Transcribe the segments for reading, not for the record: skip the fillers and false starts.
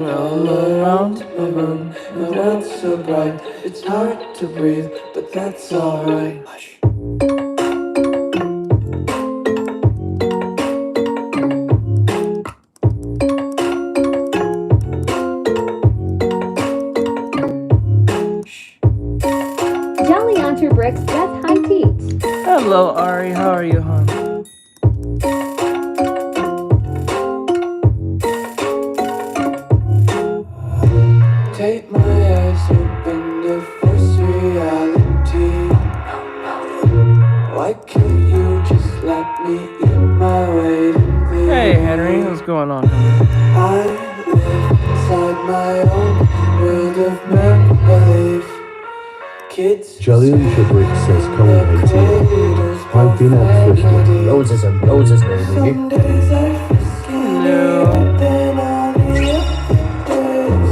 All around my room, the world's so bright. It's hard to breathe, but that's alright. Jolly Hunter Bricks, that's high teats. Hello, Ari. How are you, hon? Take my eyes open to face reality. Why can't you just let me eat my weight in glee? Hey, Henry. What's going on, Henry? I live inside my own world of make-believe. Kids Jolly Brick says, "Come 18. I've been out thrifting. Loads is baby. Some days I feel skinny, but then all the other days,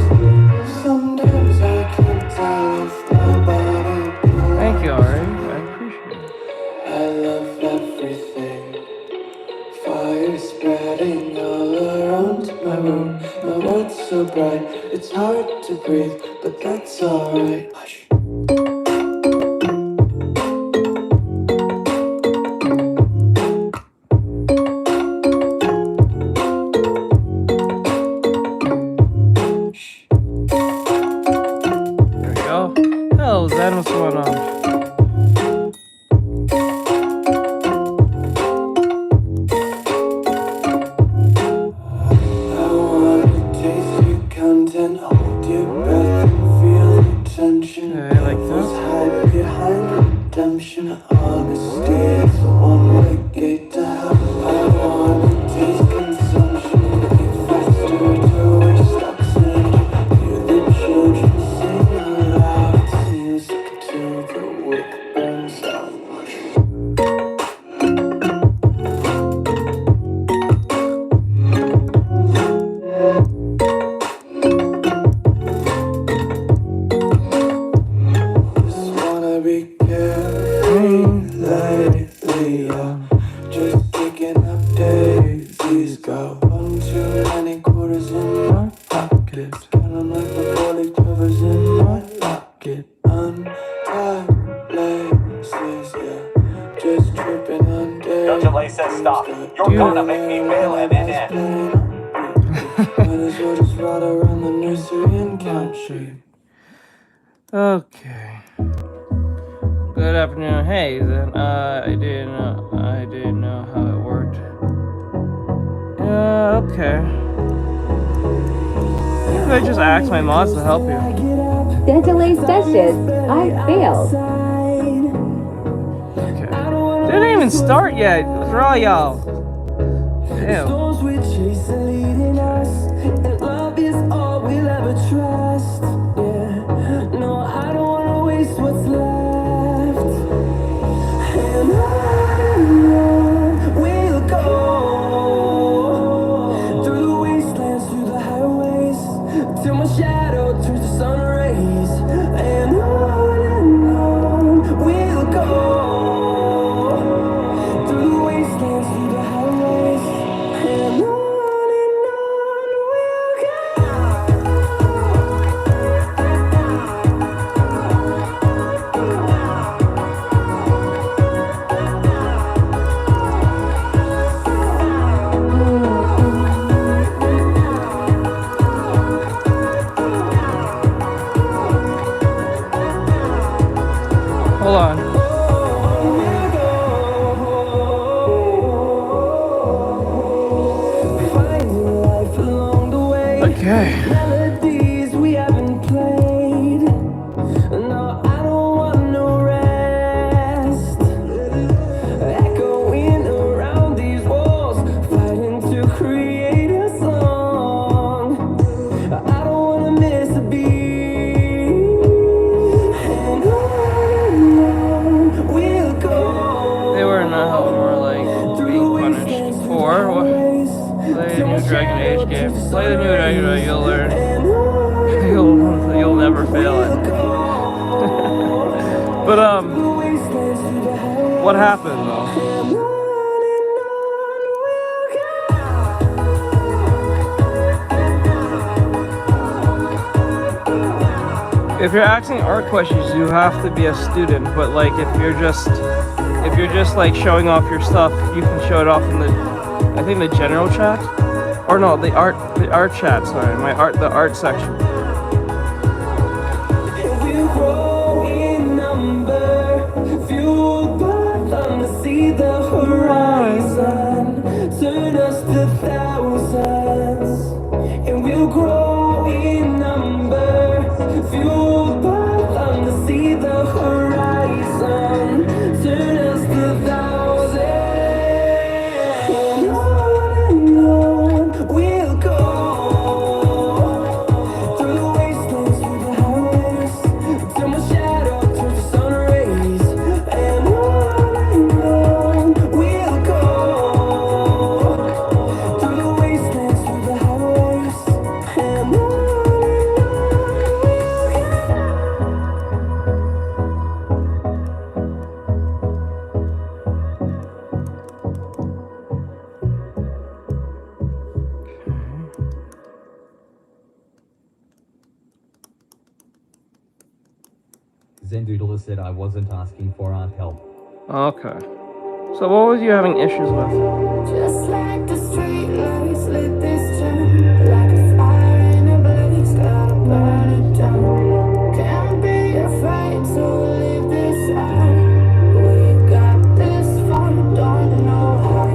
sometimes I can't tell if my body belongs. Thank you, Ari. I appreciate it. I love everything. Fire spreading all around my room. My world's so bright, it's hard to breathe, but that's alright. What's going on? I wanna taste your content, hold your breath and feel the tension. Yeah, like this. Hide behind redemption, honesty is a one-way gate to hell. I wanna taste consumption, get faster to where stocks and hear the children sing aloud. Music till the wick burns out. Just wanna be carefree lately, just kicking up daisies. Got one too many quarters in my pocket, counting like the 40 clovers in my locket. Untied laces, yeah, just tripping on days. Your delay says stop. You're gonna make me wail MNN. Might as well just ride around the nursery and count sheep. Okay. Good afternoon. Hey, then I didn't know how it worked. Okay. I just asked my mods to help you. That delays sessions. I failed. Okay. Didn't even start yet. What's wrong, y'all? Damn. Hold on. Okay. Melodies we haven't played. No, I don't want no rest. Echoing around these walls, fighting to create a song. I don't wanna miss a beat. And on we'll go. They were not how we were like being punished for. Play the new Dragon Age game. Play the new Dragon Age, you'll learn. You'll never fail it. But what happened though? If you're asking art questions, you have to be a student. But like, if you're just like showing off your stuff, you can show it off in the, I think the general chat, or no, the art chat. Sorry, the art section. We'll grow in number, fueled by them to see the horizon, turn us to thousands. And we'll grow in number, fueled by them to see the horizon, turn us to thousands. And on we'll go, through the wastelands, through the highways, till my shadow turns to sun rays. And on we'll go, through the wastelands, through the highways, and on. Zendoodle said I wasn't asking for art help. Okay. So what was you having issues with? Just like the street lights lit this town, like a fire in a blaze, gotta burn it down. Can't be afraid to leave this out. We got this far, don't know how.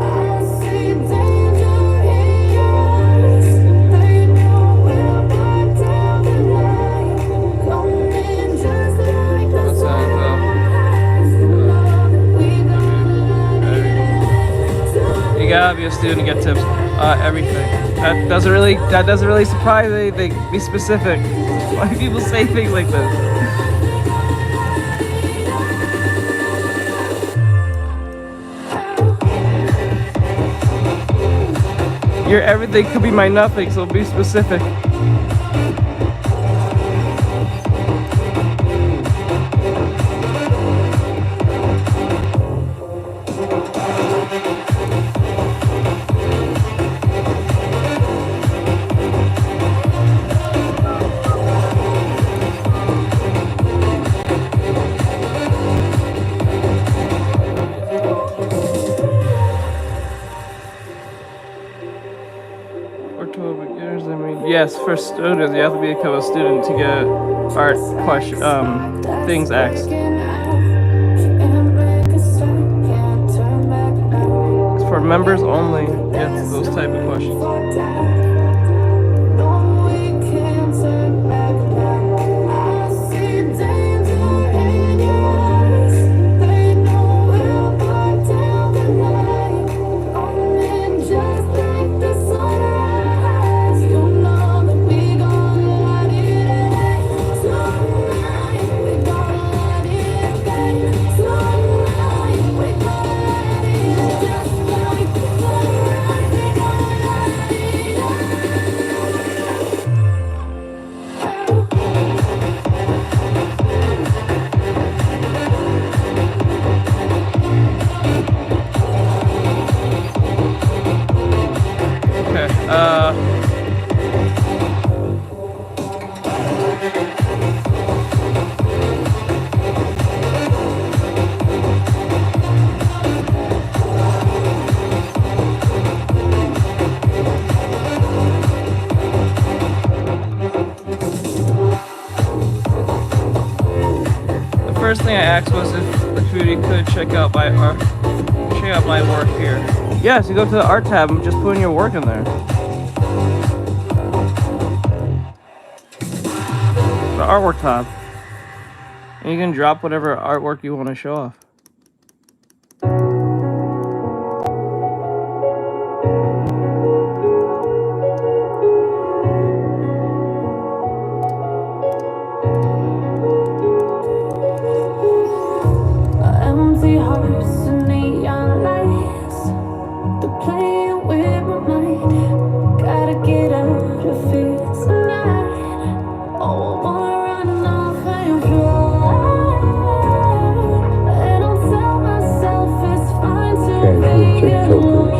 I see danger in your eyes. They know we'll burn down the night. Coming just like the sunrise. You know that we gonna light it up. You gotta be a student to get tips. Everything. That doesn't really surprise anything. Be specific. Why do people say things like this? Your everything could be my nothing, so be specific. Yes, for students, you have to become a student to get art question things asked. It's for members only. Get those type of questions. First thing I asked was if the community could check out my work here. Yes, you go to the art tab and just put in your work in there. The artwork tab. And you can drop whatever artwork you want to show off. Empty hearts and neon lights, they're playing with my mind. Gotta get out of here tonight. Oh, I wanna run off and fly. And I'll tell myself it's fine to be alone.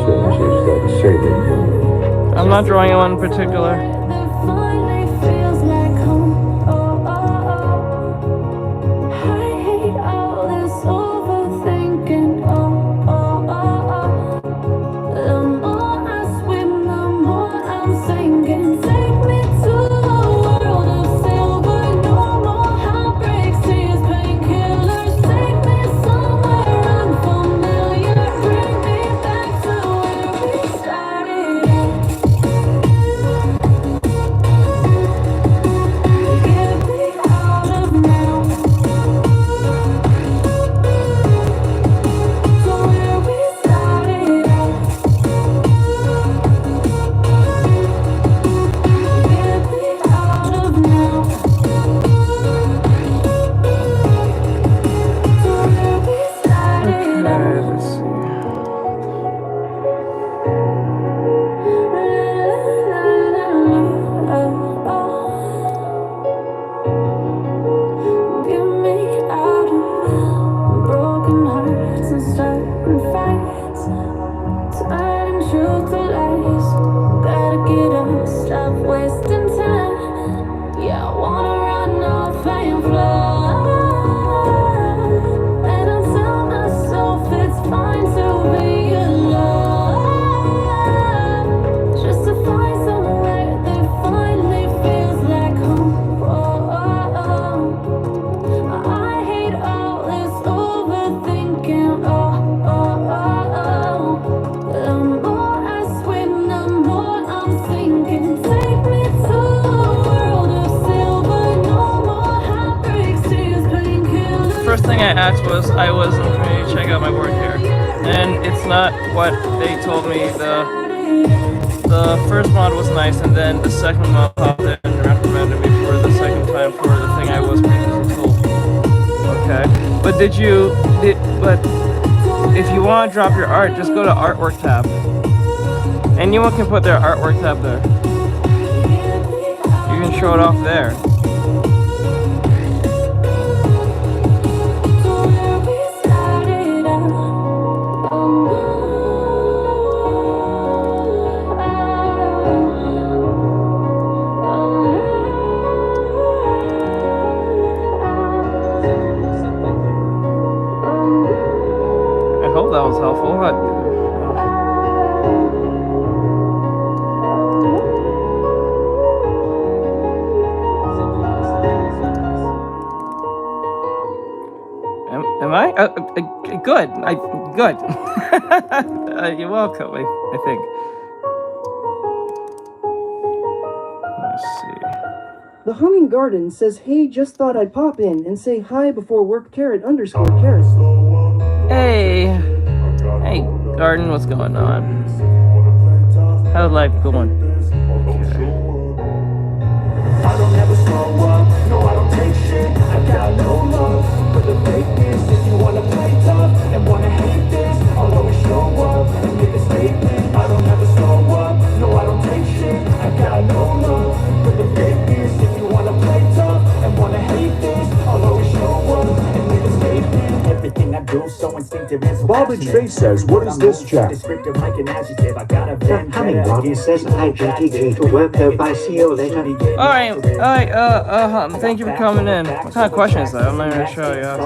I'm not drawing one in particular. That finally feels like home. Oh, oh. I asked was I was in the community to check out my work here, and it's not what they told me. The first mod was nice, and then the second mod popped in and recommended me for the second time for the thing I was previously told. Okay, but but if you want to drop your art, just go to artwork tab. Anyone can put their artwork tab there. You can show it off there. I hope that was helpful. Am I? Good. Good. You're welcome, I think. Let's see. The Humming Garden says, hey, just thought I'd pop in and say hi before work carrot _ carrot. Hey. Hey, Garden, what's going on? How's life going? Okay. I don't ever slow up, no I don't take shit. I got no love for the fakeness. If you wanna play tough and wanna hate this, I'll always show up and make a statement. I don't ever slow up, no I don't take shit. I got no love for the fakeness. If you wanna play tough and wanna hate this, I'll always show up and make a statement. Everything I do so instinctive and so Bobby Tree says, what is this chat? descriptive like an adjective. I got a The Humming Garden says, I GTG to work, bye, see you later. Alright, thank you for coming in. What kind of question is that? I'm not even sure, yeah. I'm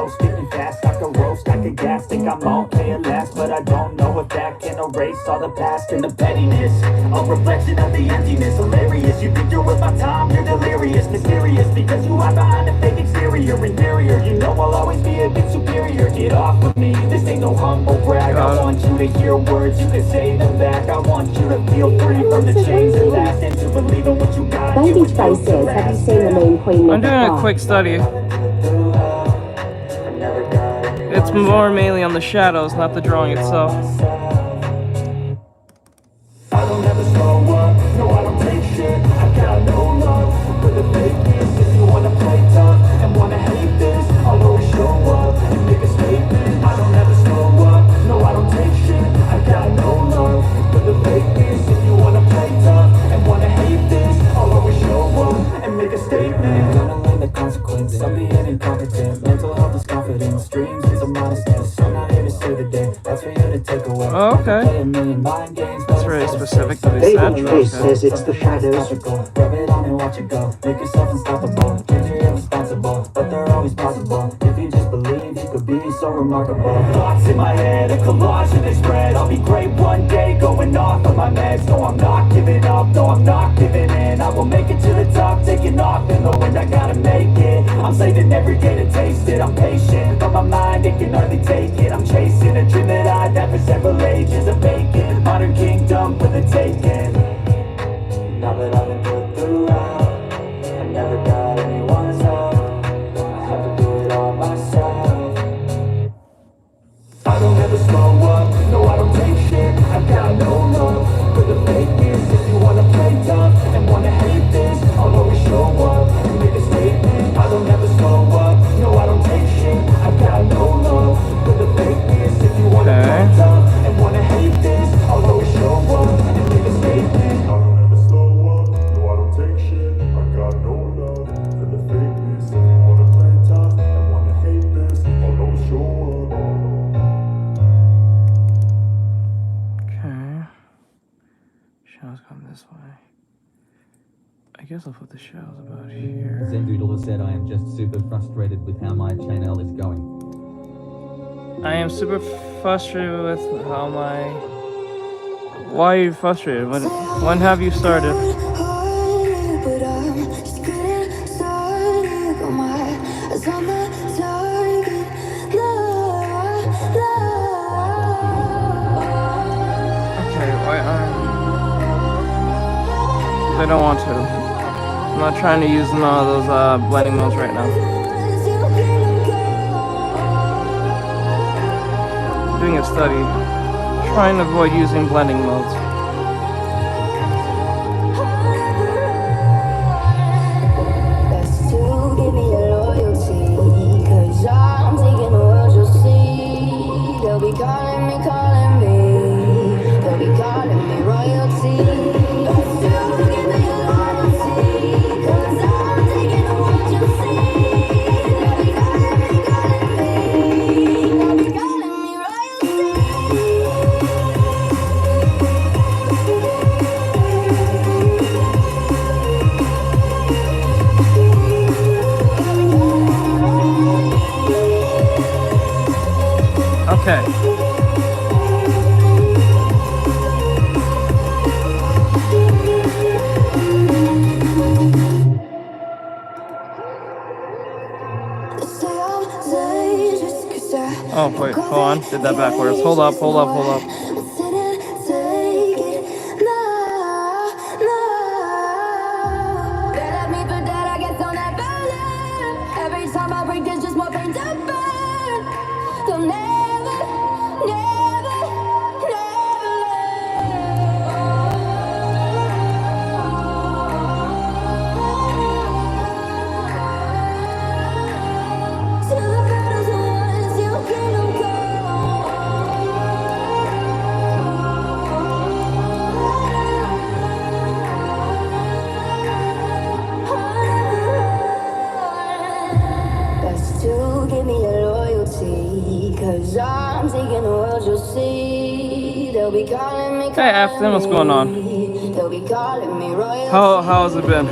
all playing last, but I don't know if that can erase all the past and the pettiness. A reflection of the emptiness, hilarious. You think you're with my time, you're delirious, mysterious, because you hide behind a fake exterior, inferior. You know I'll always be a bit superior. Get off of me, this ain't no humble brag. I want you to hear words, you can say them back. I want you to feel free from the chains that last, and to believe in what you got. Baby Spice says, have you seen the main queen? I'm doing a quick study. It's more mainly on the shadows, not the drawing itself. I don't ever slow up, no I don't take shit. I got no love for the fakeness. If you wanna play tough and wanna hate this, I'll always show up and make a statement. I don't ever slow up, no I don't take shit. I got no love for the fakeness. If you wanna play tough and wanna hate this, I'll always show up and make a statement. Gonna learn the consequence of being incompetent. Mental health is confidence, dreams is a modestness. I'm not here to save the day, that's for you to take away. Oh, okay. That's very specific to be said. Baby Tree says it's the shadows. Rub it on and watch it go. Make yourself unstoppable. Dreams are irresponsible, but they're always possible. If you just believe, you could be so remarkable. Thoughts in my head, a collage and they spread. I'll be great one day, going off of my meds. No, I'm not giving up, no, I'm not giving in. I will make it to the top, taking off in the wind, I gotta make it. I'm saving every day to taste it. I'm patient, but my mind, it can hardly take it. I'm chasing a dream that I've had for several ages of vacant. Modern kingdom for the taking. Now that I've been put through hell, I never got anyone's help. I have to do it all myself. I don't ever slow up, no I don't take shit. I got no love for the fakeness. If you wanna play tough and wanna hate this, I'll always show up and make a statement. I don't ever slow up, no I don't take shit. I got no love for the fakeness. If you wanna play tough and wanna hate this, I'll always show up and make a statement. I don't ever slow up, no I don't take shit. I got no love for the fakeness. If you wanna play tough and wanna hate this, I'll always show up. Okay. Shadows come this way. I guess I'll put the shadows about here. Zendoodle has said, I am just super frustrated with how my channel is going. I am super frustrated with how my... Why are you frustrated? When have you started? Okay, why I don't want to. I'm not trying to use none of those blending modes right now. doing a study. Trying to avoid using blending modes. Okay. Oh, wait, hold on. Did that backwards. Hold up, hold up, hold up. Hey Afton, what's going on? How has it been?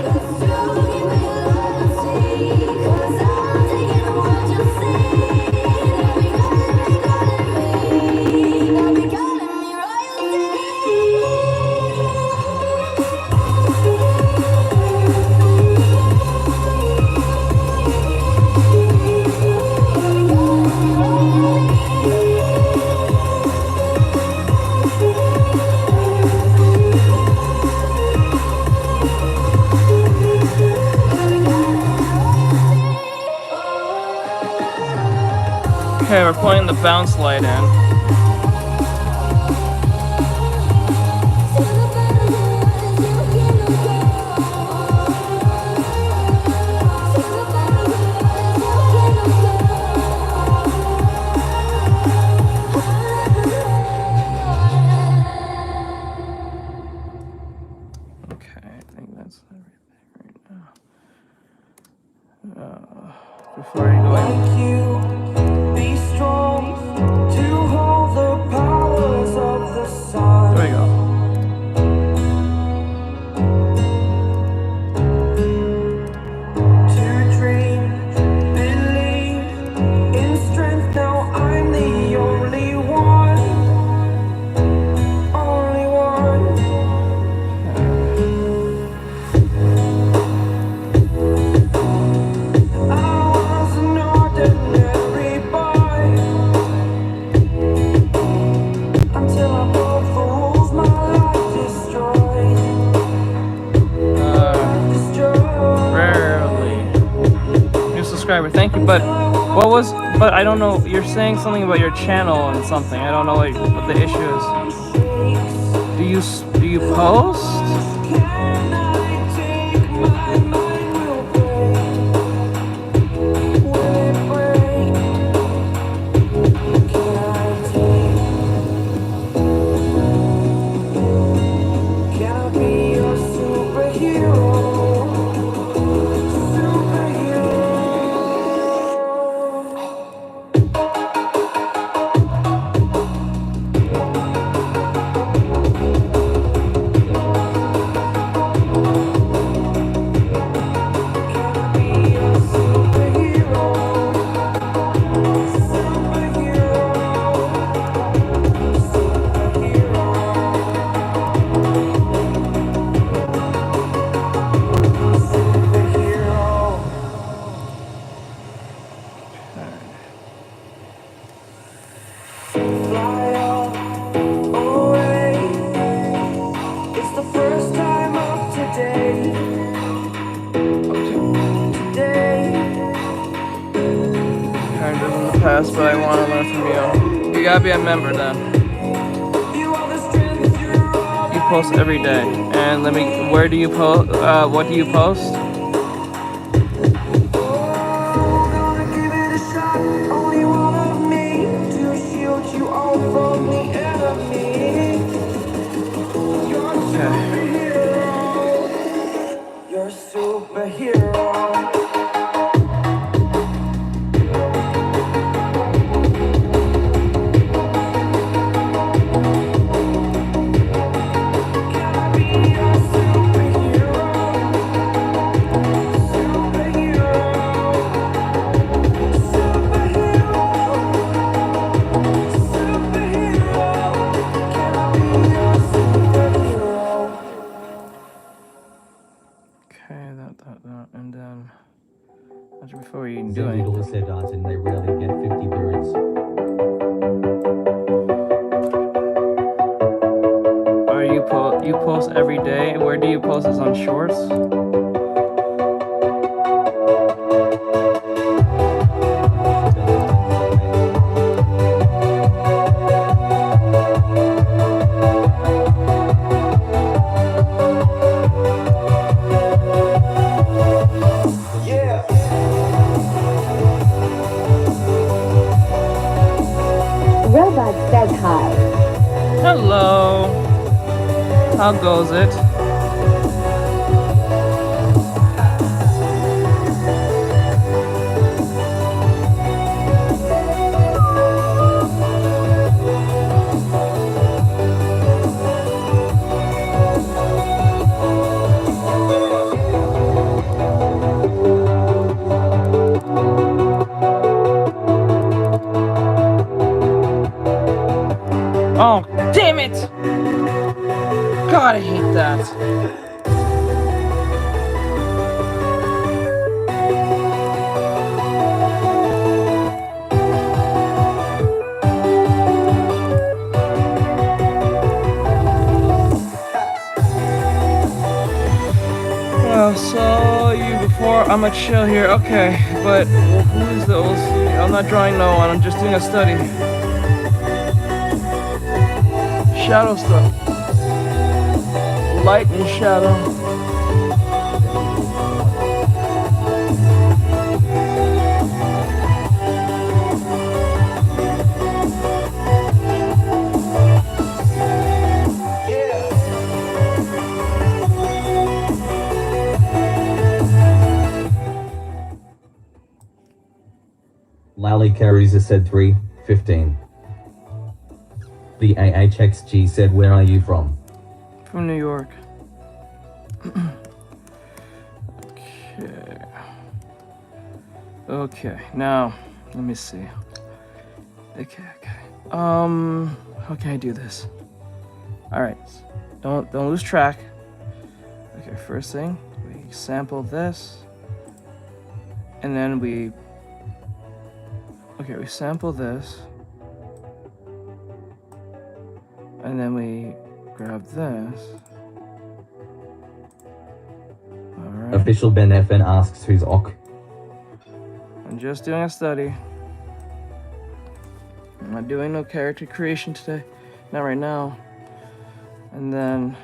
Okay, we're putting the bounce light in. Okay, I think that's everything right now. Before you go in. Be strong to hold the powers of the sun. There we go. To dream, believe in strength. Now I'm the only one. Only one. I was an ordinary boy until I broke the rules. My life destroyed. Rarely. New subscriber, thank you. But what was? But I don't know. You're saying something about your channel and something. I don't know what the issue is. Do you post? But I want to learn from you. gotta be a member then. You post every day, and let me. Where do you post? What do you post? You're a superhero. Okay, that, and then before you do Zen anything. Doodle said Artin, they rarely get 50 birds. Or you post every day. Where do you post this on Shorts? Robot says hi. Hello. How goes it? Oh, damn it! God, I hate that. Oh, so you before I'm gonna chill here, okay? But who is the old student? I'm not drawing no one. I'm just doing a study. Shadow stuff. Light and shadow. Lally Carriza said 3:15. The AHXG said, where are you from? From New York. Okay. Okay, now, let me see. Okay. How can I do this? Alright, don't lose track. Okay, first thing, we sample this. And then we sample this. And then we grab this. Alright. Official Ben FN asks who's Ok. I'm just doing a study. I'm not doing no character creation today. Not right now. And then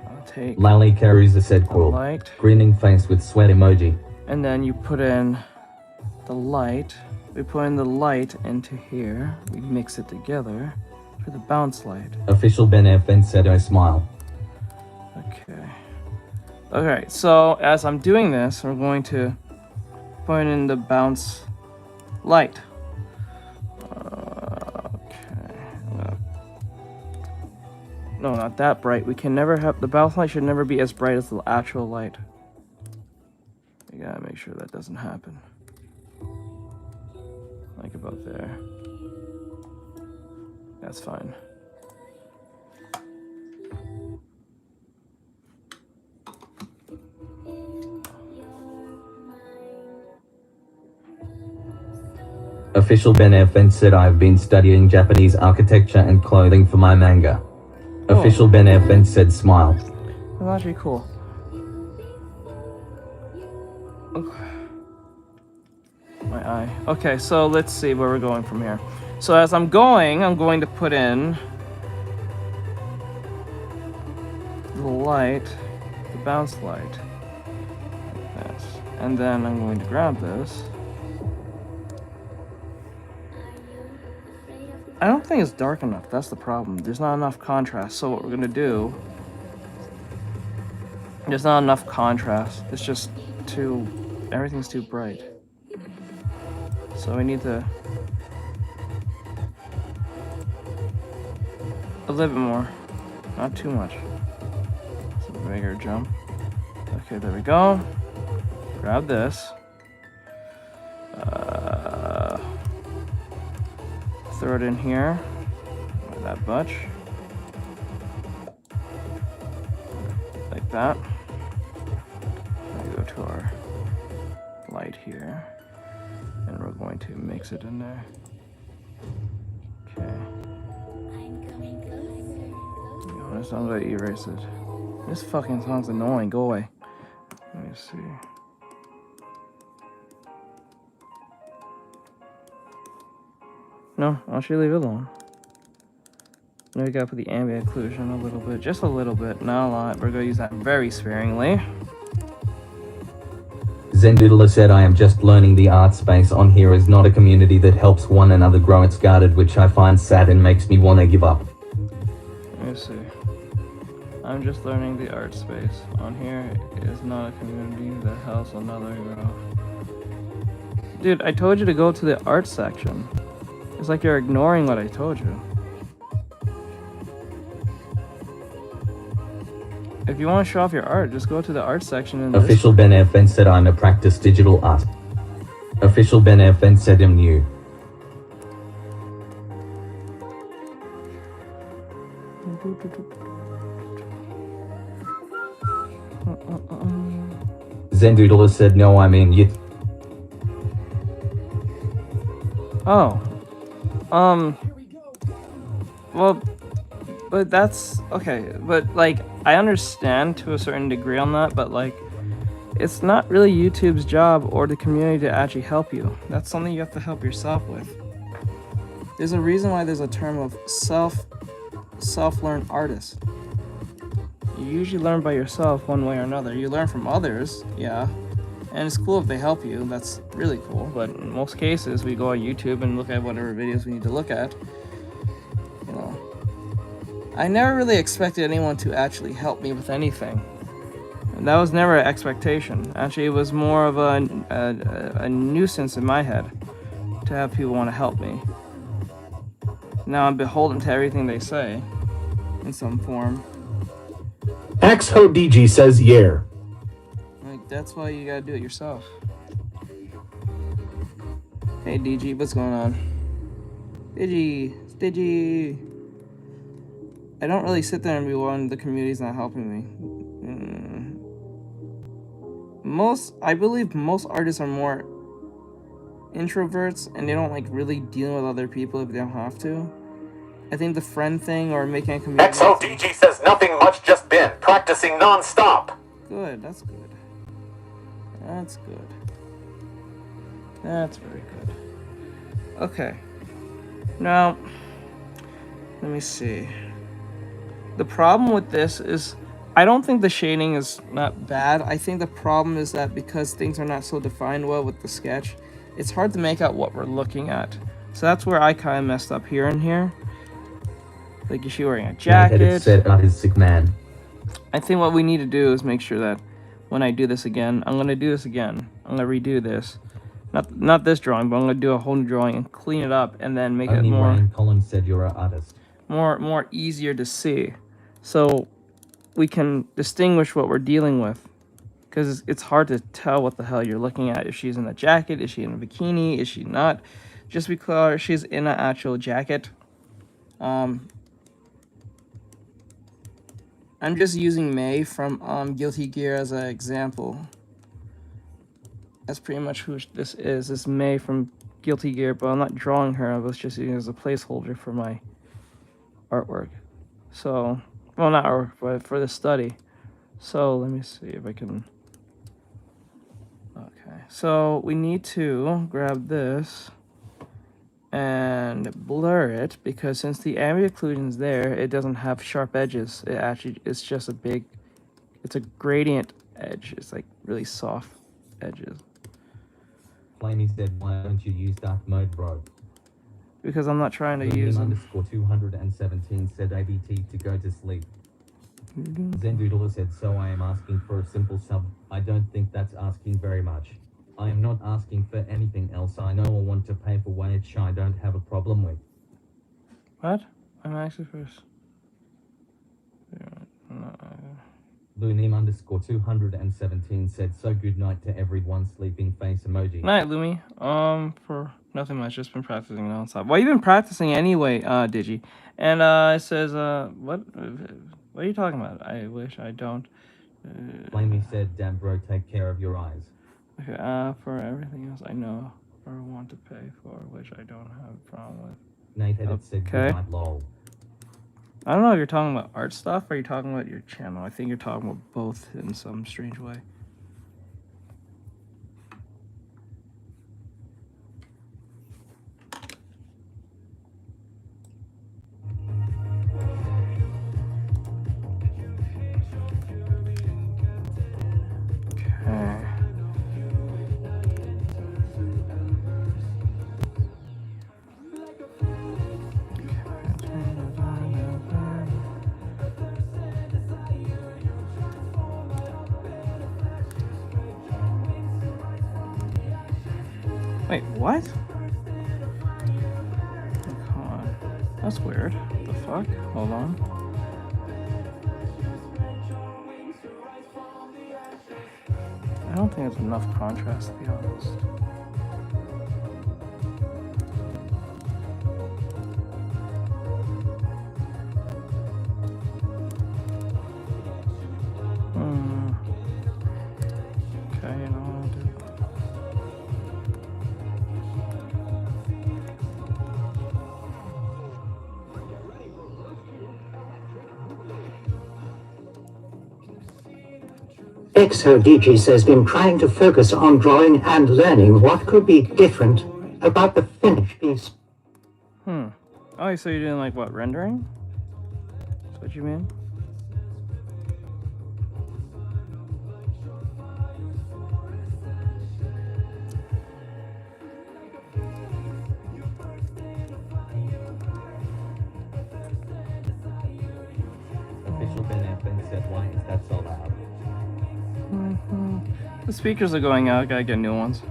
I'll take Lally Carriza said cool. light. Grinning face with sweat emoji. And then you put in the light. We put in the light into here. We mix it together for the bounce light. Official Ben FN said I smile. Okay. Okay, so as I'm doing this, we're going to put in the bounce light. Okay. No, not that bright. We can never have, the bounce light should never be as bright as the actual light. You gotta make sure that doesn't happen. Like about there. That's fine. Official Ben FN said I've been studying Japanese architecture and clothing for my manga. Official Ben FN said smile. That's actually cool. Okay. My eye. Okay, so let's see where we're going from here. So as I'm going to put in the light, the bounce light, like this. And then I'm going to grab this. I don't think it's dark enough, that's the problem. There's not enough contrast, so what we're gonna do, there's not enough contrast. It's just everything's too bright. So we need to, a little bit more, not too much. It's a bigger jump. Okay, there we go. Grab this. Throw it in here, like that bunch, like that. We go to our light here, and we're going to mix it in there. Okay. This song's gonna erase it. This fucking song's annoying. Go away. Let me see. No, why don't you leave it alone? Now we gotta put the ambient occlusion a little bit, just a little bit, not a lot. We're gonna use that very sparingly. Zendoodler said, I am just learning the art space on here is not a community that helps one another grow. It's guarded, which I find sad and makes me want to give up. Let me see. I'm just learning the art space on here is not a community that helps another grow. Dude, I told you to go to the art section. It's like you're ignoring what I told you. If you want to show off your art, just go to the art section and Official Ben FN said, I'm a practice digital art. Official Ben FN said, I'm new. Zendoodler said, no, I mean yet. Oh. Well, but that's okay, but like I understand to a certain degree on that, but like it's not really YouTube's job or the community to actually help you. That's something you have to help yourself with. There's a reason why there's a term of self-learn artist. You usually learn by yourself one way or another. You learn from others, yeah. And it's cool if they help you, that's really cool. But in most cases, we go on YouTube and look at whatever videos we need to look at. You know, I never really expected anyone to actually help me with anything. And that was never an expectation. Actually, it was more of a nuisance in my head to have people want to help me. Now I'm beholden to everything they say in some form. XHODG says, yeah. Like, that's why you gotta do it yourself. Hey DG, what's going on? Digi. I don't really sit there and be one, the community's not helping me. I believe most artists are more introverts and they don't like really dealing with other people if they don't have to. I think the friend thing or making a community... XODG says nothing much, just been practicing non-stop. Good, that's good. That's good. That's very good. Okay. Now, let me see. The problem with this is, I don't think the shading is not bad. I think the problem is that because things are not so defined well with the sketch, it's hard to make out what we're looking at. So that's where I kind of messed up here and here. Like, is she wearing a jacket? Said, is sick man. I think what we need to do is make sure that when I do this again, I'm gonna do this again. I'm gonna redo this. Not this drawing, but I'm gonna do a whole new drawing and clean it up and then make Only it more... Ryan Collins said you're an artist. More easier to see. So we can distinguish what we're dealing with. Because it's hard to tell what the hell you're looking at. If she's in a jacket, is she in a bikini, is she not? Just because she's in an actual jacket. I'm just using May from Guilty Gear as an example. That's pretty much who this is. This is May from Guilty Gear, but I'm not drawing her. I was just using it as a placeholder for my artwork. So, well, not artwork, but for the study. So, let me see if I can... Okay, so we need to grab this and blur it, because since the ambient occlusion's there, it doesn't have sharp edges. It's just a big, it's a gradient edge. It's like really soft edges. Flamey said, why don't you use dark mode, bro? Because I'm not trying to use them. Underscore 217 said ABT to go to sleep. Zendoodler said, so I am asking for a simple sub. I don't think that's asking very much. I am not asking for anything else. I know I want to pay for which I don't have a problem with. What? I'm actually first. Lunim underscore 217 said, so good night to everyone, sleeping face emoji. Night, Lumi. For nothing much, just been practicing nonstop. Well, you've been practicing anyway, Digi. And it says, what are you talking about? I wish I don't. Flamey said, damn bro, take care of your eyes. Okay, for everything else I know or want to pay for, which I don't have a problem with. Nate Edit said, good night, lol. I don't know if you're talking about art stuff or you're talking about your channel. I think you're talking about both in some strange way. Wait, what? Oh, come on. That's weird. What the fuck? Hold on. I don't think it's enough contrast, to be honest. Okay, you know what I'll do. XODG says been trying to focus on drawing and learning what could be different about the finished piece. Oh, so you're doing like what, rendering? That's what you mean? Official Ben FN said, why is that so loud? The speakers are going out, gotta get new ones.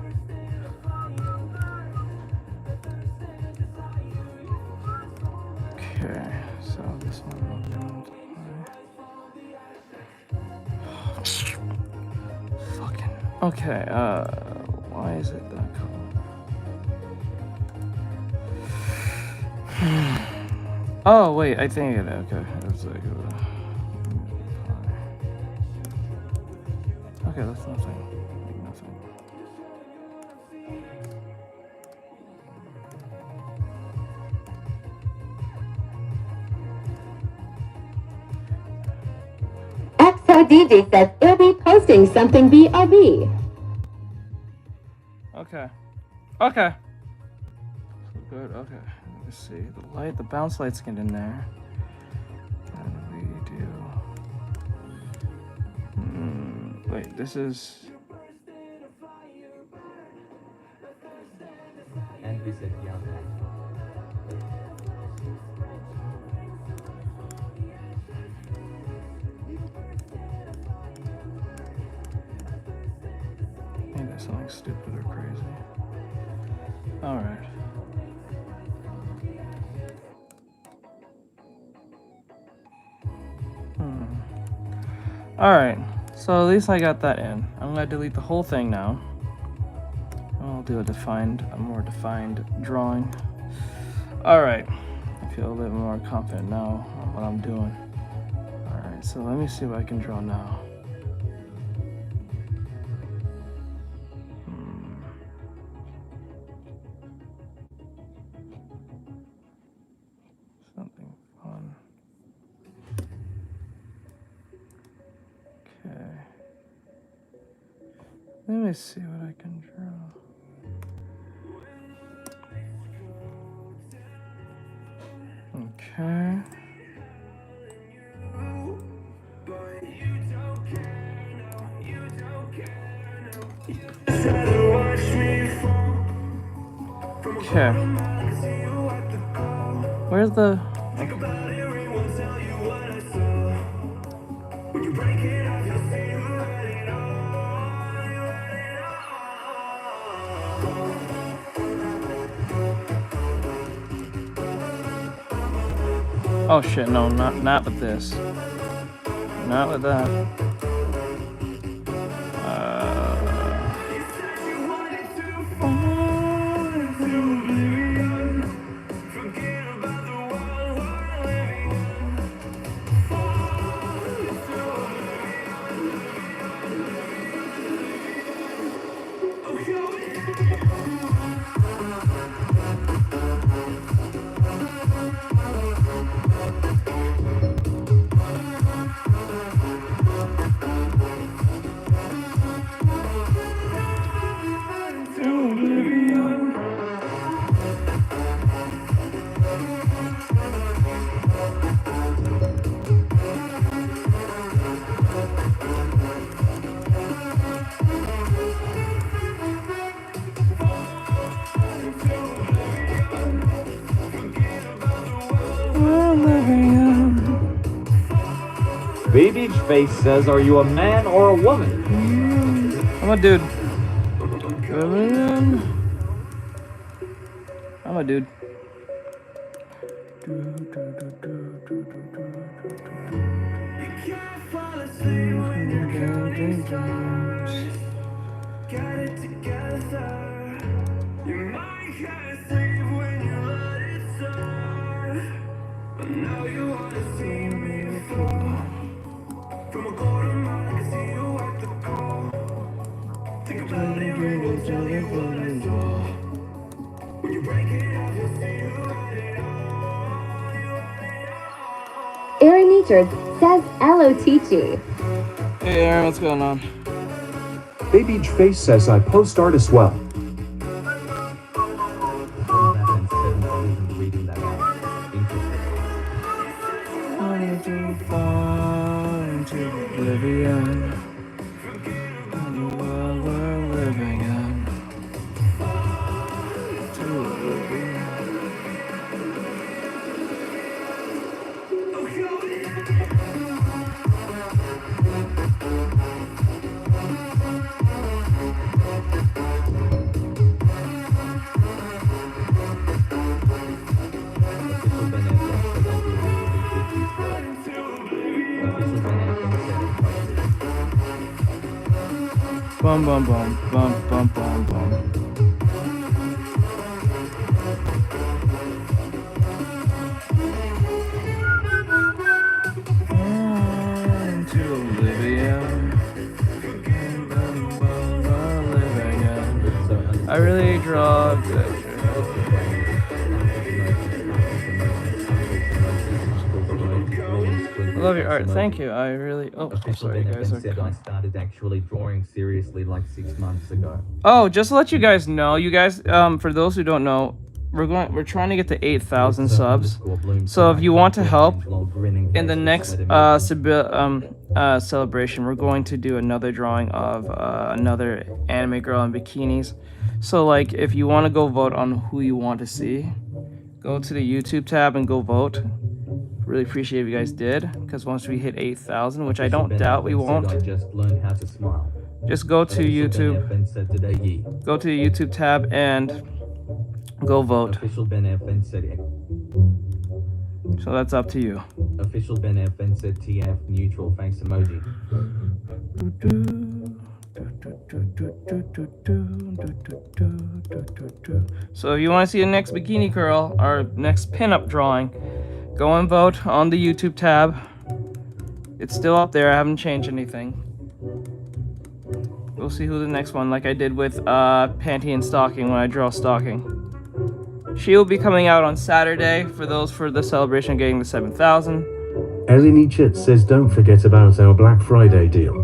Okay, so this one fucking okay, why is it that color? Oh wait, I think it okay. That's like okay, that's nothing. Like nothing. XODG says it'll be posting something BRB. Okay. Okay. Good, okay. Let's see. The light, the bounce light's get in there. What do we do? Wait, this is. And we said, yeah. Maybe that's something stupid or crazy. Alright. Alright, so at least I got that in. I'm gonna delete the whole thing now. I'll do a more defined drawing. Alright, I feel a little more confident now on what I'm doing. Alright, so let me see what I can draw now. Something fun. Okay. Let me see what I can draw. Okay. Okay. Where's the... Oh shit, no, not with this. Not with that. Beach Face says, are you a man or a woman? I'm a dude. I'm a dude. Aaron Richard says LOTG. Hey Aaron, what's going on? Baby Face says I post art as well. Bum bum bum bum bum bum bum. To Olivia. I really draw good. I love your art. Thank you. I really. Oh, I'm sorry, you guys. I started actually drawing seriously like 6 months ago. Oh, just to let you guys know, you guys, for those who don't know, we're trying to get to 8,000 subs. So if you want to help in the next celebration, we're going to do another drawing of another anime girl in bikinis. So like, if you want to go vote on who you want to see, go to the YouTube tab and go vote. Really appreciate if you guys did, because once we hit 8,000, which I don't doubt we won't, just learned how to smile. just go to YouTube, go to the YouTube tab and go vote. Official Ben FN said So that's up to you. Official Ben FN said TF neutral face emoji. So if you want to see the next bikini curl, our next pinup drawing, go and vote on the YouTube tab. It's still up there. I haven't changed anything. We'll see who the next one, like I did with Panty and Stocking when I draw Stocking. She will be coming out on Saturday for those for the celebration of getting the 7,000. Eleni Chit says don't forget about our Black Friday deal.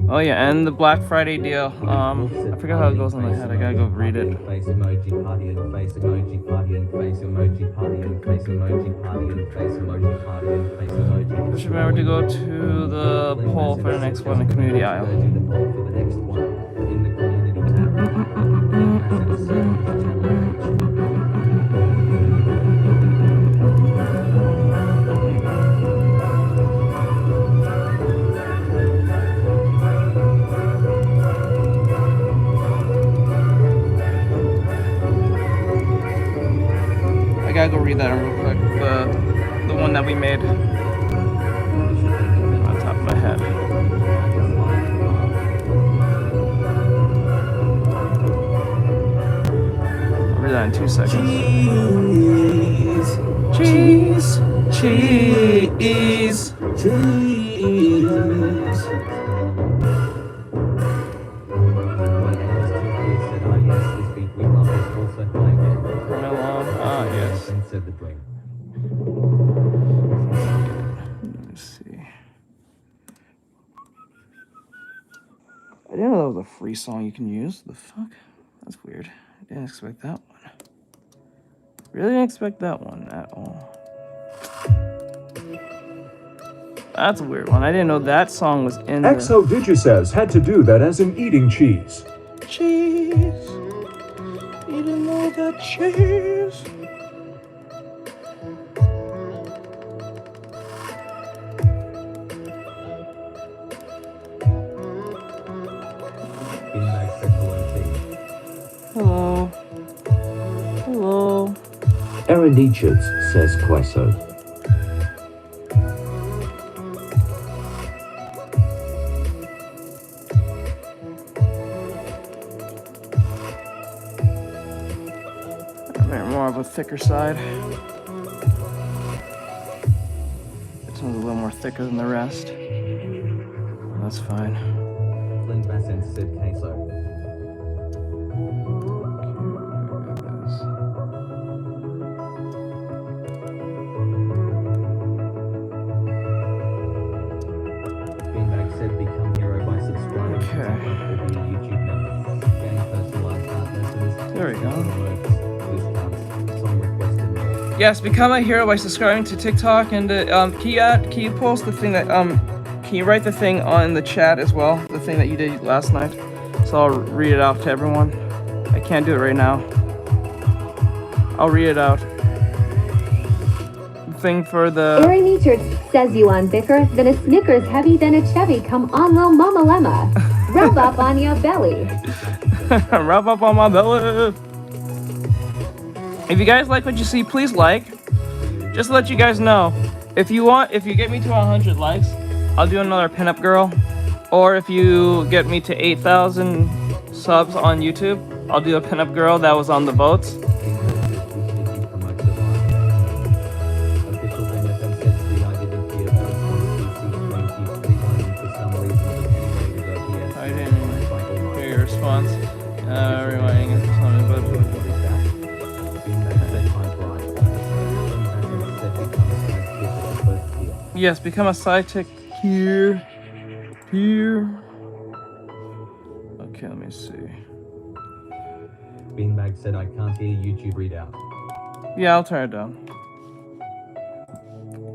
Oh yeah, and the Black Friday deal. I forgot how it goes on my head. I gotta go read it. Face emoji party and face emoji party and face emoji party and face emoji party and face emoji party and face emoji. Just remember to go to the poll for the next one in the community aisle. Do the poll for the next one in the community tab. I gotta go read that real quick. The one that we made on top of my head. I'll read that in 2 seconds. Cheese, cheese, cheese. Said the dream. Let me see. I didn't know that was a free song you can use. The fuck? That's weird. I didn't expect that one. Really didn't expect that one at all. That's a weird one. I didn't know that song was in the... XO Digi says had to do that as in eating cheese. Cheese. Eating all that cheese. Hello. Hello. Aaron Nietzsche says Queso. More of a thicker side. This one's a little more thicker than the rest. That's fine. Flint Bassett said queso. There we go. Yes, become a hero by subscribing to TikTok and can you post the thing that can you write the thing on the chat as well, the thing that you did last night, so I'll read it out to everyone. I can't do it right now. I'll read it out. The thing for the... Aaron Nietzsche says you on thicker than a Snickers, heavy than a Chevy. Come on, lil mama lemma. Rub up on your belly. Rub up on my belly. If you guys like what you see, please like. Just to let you guys know, if you get me to 100 likes, I'll do another pinup girl. Or if you get me to 8,000 subs on YouTube, I'll do a pinup girl that was on the votes. I didn't hear your response. Rewinding it. Yes, become a sidekick here. Okay, let me see. Beanbag said I can't hear YouTube readout. Yeah, I'll turn it down.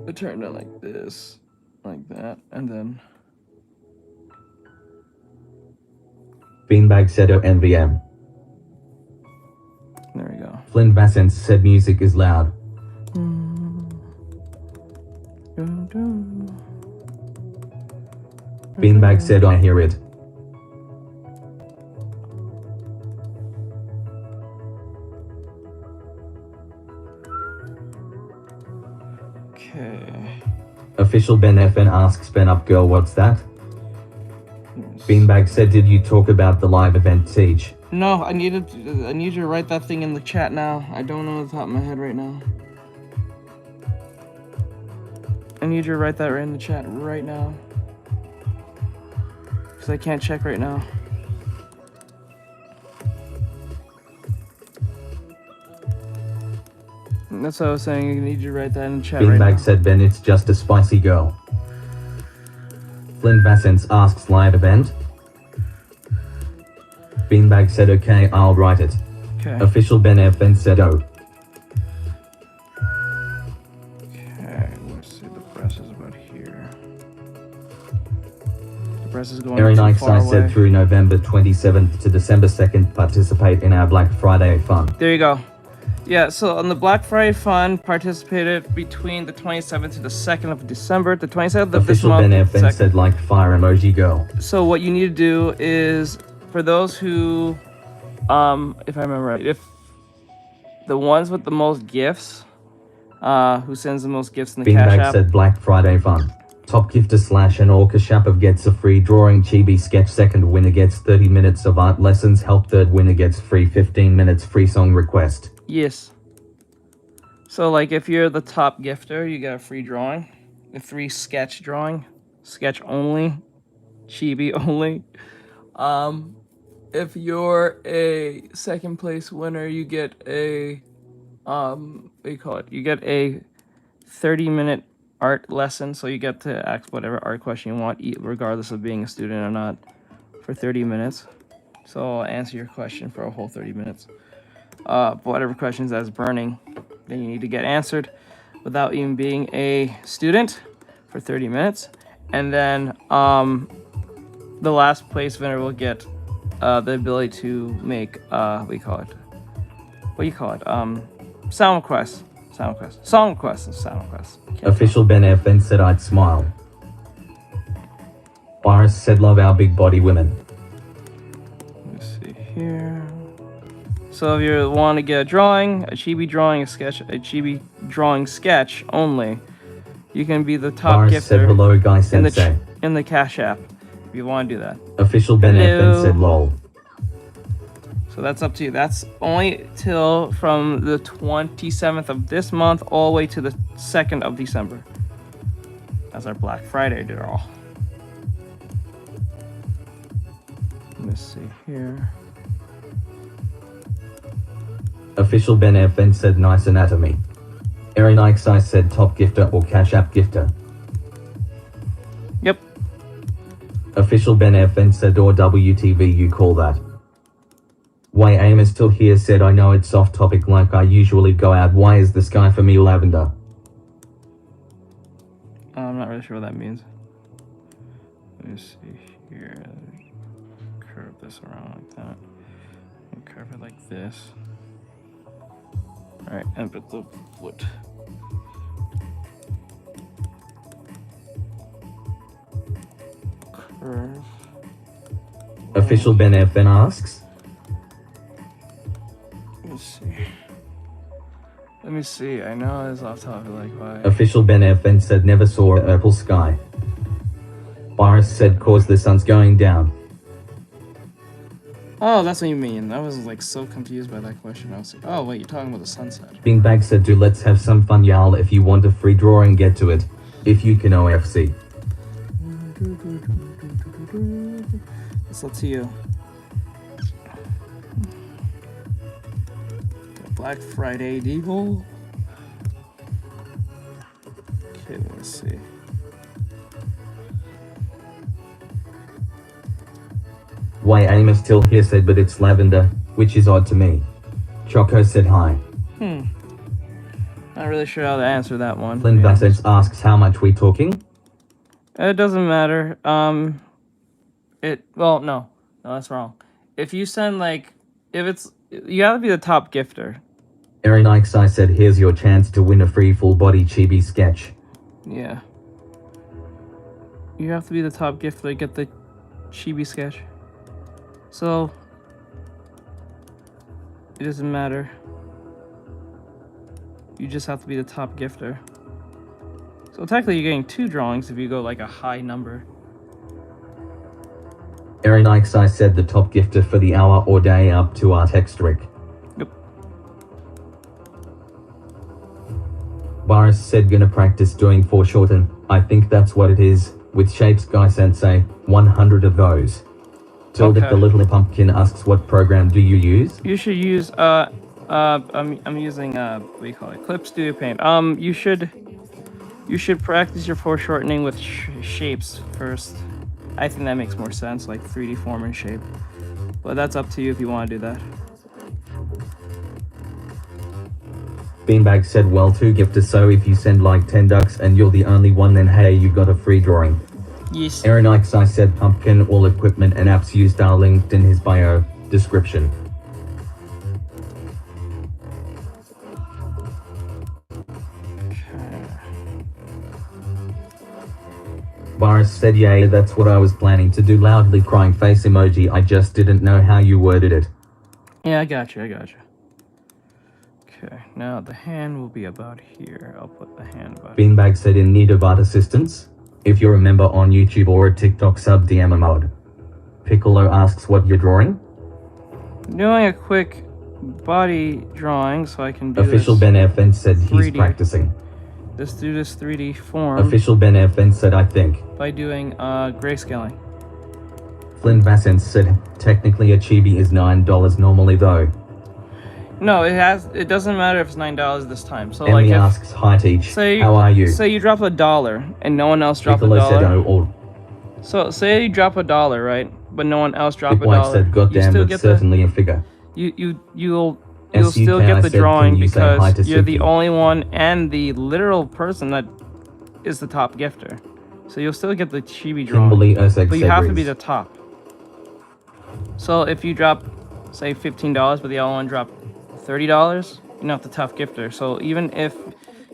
I'll turn it down like this, like that, and then... Beanbag said NVM. There we go. Flynn Bassett said music is loud. Beanbag said I hear it. Okay. Official Ben FN asks Ben Up Girl what's that? Yes. Beanbag said did you talk about the live event Teach? No, I need you to write that thing in the chat now. I don't know off the top of my head right now. I need you to write that right in the chat right now. Because I can't check right now. That's what I was saying. I need you to write that in the chat right now. Beanbag said Ben it's just a spicy girl. Flynn Bassett asks live event. Beanbag said okay, I'll write it. Okay. Official Ben FN said oh. Okay, let's see. The press is about here. The press is going Aaron too Ikes far I away. said through November 27th to December 2nd, participate in our Black Friday fun. There you go. Yeah, so on the Black Friday fun, participated between the 27th to the 2nd of December. The 27th of this Official month. Ben FN said like fire emoji girl. So what you need to do is, for those who, if I remember right, if the ones with the most gifts, who sends the most gifts in the Cash Beanbag App. said Black Friday fun. Top gifter / an Orca Shapov gets a free drawing chibi sketch. Second winner gets 30 minutes of art lessons help. Third winner gets free 15 minutes free song request. Yes. So like if you're the top gifter, you get a free drawing, a free sketch drawing, sketch only, chibi only. If you're a second place winner, you get a what do you call it? You get a 30-minute art lesson, so you get to ask whatever art question you want, regardless of being a student or not, for 30 minutes. So I'll answer your question for a whole 30 minutes. Whatever questions that's burning, then you need to get answered without even being a student for 30 minutes. And then the last place winner will get the ability to make what do you call it? Sound requests. Song requests. Official Ben FN said I'd smile. Iris said love our big body women. Let's see here. So if you want to get a drawing, a chibi drawing, a chibi drawing sketch only, you can be the top Iris gifter said hello guy sensei. in the Cash App if you want to do that. Official Ben FN said lol. So that's up to you. That's only till from the 27th of this month all the way to the 2nd of December. That's our Black Friday draw. Let's see here. Official Ben FN said nice anatomy. Aaron Ikes I said top gifter or Cash App gifter. Yep. Official Ben FN said or WTV you call that. Why aim is still here said I know it's off topic like I usually go out. Why is the sky for me lavender? I'm not really sure what that means. Let me see here. Curve this around like that. And curve it like this. Alright, and put the wood. Curve. Official Ben FN asks. Let me see. I know it's off topic, like why. Official Ben FN said never saw a purple sky. Iris said cause the sun's going down. Oh, that's what you mean. I was like so confused by that question. I was like, oh wait, you're talking about the sunset. Beanbag said do let's have some fun y'all. If you want a free drawing get to it. If you can OFC. It's up to you. Black Friday Deagle. Okay, let's see. Why aim is still here said but it's lavender, which is odd to me. Choco said hi. Not really sure how to answer that one. Flynn Bassett asks how much we talking? It doesn't matter. Well, no, that's wrong. If you send like, you gotta be the top gifter. Aaron Ikes I said here's your chance to win a free full body chibi sketch. Yeah. You have to be the top gifter to get the chibi sketch. So, it doesn't matter. You just have to be the top gifter. So technically you're getting 2 drawings if you go like a high number. Aaron Ikes I said the top gifter for the hour or day up to Artextric. Yep. Boris said gonna practice doing foreshorten. I think that's what it is. With shapes guy sensei, 100 of those. Tildic the little pumpkin asks what program do you use? You should use I'm using what do you call it? Clip Studio Paint. You should practice your foreshortening with shapes first. I think that makes more sense, like 3D form and shape. But that's up to you if you want to do that. Beanbag said, well, 2 gifters, so if you send like 10 ducks and you're the only one, then hey, you got a free drawing. Yes. Aaron Ikes, I said pumpkin, all equipment and apps used are linked in his bio description. Boris said, yeah, that's what I was planning to do, loudly crying face emoji, I just didn't know how you worded it. Yeah, I got you. Okay, now the hand will be about here. I'll put the hand about here. Beanbag said, in need of art assistance? If you're a member on YouTube or a TikTok sub, DM a mod. Piccolo asks what you're drawing? Doing a quick body drawing so I can do Official this Ben FN said he's 3D. practicing. Let's do this 3D form Official Ben FN said, I think. by doing grayscaling. Flynn Vassens said, technically a chibi is $9 normally though. No, it doesn't matter if it's $9 this time. So Emily like asks, hi Teach, say how are you? Say you drop $1 and no one else dropped Piccolo said, $1. oh, all. So say you drop $1, right? But no one else dropped Big White $1. said, goddamn, still that's get certainly a figure. You'll SUK, still I get the said, drawing can you say hi because to you're the Suki? only one and the literal person that is the top gifter. So you'll still get the chibi drawing. Kimberly Ursek But you said, have to be Riz. the top. So if you drop, say, $15, but the other one dropped $30, you're not the tough gifter. So even if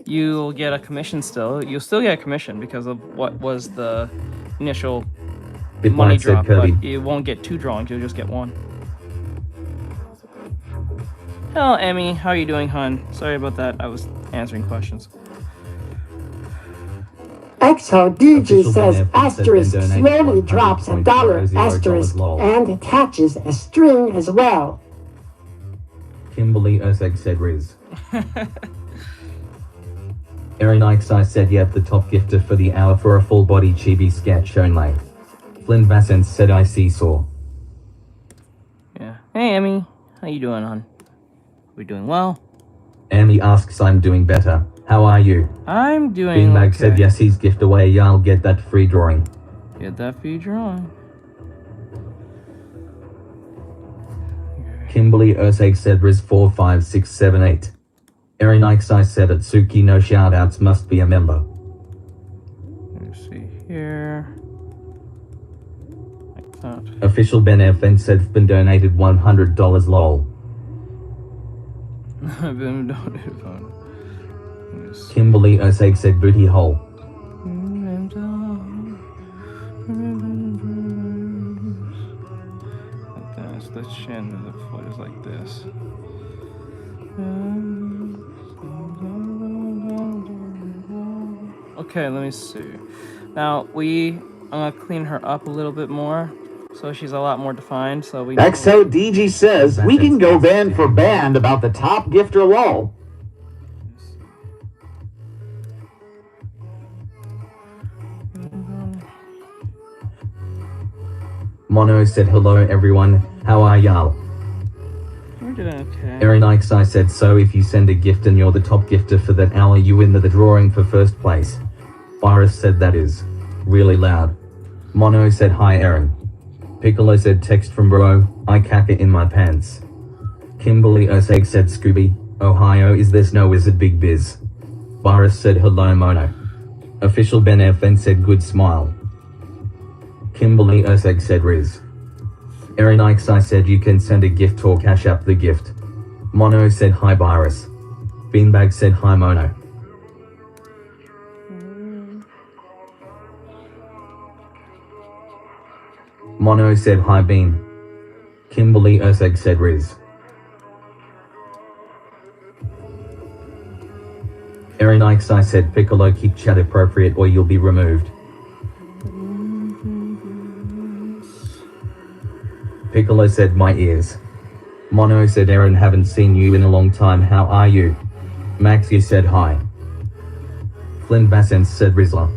you'll get a commission still, you'll still get a commission because of what was the initial Bit money White said, drop, Kirby. but you won't get 2 drawings, you'll just get 1. Hello, Emmy. How are you doing, hon? Sorry about that. I was answering questions. XODG Official says Ben F asterisk said, "Ben donate slowly drops a dollar 100.00 asterisk lol." and attaches a string as well. Kimberly Urseg said, Riz. Erin Ikes, I said, yep, the top gifter for the hour for a full body chibi sketch only. Flynn Vassens said, I seesaw. Yeah. Hey, Emmy. How you doing, hon? We doing well? Amy asks, I'm doing better. How are you? I'm doing Beanbag okay. said, yes, he's gift away, yeah, I'll get that free drawing. Get that for your drawing. Kimberly Urseg said, Riz 45678. Erin Ikes, I said, Atsuki, no shoutouts, must be a member. Let me see here. Like that. Official Ben FN said, been donated $100 lol. I've been donated phone. Kimberly Urseg said, booty hole. That's the chin of the foot is like this. Okay, let me see. Now I'm gonna clean her up a little bit more, so she's a lot more defined. So we. XODG says we can go band for band about the top gifter lol. Mono said, hello everyone, how are y'all? We're doing okay. Erin Ikes, I said, so if you send a gift and you're the top gifter for that hour, you win the drawing for first place. Iris said, that is really loud. Mono said, hi Erin. Piccolo said, text from bro, I caca in my pants. Kimberly Urseg said, Scooby, Ohio, is there snow, is it big biz? Iris said, hello Mono. Official Ben FN said, good smile. Kimberly Urseg said, Riz. Erin Ikes, I said, you can send a gift or cash up the gift. Mono said, hi Virus. Beanbag said, hi Mono. Mono said, hi Bean. Kimberly Urseg said, Riz. Erin Ikes, I said, Piccolo, keep chat appropriate or you'll be removed. Piccolo said, my ears. Mono said, Erin, haven't seen you in a long time, how are you? Maxie said, hi. Flynn Vassens said, Rizla.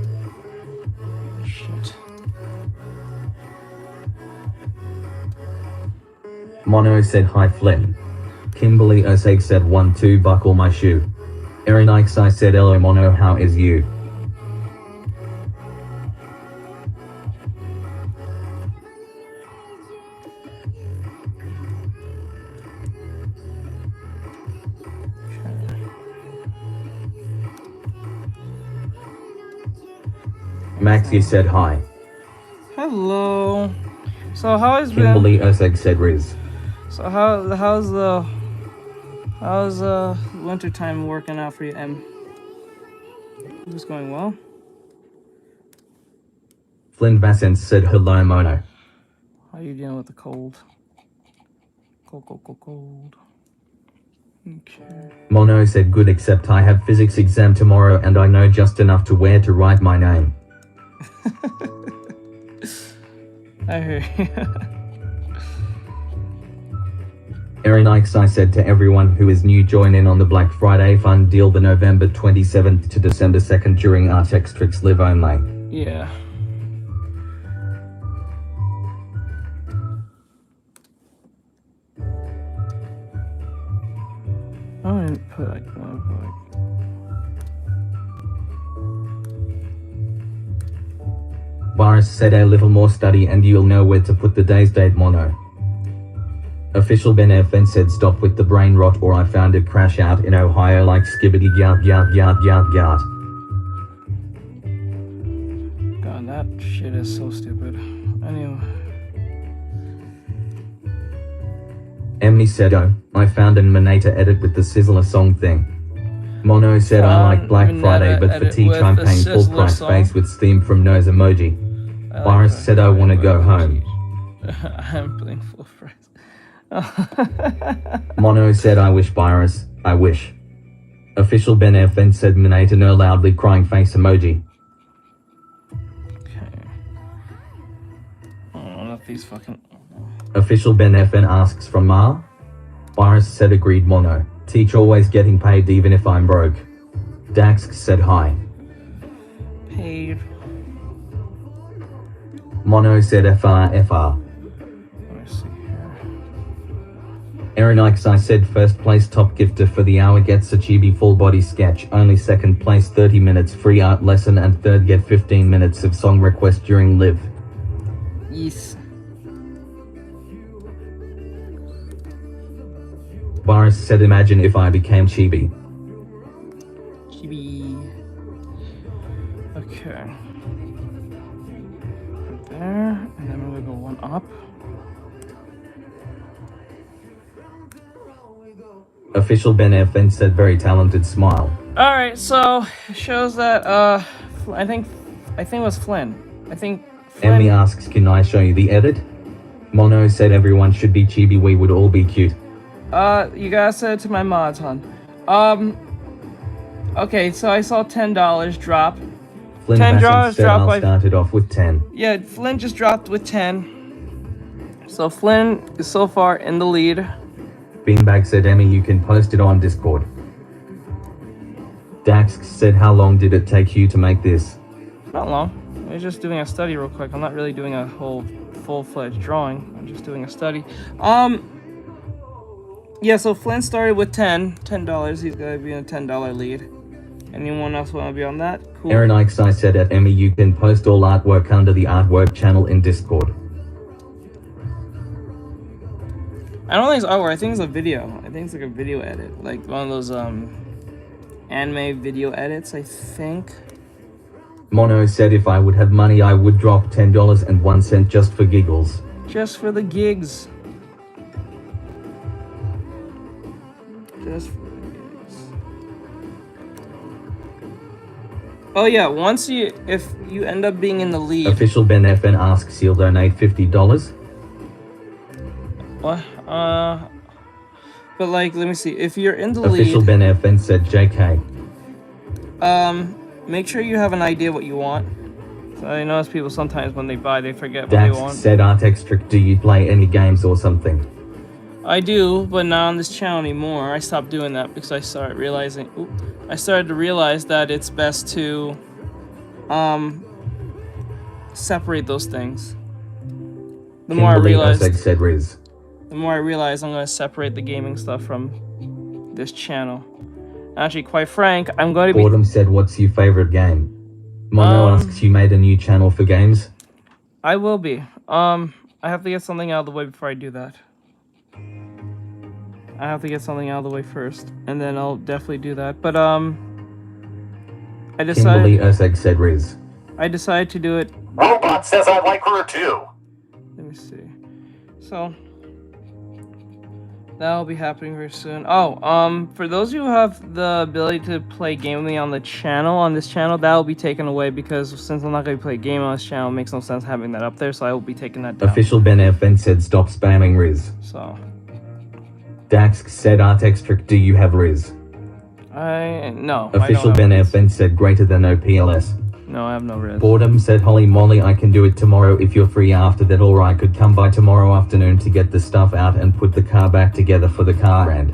Shit. Mono said, hi Flynn. Kimberly Urseg said, 1-2, buckle my shoe. Erin Ikes, I said, hello Mono, how is you? Maxie said hi. Hello. So how has Kimberly been? Oseg said Riz. So how's winter time working out for you, Em? Is this going well? Flynn Vassens said hello Mono. How are you dealing with the cold? Cold. Okay. Mono said good except I have physics exam tomorrow and I know just enough to where to write my name. I hear you. Erin Ikes, I said to everyone who is new, join in on the Black Friday fun deal the November 27th to December 2nd during Artextric Live only. Yeah. I didn't put like Boris said a little more study and you'll know where to put the day's date Mono. Official Ben FN said stop with the brain rot or I found it crash out in Ohio like skibbity gout. God, that shit is so stupid. Anyway. Emily said oh, I found an Manata edit with the Sizzler song thing. Mono said I like Black Friday but for teach I'm paying full price face with Steam from Nose emoji. Boris said I wanna go home. I'm playing full price. Mono said I wish Virus, I wish. Official Ben FN said Manata no loudly crying face emoji. Okay. Oh, not these fucking... Official Ben FN asks from Ma. Virus said agreed Mono. Teach always getting paid even if I'm broke. Dax said hi. Paid. Mono said FR. Erin Ikes, I said first place top gifter for the hour gets a chibi full body sketch, only second place 30 minutes free art lesson and third get 15 minutes of song request during live. Yes. Boris said imagine if I became chibi. Chibi. Okay. Right there, and then we're gonna go one up. Official Ben FN said very talented smile. Alright, so it shows that I think it was Flynn. I think Flynn... Emily asks can I show you the edit? Mono said everyone should be chibi, we would all be cute. You gotta send it to my mods, hon. Okay, so I saw $10 drop. Flynn $10 said drop I'll by... started off with 10. Yeah, Flynn just dropped with 10. So Flynn is so far in the lead. Beanbag said Emmy you can post it on Discord. Dax said how long did it take you to make this? Not long. I was just doing a study real quick. I'm not really doing a whole full-fledged drawing. I'm just doing a study. Yeah, so Flynn started with $10. He's gonna be in a $10 lead. Anyone else want to be on that? Cool. Erin Ikes, I said at Emmy you can post all artwork under the artwork channel in Discord. I don't think it's artwork. I think it's a video. I think it's like a video edit, like one of those anime video edits. I think. Mono said if I would have money I would drop $10.01 just for giggles. Just for the gigs. Just for the gigs. Oh yeah, if you end up being in the lead. Official Ben FN asks you'll donate $50. What? But like, let me see. If you're in the Official lead, Ben FN said JK. make sure you have an idea what you want. So I notice people sometimes when they buy, they forget what Dax they want. said Artextric, do you play any games or something? I do, but not on this channel anymore. I stopped doing that because I started realizing. I started to realize that it's best to separate those things. The more I realized. Said Riz. The more I realize I'm going to separate the gaming stuff from this channel. Actually, quite frank, I'm going to be... Boredom said, what's your favorite game? Mono asks, you made a new channel for games? I will be. I have to get something out of the way before I do that. I have to get something out of the way first, and then I'll definitely do that. But, I decided... Kimberly Oseg said Riz. I decided to do it. Robot says I like her too. Let me see. So that'll be happening very soon. Oh, for those who have the ability to play game with me on this channel, that'll be taken away because since I'm not going to play a game on this channel, it makes no sense having that up there, so I will be taking that down. Official Ben FN said stop spamming Riz. So Dax said Artextric, do you have Riz? No. Official I don't Ben have Riz. FN said greater than OPLS. No, I have no Riz. Boredom said holy moly, I can do it tomorrow if you're free after that, or I could come by tomorrow afternoon to get the stuff out and put the car back together for the car. And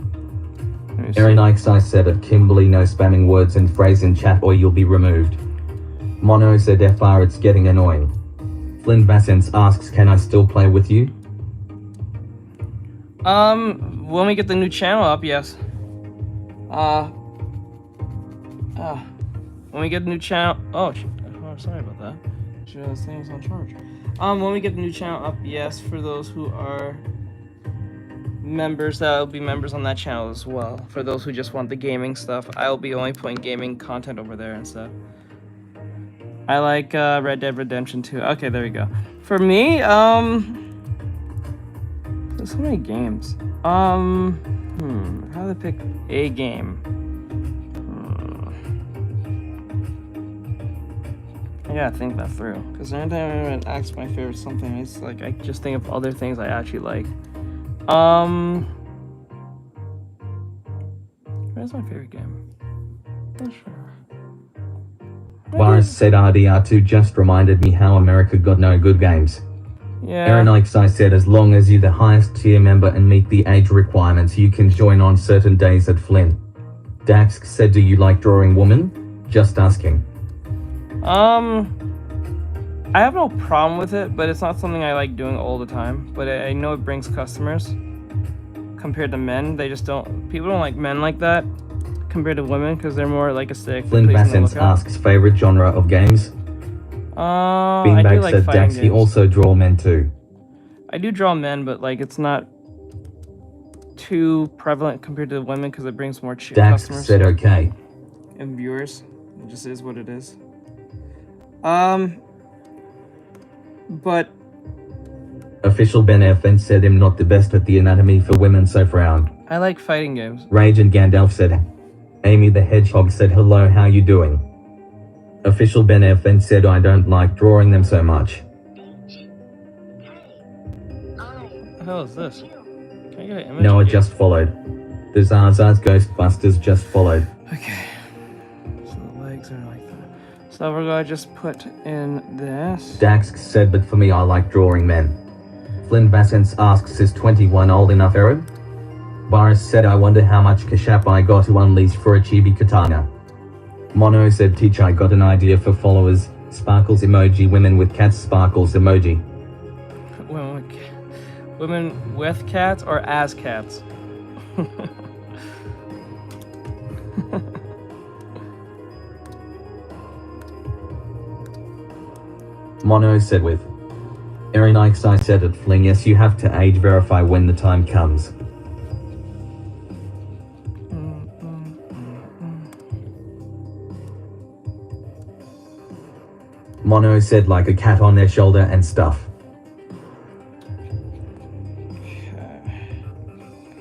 Aaron Ikes, I said at Kimberly, no spamming words and phrase in chat or you'll be removed. Mono said FR, it's getting annoying. Flynn Bassens asks, can I still play with you? When we get the new channel up, yes. When we get the new channel, oh, sorry about that. Just things on charge. When we get the new channel up, yes, for those who are members, that'll be members on that channel as well. For those who just want the gaming stuff, I'll be only putting gaming content over there and stuff. I like Red Dead Redemption 2. Okay, there we go. For me, there's so many games. How to pick a game? I gotta think that through. Because every time I ask my favorite something, it's like I just think of other things I actually like. Where's my favorite game? Not sure. Boris said RDR2 just reminded me how America got no good games. Yeah. Aaron Ikes, I said as long as you're the highest tier member and meet the age requirements, you can join on certain days at Flynn. Dax said, do you like drawing woman? Just asking. I have no problem with it, but it's not something I like doing all the time. But I know it brings customers compared to men. They just don't. People don't like men like that compared to women because they're more like aesthetic. Flynn Bassens asks favorite genre of games. Beanbag like said Dax, he also draw men too. I do draw men, but like it's not too prevalent compared to the women because it brings more Dax customers. said okay. And viewers. It just is what it is. But Official Ben FN said him not the best at the anatomy for women so frowned. I like fighting games. Rage and Gandalf said Amy the Hedgehog said hello, how you doing? Official Ben FN said I don't like drawing them so much. What the hell is this? Can I get an image? Noah just followed. The Zazaz Ghostbusters just followed. Okay. So the legs are like that. So we're gonna just put in this. Dax said, but for me I like drawing men. Flynn Bassens asks, is 21 old enough, Aaron? Boris said, I wonder how much kashap I got to unleash for a chibi katana. Mono said, teach, I got an idea for followers. Sparkles emoji, women with cats, sparkles emoji. Women with cats or as cats? Mono said with. Aaron Ikes, I said at Fling, yes, you have to age verify when the time comes. Mono said like a cat on their shoulder and stuff.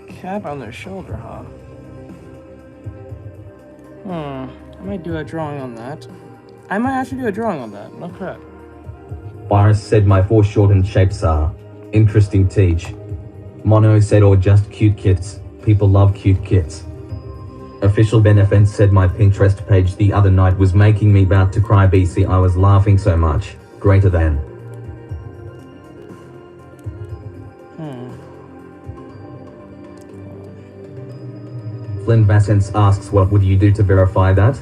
Cat on their shoulder, huh? I might do a drawing on that. I might actually do a drawing on that. No crap. Boris said my foreshortened shapes are interesting teach. Mono said or just cute kits. People love cute kits. Official Benefence said my Pinterest page the other night was making me about to cry BC. I was laughing so much. Greater than. Flynn Bassens asks what would you do to verify that?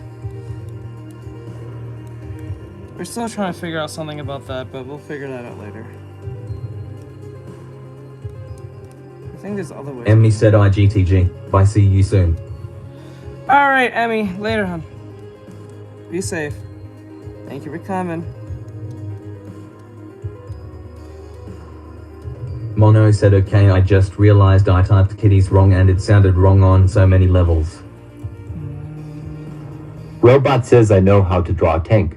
We're still trying to figure out something about that, but we'll figure that out later. I think there's other ways. Emmy said IGTG. Bye, see you soon. Alright, Emmy. Later, hon. Be safe. Thank you for coming. Mono said okay, I just realized I typed kitties wrong and it sounded wrong on so many levels. Robot says I know how to draw a tank.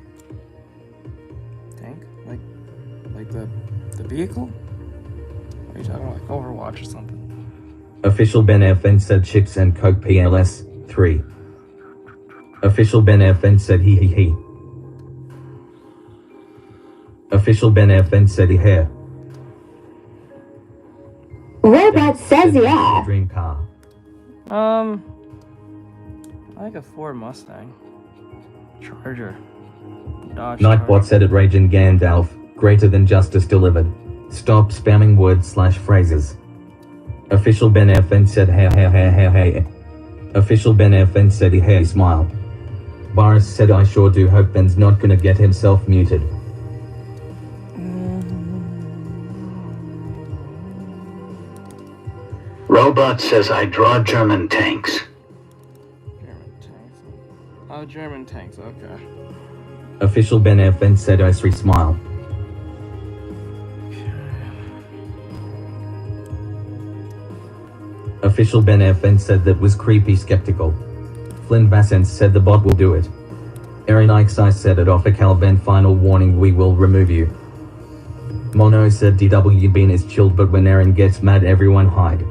vehicle? Are you talking about like Overwatch or something? Official Ben FN said chips and Coke PLS 3. Official Ben FN said he. Official Ben FN said he hair. Robot says yeah. Dream car. I like a Ford Mustang. Charger. Dodge Nightbot Charger. said it Raging Gandalf, greater than justice delivered. Stop spamming words/phrases. Official Ben FN said hey. Official Ben FN said hey smile. Boris said I sure do hope Ben's not gonna get himself muted. Robot says I draw German tanks. German tanks. Oh, German tanks, okay. Official Ben FN said I smile. Official Ben FN said that was creepy skeptical. Flynn Vassens said the bot will do it. Aaron Ikesai said it offer Cal Ben final warning we will remove you. Mono said DW Bean is chilled but when Aaron gets mad everyone hide.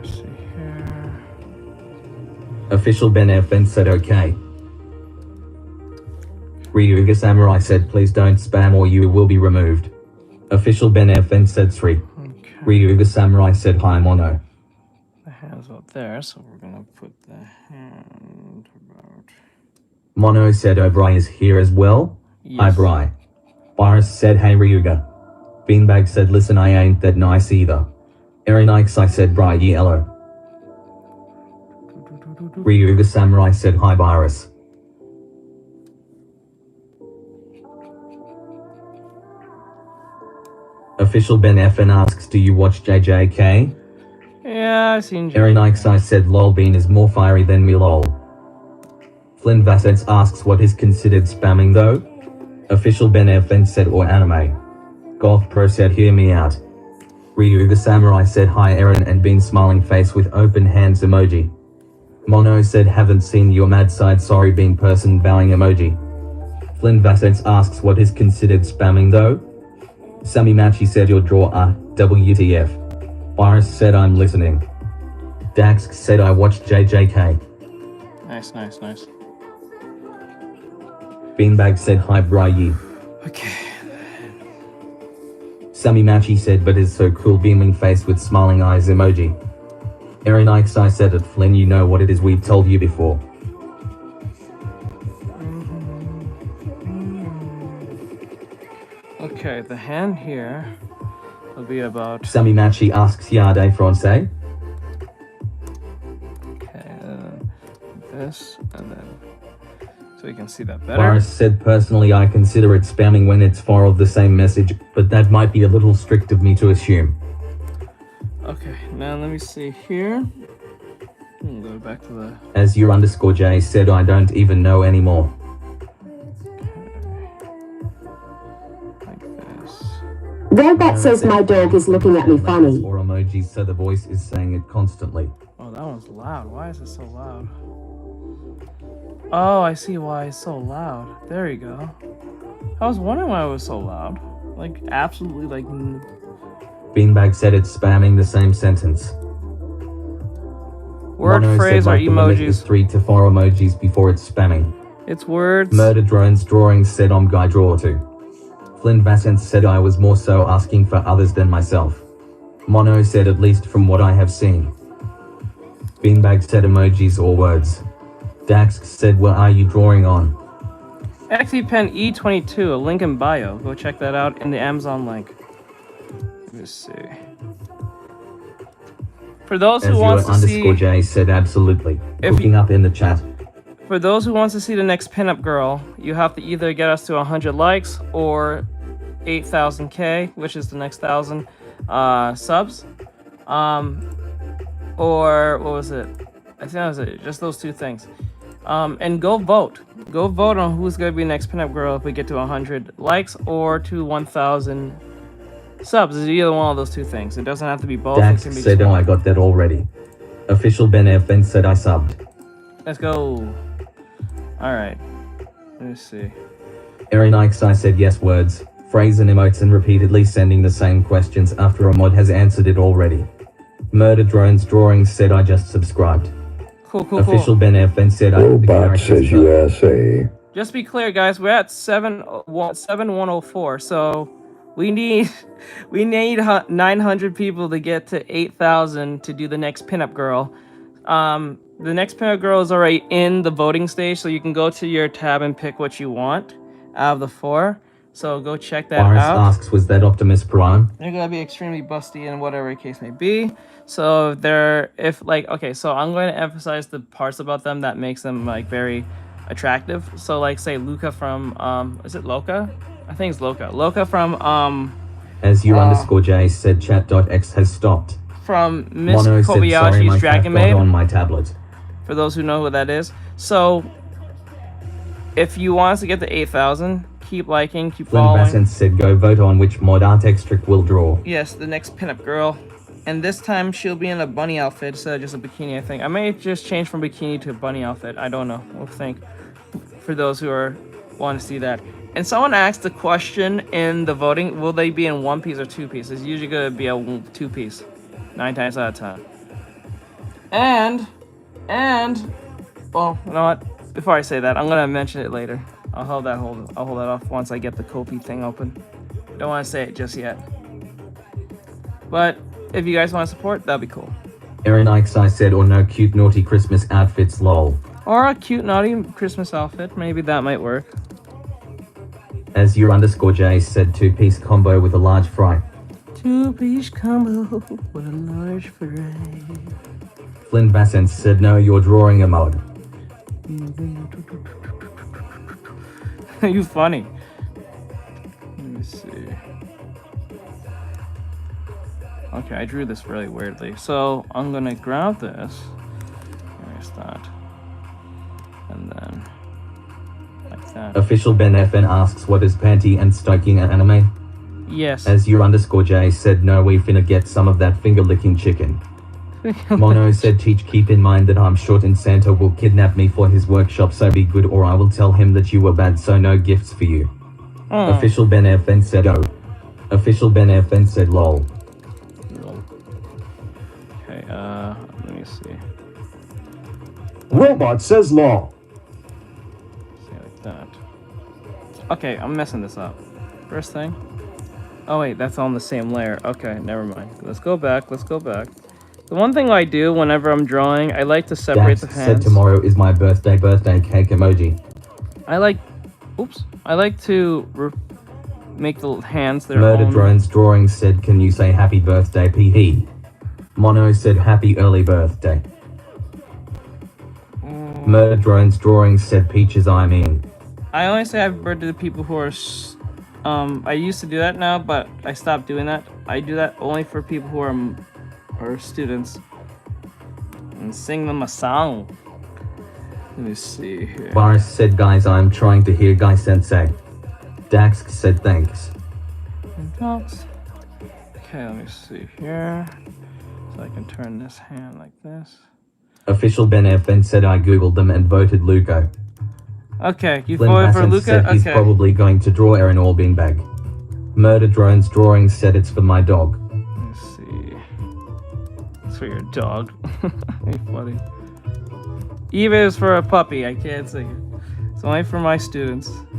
Let's see here. Official Ben FN said okay. Ryuga Samurai said please don't spam or you will be removed. Official Ben FN said 3. Okay. Ryuga Samurai said hi Mono. The hand's up there, so we're gonna put the hand about. Mono said O'Brien is here as well. Yes. Hi Bri. Boris said hey Ryuga. Beanbag said listen I ain't that nice either. Aaron Ikesai said Bri yellow. Ryuga Samurai said hi Boris. Official Ben FN asks do you watch JJK? Yeah, I've seen Aaron Ikesai said lol Bean is more fiery than me lol. Flynn Vassets asks what is considered spamming though? Official Ben FN said or anime. Golf Pro said hear me out. Ryuga Samurai said hi Aaron and Bean smiling face with open hands emoji. Mono said haven't seen your mad side sorry Bean person bowing emoji. Flynn Vassets asks what is considered spamming though? Sammy Machi said your draw WTF. Boris said I'm listening. Dax said I watched JJK. Nice. Beanbag said hi Bri. Okay. Sammy Machi said but is so cool beaming face with smiling eyes emoji. Aaron Ikesai said it Flynn you know what it is we've told you before. Okay, the hand here will be about. Sammy Machi asks Yade Francais. Okay, this and then. So you can see that better. Boris said personally I consider it spamming when it's far of the same message, but that might be a little strict of me to assume. Okay, now let me see here. Go back to the. As your underscore J said I don't even know anymore. Like this. Robot says my dog is looking at me funny. Or emojis so the voice is saying it constantly. Oh, that one's loud. Why is it so loud? Oh, I see why it's so loud. There you go. I was wondering why it was so loud. Like, absolutely, like... Beanbag said it's spamming the same sentence. Word, Mono phrase, said, or like, the limit is emojis. 3 to 4 emojis before it's spamming. It's words. Murder Drones Drawings said I'm guy draw too. Flynn Vassens said I was more so asking for others than myself. Mono said at least from what I have seen. Beanbag said emojis or words. Dax said what are you drawing on? XePen E22, a link in bio. Go check that out in the Amazon link. Let me see. For those who want to see... underscore J said absolutely. Hooking up in the chat. For those who want to see the next pinup girl, you have to either get us to 100 likes or 8,000K, which is the next 1,000 subs. Or what was it? I think that was it. Just those two things. And go vote. Go vote on who's going to be the next pinup girl if we get to 100 likes or to 1,000 subs. It's either one of those two things. It doesn't have to be both. Dax it can be said, just oh, one. I got that already. Official Ben FN said I subbed. Let's go. Alright. Let me see. Aaron Ikesai said yes words. phrase and emotes and repeatedly sending the same questions after a mod has answered it already. Murder Drones Drawings said I just subscribed. Cool, cool, Official cool. Ben FN said I have the Robot characters says first. USA. Just be clear, guys. We're at 7104, so we need 900 people to get to 8,000 to do the next pinup girl. The next pinup girl is already in the voting stage, so you can go to your tab and pick what you want out of the 4. So go check that Boris out. asks, was that Optimus Prime? They're gonna be extremely busty and whatever the case may be. So okay, so I'm going to emphasize the parts about them that makes them like very attractive. So like say Luca from is it Loca? I think it's Loca. Loca from As you underscore J said chat.x has stopped. from Miss Mono said, sorry, Kobayashi's my Dragon cat got Maid. on my tablet. For those who know who that is. So if you want us to get to 8,000, keep liking, keep Flynn following. Bassett said go vote on which mod Artextric will draw. Yes, the next pinup girl. And this time she'll be in a bunny outfit instead of just a bikini, I think. I may just change from bikini to a bunny outfit. I don't know. We'll think. For those who want to see that. And someone asked the question in the voting, will they be in 1-piece or 2-piece? It's usually going to be a 2-piece. 9 times out of 10. And, well, you know what? Before I say that, I'm going to mention it later. I'll hold that off once I get the Kofi thing open. Don't want to say it just yet. But if you guys want to support, that'd be cool. Aaron Ikes I said or no cute naughty Christmas outfits lol. Or a cute naughty Christmas outfit. Maybe that might work. As your underscore J said 2-piece combo with a large fry. 2-piece combo with a large fry. Flynn Bassett said no, you're drawing a mod. You funny. Let me see. Okay, I drew this really weirdly. So I'm gonna grab this. There's that. And then like that. Official Ben FN asks what is panty and stoking an anime? Yes. As your underscore J said no, we finna get some of that finger licking chicken. Mono said teach keep in mind that I'm short and Santa will kidnap me for his workshop, so be good or I will tell him that you were bad, so no gifts for you. Official Ben FN said oh. Official Ben FN said lol. Okay, let me see. Robot says lol. See like that. Okay, I'm messing this up. First thing. Oh wait, that's on the same layer. Okay, never mind. Let's go back. The one thing I do whenever I'm drawing, I like to separate Dax the hands. said tomorrow is my birthday cake emoji. I like to make the hands their Murder own. Drones Drawing said can you say happy birthday PP? Mono said happy early birthday. Murder Drones Drawing said peaches I mean. I only say happy birthday to people who are I used to do that now, but I stopped doing that. I do that only for people who are students and sing them a song. Let me see here. Boris said guys I'm trying to hear Guy Sensei. Dax said thanks. Okay, let me see here. So I can turn this hand like this. Official Ben FN said I googled them and voted Luco. Okay, you Flynn voted for Bassett Luca? said he's Okay. probably going to draw Aaron or Beanbag. Murder Drones Drawing said it's for my dog. Let's see. It's for your dog. Ain't funny. Eva is for a puppy. I can't say it. It's only for my students. Let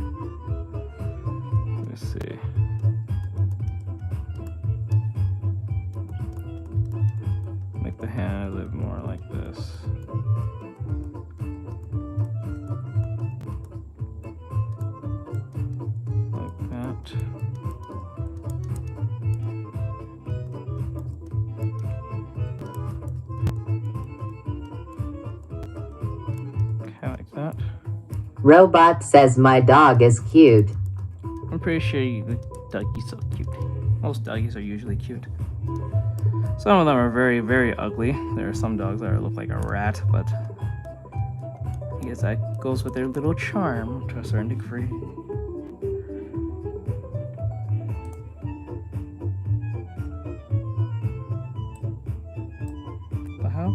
me see. Make the hand a little more like this. Like that. Okay, like that. Robot says my dog is cute. I'm pretty sure the doggy's so cute. Most doggies are usually cute. Some of them are very, very ugly. There are some dogs that look like a rat, but I guess that goes with their little charm to a certain degree. The hell?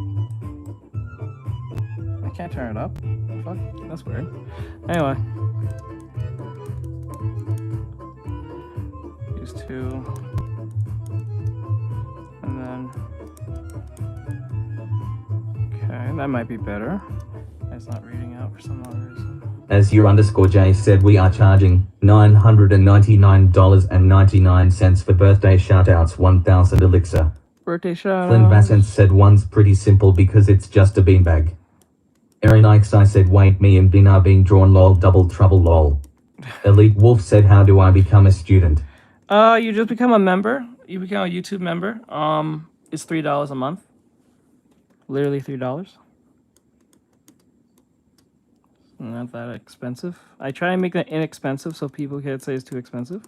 I can't turn it up. Fuck, that's weird. Anyway. 2. And then... Okay, that might be better. It's not reading out for some odd reason. As _J said, we are charging $999.99 for birthday shoutouts, 1000 elixir. Birthday shout. Flynn Vassant said one's pretty simple because it's just a beanbag. Erin Ikes, I said wait, me and Bin are being drawn, lol, double trouble, lol. Elite Wolf said how do I become a student? You just become a member. You become a YouTube member. It's $3 a month. Literally $3. Not that expensive. I try and make that inexpensive so people can't say it's too expensive.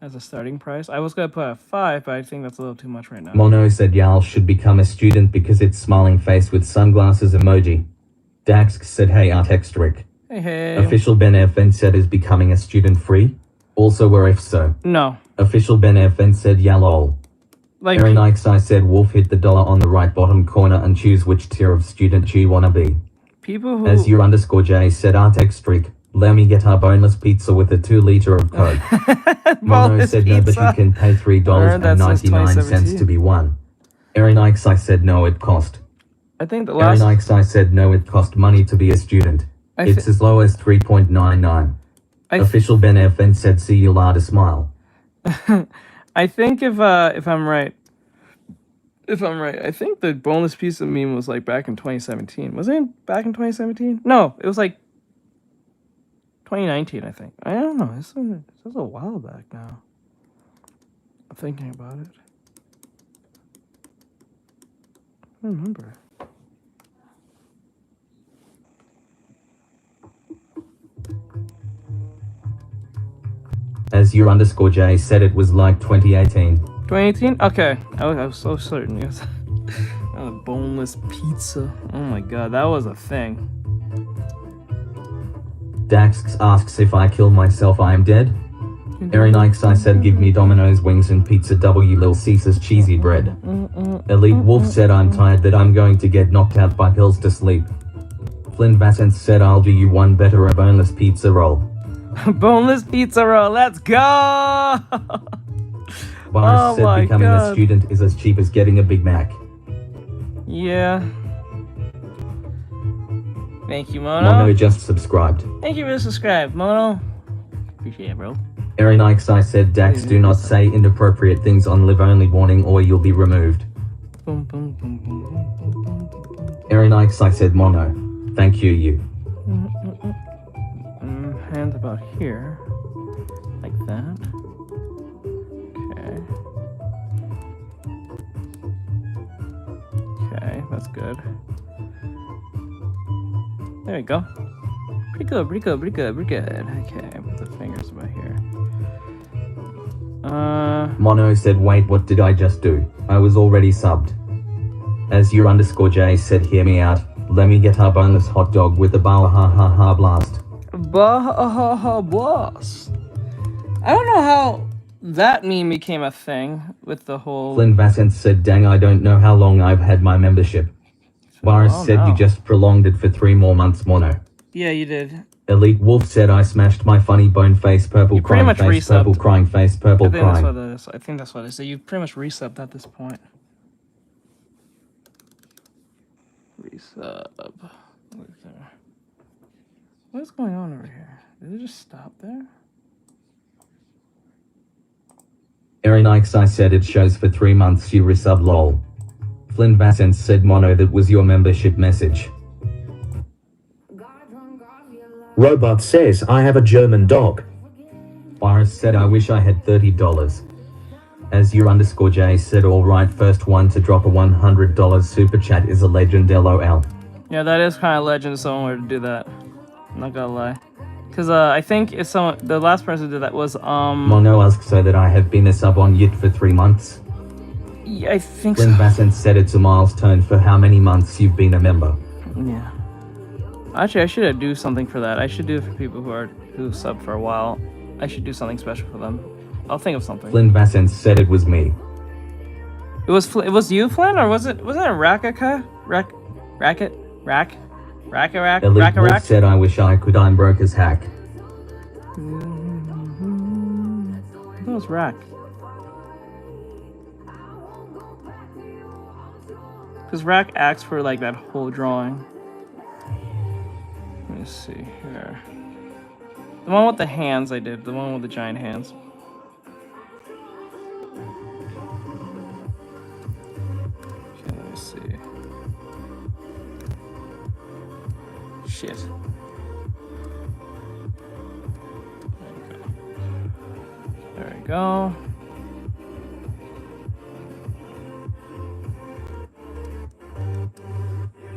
As a starting price. I was gonna put a 5, but I think that's a little too much right now. Mono said y'all should become a student because it's smiling face with sunglasses emoji. Dax said hey Artextric. Hey. Official Ben FN said is becoming a student free? Also where if so? No. Official Ben FN said yeah lol. Like Erin Ikes, I said wolf, hit the dollar on the right bottom corner and choose which tier of student you wanna be. People who... As _J said Artextric, let me get our boneless pizza with a 2 liter of Coke. Mono said no, but you can pay $3.99 to be one. Erin Ikes, I said no, it cost. I think the last... Erin Ikes, I said no, it cost money to be a student. It's as low as 3.99. Official Ben FN said see you later, smile. I think if I'm right, I think the boneless pizza meme was like back in 2017. Was it back in 2017? No, it was like 2019, I think. I don't know. This was a while back now. I'm thinking about it. I don't remember. As _J said, it was like 2018. 2018? Okay. I was so certain. Yes. A boneless pizza. Oh my god, that was a thing. Dax asks if I kill myself, I am dead. Erin Ikes, I said give me Domino's wings and pizza W Lil Caesar's cheesy bread. Elite Wolf said I'm tired that I'm going to get knocked out by pills to sleep. Flynn Vassant said I'll do you one better, a boneless pizza roll. Boneless pizza roll, let's go! Boris said becoming a student is as cheap as getting a Big Mac. Yeah. Thank you, Mono. Mono just subscribed. Thank you for the subscribe, Mono. Appreciate it, bro. Erin Ikes, I said Dax, do not say inappropriate things on live only warning or you'll be removed. Boom, boom, boom, boom, boom, boom, boom, boom. Erin Ikes, I said Mono. Thank you. Hands about here. Like that. Okay. Okay, that's good. There we go. Pretty good, pretty good, pretty good, pretty good. Okay, put the fingers about here. Mono said, wait, what did I just do? I was already subbed. As _J said, hear me out. Let me get our boneless hot dog with the Baha blast. Baha blast. I don't know how that meme became a thing with the whole... Flynn Vassant said, dang, I don't know how long I've had my membership. Boris said you just prolonged it for 3 more months, Mono. Yeah, you did. Elite Wolf said I smashed my funny bone face, purple crying face, purple crying face, purple crying. That's what it is. I think that's what it is. So you pretty much resubbed at this point. Resub. What's going on over here? Did it just stop there? Erin Ikes, I said it shows for 3 months you resub lol. Flynn Vassant said Mono, that was your membership message. Robot says I have a German dog. Boris said I wish I had $30. As _J said, alright, first one to drop a $100 super chat is a legend, lol. Yeah, that is kind of legend if someone were to do that. I'm not gonna lie. Because I think if someone, the last person who did that was Mono asks so that I have been a sub on YT for 3 months. Yeah, I think Flynn Vassant said it's a milestone for how many months you've been a member. Yeah. Actually, I should do something for that. I should do it for people who sub for a while. I should do something special for them. I'll think of something. Flynn Vassant said it was me. It was you, Flynn, or wasn't it Rakaka? Rack? Elite Wolf said I wish I could, I'm broke as hack. That was Rack. Because Rack asked for like that whole drawing. Let me see here. The one with the hands I did. The one with the giant hands. Okay, let me see. Shit. There we go.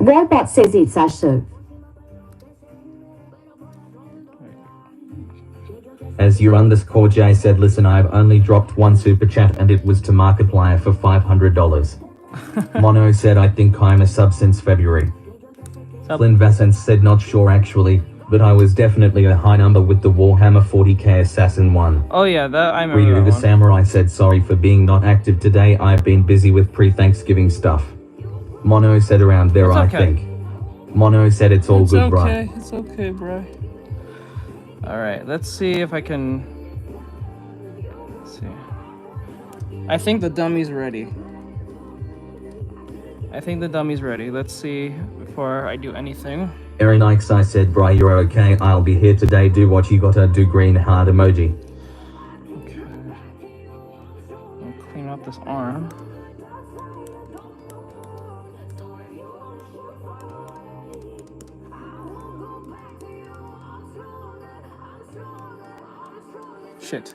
Robot says it's Ashu. As your underscore J said, listen, I've only dropped one super chat and it was to Markiplier for $500. Mono said, I think I'm a sub since February. Flynn Vassant said, not sure actually, but I was definitely a high number with the Warhammer 40k Assassin one. Oh yeah, that I remember. Ryu that the one. Samurai said, sorry for being not active today, I've been busy with pre-Thanksgiving stuff. Mono said, around there It's I okay. think. Mono said, it's all good, bro. It's okay, bro. Alright, let's see if I can... Let's see. I think the dummy's ready. Let's see before I do anything. Aaron Ikes, I said, bro, you're okay, I'll be here today, do what you gotta do, green heart emoji. Okay. I'll clean up this arm. Shit.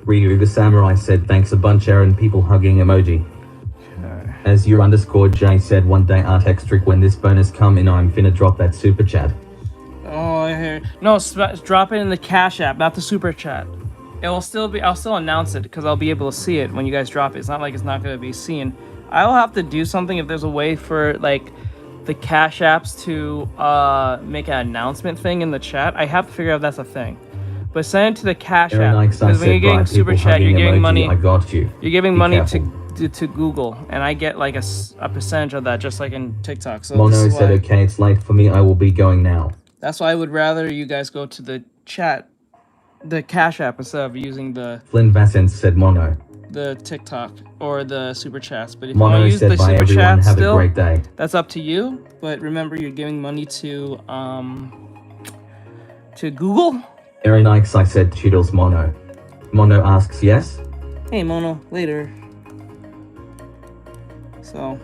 Ryu the Samurai said, thanks a bunch, Aaron, people hugging emoji. Okay. As your underscore J said, one day Artextric, when this bonus come in, I'm finna drop that super chat. Oh, I hear. No, drop it in the Cash App, not the Super Chat. It will still be. I'll still announce it because I'll be able to see it when you guys drop it. It's not like it's not going to be seen. I'll have to do something if there's a way for like the Cash Apps to make an announcement thing in the chat. I have to figure out if that's a thing. But send it to the Cash App because when you're getting Super Chat, you're getting money. I got you. You're giving Be money careful. to Google, and I get like a percentage of that, just like in TikTok. So Mono this is said, why, okay, it's late for me, I will be going now. that's why I would rather you guys go to the chat, the Cash App, instead of using the Flynn Vassant said, Mono. TikTok or the Super Chats. But if Mono you want to use said, the bye Super everyone, Chat have still, a great day. that's up to you. But remember, you're giving money to Google. Aaron Ikes, I said, Toodles, Mono. Mono asks, yes? Hey, Mono, later. So.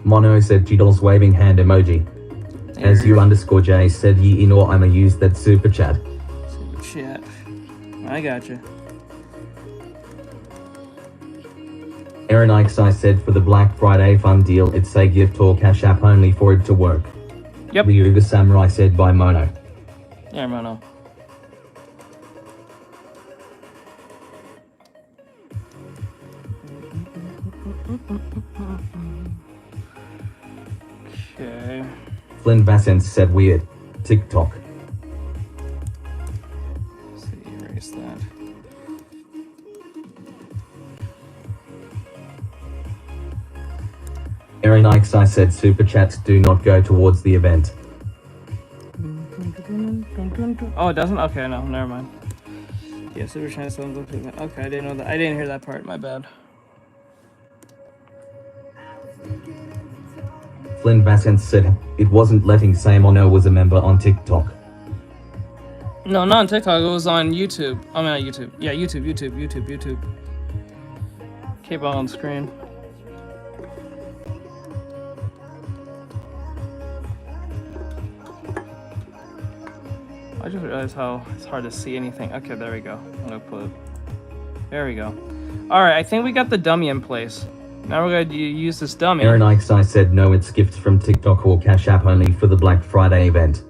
Mono said, Toodles, waving hand emoji. As you underscore J said, ye know I'ma use that super chat. Super Chat. I gotcha. Aaron Ikes, I said, for the Black Friday fun deal, it's a gift or Cash App only for it to work. Yep. Ryu the Samurai said by Mono. Yeah, Mono. Okay. Flynn Vassant said weird. TikTok. Let's see, erase that. Aaron Ikes, I said super chats do not go towards the event. Oh, it doesn't? Okay, no, never mind. Yeah, Super Chat sounds like that. Okay, I didn't know that. I didn't hear that part. My bad. Flynn Vassant said it wasn't letting say Mono was a member on TikTok. No, not on TikTok. It was on YouTube. I mean, not YouTube. Yeah, YouTube. Keep on screen. I just realized how it's hard to see anything. Okay, there we go. I'm gonna put it. There we go. Alright, I think we got the dummy in place. Now we're gonna use this dummy. Aaron Ikes, I said no, it's gifts from TikTok or Cash App only for the Black Friday event.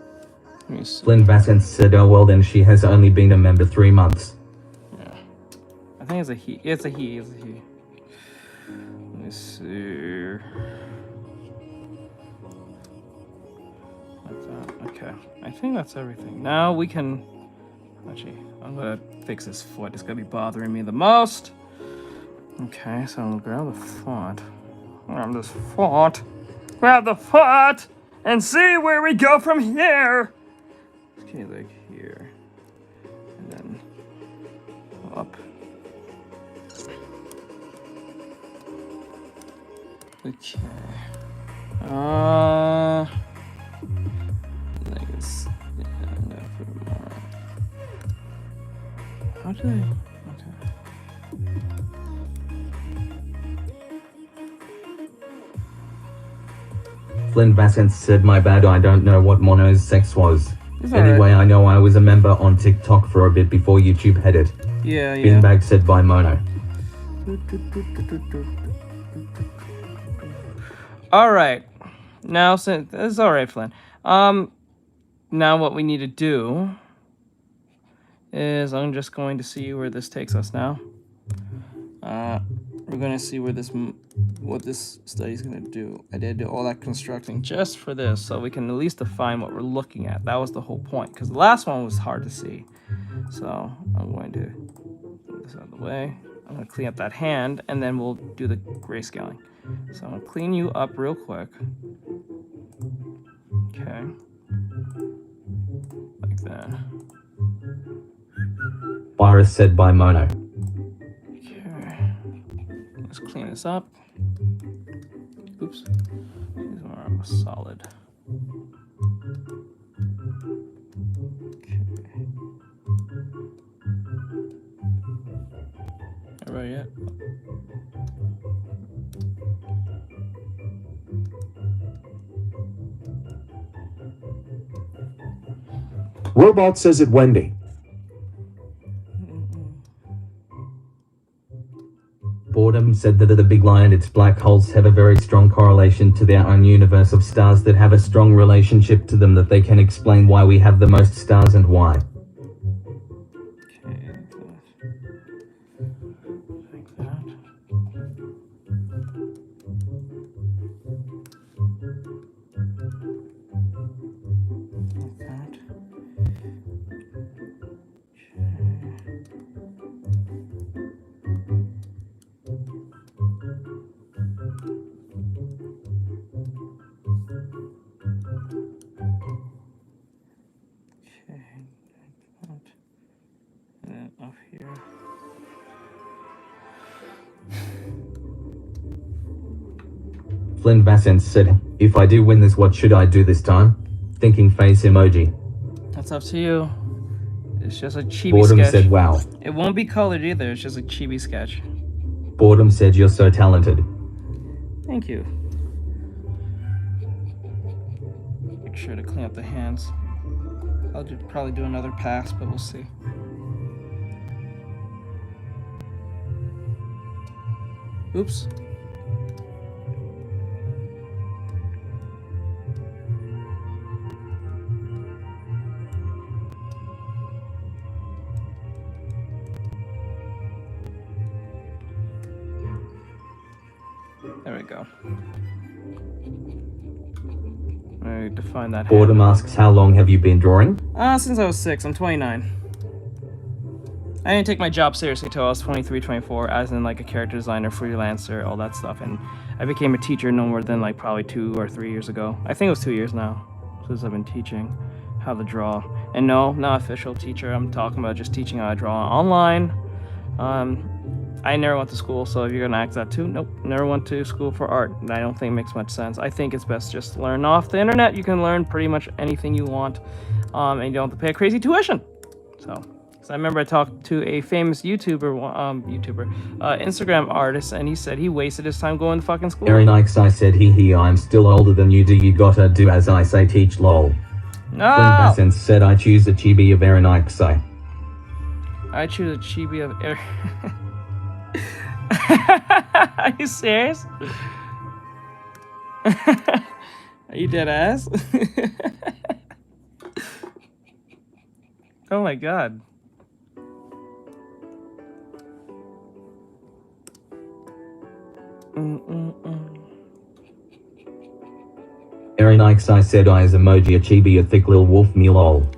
Let me see. Flynn Vassant said, oh well then she has only been a member 3 months. Yeah. I think it's a he. It's a he. It's a he. Let me see. Like that. Okay. I think that's everything. Now we can... Actually, I'm gonna fix this foot. It's gonna be bothering me the most. Okay, so I'm gonna grab the font. Grab this font. Grab the font! And see where we go from here! Okay, like here. And then up. Okay. I guess, yeah, I'm gonna put it more. How did I? Okay. Flynn Vassant said, my bad, I don't know what Mono's sex was. It's Anyway, alright. I know I was a member on TikTok for a bit before YouTube had it. Yeah, yeah. Beanbag said by Mono. Alright. Now, since it's alright, Flynn. Now what we need to do is I'm just going to see where this takes us now. We're going to see where what this study is going to do. I did do all that constructing just for this, so we can at least define what we're looking at. That was the whole point, because the last one was hard to see. So I'm going to move this out of the way. I'm going to clean up that hand, and then we'll do the grayscaling. So I'm going to clean you up real quick. Okay. Like that. Virus said by Mono. Let's clean this up. Oops. These are more solid. Okay. All right, yet? Robot says it Wendy. Boredom said that the big lie and its black holes have a very strong correlation to their own universe of stars that have a strong relationship to them, that they can explain why we have the most stars and why. Flynn Vassant said, if I do win this, what should I do this time? Thinking face emoji. That's up to you. It's just a chibi Boredom sketch. said, wow. It won't be colored either. It's just a chibi sketch. Boredom said, you're so talented. Thank you. Make sure to clean up the hands. I'll probably do another pass, but we'll see. Oops. There we go. I define that. Boredom asks, how long have you been drawing? Since I was 6. I'm 29. I didn't take my job seriously until I was 23, 24, as in like a character designer, freelancer, all that stuff. And I became a teacher no more than like probably 2 or 3 years ago. I think it was 2 years now since I've been teaching how to draw. And no, not official teacher. I'm talking about just teaching how to draw online. I never went to school, so if you're gonna ask that too, nope, never went to school for art. And I don't think it makes much sense. I think it's best just learn off the internet. You can learn pretty much anything you want, and you don't have to pay a crazy tuition. So I remember I talked to a famous Instagram artist, and he said he wasted his time going to fucking school. Aaron Ikes, I said, hee, I'm still older than you, do you gotta do as I say, teach lol. No! Flynn Vassant said, I choose a chibi of Aaron Ikes. I choose a chibi of Aaron. Are you serious? Are you dead ass? Oh my god. Aaron Ikes, I said, I as emoji a chibi a thick lil wolf me lol.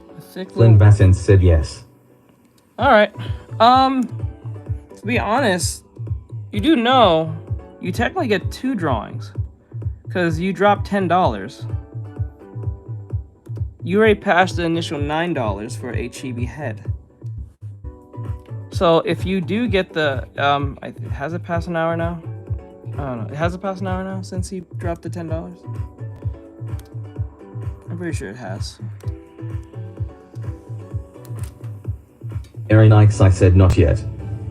Flynn Vassant said yes. Alright. To be honest, you do know you technically get 2 drawings. Because you dropped $10. You already passed the initial $9 for a chibi head. So if you do get the has it passed an hour now? I don't know. Has it passed an hour now since he dropped the $10? I'm pretty sure it has. Aaron Ikes, I said not yet.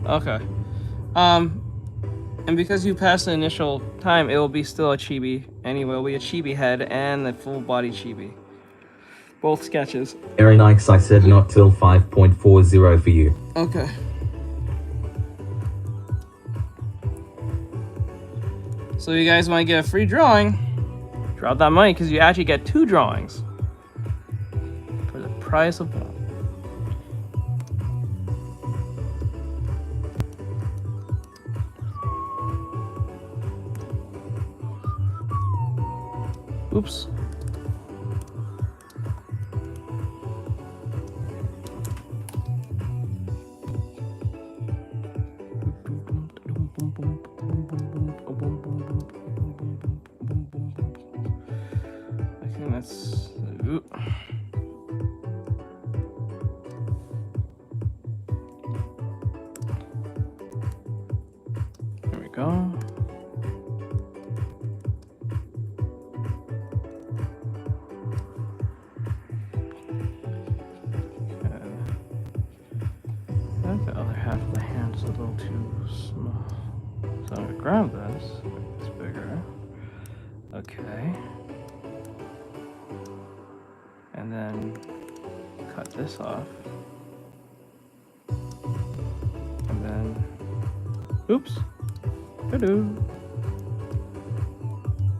Okay. And because you passed the initial time, it will be still a chibi. Anyway, it will be a chibi head and a full body chibi. Both sketches. Aaron Ikes, I said not till 5.40 for you. Okay. So you guys want to get a free drawing? Drop that money because you actually get 2 drawings for the price of 1. Oops. I think that's... There we go. The other half of the hand's a little too small. So I'm gonna grab this. It's bigger. Okay. And then cut this off. And then, oops. Doo-doo.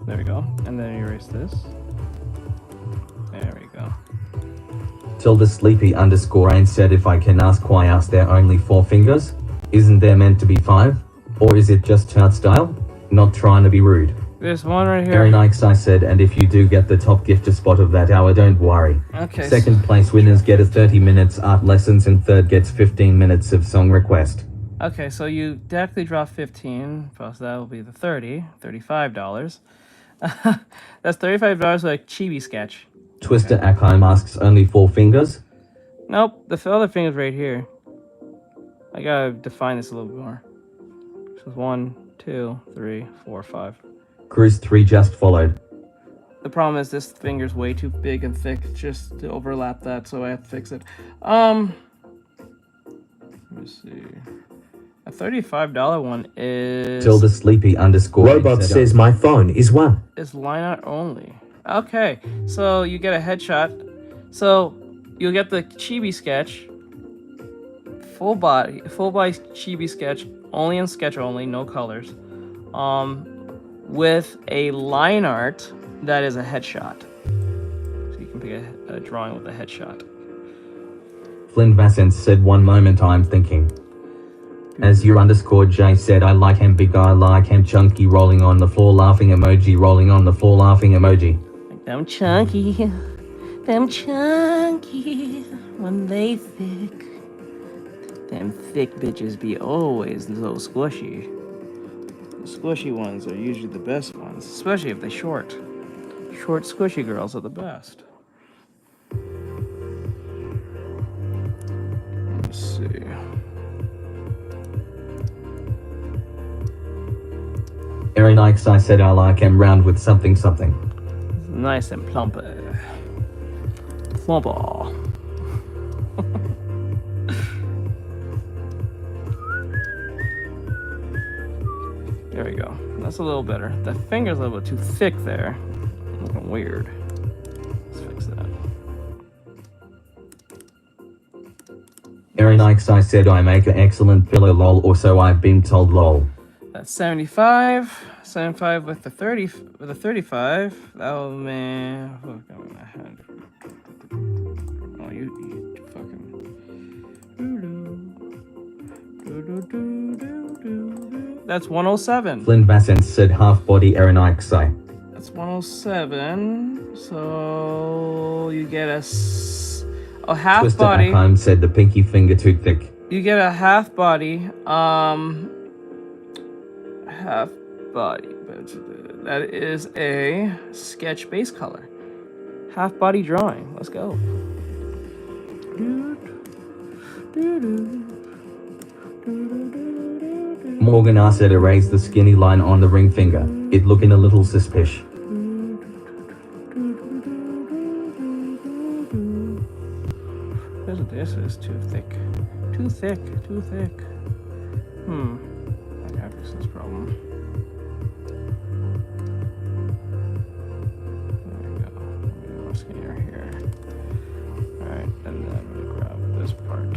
There we go. And then erase this. There we go. Tilda Sleepy _ Rain said if I can ask why are there only 4 fingers? Isn't there meant to be 5? Or is it just chart style? Not trying to be rude. There's one right here. Aaron Ikes, I said, and if you do get the top gifter spot of that hour, don't worry. Okay. Second place winners get a 30 minutes art lessons and third gets 15 minutes of song request. Okay, so you definitely dropped 15, plus that will be the $35. That's $35 for a chibi sketch. Twister Akheim asks only 4 fingers? Nope, the other finger's right here. I gotta define this a little bit more. So 1, 2, 3, 4, 5. Cruise 3 just followed. The problem is this finger's way too big and thick just to overlap that, so I have to fix it. Let me see. A $35 one is... Tilda Sleepy _ Robot says my phone is 1. Is line art only. Okay, so you get a headshot. So you'll get the chibi sketch, full body chibi sketch, only in sketch only, no colors, with a line art that is a headshot. So you can pick a drawing with a headshot. Flynn Vassant said 1 moment I'm thinking. As your _J said I like him big, I like him chunky, rolling on the floor laughing emoji, rolling on the floor laughing emoji. Them chunky when they thick. Them thick bitches be always so squishy. The squishy ones are usually the best ones, especially if they're short. Short squishy girls are the best. Let's see. Aaron Ikes, I said I like him round with something something. Nice and plumper. Plumper. There we go. That's a little better. The finger's a little bit too thick there. Looking weird. Let's fix that. Aaron Ikes, I said I make an excellent pillow lol, or so I've been told lol. That's 75. 75 with the 30 with the 35. Oh man. Oh, you fucking. That's 107. Flynn Vassant said half body Aaron Ikes. That's 107. So you get a half Twister body. Akheim said the pinky finger too thick. You get a half body. Half body. That is a sketch base color. Half body drawing. Let's go. Morgan R said erase the skinny line on the ring finger. It looking a little suspicious. This is too thick. Too thick. Too thick. I have this problem. There we go. Maybe more skinnier here. Alright, and then we grab this part.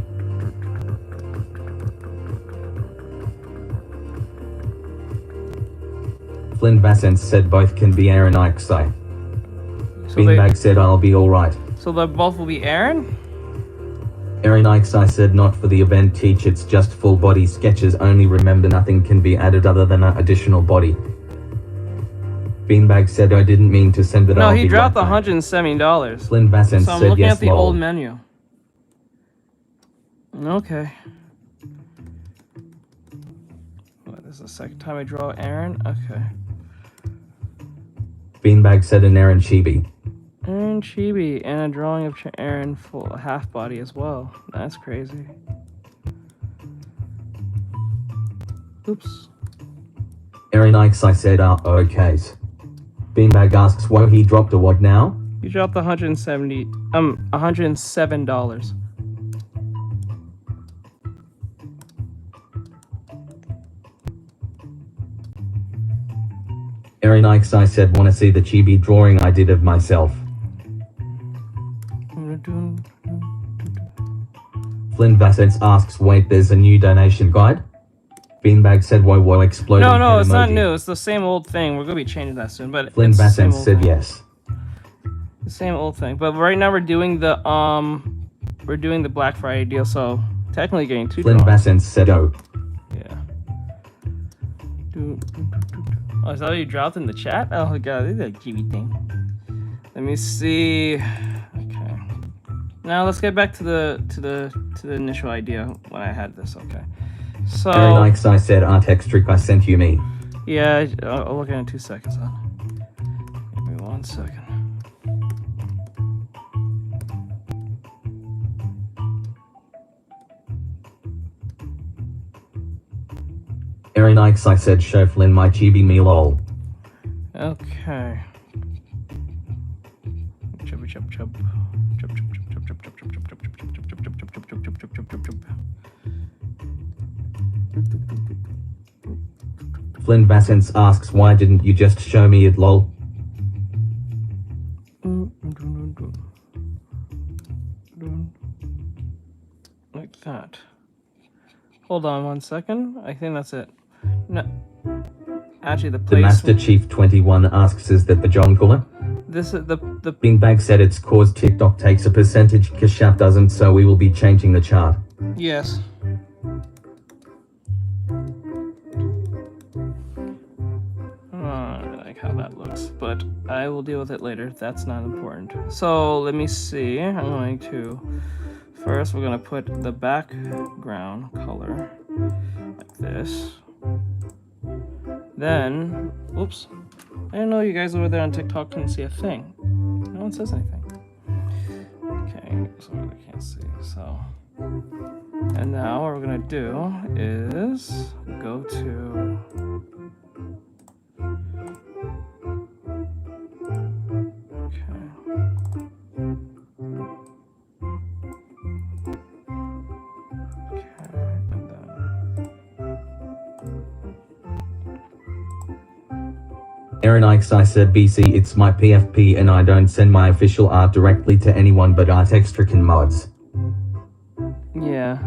Flynn Vassence said both can be Aaron Ikesai. Beanbag said I'll be alright. So they both will be Aaron? Aaron Ikesai said not for the event teach, it's just full body sketches only, remember nothing can be added other than an additional body. Beanbag said I didn't mean to send it. No, he dropped $170. Flynn Vassence so I'm said looking yes, at the lol. old menu. Okay. What, this is the second time I draw Aaron? Okay. Beanbag said an Aaron Chibi. Aaron Chibi, and a drawing of Aaron full half body as well. That's crazy. Oops. Aaron Ikesai said okay. Beanbag asks whoa, he dropped a what now? You dropped $107. Aaron Ikesai said wanna see the chibi drawing I did of myself. Flynn Vassence asks wait, there's a new donation guide? Beanbag said whoa exploded. No, it's not new. It's the same old thing. We're gonna be changing that soon, but Flynn it's the same Vassence old said thing. yes. The same old thing. But right now we're doing the Black Friday deal, so technically getting two Flynn drawings. Vassence said oh. Yeah. Oh, is that what you dropped in the chat? Oh god, this is a kiwi thing. Let me see. Okay. Now let's get back to the initial idea when I had this. Okay. So. Aaron Ikesai said Artextric I sent you me. Yeah, I'll look at it in 2 seconds. Huh? Give me 1 second. Aaron Ikesai said show Flynn my chibi me lol. Okay. Chub chub chub. Chub chub chub chub chub chub chub chub chub chub chub chub chub chub chub chub chub. Flynn Vassence asks why didn't you just show me it lol? Like that. Hold on 1 second. I think that's it. No. Actually, the place. The Master Chief 21 asks is that the John Cooler? This is the Beanbag said it's cause TikTok takes a percentage, Kashaf doesn't, so we will be changing the chart. Yes. I like how that looks, but I will deal with it later. That's not important. So let me see. I'm going to first we're gonna put the background color like this. Then, oops, I didn't know you guys over there on TikTok couldn't see a thing. No one says anything. Okay, so I can't see. So, and now what we're gonna do is go to. Aaron Ikesai said BC it's my PFP and I don't send my official art directly to anyone but Artextric and mods. Yeah.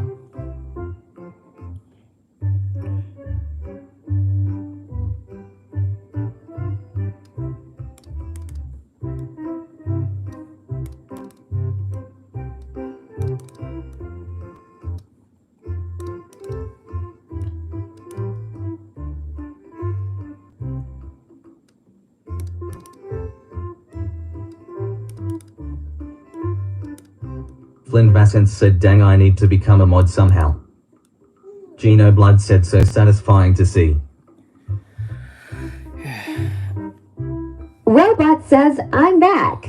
Flynn Vassence said dang I need to become a mod somehow. Gino Blood said so satisfying to see. Robot says, I'm back.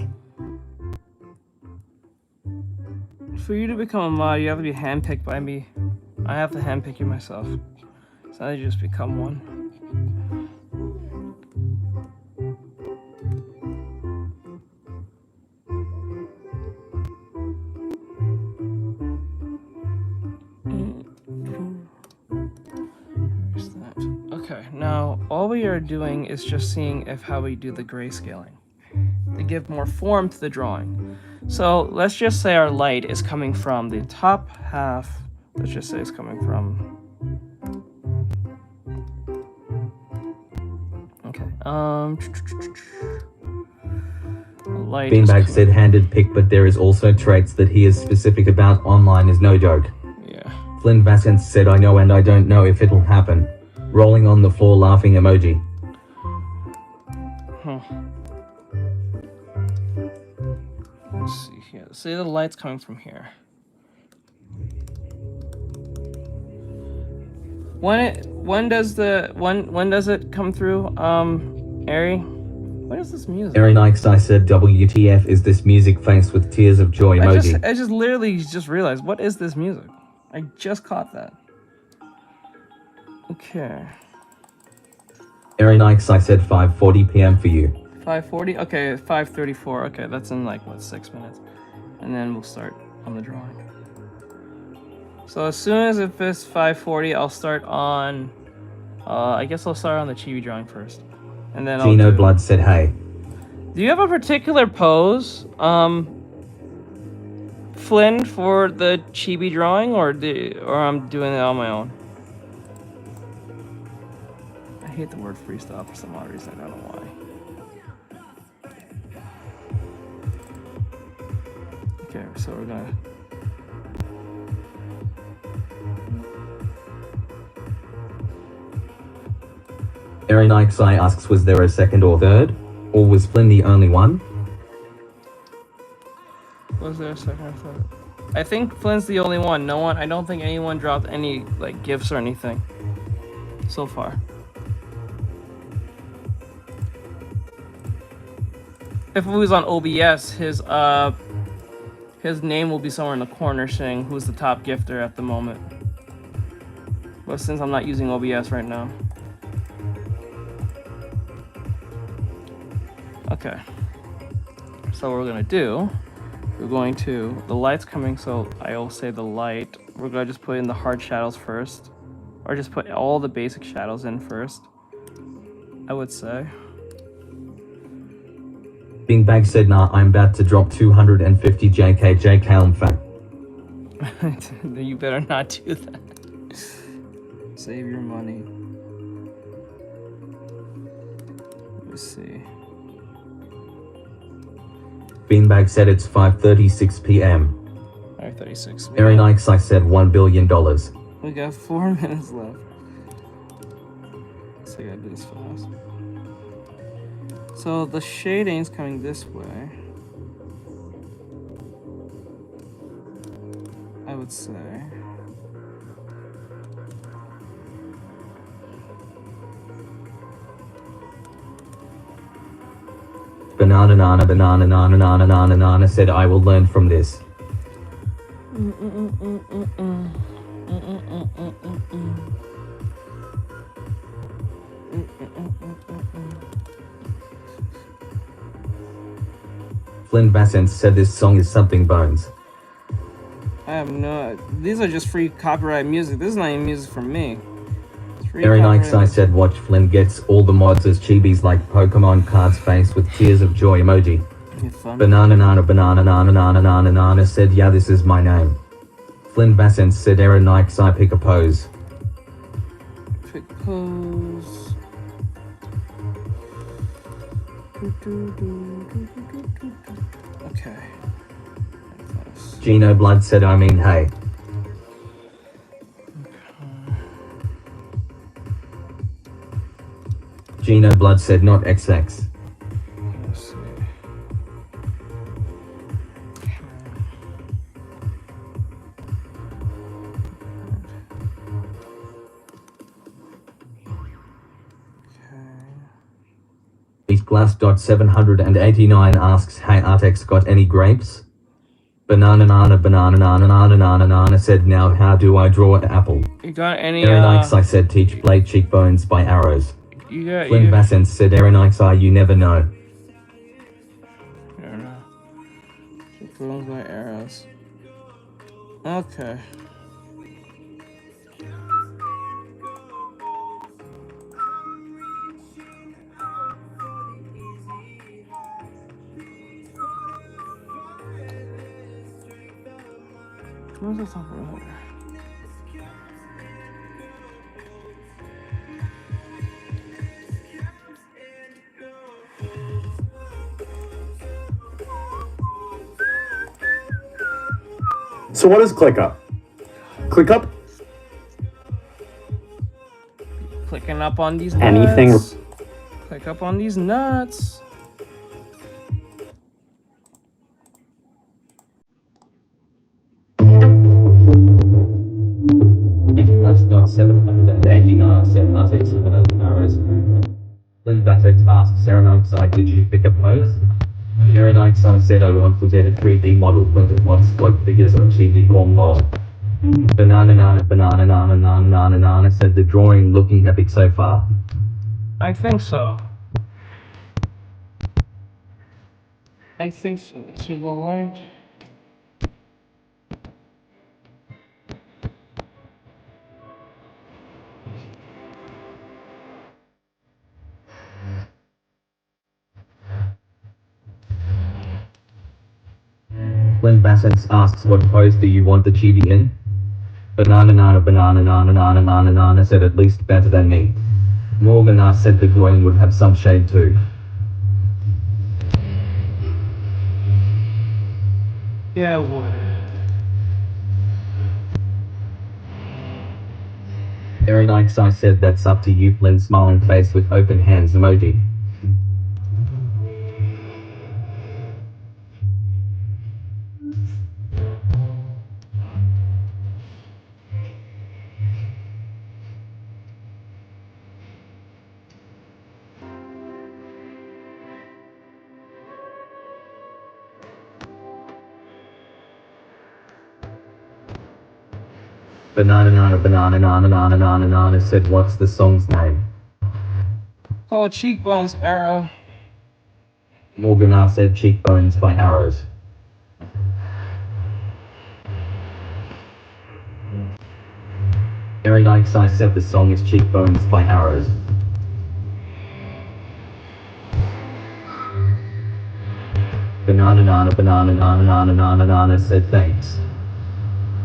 For you to become a mod, you have to be handpicked by me. I have to handpick you myself. So I just become one. Here's that. Okay, now all we are doing is just seeing if how we do the grayscaling to give more form to the drawing. So let's just say our light is coming from the top half. Let's just say it's coming from. Okay. Light. Beanbag said handed pick, but there is also traits that he is specific about. Online is no joke. Yeah. Flynn Vassant said I know and I don't know if it'll happen. Rolling on the floor laughing emoji. Let's see here. Say the light's coming from here. When does it come through? Ari? What is this music? Aaron Ikes, I said WTF is this music face with tears of joy emoji. I just literally just realized, what is this music? I just caught that. Okay. Aaron Ikes, I said 5:40 p.m. for you. 5:40? Okay, 5:34. Okay, that's in like, what, 6 minutes? And then we'll start on the drawing. So as soon as if it's 5:40, I'll start on, I guess I'll start on the chibi drawing first. And then Gino Blood said hey. Do you have a particular pose, Flynn, for the chibi drawing, or I'm doing it on my own? I hate the word freestyle for some odd reason, I don't know why. Okay, so we're gonna... Aaron Ikes asks, was there a second or third? Or was Flynn the only one? Was there a second or third? I think Flynn's the only one. No one, I don't think anyone dropped any like gifts or anything so far. If it was on OBS, his name will be somewhere in the corner saying who's the top gifter at the moment. But since I'm not using OBS right now. Okay. So what we're gonna do, the light's coming, so I'll say the light. We're gonna just put in the hard shadows first. Or just put all the basic shadows in first, I would say. Beanbag said nah, I'm about to drop 250 JK I'm fat. You better not do that. Save your money. Let's see. Beanbag said it's 5:36 p.m. 5:36. Aaron Ikes, I said $1 billion. We got 4 minutes left. So I gotta do this fast. So the shading's coming this way, I would say. Banana said I will learn from this. Flynn Vassant said this song is something bones. I have no... These are just free copyright music. This is not even music from me. Aaron Ikes, I said watch Flynn gets all the mods as chibis like Pokemon cards face with tears of joy emoji. Banana said yeah, this is my name. Flynn Vassant said Aaron Ikes, I pick a pose. Pick pose. Okay. Gino Blood said I mean hey. Gino Blood said not XX. Let's see. EatGlass.789 asks, hey Artex, got any grapes? Banana said, now how do I draw an apple? You got any, Aeronix, I said, teach blade cheekbones by arrows. You got, Flynn Vassens said, Aeronix, you never know. I don't know. Cheekbones by arrows. Okay. Where's this over here? So what is ClickUp? ClickUp? Clicking up on these Anything. nuts. Click up on these nuts. EatGlass.789 said, Artex, arrows. Flynn Vassens asks, Aeronix, did you pick a pose? Aeronix said, I want to get a 3D model printed what squad figures on cheaply form law. Banana said, the drawing looking epic so far. I think so. I think so. To the right. Flynn Vassens asks, what pose do you want the chibi in? Banana said, at least better than me. Morgan said the groin would have some shade too. Yeah, it would. Aeronix said, that's up to you. Flynn smiling face with open hands emoji. Banana said, what's the song's name? Oh, cheekbones arrow. Morgan said, cheekbones by arrows. Aeronix said, the song is cheekbones by arrows. Banana said, thanks.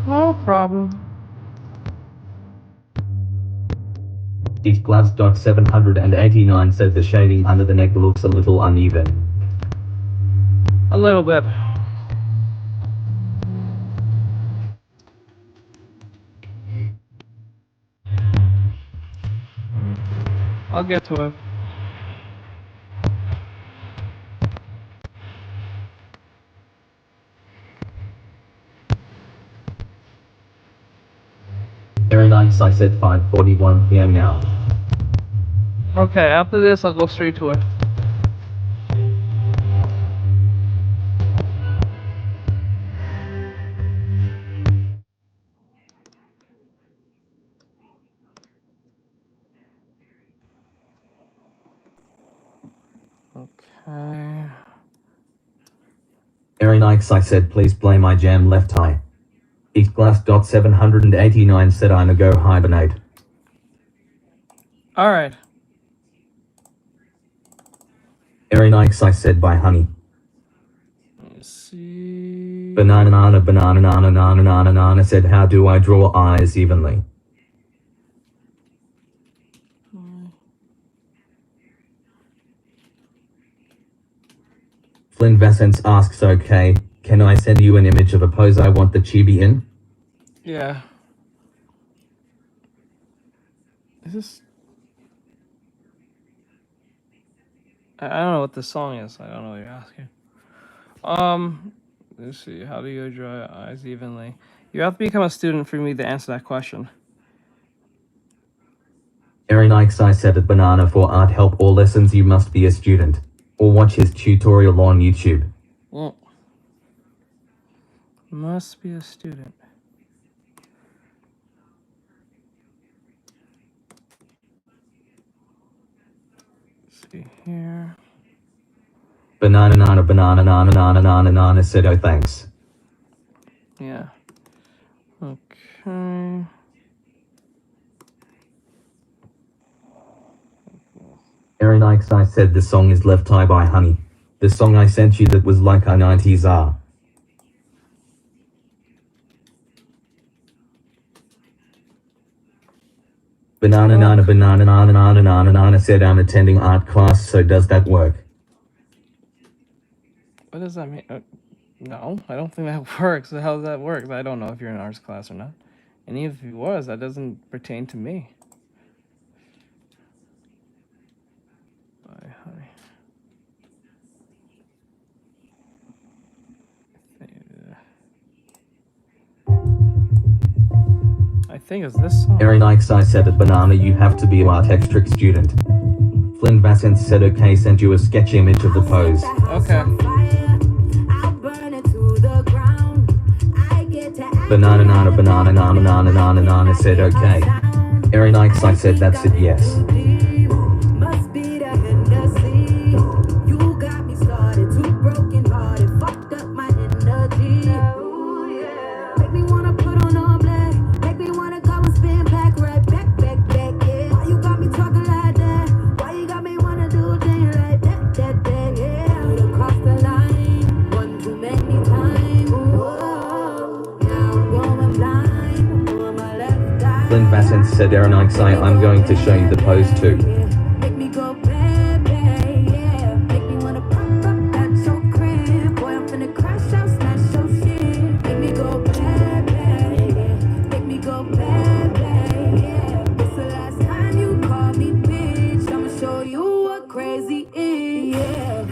No problem. EatGlass.789 said the shading under the neck looks a little uneven. A little bit. I'll get to it. Aeronix said 5:41 PM now. Okay, after this, I'll go straight to it. Okay. Aeronix said, please play my jam left eye. EatGlass.789 said, I'm a go hibernate. Alright. Aeronix said, bye honey. Let's see. Banana said, how do I draw eyes evenly? Flynn Vassens asks, okay, can I send you an image of a pose I want the chibi in? Yeah. Is this... I don't know what the song is. I don't know what you're asking. Let's see. How do you draw your eyes evenly? You have to become a student for me to answer that question. Aeronix said at Banana for art help or lessons you must be a student. Or watch his tutorial on YouTube. Well, must be a student. Let's see here. Banana nana banana nana nana nana nana said oh thanks. Yeah. Okay. Aaron Ikes, I said the song is Left Eye by Honey. The song I sent you that was like a 90s R. Banana nana banana nana nana nana nana said I'm attending art class, so does that work? What does that mean? No, I don't think that works. How does that work? I don't know if you're in arts class or not. And even if he was, that doesn't pertain to me. Bye, honey. I think it's this song. Aaron Ikes, I said at Banana you have to be a Artextric student. Flynn Vassant said okay, sent you a sketch image of the pose. Okay. Banana nana banana nana nana nana nana said okay. Aaron Ikes, I said that's it, yes. Flynn Vassant said Aaron Ikes, I'm going to show you the pose too.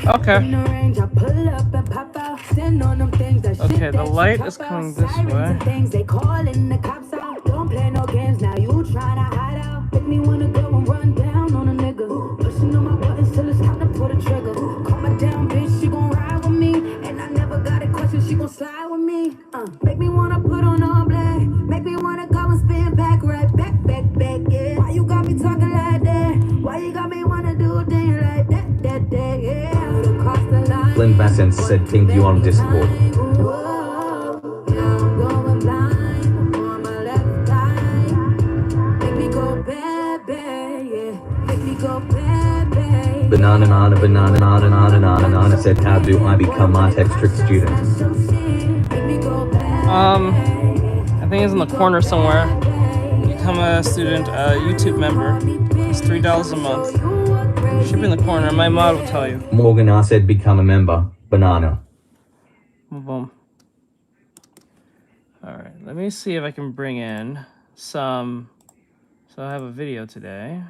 Okay. Okay, the light is coming this way. Don't play no games now, you tryna hide out. Make me wanna go and run down on a nigga. Pushing on my buttons till it's time to pull the trigger. Call my damn bitch, she gon' ride with me. And I never got a question, she gon' slide with me. Make me wanna put on all black. Make me wanna go and spin back, right back, yeah. Why you got me talking like that? Why you got me wanna do a thing like that, yeah. Across the line. Flynn Vassant said ping you on Discord. Banana nana banana nana nana nana nana said how do I become Artextric student? I think it's in the corner somewhere. Become a student, YouTube member. It's $3 a month. It should be in the corner. My mod will tell you. Morgan I said become a member. Banana. Boom. Alright, let me see if I can bring in some. So I have a video today.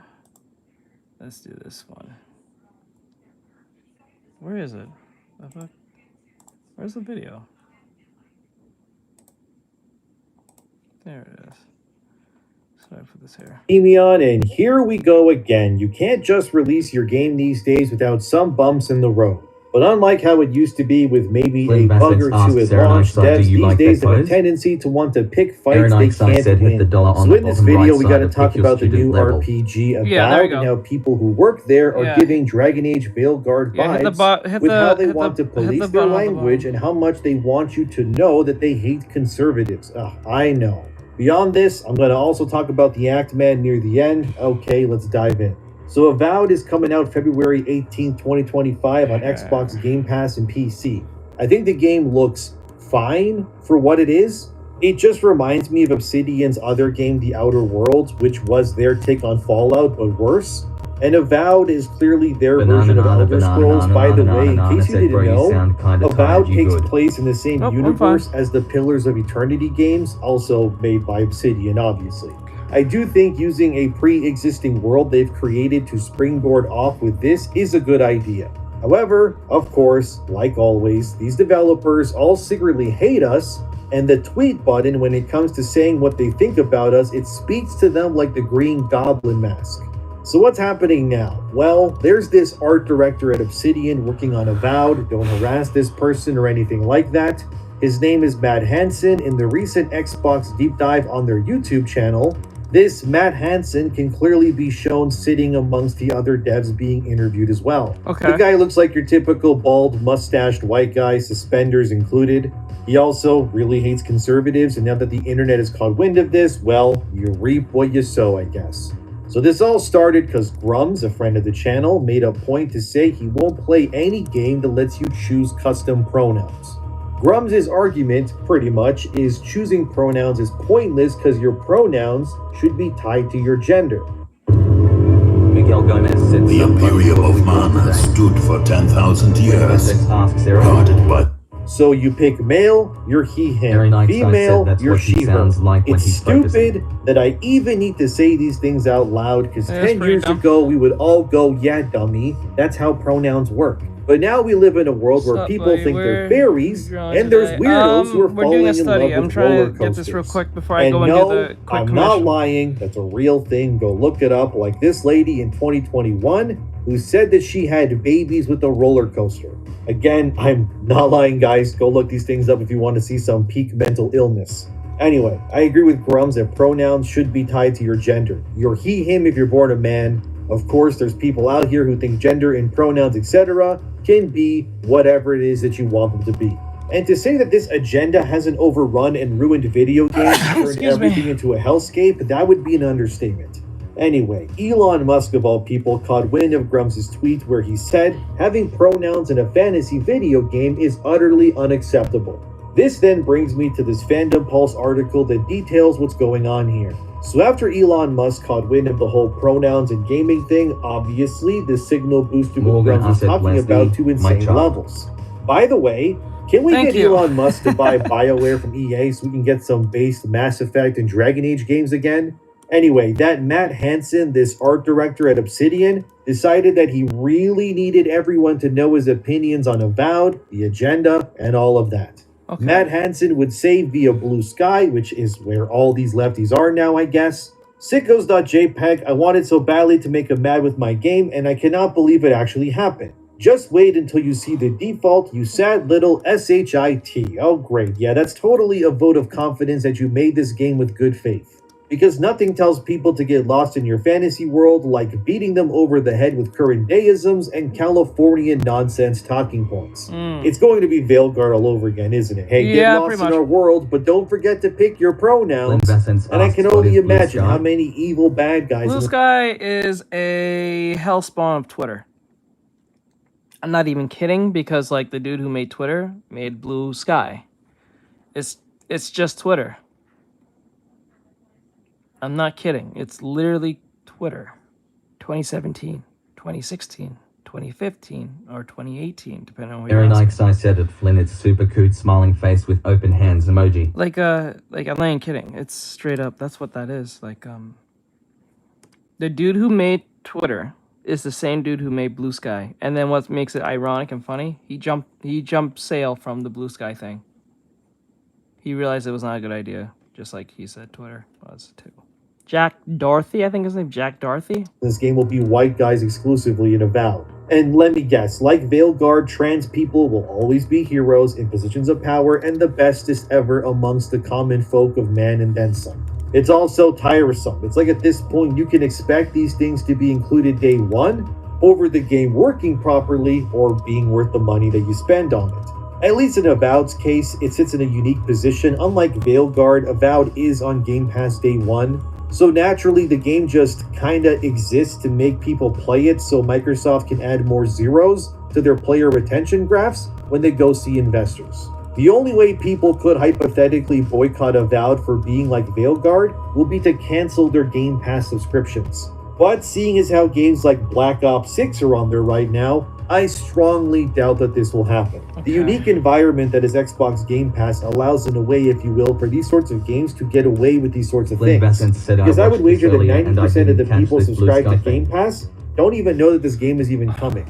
Let's do this one. Where is it? Where's the video? There it is. Sorry for this here. Emion, and here we go again. You can't just release your game these days without some bumps in the road. But unlike how it used to be with maybe a bug or two at launch, devs these days have a tendency to want to pick fights they can't win. So in this video, we got to talk about the new RPG Avowed and how people who work there are giving Dragon Age Veilguard vibes with how they want to police their language and how much they want you to know that they hate conservatives. I know. Beyond this, I'm going to also talk about the Act Man near the end. Okay, let's dive in. So Avowed is coming out February 18th, 2025 on Xbox Game Pass and PC. I think the game looks fine for what it is. It just reminds me of Obsidian's other game, The Outer Worlds, which was their take on Fallout, but worse. And Avowed is clearly their version of Elder Scrolls. By the way, in case you didn't know, Avowed takes place in the same universe as the Pillars of Eternity games, also made by Obsidian, obviously. I do think using a pre-existing world they've created to springboard off with this is a good idea. However, of course, like always, these developers all secretly hate us, and the tweet button, when it comes to saying what they think about us, it speaks to them like the Green Goblin mask. So what's happening now? Well, there's this art director at Obsidian working on Avowed. Don't harass this person or anything like that. His name is Matt Hansen. In the recent Xbox deep dive on their YouTube channel, this Matt Hansen can clearly be shown sitting amongst the other devs being interviewed as well. Okay. The guy looks like your typical bald, mustached white guy, suspenders included. He also really hates conservatives, and now that the internet has caught wind of this, well, you reap what you sow, I guess. So this all started because Grums, a friend of the channel, made a point to say he won't play any game that lets you choose custom pronouns. Grums' argument, pretty much, is choosing pronouns is pointless because your pronouns should be tied to your gender. Miguel Gomez said the Imperium of Man stood for 10,000 years, guarded by... So you pick male, you're he, him. Very nice, female, you're she, her. Like it's stupid that I even need to say these things out loud because 10 years ago we would all go, yeah, dummy. That's how pronouns work. But now we live in a world where people think they're fairies, and there's weirdos who are falling in love with roller coasters. I'm trying to get this real quick before I go and into the quick I'm commission. not lying. That's a real thing. Go look it up. Like this lady in 2021 who said that she had babies with a roller coaster. Again, I'm not lying, guys. Go look these things up if you want to see some peak mental illness. Anyway, I agree with Grums that pronouns should be tied to your gender. You're he, him if you're born a man. Of course, there's people out here who think gender and pronouns, etc., can be whatever it is that you want them to be. And to say that this agenda hasn't overrun and ruined video games and turned everything into a hellscape, that would be an understatement. Anyway, Elon Musk of all people caught wind of Grums' tweet where he said, having pronouns in a fantasy video game is utterly unacceptable. This then brings me to this Fandom Pulse article that details what's going on here. So after Elon Musk caught wind of the whole pronouns and gaming thing, obviously the signal boosted what Grums is talking about to insane levels. By the way, can we get Elon Musk to buy BioWare from EA so we can get some based Mass Effect and Dragon Age games again? Anyway, that Matt Hansen, this art director at Obsidian, decided that he really needed everyone to know his opinions on Avowed, the agenda, and all of that. Okay. Matt Hansen would say via Blue Sky, which is where all these lefties are now, I guess. Sickos.jpg, I wanted so badly to make him mad with my game, and I cannot believe it actually happened. Just wait until you see the default, you sad little SHIT. Oh great, yeah, that's totally a vote of confidence that you made this game with good faith. Because nothing tells people to get lost in your fantasy world like beating them over the head with current deisms and Californian nonsense talking points. It's going to be Veilguard all over again, isn't it? Hey, get lost in our world, but don't forget to pick your pronouns. And I can only imagine how many evil bad guys... Blue Sky is a hellspawn of Twitter. I'm not even kidding, because like the dude who made Twitter made Blue Sky. It's just Twitter. I'm not kidding. It's literally Twitter. 2017, 2016, 2015, or 2018, depending on what you're asking. Very nice, I said it, Flynn. It's super cute, smiling face with open hands emoji. Like I'm not even kidding. It's straight up. That's what that is. Like, the dude who made Twitter is the same dude who made Blue Sky. And then what makes it ironic and funny, he jumped sail from the Blue Sky thing. He realized it was not a good idea, just like he said Twitter was too. Jack Dorothy, I think his name, Jack Dorothy. This game will be white guys exclusively in Avowed. And let me guess, like Veilguard, trans people will always be heroes in positions of power and the bestest ever amongst the common folk of man and then some. It's also tiresome. It's like at this point you can expect these things to be included day one over the game working properly or being worth the money that you spend on it. At least in Avowed's case, it sits in a unique position. Unlike Veilguard, Avowed is on Game Pass day one. So naturally, the game just kinda exists to make people play it so Microsoft can add more zeros to their player retention graphs when they go see investors. The only way people could hypothetically boycott Avowed for being like Veilguard will be to cancel their Game Pass subscriptions. But seeing as how games like Black Ops 6 are on there right now, I strongly doubt that this will happen. Okay. The unique environment that is Xbox Game Pass allows, in a way, if you will, for these sorts of games to get away with these sorts of things. Because I would wager that 90% of the people subscribed to Game Pass don't even know that this game is even coming.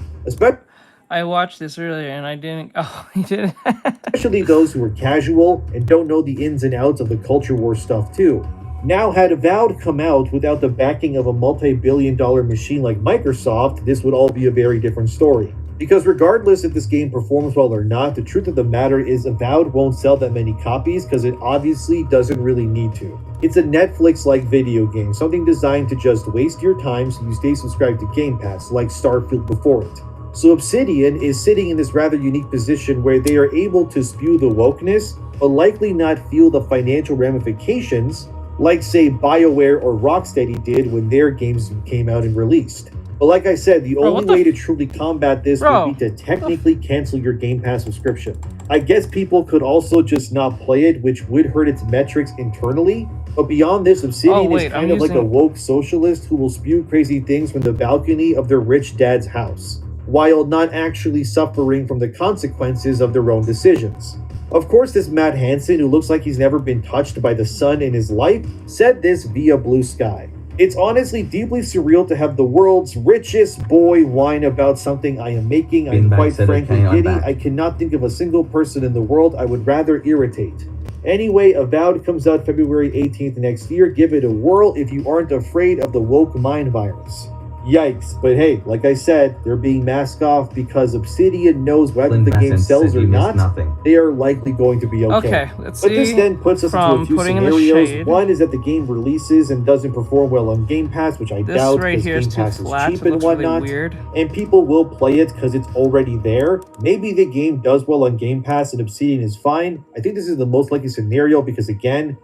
I watched this earlier and I didn't... Oh, you didn't? Especially those who are casual and don't know the ins and outs of the culture war stuff too. Now, had Avowed come out without the backing of a multi-billion-dollar machine like Microsoft, this would all be a very different story. Because regardless if this game performs well or not, the truth of the matter is Avowed won't sell that many copies because it obviously doesn't really need to. It's a Netflix-like video game, something designed to just waste your time so you stay subscribed to Game Pass, like Starfield before it. So Obsidian is sitting in this rather unique position where they are able to spew the wokeness, but likely not feel the financial ramifications, like say BioWare or Rocksteady did when their games came out and released. But like I said, the only way to truly combat this would be to technically cancel your Game Pass subscription. I guess people could also just not play it, which would hurt its metrics internally. But beyond this, Obsidian is kind of like a woke socialist who will spew crazy things from the balcony of their rich dad's house, while not actually suffering from the consequences of their own decisions. Of course, this Matt Hansen, who looks like he's never been touched by the sun in his life, said this via Blue Sky. It's honestly deeply surreal to have the world's richest boy whine about something I am making. I'm quite frankly giddy. I cannot think of a single person in the world I would rather irritate. Anyway, Avowed comes out February 18th next year. Give it a whirl if you aren't afraid of the woke mind virus. Yikes, but hey, like I said, they're being masked off because Obsidian knows whether the game sells or not, they are likely going to be okay. Let's but see. This then puts us into a few scenarios. One is that the game releases and doesn't perform well on Game Pass, which I doubt because Game Pass is cheap and whatnot, and people will play it because it's already there. Maybe the game does well on Game Pass and Obsidian is fine. I think this is the most likely scenario because, again,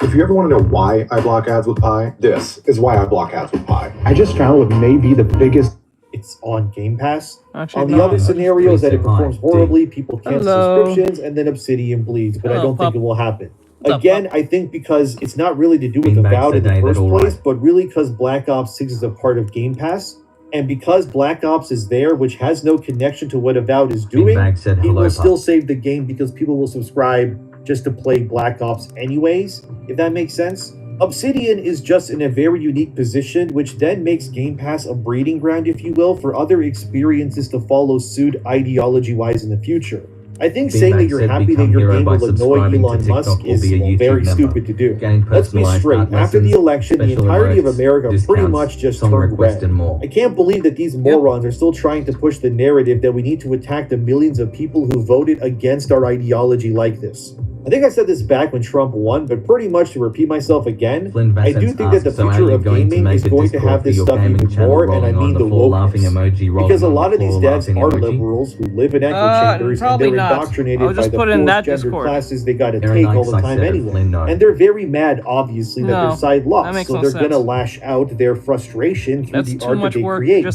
if you ever want to know why I block ads with Pi, this is why I block ads with Pi. I just found what may be the biggest... It's on Game Pass. On the other scenarios that it performs horribly, people cancel subscriptions, and then Obsidian bleeds, but I don't think it will happen. Again, I think because it's not really to do with Avowed in the first place, but really because Black Ops 6 is a part of Game Pass, and because Black Ops is there, which has no connection to what Avowed is doing, it will still save the game because people will subscribe just to play Black Ops anyways, if that makes sense. Obsidian is just in a very unique position, which then makes Game Pass a breeding ground, if you will, for other experiences to follow suit ideology-wise in the future. I think saying that you're happy that your game will annoy Elon Musk is very stupid to do. Let's be straight, after the election, the entirety of America pretty much just turned red. I can't believe that these morons are still trying to push the narrative that we need to attack the millions of people who voted against our ideology like this. I think I said this back when Trump won, but pretty much to repeat myself again, I do think that the future of gaming is going to have this stuff even more, and I mean the wokeness. Because a lot of these devs are liberals who live in echo chambers, and they're indoctrinated by the fourth gender classes they gotta take all the time anyway. And they're very mad, obviously, that their side lost, so they're gonna lash out their frustration through the art that they create.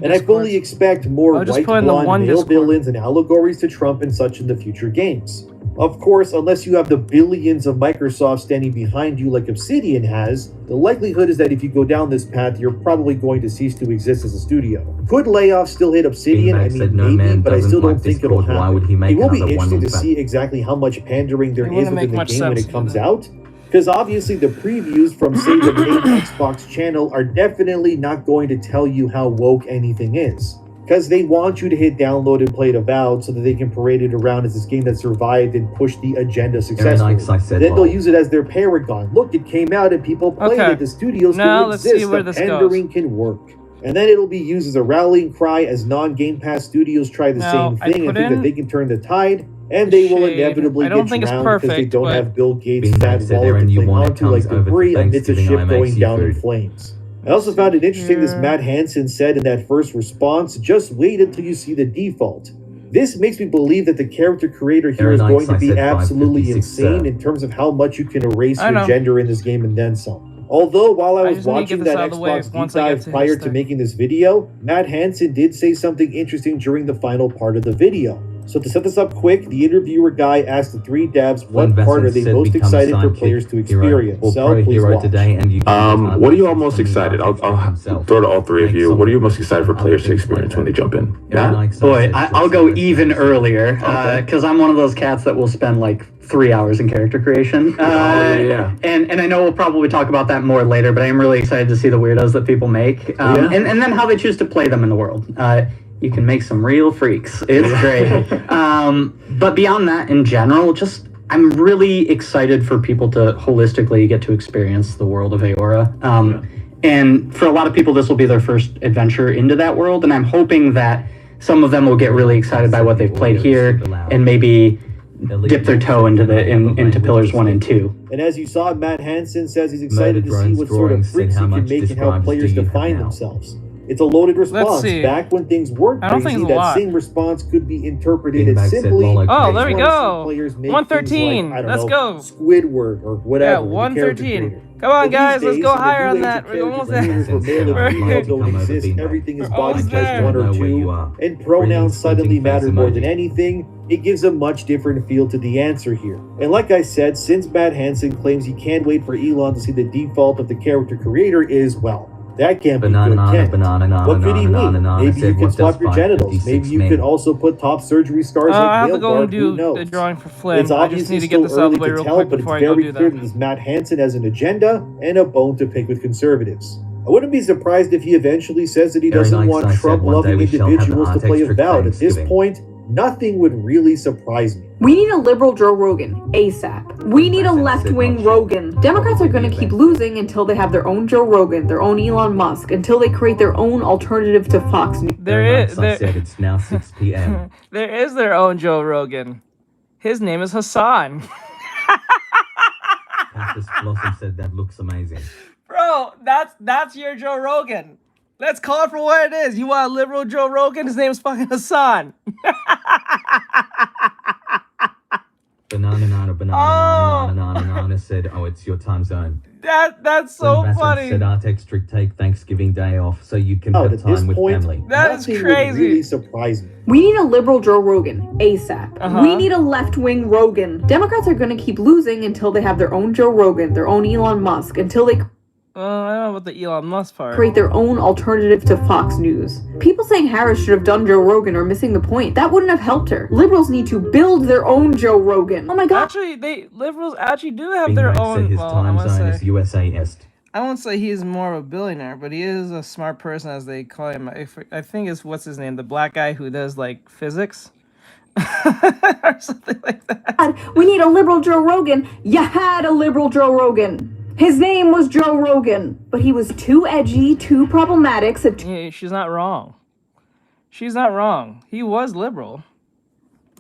And I fully expect more white blonde male villains and allegories to Trump and such in the future games. Of course, unless you have the billions of Microsoft standing behind you like Obsidian has, the likelihood is that if you go down this path, you're probably going to cease to exist as a studio. Could layoffs still hit Obsidian? I mean, maybe, but I still don't think it'll happen. It will be interesting to see exactly how much pandering there is within the game when it comes out. Because obviously the previews from, say, the main Xbox channel are definitely not going to tell you how woke anything is. Because they want you to hit download and play it Avowed so that they can parade it around as this game that survived and pushed the agenda successfully. Then they'll use it as their paragon. Look, it came out and people played it. The studios still exist. The pandering can work. And then it'll be used as a rallying cry as non-Game Pass studios try the same thing and think that they can turn the tide. And they will inevitably get drowned because they don't have Bill Gates' fat wallet to cling onto like debris amidst a ship going down in flames. I also found it interesting this Matt Hansen said in that first response, just wait until you see the default. This makes me believe that the character creator here is going to be absolutely insane in terms of how much you can erase your gender in this game and then some. Although while I was watching that Xbox deep dive prior to making this video, Matt Hansen did say something interesting during the final part of the video. So to set this up quick, the interviewer guy asked the three devs what part are they most excited for players to experience. So please watch. What are you all most excited? I'll throw to all three of you. What are you most excited for players to experience when they jump in? Yeah? Boy, I'll go even earlier because I'm one of those cats that will spend like 3 hours in character creation. And I know we'll probably talk about that more later, but I am really excited to see the weirdos that people make and then how they choose to play them in the world. You can make some real freaks. It's great. But beyond that, in general, just I'm really excited for people to holistically get to experience the world of Aora. And for a lot of people, this will be their first adventure into that world. And I'm hoping that some of them will get really excited by what they've played here and maybe dip their toe into Pillars 1 and 2. And as you saw, Matt Hansen says he's excited to see what sort of freaks he can make and how players define themselves. It's a loaded response. Back when things weren't crazy, that same response could be interpreted as simply... Oh, there we go! 113! Like, let's go! Squidward or whatever. Yeah, 113. Come on, guys, let's go higher on that. We're almost there. Everything is body type 1 or 2, and pronouns suddenly matter more than anything. It gives a much different feel to the answer here. And like I said, since Matt Hansen claims he can't wait for Elon to see the default of the character creator is, well, that can't be good, What could he mean? Maybe you can swap your genitals. Maybe you could also put top surgery scars like I have to nail go guard. and do the drawing for Flynn. It's I just need to get this out of the way real quick before I go do that. But it's Matt Hansen has an agenda and a bone to pick with conservatives. I wouldn't be surprised if he eventually says that he doesn't want Trump-loving individuals to play Avowed. At this point, nothing would really surprise me. We need a liberal Joe Rogan, ASAP. We need a left-wing Rogan. Democrats are going to keep losing until they have their own Joe Rogan, their own Elon Musk, until they create their own alternative to Fox News. It's now 6 p.m. There is their own Joe Rogan. His name is Hassan. Cactus Blossom said that looks amazing. Bro, that's your Joe Rogan. Let's call it for what it is. You want a liberal Joe Rogan? His name's fucking Hassan. Banana said, oh, it's your time zone. That's so funny. Said Artextric take Thanksgiving Day off so you can have time with family. That is crazy. Really surprise me. We need a liberal Joe Rogan, ASAP. We need a left-wing Rogan. Democrats are going to keep losing until they have their own Joe Rogan, their own Elon Musk, until they I don't know about the Elon Musk part. create their own alternative to Fox News. People saying Harris should have done Joe Rogan are missing the point. That wouldn't have helped her. Liberals need to build their own Joe Rogan. Oh my god. Actually, liberals actually do have their own. His time zone is USA-est. I won't say he's more of a billionaire, but he is a smart person, as they call him. I think it's what's his name, the black guy who does like physics. Or something like that. We need a liberal Joe Rogan. You had a liberal Joe Rogan. His name was Joe Rogan, but he was too edgy, too problematic. So yeah, she's not wrong. She's not wrong. He was liberal,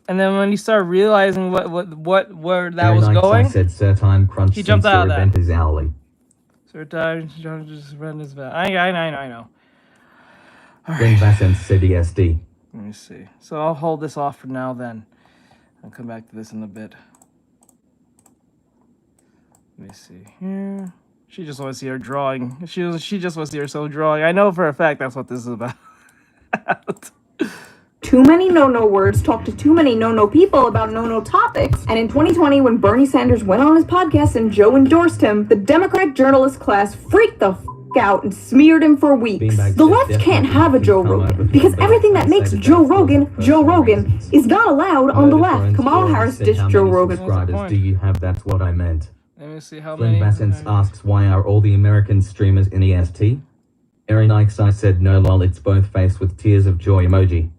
and then when he started realizing where that was going, said Sir Time Crunch. He jumped out of that. Event is hourly. Sir Time just run his back. I know. Then Vassant said ESD. Let me see. So I'll hold this off for now. Then I'll come back to this in a bit. Let me see here. She just wants to see her drawing. She just wants to see herself drawing. I know for a fact that's what this is about. too many no-no words talk to too many no-no people about no-no topics. And in 2020, when Bernie Sanders went on his podcast and Joe endorsed him, the Democrat journalist class freaked the out and smeared him for weeks. The left can't have a Joe Rogan because everything that makes Joe Rogan is not allowed on the left. Kamala Harris dished Joe Rogan. Do you have That's What I Meant? Let me see how Flynn many. Vassant asks, why are all the American streamers in EST? Erin Ikesai said, no lol, it's both faced with tears of joy emoji.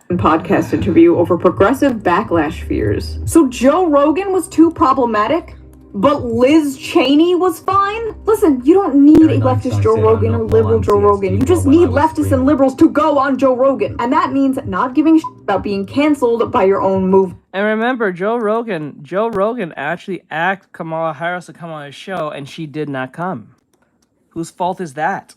Podcast interview over progressive backlash fears. So Joe Rogan was too problematic, but Liz Cheney was fine? Listen, you don't need a leftist Joe Rogan or liberal Joe Rogan. You just need leftists and liberals to go on Joe Rogan. And that means not giving a shit about being canceled by your own movement. And remember, Joe Rogan actually asked Kamala Harris to come on his show, and she did not come. Whose fault is that?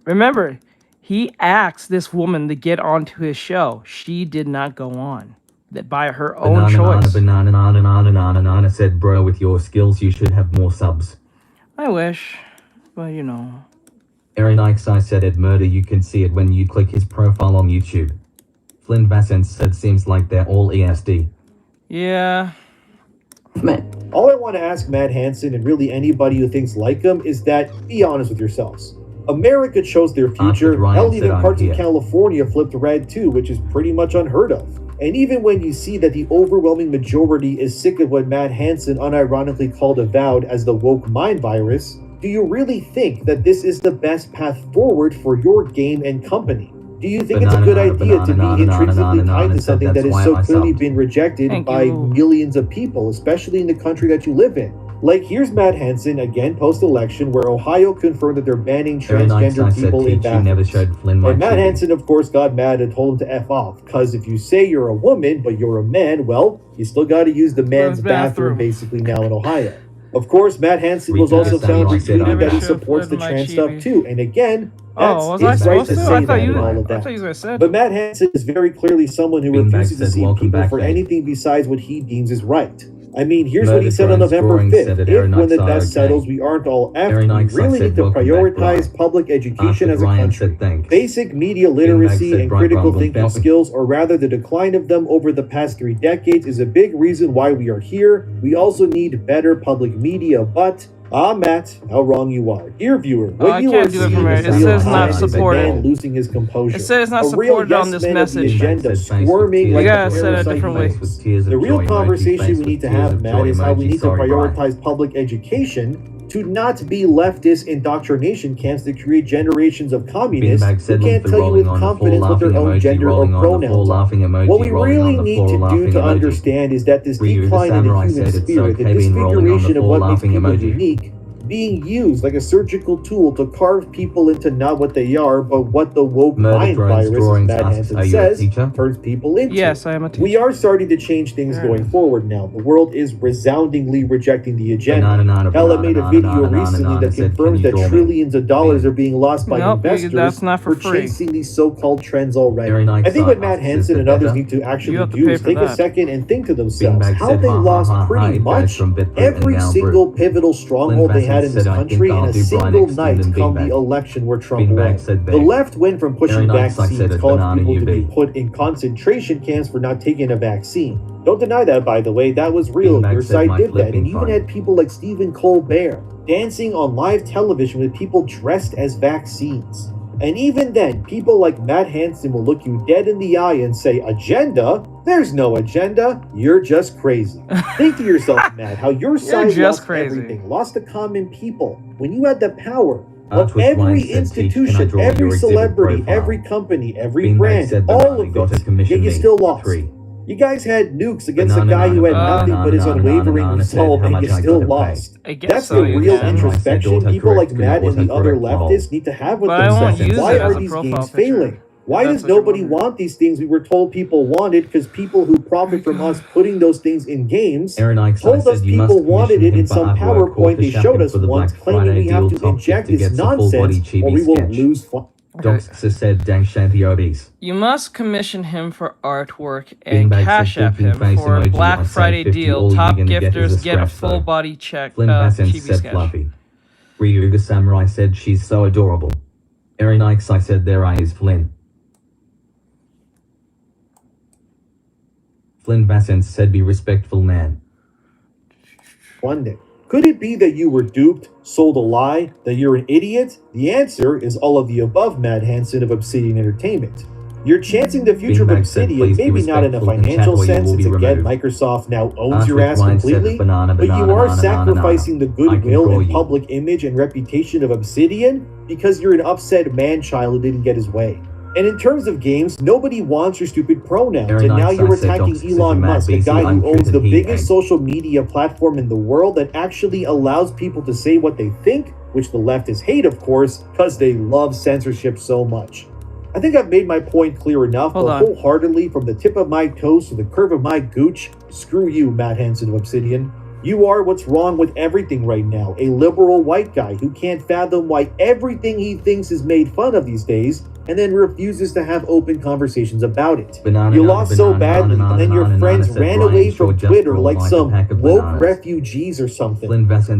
Remember, he asked this woman to get onto his show. She did not go on. That by her own choice. Banana said, bro, with your skills, you should have more subs. I wish, but you know. Erin Ikesai said, Ed Murder, you can see it when you click his profile on YouTube. Flynn Vassant said, seems like they're all ESD. Yeah. All I want to ask Matt Hansen and really anybody who thinks like him is that be honest with yourselves. America chose their future. Hell, even parts of California flipped red too, which is pretty much unheard of. And even when you see that the overwhelming majority is sick of what Matt Hansen unironically called Avowed as the woke mind virus, do you really think that this is the best path forward for your game and company? Do you think it's a good idea to be intrinsically tied to something that has so clearly been rejected by millions of people, especially in the country that you live in? Like, here's Matt Hansen, again post-election, where Ohio confirmed that they're banning transgender people in bathrooms. And Matt Hansen, of course, got mad and told him to F off, because if you say you're a woman, but you're a man, well, you still got to use the man's bathroom basically now in Ohio. Of course, Matt Hansen was also found retweeting that he supports the trans stuff too, and again, that's his right to say that and all of that. But Matt Hansen is very clearly someone who refuses to see people for anything besides what he deems is right. I mean, here's what he said on November 5th. If, when the dust settles, we aren't all effed, we really need to prioritize public education as a country. Basic media literacy and critical thinking skills, or rather the decline of them over the past 3 decades, is a big reason why we are here. We also need better public media, but... Matt, how wrong you are. Dear viewer, what you are seeing is real time is a man losing his composure. It says not a real supported yes on this man message. Of the agenda, squirming like a parasite. The real conversation we need to have, Matt, is how we need to prioritize public education to not be leftist indoctrination camps that create generations of communists who can't tell you with confidence what their own gender or pronouns are. What we really need to do to understand is that this decline in the human spirit, the disfiguration of what makes people unique, being used like a surgical tool to carve people into not what they are, but what the woke mind virus, as Matt Hansen says, turns people into. Yes, I am a teacher. We are starting to change things going forward now. The world is resoundingly rejecting the agenda. Ella made a video recently that confirms that trillions of dollars are being lost by investors for chasing these so-called trends already. I think what Matt Hansen and others need to actually do is take a second and think to themselves how they lost pretty much every single pivotal stronghold they had in this country in a single night come the election where Trump won. The left went from pushing vaccines, calling people to be put in concentration camps for not taking a vaccine. Don't deny that, by the way, that was real. Your side did that, and even had people like Stephen Colbert dancing on live television with people dressed as vaccines. And even then, people like Matt Hansen will look you dead in the eye and say, agenda? There's no agenda. You're just crazy. Think to yourself, Matt, how your side lost everything, lost the common people. When you had the power of every institution, every celebrity, every company, every brand, all of it, yet you still lost. You guys had nukes against a guy who had nothing but his unwavering resolve, and you still lost. That's the real introspection people like Matt and the other leftists need to have with themselves. Why are these games failing? Why does nobody want these things we were told people wanted? Because people who profit from us putting those things in games told us people wanted it in some PowerPoint they showed us once, claiming we have to inject this nonsense or we will lose fun. You must commission him for artwork and cash app him for a Black Friday deal. Top gifters get a full body check. TV sketch. Ryuga Samurai said she's so adorable. Erin Ikes I said their eye is Flynn. Flynn Vassence said be respectful man. One day. Could it be that you were duped, sold a lie, that you're an idiot? The answer is all of the above, Matt Hansen of Obsidian Entertainment. You're chancing the future of Obsidian, maybe not in a financial sense, since again Microsoft now owns your ass completely, but you are sacrificing the goodwill and public image and reputation of Obsidian because you're an upset man-child who didn't get his way. And in terms of games, nobody wants your stupid pronouns, and now you're attacking Elon Musk, the guy who owns the biggest social media platform in the world that actually allows people to say what they think, which the leftists hate, of course, because they love censorship so much. I think I've made my point clear enough, but wholeheartedly, from the tip of my toes to the curve of my gooch, screw you, Matt Hansen of Obsidian. You are what's wrong with everything right now, a liberal white guy who can't fathom why everything he thinks is made fun of these days, and then refuses to have open conversations about it. You lost so badly, and then your friends ran away from Twitter like some woke refugees or something,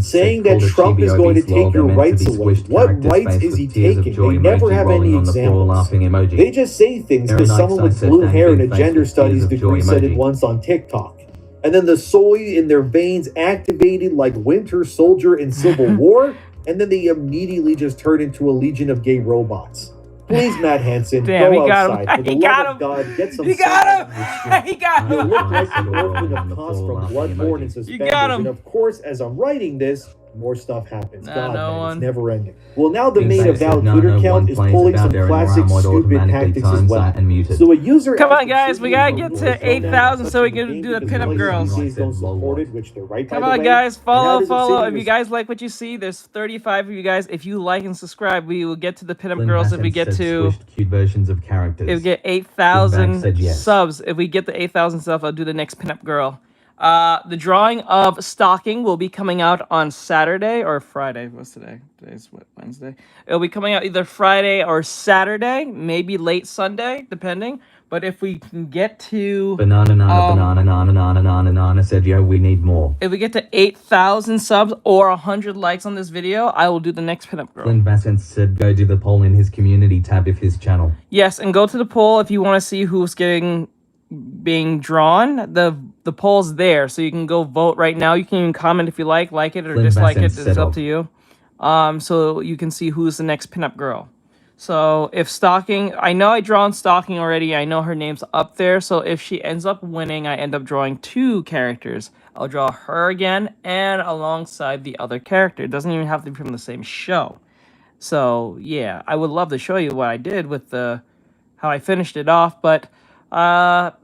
saying that Trump is going to take your rights away. What rights is he taking? They never have any examples. They just say things because someone with blue hair and a gender studies degree said it once on TikTok. And then the soy in their veins activated like Winter Soldier in Civil War, and then they immediately just turn into a legion of gay robots. Please, Matt Hansen, go outside. For the love of God, get some sun. He got him! You look like the orphan of cost from Bloodborne and Suspenders. And of course, as I'm writing this, more stuff happens. Nah, God, no man, one. it's never ending. Well, now the Things main that avowed said no, Twitter no count one is plays pulling about some their classic environment stupid automatically tactics as times well. that and muted. So a user Come asked on, guys, we gotta get to 8,000 so we can do the pinup girls. These days don't support it, which they're right, by Come the on, way. guys, And how follow. does Obsidian If you guys like what you see, there's 35 of you guys. If you like and subscribe, we will get to the pinup girls if we get to. Cute versions of characters. If we get Said 8,000 yes. subs, if we get the 8,000 subs, I'll do the next pinup girl. The drawing of Stalking will be coming out on Saturday or Friday. What's today? Today's what, Wednesday? It'll be coming out either Friday or Saturday, maybe late Sunday, depending. But if we can get to banana said, yo, we need more. if we get to 8,000 subs or 100 likes on this video, I will do the next pinup girl. Flynn Bassett said, go do the poll in his community tab of his channel. Yes, and go to the poll if you want to see who's being drawn. The poll's there, so you can go vote right now. You can even comment if you like it or Flynn dislike it. Bassett It's said up to you. So you can see who's the next pinup girl. So if Stalking, I know I drawn Stalking already. I know her name's up there. So if she ends up winning, I end up drawing 2 characters. I'll draw her again and alongside the other character. It doesn't even have to be from the same show. So yeah, I would love to show you what I did with how I finished it off, but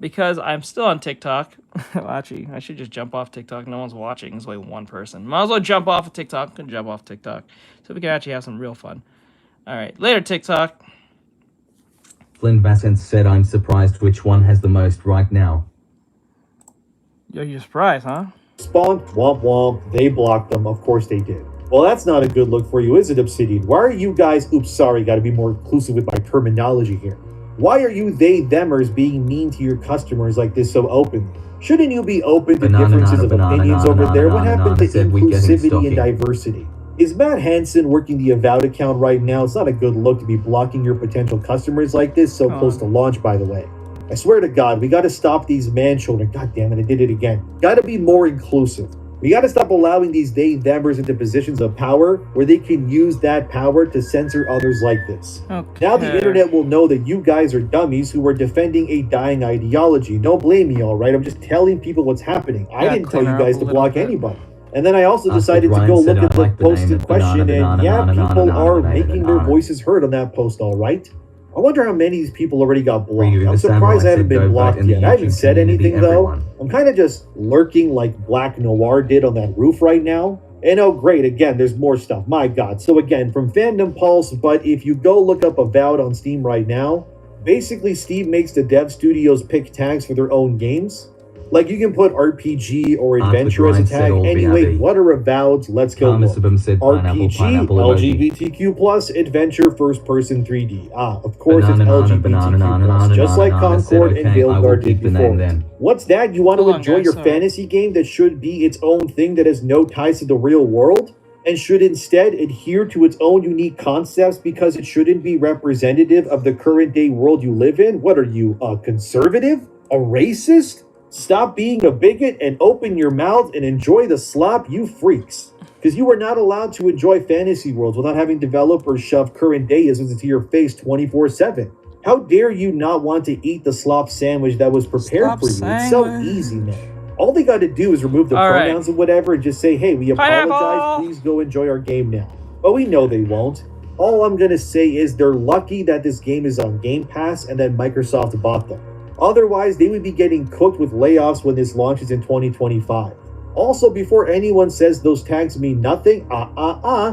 because I'm still on TikTok. Well, actually, I should just jump off TikTok. No one's watching. There's only one person. Might as well jump off of TikTok and jump off TikTok so we can actually have some real fun. All right, later TikTok. Flynn Bassett said, I'm surprised which one has the most right now. You're surprised, huh? Spawned, womp womp, they blocked them, of course they did. Well, that's not a good look for you, is it, Obsidian? Why are you guys, oops, sorry, gotta be more inclusive with my terminology here. Why are you they-themers being mean to your customers like this so openly? Shouldn't you be open to differences of opinions over there? What happened to inclusivity and diversity? Is Matt Hansen working the Avowed account right now? It's not a good look to be blocking your potential customers like this so close to launch, by the way. I swear to God, we gotta stop these man-children. God damn it, I did it again. Gotta be more inclusive. We gotta stop allowing these they-themers into positions of power where they can use that power to censor others like this. Okay. Now the internet will know that you guys are dummies who are defending a dying ideology. Don't blame me, alright? I'm just telling people what's happening. I didn't tell you guys to block anybody. And then I also decided to go look at the post in question, and yeah, people are making their voices heard on that post, alright? I wonder how many of these people already got blocked. I'm surprised I haven't been blocked yet. I haven't said anything though. I'm kind of just lurking like Black Noir did on that roof right now. And oh great, again, there's more stuff. My God. So again, from Fandom Pulse, but if you go look up Avowed on Steam right now, basically Steve makes the dev studios pick tags for their own games. Like, you can put RPG or adventure as a tag. Anyway, what are Avoweds? Let's go look. RPG, LGBTQ+, adventure, first-person 3D. Of course it's LGBTQ+, just like Concord and Veilguard did before. What's that? You want to enjoy your fantasy game that should be its own thing that has no ties to the real world? And should instead adhere to its own unique concepts because it shouldn't be representative of the current-day world you live in? What are you, a conservative? A racist? Stop being a bigot and open your mouth and enjoy the slop, you freaks. Because you are not allowed to enjoy fantasy worlds without having developers shove current deisms into your face 24/7. How dare you not want to eat the slop sandwich that was prepared for you? It's so easy, man. All they got to do is remove the pronouns and whatever and just say, hey, we apologize, please go enjoy our game now. But we know they won't. All I'm going to say is they're lucky that this game is on Game Pass and that Microsoft bought them. Otherwise, they would be getting cooked with layoffs when this launches in 2025. Also, before anyone says those tags mean nothing,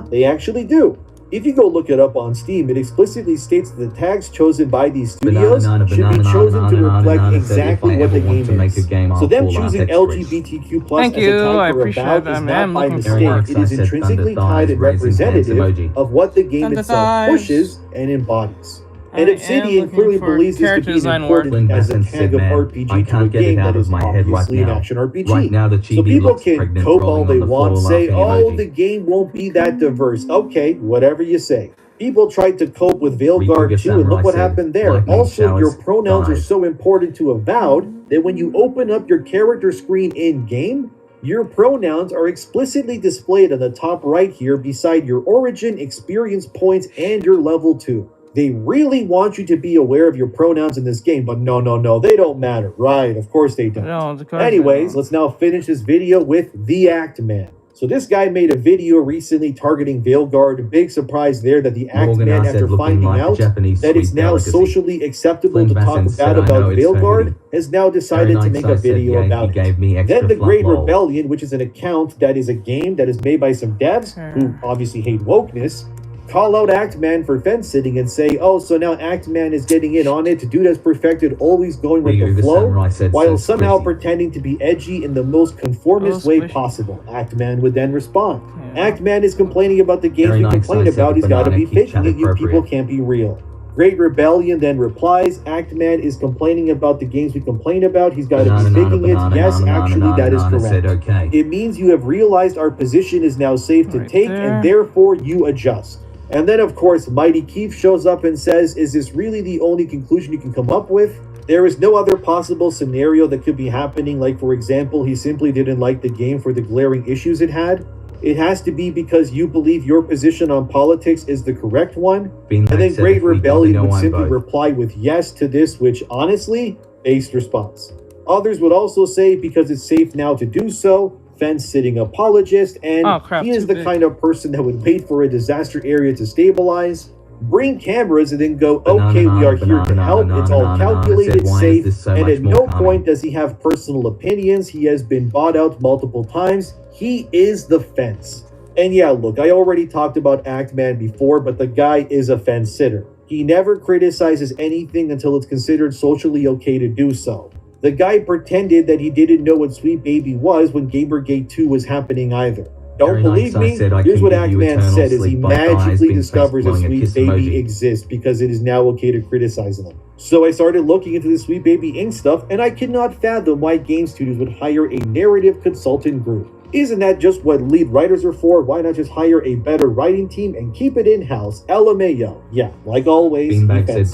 they actually do. If you go look it up on Steam, it explicitly states that the tags chosen by these studios should be chosen to reflect exactly what the game is. So them choosing LGBTQ+ as a tag for Avowed is not by mistake. It is intrinsically tied and representative of what the game itself pushes and embodies. And Obsidian clearly believes this to be important as a tag of RPG to a game that is obviously an action RPG. So people can cope all they want, say, oh, the game won't be that diverse. Okay, whatever you say. People tried to cope with Veilguard too, and look what happened there. Also, your pronouns are so important to Avowed that when you open up your character screen in-game, your pronouns are explicitly displayed on the top right here beside your origin, experience points, and your level 2. They really want you to be aware of your pronouns in this game, but no, they don't matter. Right, of course they don't. Anyways, let's now finish this video with the Act Man. So this guy made a video recently targeting Veilguard. Big surprise there that the Act Man, after finding out that it's now socially acceptable to talk bad about Veilguard, has now decided to make a video about it. Then the Great Rebellion, which is an account that is a game that is made by some devs who obviously hate wokeness, call out Actman for fence sitting and say, oh, so now Actman is getting in on it. Dude has perfected always going with the flow, while somehow pretending to be edgy in the most conformist way possible. Actman would then respond. Actman is complaining about the games we complain about. He's got to be faking it. You people can't be real. Great Rebellion then replies, Actman is complaining about the games we complain about. He's got to be faking it. Yes, actually, that is correct. It means you have realized our position is now safe to take, and therefore you adjust. And then, of course, Mighty Keith shows up and says, is this really the only conclusion you can come up with? There is no other possible scenario that could be happening, like, for example, he simply didn't like the game for the glaring issues it had. It has to be because you believe your position on politics is the correct one. And then Great Rebellion would simply reply with yes to this, which, honestly, based response. Others would also say, because it's safe now to do so, fence-sitting apologist, and he is the kind of person that would wait for a disaster area to stabilize, bring cameras, and then go, okay, we are here to help, it's all calculated, safe, and at no point does he have personal opinions. He has been bought out multiple times. He is the fence. And yeah, look, I already talked about Actman before, but the guy is a fence-sitter. He never criticizes anything until it's considered socially okay to do so. The guy pretended that he didn't know what Sweet Baby was when Gamergate 2 was happening either. Don't believe me? Here's what Actman said is he magically discovers that Sweet Baby exists because it is now okay to criticize them. So I started looking into the Sweet Baby Inc. stuff, and I could not fathom why game studios would hire a narrative consultant group. Isn't that just what lead writers are for? Why not just hire a better writing team and keep it in-house? LMAO. Yeah, like always, he waited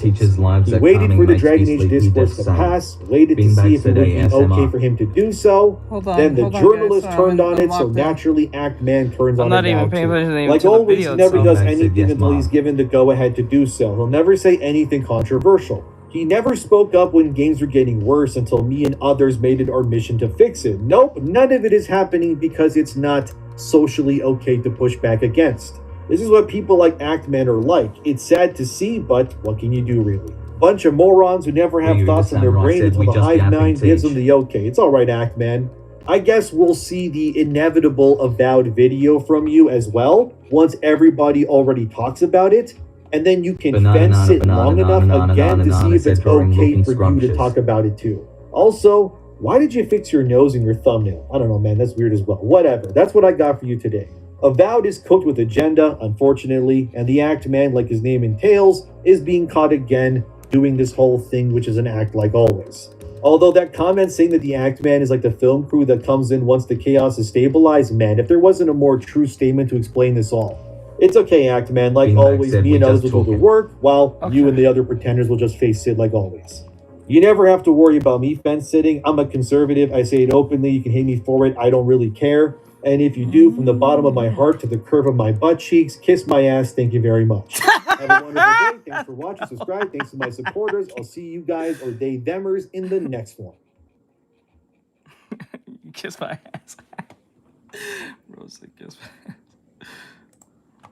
for the Dragon Age discourse to pass, waited to see if it would be okay for him to do so. Then the journalist turned on it, so naturally Actman turns on it now too. Like always, he never does anything until he's given the go-ahead to do so. He'll never say anything controversial. He never spoke up when games were getting worse until me and others made it our mission to fix it. Nope, none of it is happening because it's not socially okay to push back against. This is what people like Actman are like. It's sad to see, but what can you do really? Bunch of morons who never have thoughts in their brain until the Hive 9 gives them the okay. It's alright, Actman. I guess we'll see the inevitable Avowed video from you as well, once everybody already talks about it. And then you can fence it long enough again to see if it's okay for you to talk about it too. Also, why did you fix your nose in your thumbnail? I don't know, man, that's weird as well. Whatever, that's what I got for you today. Avowed is cooked with agenda, unfortunately, and the Actman, like his name entails, is being caught again doing this whole thing, which is an act like always. Although that comment saying that the Actman is like the film crew that comes in once the chaos is stabilized, man, if there wasn't a more true statement to explain this all. It's okay, Actman. Like always, me and others will do the work, while you and the other pretenders will just face it like always. You never have to worry about me fence-sitting. I'm a conservative. I say it openly. You can hate me for it. I don't really care. And if you do, from the bottom of my heart to the curve of my butt cheeks, kiss my ass. Thank you very much. Have a wonderful day. Thanks for watching. Subscribe. Thanks to my supporters. I'll see you guys, or they, themers, in the next one. Kiss my ass. Bro said kiss my ass.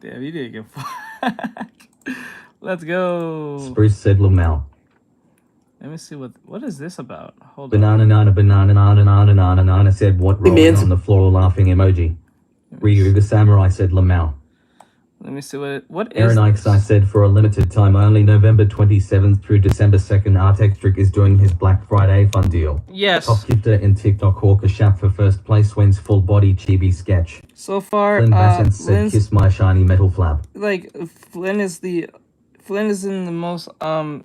Damn, he didn't get fucked. Let's go. Spruce said Lamau. Let me see what is this about? Hold banana, on. Banana said what rolling on the floor laughing emoji. Ryu the samurai said Lamau. Let me see what is Aaron Ikes, I said for a limited time only, November 27th through December 2nd, Artextric is doing his Black Friday fun deal. Yes. Top gifter in TikTok Hawker Shap for first place wins full body chibi sketch. So far, Flynn Bassett said kiss my shiny metal flap. Like Flynn is in the most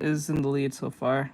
is in the lead so far.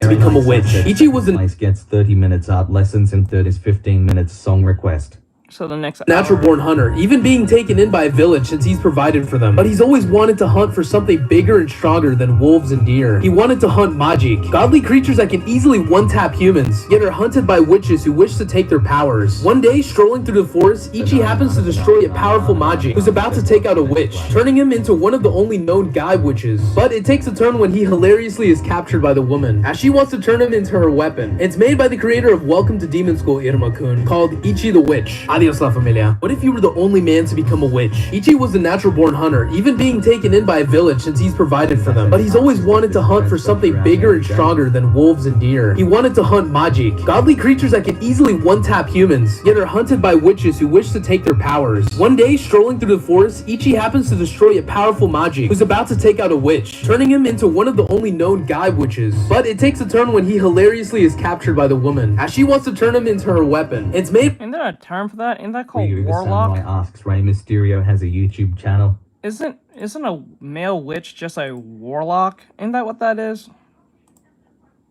To become a witch. Ichi was an gets 30 minutes art lessons and third is 15 minutes song request. So the next natural born hunter, even being taken in by a village since he's provided for them. But he's always wanted to hunt for something bigger and stronger than wolves and deer. He wanted to hunt Majik, godly creatures that can easily one-tap humans, yet are hunted by witches who wish to take their powers. One day, strolling through the forest, Ichi happens to destroy a powerful Majik who's about to take out a witch, turning him into one of the only known guy witches. But it takes a turn when he hilariously is captured by the woman, as she wants to turn him into her weapon. It's made by the creator of Welcome to Demon School, Iruma-kun, called Ichi the Witch. Adios, la familia. What if you were the only man to become a witch? Ichi was a natural-born hunter, even being taken in by a village since he's provided for them. But he's always wanted to hunt for something bigger and stronger than wolves and deer. He wanted to hunt magic, godly creatures that can easily one-tap humans, yet are hunted by witches who wish to take their powers. One day, strolling through the forest, Ichi happens to destroy a powerful magic who's about to take out a witch, turning him into one of the only known guy witches. But it takes a turn when he hilariously is captured by the woman, as she wants to turn him into her weapon. It's made— Isn't there a term for that? Isn't that called Ryu the warlock? Samurai asks Rey Mysterio has a YouTube channel. Isn't a male witch just a warlock? Isn't that what that is?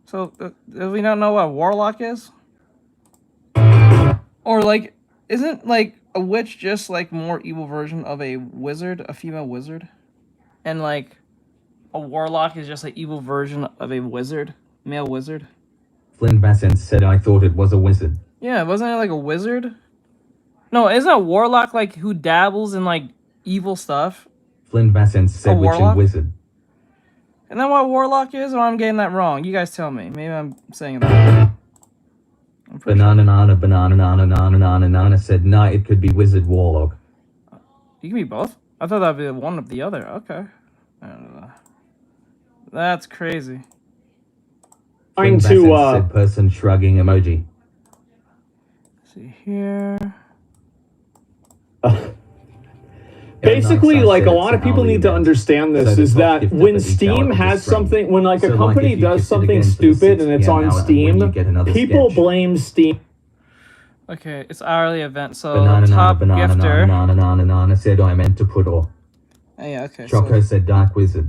So, do we not know what a warlock is? Or like, isn't like a witch just like more evil version of a wizard, a female wizard? And like, a warlock is just an evil version of a wizard, male wizard? Flynn Vassant said I thought it was a wizard. Yeah, wasn't it like a wizard? No, isn't a warlock like who dabbles in like evil stuff? Flynn Vassant said witch and wizard. Isn't that what warlock is, or I'm getting that wrong? You guys tell me. Maybe I'm saying that. Banana said nah, it could be wizard warlock. You can be both? I thought that'd be one of the other. Okay. I don't know. That's crazy. Flynn Vassant said person shrugging emoji. Let's see here. Basically, like, a lot of people need to understand this, is that when Steam has something, when like a company does something stupid and it's on Steam, people blame Steam. Okay, it's hourly event, so top gifter. Banana said I meant to put or. Oh, yeah, okay. Choco said dark wizard.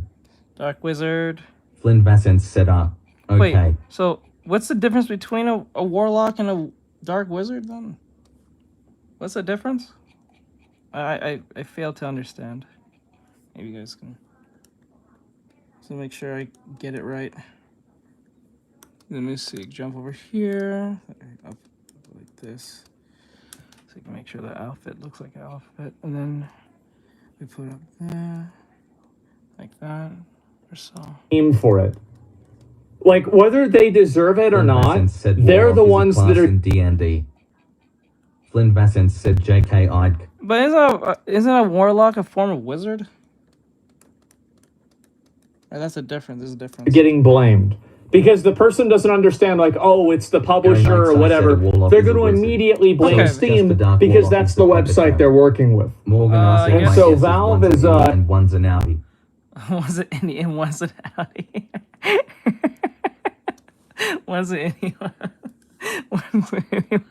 Dark wizard. Flynn Vassant said okay. Wait, so what's the difference between a warlock and a dark wizard then? What's the difference? I fail to understand. Maybe you guys can. So make sure I get it right. Let me see. Jump over here. Up like this. So you can make sure the outfit looks like an outfit. And then we put up there. Like that. Or so. Aim for it. Like, whether they deserve it or not, they're the ones that are... D&D. Flynn Vassant said JK Ike. But isn't a warlock a form of wizard? Or that's a difference. There's a difference. Getting blamed. Because the person doesn't understand, like, oh, it's the publisher or whatever. They're going to immediately blame Steam because that's the website they're working with. And so Valve is... And one's an Audi. Was it any and was it Audi? Was it anyone? Was it anyone?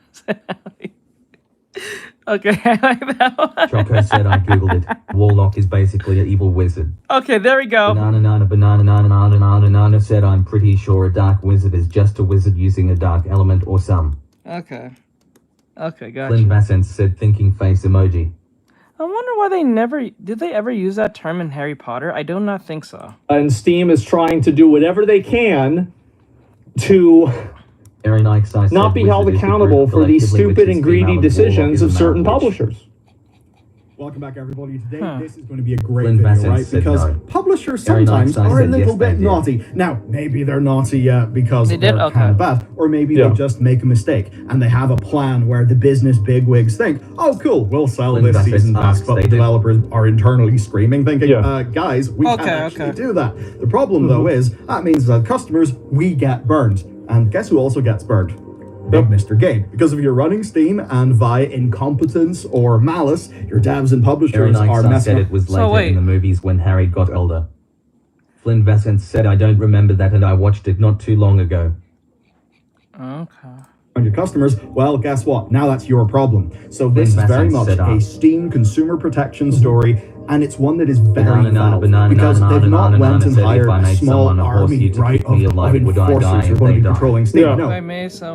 Okay, I like that one. Choco said I googled it. Warlock is basically an evil wizard. Okay, there we go. Banana said I'm pretty sure a dark wizard is just a wizard using a dark element or some. Okay. Okay, gotcha. Flynn Vassant said thinking face emoji. I wonder why they never... Did they ever use that term in Harry Potter? I do not think so. And Steam is trying to do whatever they can to... not be held accountable for these stupid and greedy decisions of certain publishers. Welcome back, everybody. Today, this is going to be a great video, right? Because publishers sometimes are a little bit naughty. Now, maybe they're naughty because they're kind of bad, or maybe they just make a mistake, and they have a plan where the business bigwigs think, oh, cool, we'll sell this season pass, but the developers are internally screaming, thinking, guys, we can't actually do that. The problem, though, is that means that customers, we get burned. And guess who also gets burned? Big Mr. Game. Because if you're running Steam and via incompetence or malice, your devs and publishers are messing up. It was later in the movies when Harry got older. Flynn Vassant said I don't remember that and I watched it not too long ago. Okay. On your customers, well, guess what? Now that's your problem. So this is very much a Steam consumer protection story, and it's one that is very valid because they've not went and hired a small army, right, of enforcers who are going to be controlling Steam. No,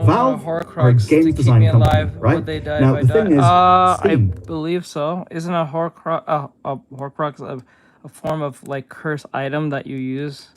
Valve are a games design company, right? Now the thing is, I believe so. Isn't a Horcrux a form of like curse item that you use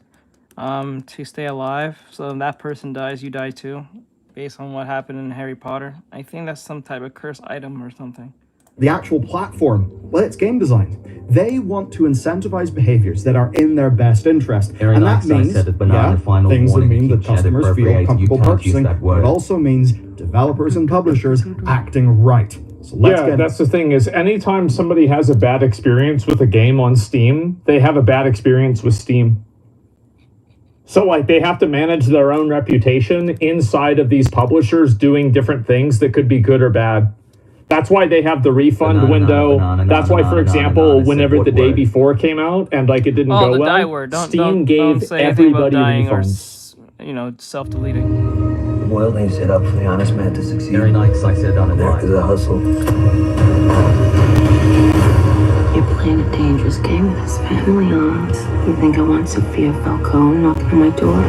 to stay alive? So when that person dies, you die too, based on what happened in Harry Potter. I think that's some type of curse item or something. The actual platform, well, it's game design. They want to incentivize behaviors that are in their best interest. And that means, things that mean that customers feel comfortable purchasing. It also means developers and publishers acting right. So let's yeah, get that's the thing is anytime somebody has a bad experience with a game on Steam, they have a bad experience with Steam. So like they have to manage their own reputation inside of these publishers doing different things that could be good or bad. That's why they have the refund window. That's why, for example, whenever the day before came out and like it didn't go the well, die word. Steam don't gave say anything about everybody dying refunds. or self-deleting. The world needs it up for the honest man to succeed. Very nice, I said on it. There is a hustle. You're playing a dangerous game with this family arms. You think I want Sophia Falcone knocking on my door?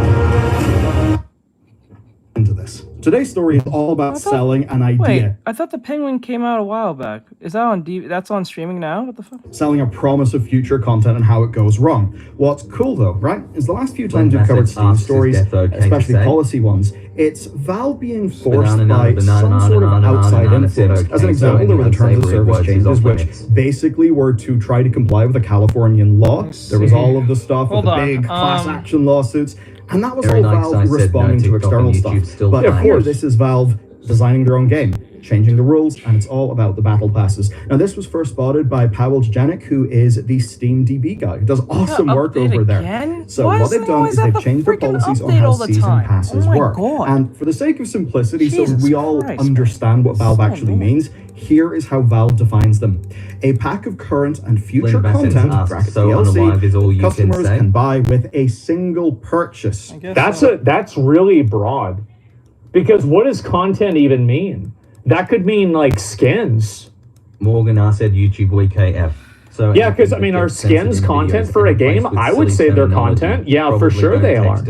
into this. Today's story is all about selling an idea. Wait, I thought the Penguin came out a while back. Is that on that's on streaming now? What the fuck? Selling a promise of future content and how it goes wrong. What's cool though, right, is the last few times we've covered Steam stories, especially policy ones, it's Valve being forced by some sort of outside influence. As an example, there were the terms of service changes, which basically were to try to comply with a Californian law. There was all of the stuff with the big class action lawsuits. And that was all Valve responding to external stuff. But here, this is Valve designing their own game, changing the rules, and it's all about the battle passes. Now, this was first spotted by Paweł Janik, who is the Steam DB guy, who does awesome work over there. So what they've done is they've changed their policies on how season passes work. And for the sake of simplicity, so we all understand what Valve actually means, here is how Valve defines them. A pack of current and future content, DLC, customers can buy with a single purchase. That's really broad. Because what does content even mean? That could mean like skins. Morgan R said YouTube WKF. So yeah, because I mean, are skins content for a game? I would say they're content. Yeah, for sure they are.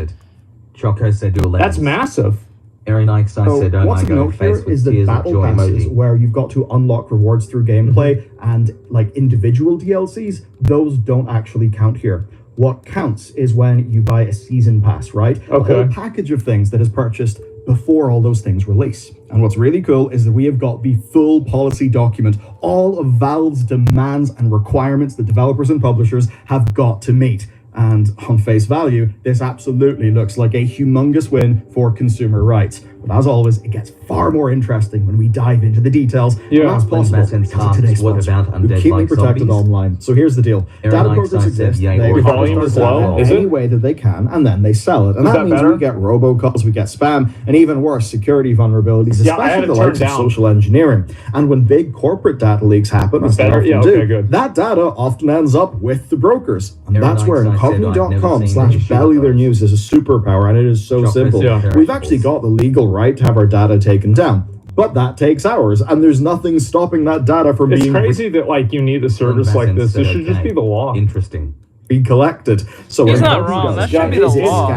Choco said do a That's massive. Aaron Ikes, I said, oh what's my to note here is the battle passes where you've got to unlock rewards through gameplay and like individual DLCs. Those don't actually count here. What counts is when you buy a season pass, right? Okay. A whole package of things that is purchased before all those things release. And what's really cool is that we have got the full policy document, all of Valve's demands and requirements that developers and publishers have got to meet. And on face value, this absolutely looks like a humongous win for consumer rights. But as always, it gets far more interesting when we dive into the details. Yeah. And that's possible because of today's sponsor, who keep me protected online. So here's the deal. Data brokers exist. They volume is low. Any way that they can, and then they sell it. And that means we get robocalls, we get spam, and even worse, security vulnerabilities, especially the likes of social engineering. And when big corporate data leaks happen, as they often do, that data often ends up with the brokers. And that's where incognito.com/bellytheirnews is a superpower, and it is so simple. We've actually got the legal right to have our data taken down, but that takes hours, and there's nothing stopping that data from being... It's crazy that like you need a service like this. This should just be the law. Interesting. Be collected. So he's not wrong. That should be the law.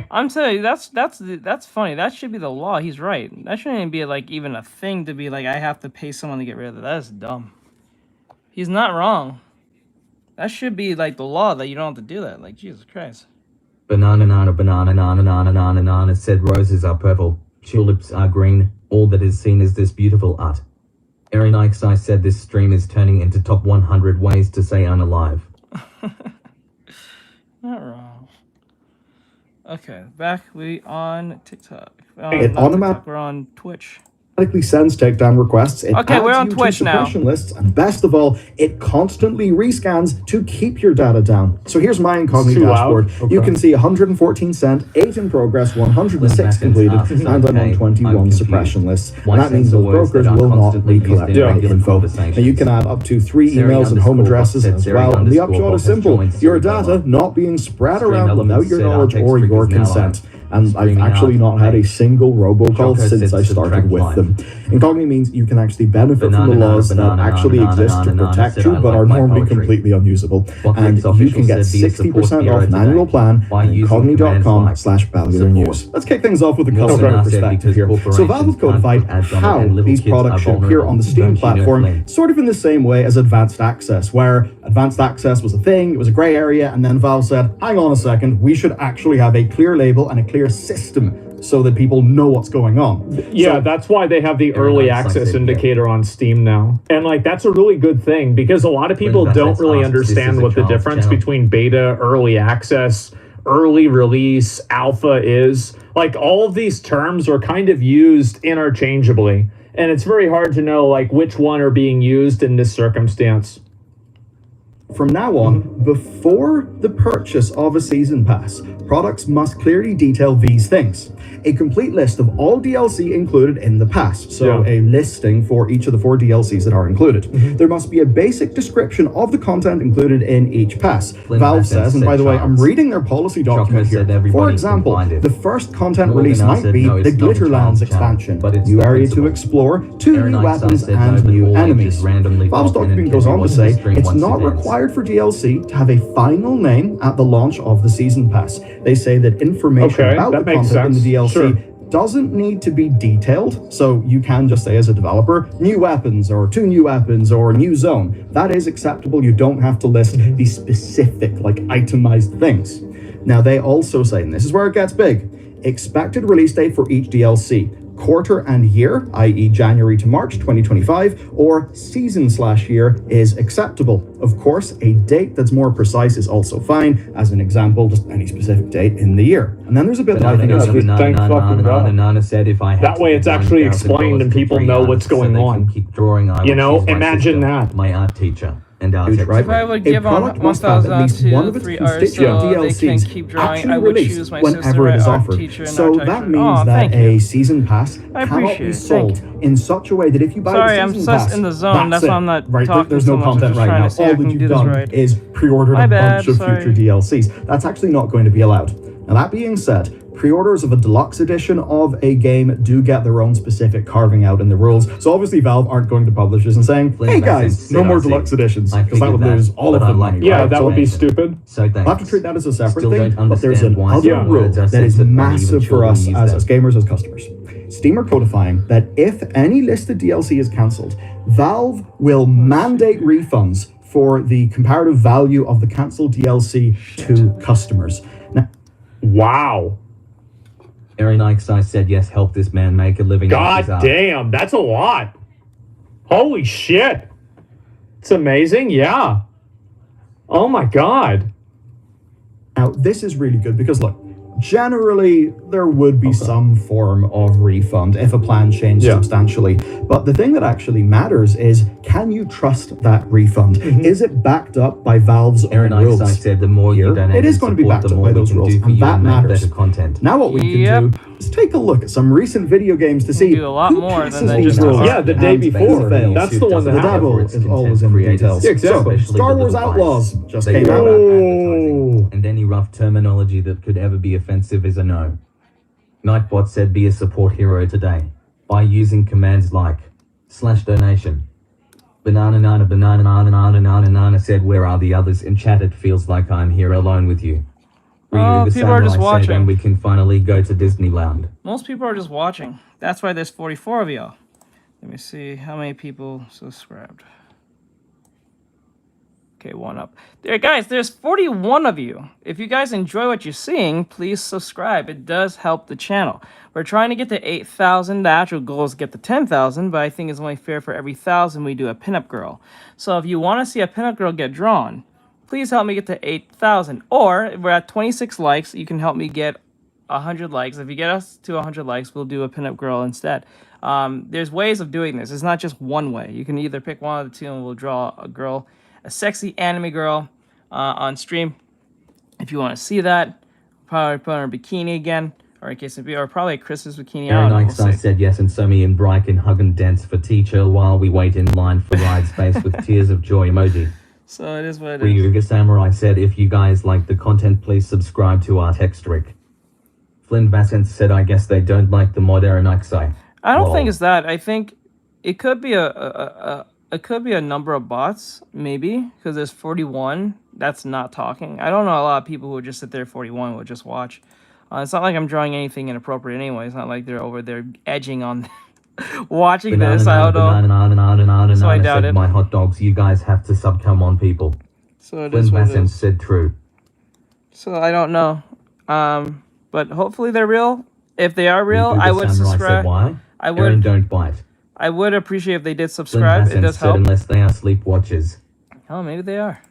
I'm telling you, that's funny. That should be the law. He's right. That shouldn't even be like even a thing to be like I have to pay someone to get rid of it. That is dumb. He's not wrong. That should be like the law that you don't have to do that. Like Jesus Christ. Banana said roses are purple, tulips are green, all that is seen is this beautiful art. Aaron Ikes, I said this stream is turning into top 100 ways to say unalive. Not wrong. Okay, back we on TikTok. We're on Twitch. Sends takedown requests. It okay, we're on Twitch now. Lists, and best of all, it constantly rescans to keep your data down. So here's my incognito dashboard. Okay. You can see 114 sent, 8 in progress, 106 completed, and I'm on 21 suppression lists. And that means those brokers will not recollect my info. Now you can add up to 3 emails and home addresses as well. And the upshot is simple: your data not being spread around without your knowledge or your consent. And I've actually not had a single robocall since I started with them. Incognito means you can actually benefit from the laws that actually exist to protect you, but are normally completely unusable. And you can get 60% off an annual plan at incognito.com/valuenews. Let's kick things off with a customer perspective here. So Valve have codified how these products should appear on the Steam platform, sort of in the same way as Advanced Access, where Advanced Access was a thing, it was a gray area, and then Valve said, hang on a second, we should actually have a clear label and a clear system so that people know what's going on. Yeah, so that's why they have the early access indicator on Steam now. And like that's a really good thing because a lot of people don't really understand what the difference between beta, early access, early release, alpha is. Like, all of these terms are kind of used interchangeably, and it's very hard to know, like, which one are being used in this circumstance. From now on, before the purchase of a season pass, products must clearly detail these things. A complete list of all DLC included in the pass, so a listing for each of the 4 DLCs that are included. There must be a basic description of the content included in each pass. Valve says, and by the way, I'm reading their policy document here. For example, the first content release might be the Glitterlands expansion, new area to explore, 2 new weapons and new enemies. Valve's document goes on to say, it's not required for DLC to have a final name at the launch of the season pass. They say that information about the content in the DLC doesn't need to be detailed, so you can just say as a developer, new weapons or 2 new weapons or new zone. That is acceptable. You don't have to list the specific, like, itemized things. Now, they also say, and this is where it gets big, expected release date for each DLC. Quarter and year, i.e. January to March 2025, or season/year is acceptable. Of course, a date that's more precise is also fine. As an example, just any specific date in the year. And then there's a bit that I think is thank fucking God. That way it's actually explained and people know what's going on. You know, imagine that. My art teacher. And if I would give on 1,000 to 3 hours so they can keep drawing, I would choose my sister as art teacher and so that means that a season pass cannot be sold in such a way that if you buy the season pass, in the zone. That's why I'm not talking there's no content right now. All that you've done is pre-ordered a bunch of future DLCs. That's actually not going to be allowed. Now, that being said, pre-orders of a deluxe edition of a game do get their own specific carving out in the rules. So obviously Valve aren't going to publishers and saying, hey guys, no more deluxe editions, because that would lose all of the money. Yeah, that would be stupid. So we'll have to treat that as a separate thing, but there's another rule that is massive for us as gamers, as customers. Steam are codifying that if any listed DLC is cancelled, Valve will mandate refunds for the comparative value of the cancelled DLC to customers. Now, wow. Aaron Ikesai said, yes, help this man make a living. God damn, that's a lot. Holy shit. It's amazing, yeah. Oh my God. Now, this is really good because, look, generally there would be some form of refund if a plan changed substantially. But the thing that actually matters is, can you trust that refund? Is it backed up by Valve's own rules? Aaron said the more you donate, it is going to be backed up by those rules, and that matters. Now what we can do is take a look at some recent video games to see do a lot more than they just rules. Yeah, the day before. That's the one that the devil is always in the details. Yeah, exactly. So, Star Wars Outlaws just came out. And any rough terminology that could ever be offensive is a no. Nightbot said be a support hero today by using commands like /donation. Banana said where are the others in chat, it feels like I'm here alone with you. Oh, people are just watching. And we can finally go to Disneyland. Most people are just watching. That's why there's 44 of y'all. Let me see how many people subscribed. Okay, 1 up. There, guys, there's 41 of you. If you guys enjoy what you're seeing, please subscribe. It does help the channel. We're trying to get to 8,000. The actual goal is to get to 10,000, but I think it's only fair for every 1,000 we do a pinup girl. So if you want to see a pinup girl get drawn, please help me get to 8,000. Or if we're at 26 likes, you can help me get 100 likes. If you get us to 100 likes, we'll do a pinup girl instead. There's ways of doing this. It's not just one way. You can either pick one of the two and we'll draw a girl, a sexy anime girl on stream. If you want to see that, probably put on her bikini again, or in case of or probably a Christmas bikini. Aaron Ikesai said yes, and so me and Bry can hug and dance for teacher while we wait in line for ride space with tears of joy emoji. So it is what it is. Ryuga Samurai said, if you guys like the content, please subscribe to Artextric. Flynn Vassant said, I guess they don't like the mod Aaron Ikesai. I don't think it's that. I think it could be it could be a number of bots, maybe, because there's 41. That's not talking. I don't know a lot of people who would just sit there 41 would just watch. It's not like I'm drawing anything inappropriate anyway. It's not like they're over there edging on watching this. I don't know. So I doubt it. My hot dogs, you guys have to come on, people. So it is what it is. Said true. So I don't know. But hopefully they're real. If they are real, I would subscribe. Why? I would. Aaron, don't bite. I would appreciate if they did subscribe. It does help. Unless they are sleepwatchers. Oh, maybe they are.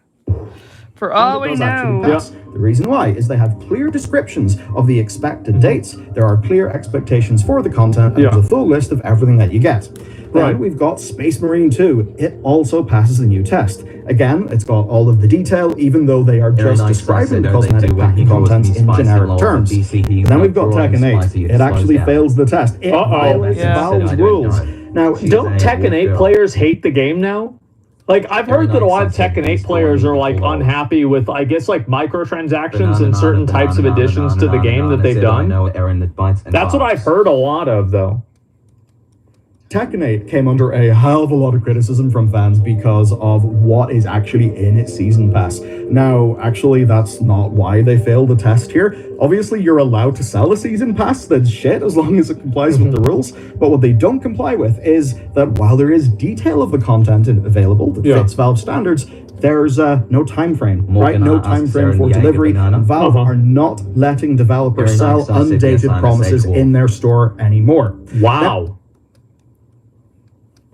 For all we does actually know. pass. The reason why is they have clear descriptions of the expected dates. There are clear expectations for the content, and there's a full list of everything that you get. Then we've got Space Marine 2. It also passes the new test. Again, it's got all of the detail, even though they are just describing the cosmetic pack contents in generic terms. Then we've got Tekken 8. It actually fails the test. It violates Valve's rules. Now, don't Tekken 8 players hate the game now? Like, I've heard that a lot of Tekken 8 players are, like, unhappy with, I guess, like, microtransactions and certain types of additions to the game that they've done. That's what I've heard a lot of, though. Tekken 8 came under a hell of a lot of criticism from fans because of what is actually in its season pass. Now, actually, that's not why they failed the test here. Obviously, you're allowed to sell a season pass, that's shit, as long as it complies with the rules. But what they don't comply with is that while there is detail of the content available that fits Valve standards, there's no time frame, right? No time frame for delivery. Valve are not letting developers sell undated promises in their store anymore. Wow.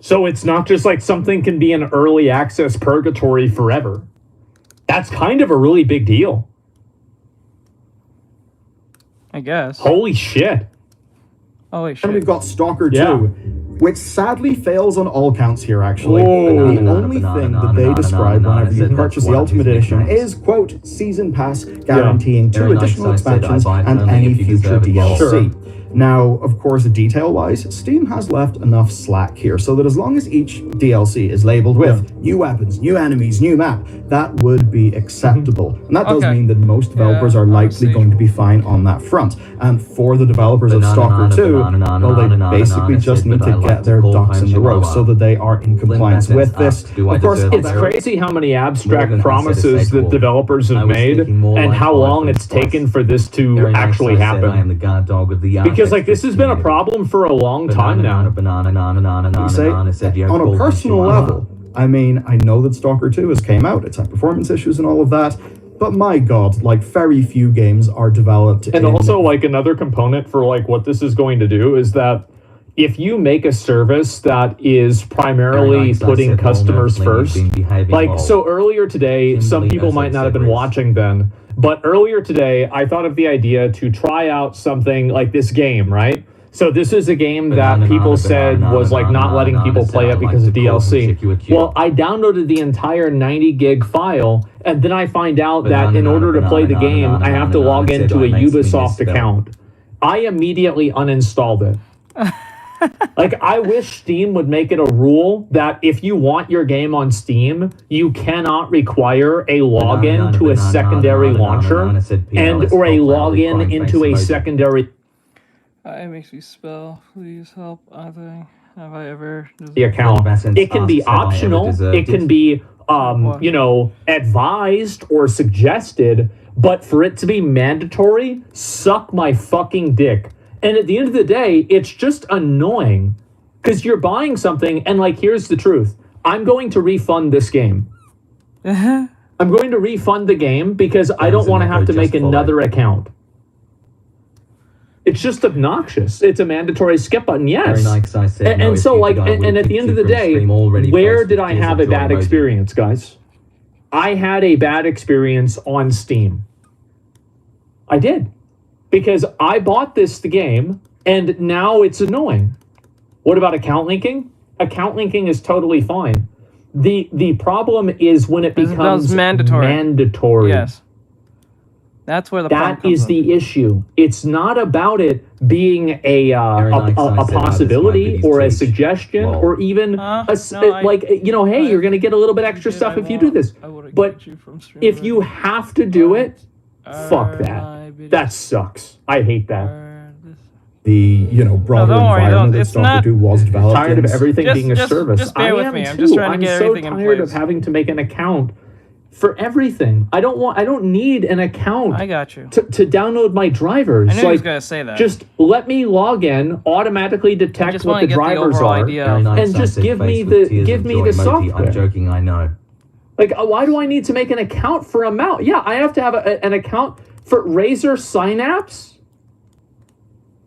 So it's not just like something can be in early access purgatory forever. That's kind of a really big deal. I guess. Holy shit. Holy shit. And we've got Stalker 2, which sadly fails on all counts here, actually. The only thing that they describe whenever you purchase the Ultimate Edition is, quote, Season Pass, guaranteeing 2 additional expansions and any future DLC. Now, of course, detail-wise, Steam has left enough slack here so that as long as each DLC is labeled with new weapons, new enemies, new map, that would be acceptable. And that does mean that most developers are likely going to be fine on that front. And for the developers of Stalker 2, well, they basically just need to get their ducks in a row so that they are in compliance with this. Of course, it's crazy how many abstract promises that developers have made and how long it's taken for this to actually happen. Because, like, this has been a problem for a long time now. On a personal level, I mean, I know that Stalker 2 has came out, it's had performance issues and all of that, but my god, like, very few games are developed and also, like, another component for, like, what this is going to do is that if you make a service that is primarily putting customers first, like, so earlier today, some people might not have been watching then, but earlier today, I thought of the idea to try out something like this game, right? So this is a game that people said was like not letting people play it because of DLC. Well, I downloaded the entire 90 gig file, and then I find out that in order to play the game, I have to log into a Ubisoft account. I immediately uninstalled it. Like, I wish Steam would make it a rule that if you want your game on Steam, you cannot require a login to a secondary launcher and or a login into a secondary. It makes me spell. Please help. I think. Have I ever? The account. It can be optional. It can be, you know, advised or suggested. But for it to be mandatory, suck my fucking dick. And at the end of the day, it's just annoying because you're buying something and, like, here's the truth. I'm going to refund this game. I'm going to refund the game because I don't want to have to make another account. It's just obnoxious. It's a mandatory skip button, yes. And so, like, and at the end of the day, where did I have a bad experience, guys? I had a bad experience on Steam. I did. Because I bought the game, and now it's annoying. What about account linking? Account linking is totally fine. The problem is when it becomes mandatory. Yes. That's where the problem That is the issue. It's not about it being a possibility or a suggestion or even like, you know, hey, you're going to get a little bit extra stuff if you do this. But if you have to do it, fuck that. That sucks. I hate that. The, you know, broader environment that Stalker 2 was developed. Tired of everything being a service. Just bear with me. I'm just trying to get everything in place. I'm so tired of having to make an account for everything. I don't need an account. I got you. To download my drivers. I knew he was going to say that. Just let me log in, automatically detect what the drivers are, and just give me the software. I'm joking, I know. Like, why do I need to make an account for a mount? Yeah, I have to have an account for Razer Synapse?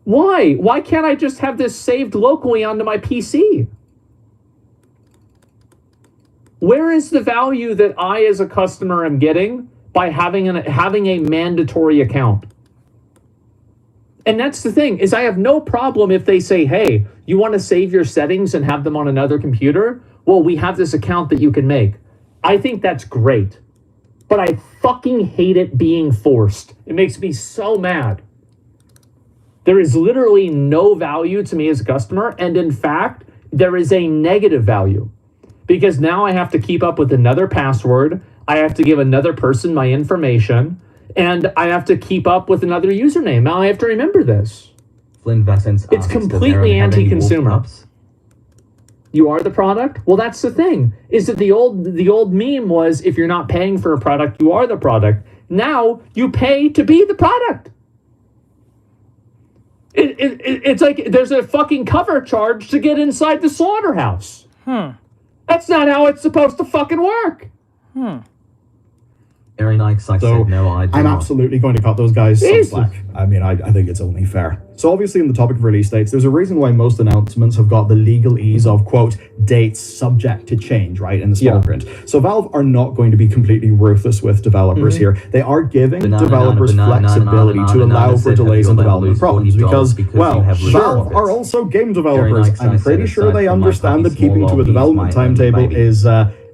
Why? Why can't I just have this saved locally onto my PC? Where is the value that I as a customer am getting by having a mandatory account? And that's the thing, is I have no problem if they say, hey, you want to save your settings and have them on another computer? Well, we have this account that you can make. I think that's great. But I fucking hate it being forced. It makes me so mad. There is literally no value to me as a customer. And in fact, there is a negative value. Because now I have to keep up with another password. I have to give another person my information. And I have to keep up with another username. Now I have to remember this. It's completely anti-consumer. You are the product? Well, that's the thing. Is that the old meme was, if you're not paying for a product, you are the product. Now you pay to be the product. It's like there's a fucking cover charge to get inside the slaughterhouse. That's not how it's supposed to fucking work. Aaron Ikes said no, I'm absolutely going to cut those guys some slack. I mean, I think it's only fair. So obviously in the topic of release dates, there's a reason why most announcements have got the legalese of, quote, dates subject to change, right, in the small print. So Valve are not going to be completely ruthless with developers here. They are giving developers flexibility to allow for delays in development problems because, well, Valve are also game developers. I'm pretty sure they understand that keeping to a development timetable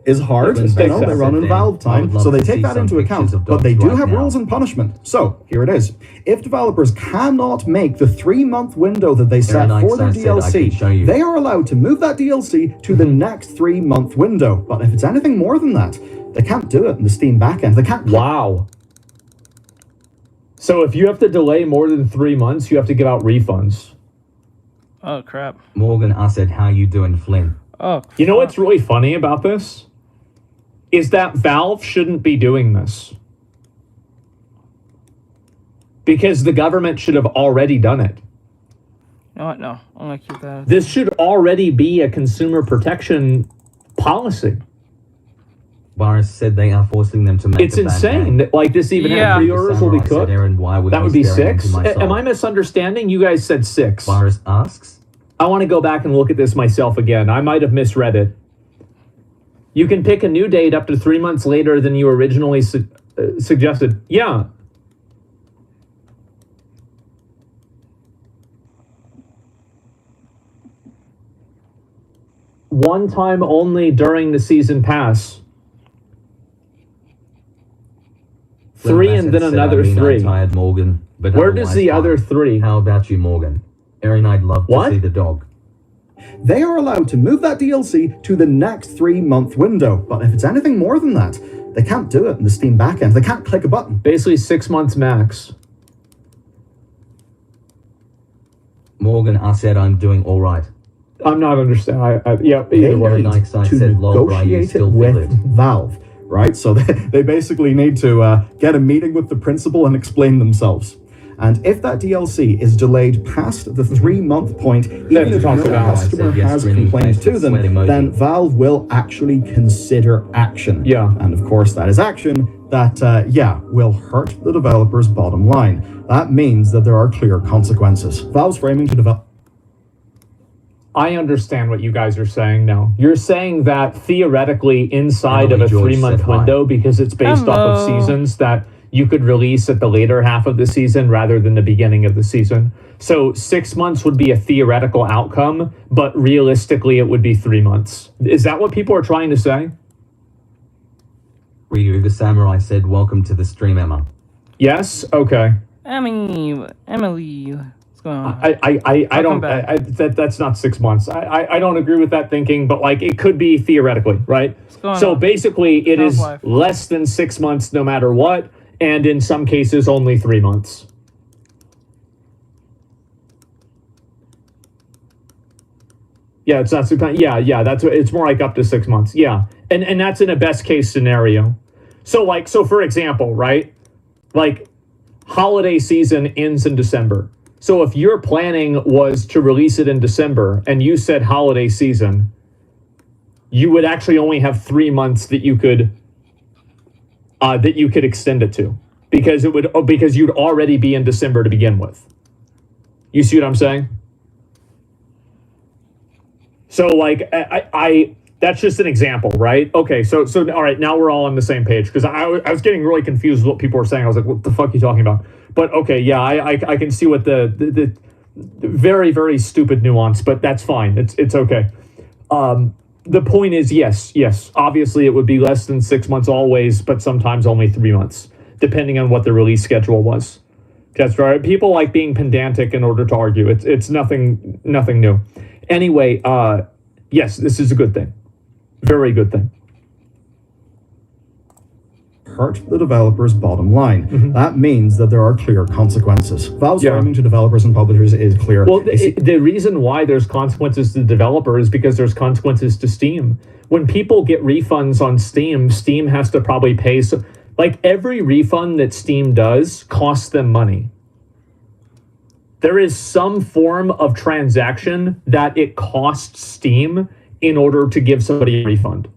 is hard. They run in Valve time, so they take that into account, but they do have rules and punishment. So here it is. If developers cannot make the 3-month window that they set for their DLC, they are allowed to move that DLC to the next 3-month window. But if it's anything more than that, they can't do it in the Steam backend. They can't. Wow. So if you have to delay more than 3 months, you have to give out refunds. Oh, crap. Morgan, I said, how you doing, Flynn? Oh, you know what's really funny about this? Is that Valve shouldn't be doing this. Because the government should have already done it. You know what? No, I'm going to keep that. This should already be a consumer protection policy. Boris said they are forcing them to make It's insane. Like, this even had pre-orders will be cooked. That would be 6? Am I misunderstanding? You guys said 6. Boris asks. I want to go back and look at this myself again. I might have misread it. You can pick a new date up to 3 months later than you originally suggested. Yeah. One time only during the season pass. 3 and then another 3. Tired, Morgan, but where does the other 3? How about you, Morgan? Aaron, I'd love to see the dog. They are allowed to move that DLC to the next 3-month window, but if it's anything more than that, they can't do it in the Steam backend. They can't click a button. Basically 6 months max. Morgan, I said I'm doing all right. I'm not understanding. Yeah, either way. To negotiate it with Valve, right? So they basically need to get a meeting with the principal and explain themselves. And if that DLC is delayed past the 3-month point, even if no customer has complained to them, then Valve will actually consider action. Yeah. And of course, that is action that, will hurt the developer's bottom line. That means that there are clear consequences. Valve's framing to develop. I understand what you guys are saying now. You're saying that theoretically inside of a 3-month window, because it's based off of seasons, that you could release at the later half of the season rather than the beginning of the season. So 6 months would be a theoretical outcome, but realistically it would be 3 months. Is that what people are trying to say? Ryu the Samurai said, welcome to the stream, Emma. Yes? Okay. Emily, what's going on? I don't, that's not 6 months. I don't agree with that thinking, but like it could be theoretically, right? So basically it is less than 6 months no matter what. And in some cases, only 3 months. Yeah, it's not super. Yeah, it's more like up to 6 months. Yeah, and that's in a best case scenario. So for example, right? Like, holiday season ends in December. So if your planning was to release it in December and you said holiday season, you would actually only have 3 months that you could extend it to, because you'd already be in December to begin with. You see what I'm saying? So like That's just an example, right? Okay, so all right, now we're all on the same page, because I was getting really confused with what people were saying. I was like, what the fuck are you talking about? But okay, yeah, I can see what the very, very stupid nuance, but that's fine. It's okay. The point is, yes, obviously it would be less than 6 months always, but sometimes only 3 months, depending on what the release schedule was. That's right. People like being pedantic in order to argue. It's nothing new. Anyway, yes, this is a good thing. Very good thing. Hurt the developer's bottom line. That means that there are clear consequences. Valve's warning to developers and publishers is clear. Well, the reason why there's consequences to the developer is because there's consequences to Steam. When people get refunds on Steam, Steam has to probably pay. Like, every refund that Steam does costs them money. There is some form of transaction that it costs Steam in order to give somebody a refund.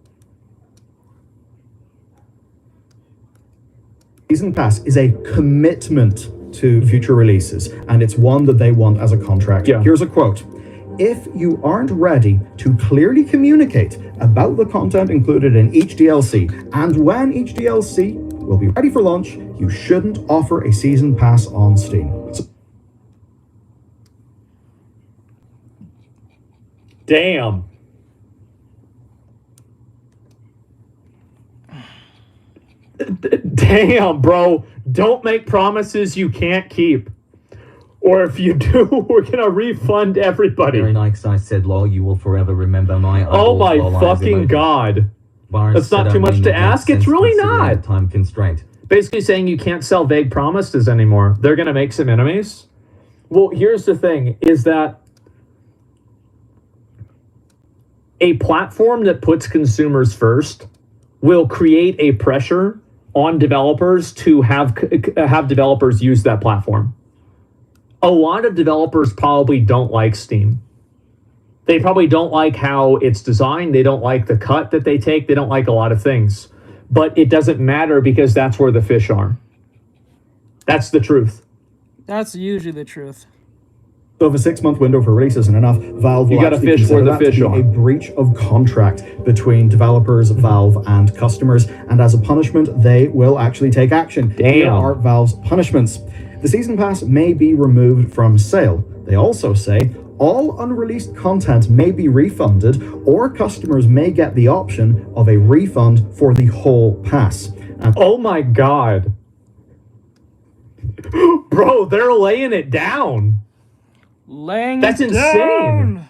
Season Pass is a commitment to future releases, and it's one that they want as a contract. Here's a quote. If you aren't ready to clearly communicate about the content included in each DLC and when each DLC will be ready for launch, you shouldn't offer a Season Pass on Steam. Damn. Damn, bro. Don't make promises you can't keep. Or if you do, we're gonna refund everybody. Very nice, I said, lol, you will forever remember my Oh my fucking god. That's not too much to ask. It's really not. Time constraint. Basically saying you can't sell vague promises anymore. They're gonna make some enemies. Well, here's the thing, is that a platform that puts consumers first will create a pressure on developers to have developers use that platform. A lot of developers probably don't like Steam. They probably don't like how it's designed. They don't like the cut that they take. They don't like a lot of things. But it doesn't matter, because that's where the fish are. That's the truth. That's usually the truth. So if a 6-month window for release isn't enough, Valve will gotta actually fish where consider the that to fish be are. a breach of contract between developers, Valve, and customers, and as a punishment, they will actually take action. Here are Valve's punishments. The Season Pass may be removed from sale. They also say all unreleased content may be refunded, or customers may get the option of a refund for the whole pass. And oh my god. Bro, they're laying it down. That's insane.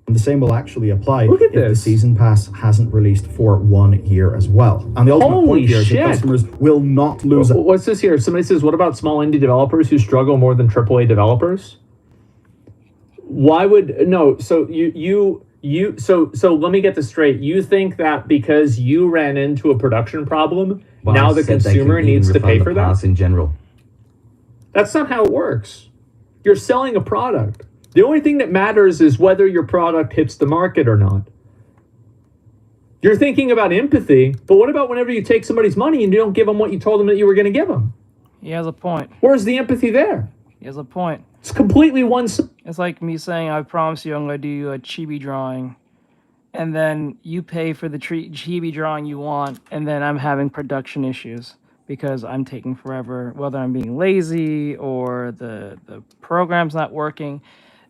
And the same will actually apply Look at if the this. Season Pass hasn't released for 1 year as well. And the ultimate Holy point here is shit. that customers will not lose it. What's this here? Somebody says, what about small indie developers who struggle more than AAA developers? Why would no? So so let me get this straight. You think that because you ran into a production problem, now the consumer needs to pay for that? In general. That's not how it works. You're selling a product. The only thing that matters is whether your product hits the market or not. You're thinking about empathy, but what about whenever you take somebody's money and you don't give them what you told them that you were going to give them? He has a point. Where's the empathy there? He has a point. It's completely one. It's like me saying, I promise you I'm going to do you a chibi drawing. And then you pay for the chibi drawing you want, and then I'm having production issues because I'm taking forever, whether I'm being lazy or the program's not working.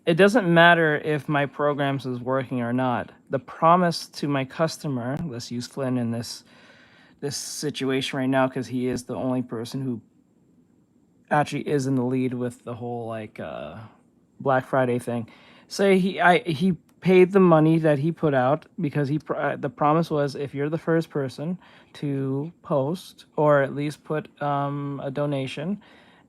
It doesn't matter if my programs is working or not. The promise to my customer, let's use Flynn in this situation right now, because he is the only person who actually is in the lead with the whole like Black Friday thing. Say he paid the money that he put out because the promise was, if you're the first person to post or at least put a donation,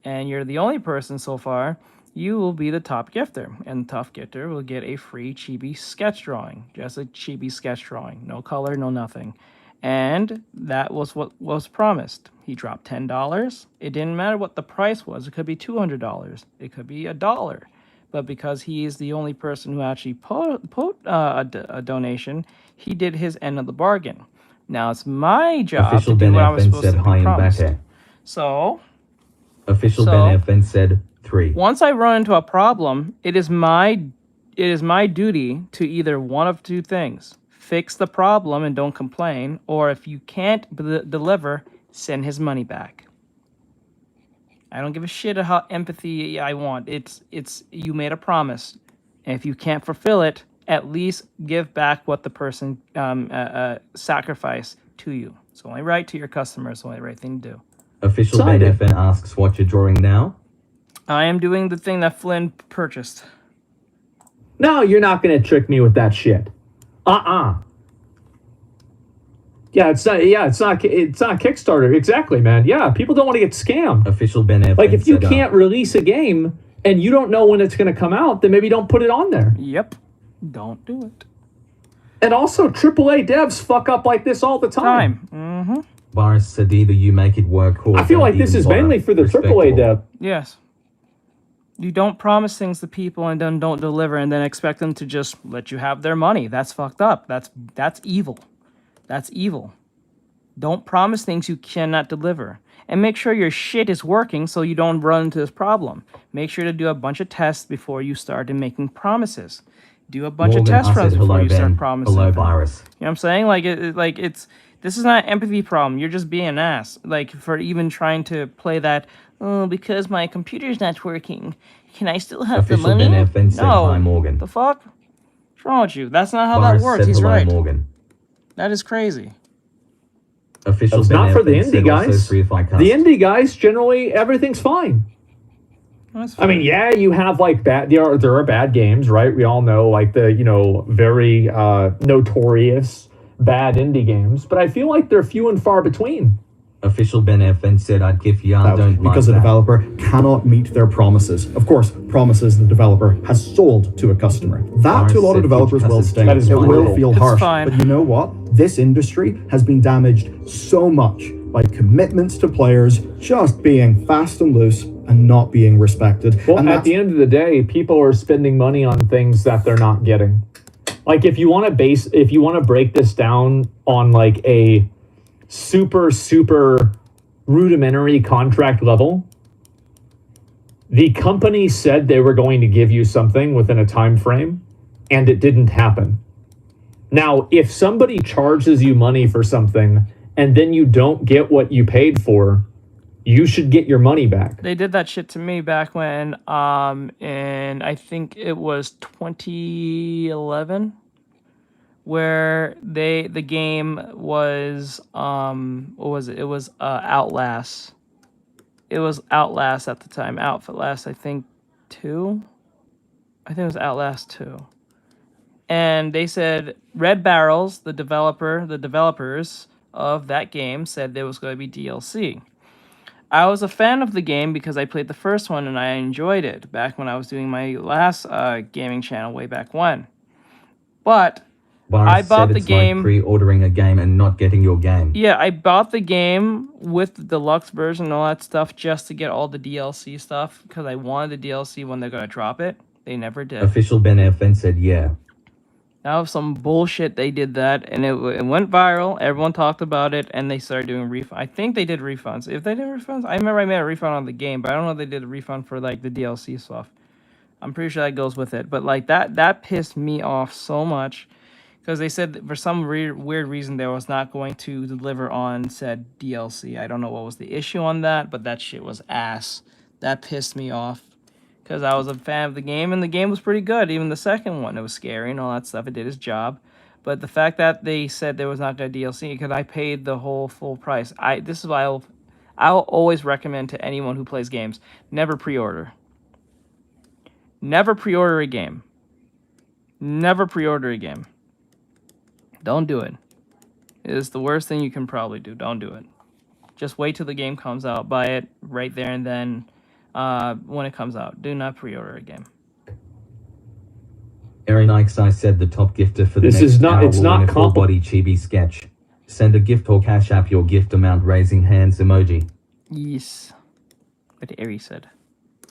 and you're the only person so far, you will be the top gifter, and the top gifter will get a free chibi sketch drawing, just a chibi sketch drawing, no color, no nothing. And that was what was promised. He dropped $10. It didn't matter what the price was. It could be $200. It could be $1. But because he is the only person who actually put a donation, he did his end of the bargain. Now it's my job Official to do Ben what I F was then supposed said to hi be and back promised. here. So, Official Ben F then said 3. once I run into a problem, it is my duty to either one of two things: fix the problem and don't complain, or if you can't deliver, send his money back. I don't give a shit how empathy I want. It's you made a promise, and if you can't fulfill it, at least give back what the person sacrificed to you. It's only right to your customers. It's only the right thing to do. Official BenFN asks what you're drawing now. I am doing the thing that Flynn purchased. No, you're not going to trick me with that shit. Yeah, it's not Kickstarter. Exactly, man. Yeah, people don't want to get scammed. Official BenFN. Like, if you can't release a game and you don't know when it's going to come out, then maybe don't put it on there. Yep. Don't do it. And also, AAA devs fuck up like this all the time. Mm-hmm. Boris said either you make it work or... I feel like this is mainly for the AAA dev. Yes. You don't promise things to people and then don't deliver and then expect them to just let you have their money. That's fucked up. That's evil. That's evil. Don't promise things you cannot deliver. And make sure your shit is working so you don't run into this problem. Make sure to do a bunch of tests before you start making promises. Do a bunch of test runs before you start promising. Hello, Virus. You know what I'm saying? This is not an empathy problem. You're just being an ass. Like, for even trying to play that, oh, because my computer's not working, can I still have the money? No. Morgan. The fuck? What's wrong with you? That's not how that works. He's right. Morgan. That is crazy. Official it's not for the indie guys. The indie guys, generally, everything's fine. I mean, yeah, you have like there are bad games, right? We all know like the, very notorious bad indie games, but I feel like they're few and far between. Official BenFN said I'd give you because the developer cannot meet their promises. Of course, promises the developer has sold to a customer. That to a lot of developers will sting. It will feel harsh. But you know what? This industry has been damaged so much by commitments to players just being fast and loose and not being respected. Well, and at the end of the day, people are spending money on things that they're not getting. Like if you want to break this down on like a super rudimentary contract level, the company said they were going to give you something within a time frame, and it didn't happen. Now, if somebody charges you money for something and then you don't get what you paid for, you should get your money back. They did that shit to me back when, and I think it was 2011, where the game was, what was it? It was Outlast. It was Outlast at the time. Outlast, I think, 2? I think it was Outlast 2. And they said Red Barrels, the developers of that game, said there was going to be DLC. I was a fan of the game because I played the first one and I enjoyed it back when I was doing my last gaming channel way back when. But I bought the game... like pre-ordering a game and not getting your game. Yeah, I bought the game with the deluxe version and all that stuff just to get all the DLC stuff because I wanted the DLC when they're going to drop it. They never did. Official BenFN said yeah. That was some bullshit. They did that, and it went viral. Everyone talked about it, and they started doing refunds. I think they did refunds. If they did refunds, I remember I made a refund on the game, but I don't know if they did a refund for like the DLC stuff. I'm pretty sure that goes with it. But like that pissed me off so much because they said that for some weird reason they was not going to deliver on said DLC. I don't know what was the issue on that, but that shit was ass. That pissed me off. Because I was a fan of the game, and the game was pretty good. Even the second one, it was scary and all that stuff. It did its job. But the fact that they said there was not going to DLC, because I paid the whole full price. This is why I'll always recommend to anyone who plays games, never pre-order. Never pre-order a game. Never pre-order a game. Don't do it. It is the worst thing you can probably do. Don't do it. Just wait till the game comes out. Buy it right there and then. When it comes out, do not pre-order a game. Aaron Ikesai said the top gifter for the this next is not. hour It's will not win a full-body chibi sketch. Send a gift or cash app your gift amount raising hands emoji. Yes, what Ari said.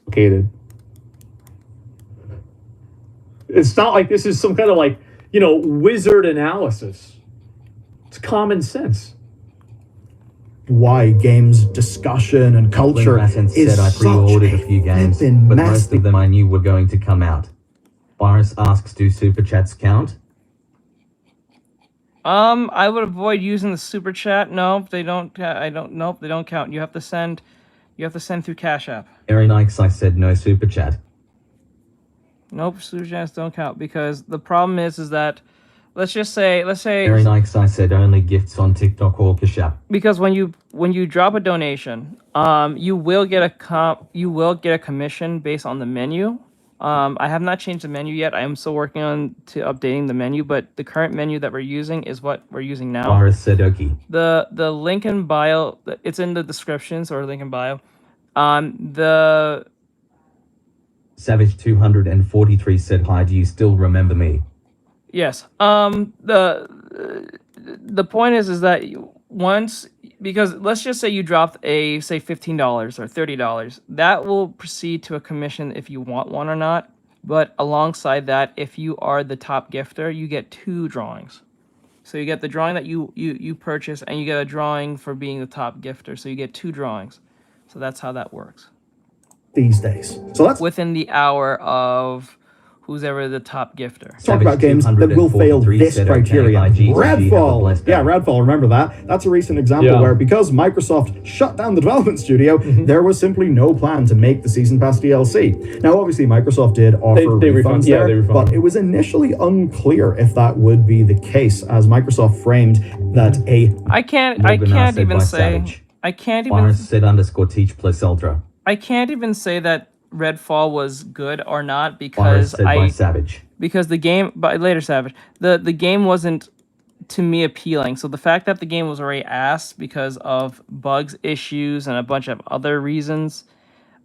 Complicated. It's not like this is some kind of like wizard analysis. It's common sense. Why games discussion and culture is said I pre-ordered a few games, but most of them I knew were going to come out. Virus asks, do super chats count? I would avoid using the super chat. No, they don't. Nope, they don't count. You have to send through Cash App. Aaron Ikes, I said no super chat. Nope, super chats don't count because the problem is that let's say Aaron Ikes, I said only gifts on TikTok or Cash App. because when you drop a donation, you will get a commission based on the menu. I have not changed the menu yet. I am still working on updating the menu, but the current menu that we're using is what we're using now. Boris Sedoki. The link in bio, it's in the descriptions or link in bio. The Savage 243 said hi. Do you still remember me? yes. The point is that once, because let's just say you dropped say $15 or $30, that will proceed to a commission if you want one or not. But alongside that, if you are the top gifter, you get 2 drawings. So you get the drawing that you purchase, and you get a drawing for being the top gifter. So you get 2 drawings. So that's how that works. These days. So that's within the hour of who's ever the top gifter. Talk about games that will fail this criteria. Redfall. Yeah, Redfall, remember that? That's a recent example where because Microsoft shut down the development studio, there was simply no plan to make the Season Pass DLC. Now, obviously, Microsoft did offer refunds there, but it was initially unclear if that would be the case, as Microsoft framed that I can't even say _teach plus ultra. I can't even say that Redfall was good or not because because the game the game wasn't to me appealing. So the fact that the game was already ass because of bugs, issues, and a bunch of other reasons,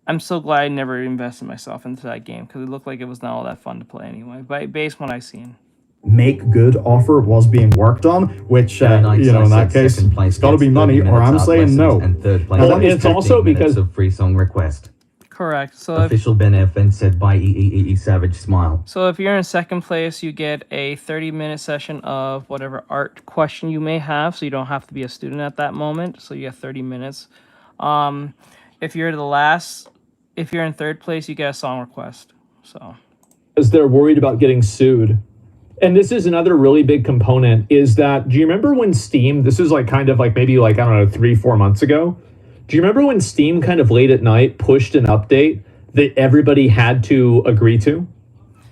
I'm so glad I never invested myself into that game because it looked like it was not all that fun to play anyway. But based on what I've seen. Make good offer was being worked on, which in that case, it's got to be money, or I'm saying no. And third place, well, it's also because of free song request. Correct. So official Ben FN said by Savage smile. So if you're in second place, you get a 30-minute session of whatever art question you may have. So you don't have to be a student at that moment. So you get 30 minutes. If you're in third place, you get a song request. So because they're worried about getting sued. And this is another really big component is that, do you remember when Steam, this is kind of maybe I don't know, 3-4 months ago. Do you remember when Steam kind of late at night pushed an update that everybody had to agree to?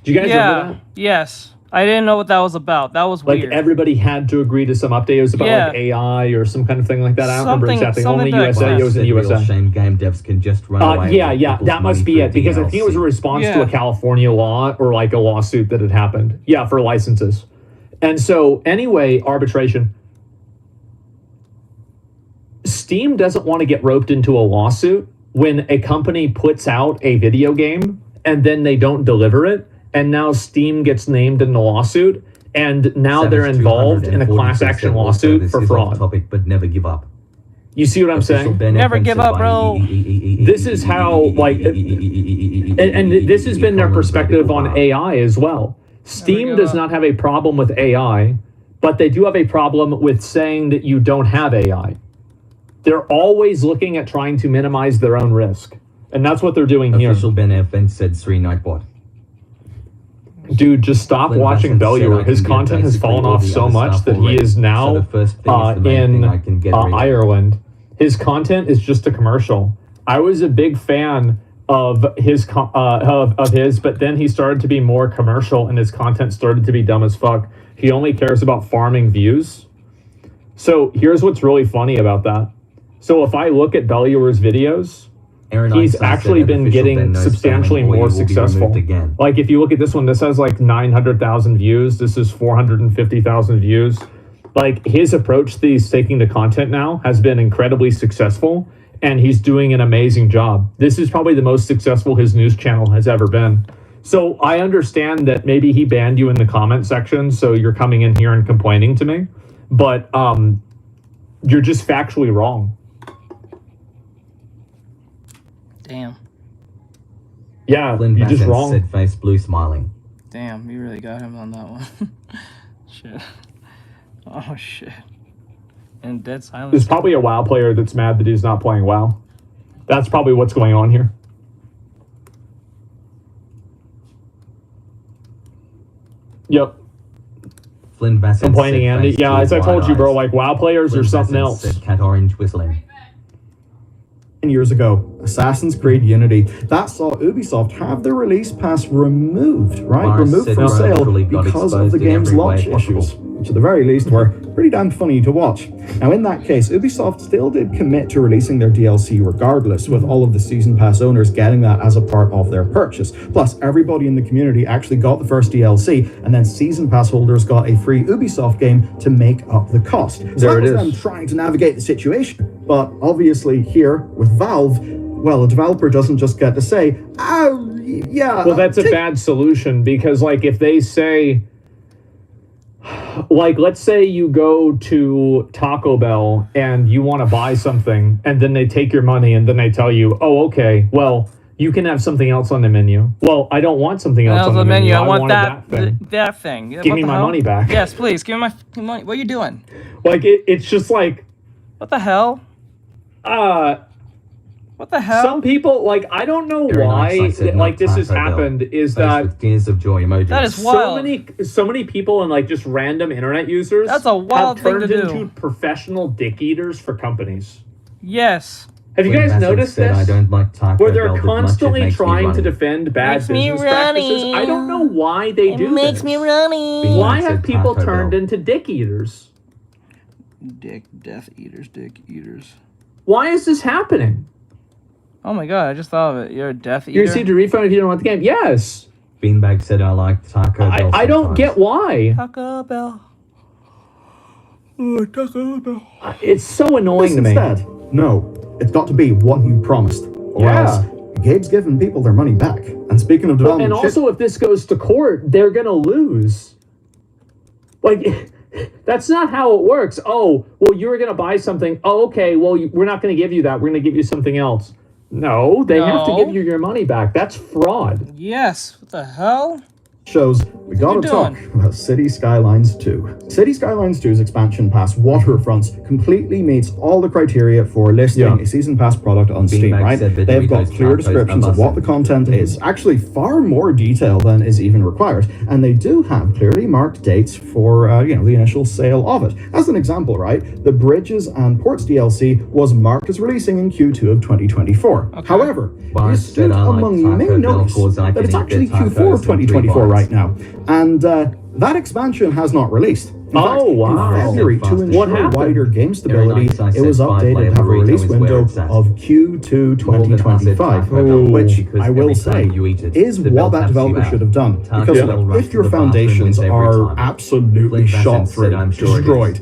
Do you guys remember that? Yes. I didn't know what that was about. That was weird. Everybody had to agree to some update. It was about AI or some kind of thing like that. I don't remember exactly. Only USA. It was in USA. Shame game devs can just run away. Yeah. That must be it because I think it was a response to a California law or a lawsuit that had happened. Yeah, for licenses. And so anyway, arbitration. Steam doesn't want to get roped into a lawsuit when a company puts out a video game and then they don't deliver it. And now Steam gets named in the lawsuit, and now they're involved in a class action lawsuit for fraud. Topic, but never give up. You see what I'm saying? Never give up, bro. This is how, and this has been their perspective on AI as well. Steam does not have a problem with AI, but they do have a problem with saying that you don't have AI. They're always looking at trying to minimize their own risk, and that's what they're doing here. Official Ben FN said Sri Nightbot. Dude, just stop watching Belluer. His content has fallen off so much that he is now in Ireland. His content is just a commercial. I was a big fan of his, but then he started to be more commercial, and his content started to be dumb as fuck. He only cares about farming views. So here's what's really funny about that. So if I look at Belluer's videos, he's actually been getting substantially more successful. Like if you look at this one, this has 900,000 views. This is 450,000 views. Like his approach that he's taking to content now has been incredibly successful, and he's doing an amazing job. This is probably the most successful his news channel has ever been. So I understand that maybe he banned you in the comment section, so you're coming in here and complaining to me, but you're just factually wrong. Damn. Yeah, you're just wrong. Said face blue smiling. Damn, you really got him on that one. Shit. Oh shit. And dead silence. There's probably a WoW player that's mad that he's not playing WoW. That's probably what's going on here. Yep. complaining, Andy. Yeah, as I told you, bro, like WoW players are something else. Said Cat Orange whistling. Years ago, Assassin's Creed Unity, that saw Ubisoft have their release pass removed, right? Removed from sale because of the game's launch issues, which at the very least were pretty damn funny to watch. Now in that case, Ubisoft still did commit to releasing their DLC regardless, with all of the Season Pass owners getting that as a part of their purchase. Plus, everybody in the community actually got the first DLC, and then Season Pass holders got a free Ubisoft game to make up the cost. So that was them trying to navigate the situation. But obviously here, with Valve, well, a developer doesn't just get to say, oh, yeah. Well, that's a bad solution, because, like, if they say, like, let's say you go to Taco Bell and you want to buy something, and then they take your money, and then they tell you, oh, okay, well, you can have something else on the menu. Well, I don't want something else on the menu. I want that thing. Give me my money back. Yes, please. Give me my money. What are you doing? Like, it's just like... What the hell? What the hell? Some people, like, I don't know why, like, this has happened, is that... Tears of joy emojis. That is wild. So many people and, like, just random internet users That's a wild have thing turned to do. into professional dick eaters for companies. Yes. Have you guys noticed this? I don't like Taco Where they're Bell, but constantly much it makes me trying to runny. defend bad Makes me business practices. runny. I don't know why they do Makes this. me runny. Why have people turned into dick eaters? Death eaters, dick eaters. Why is this happening? Oh my god, I just thought of it. You're a death eater. You received a refund if you don't want the game. Yes. Beanbag said I like Taco Bell. I don't get why. Taco Bell. Oh, Taco Bell. It's so annoying to me. Instead, no, it's got to be what you promised, or else Gabe's giving people their money back. And speaking of development, and also if this goes to court, they're gonna lose. Like, that's not how it works. Oh, well, you were gonna buy something. Oh, okay. Well, we're not gonna give you that. We're gonna give you something else. No, they have to give you your money back. That's fraud. Yes. What the hell? shows we gotta talk about City Skylines 2. City Skylines 2's expansion pass Waterfronts completely meets all the criteria for listing a season pass product on Steam, right? They've got clear descriptions of what the content is, actually far more detail than is even required, and they do have clearly marked dates for the initial sale of it. As an example, right, the Bridges and Ports DLC was marked as releasing in Q2 of 2024. However, the astute among you may notice that it's actually Q4 of 2024 right now, and that expansion has not released. In fact, in February, to ensure wider game stability, it was updated to have a release window of Q2 2025, which I will say is what that developer should have done. Because if your foundations are absolutely shot through, destroyed,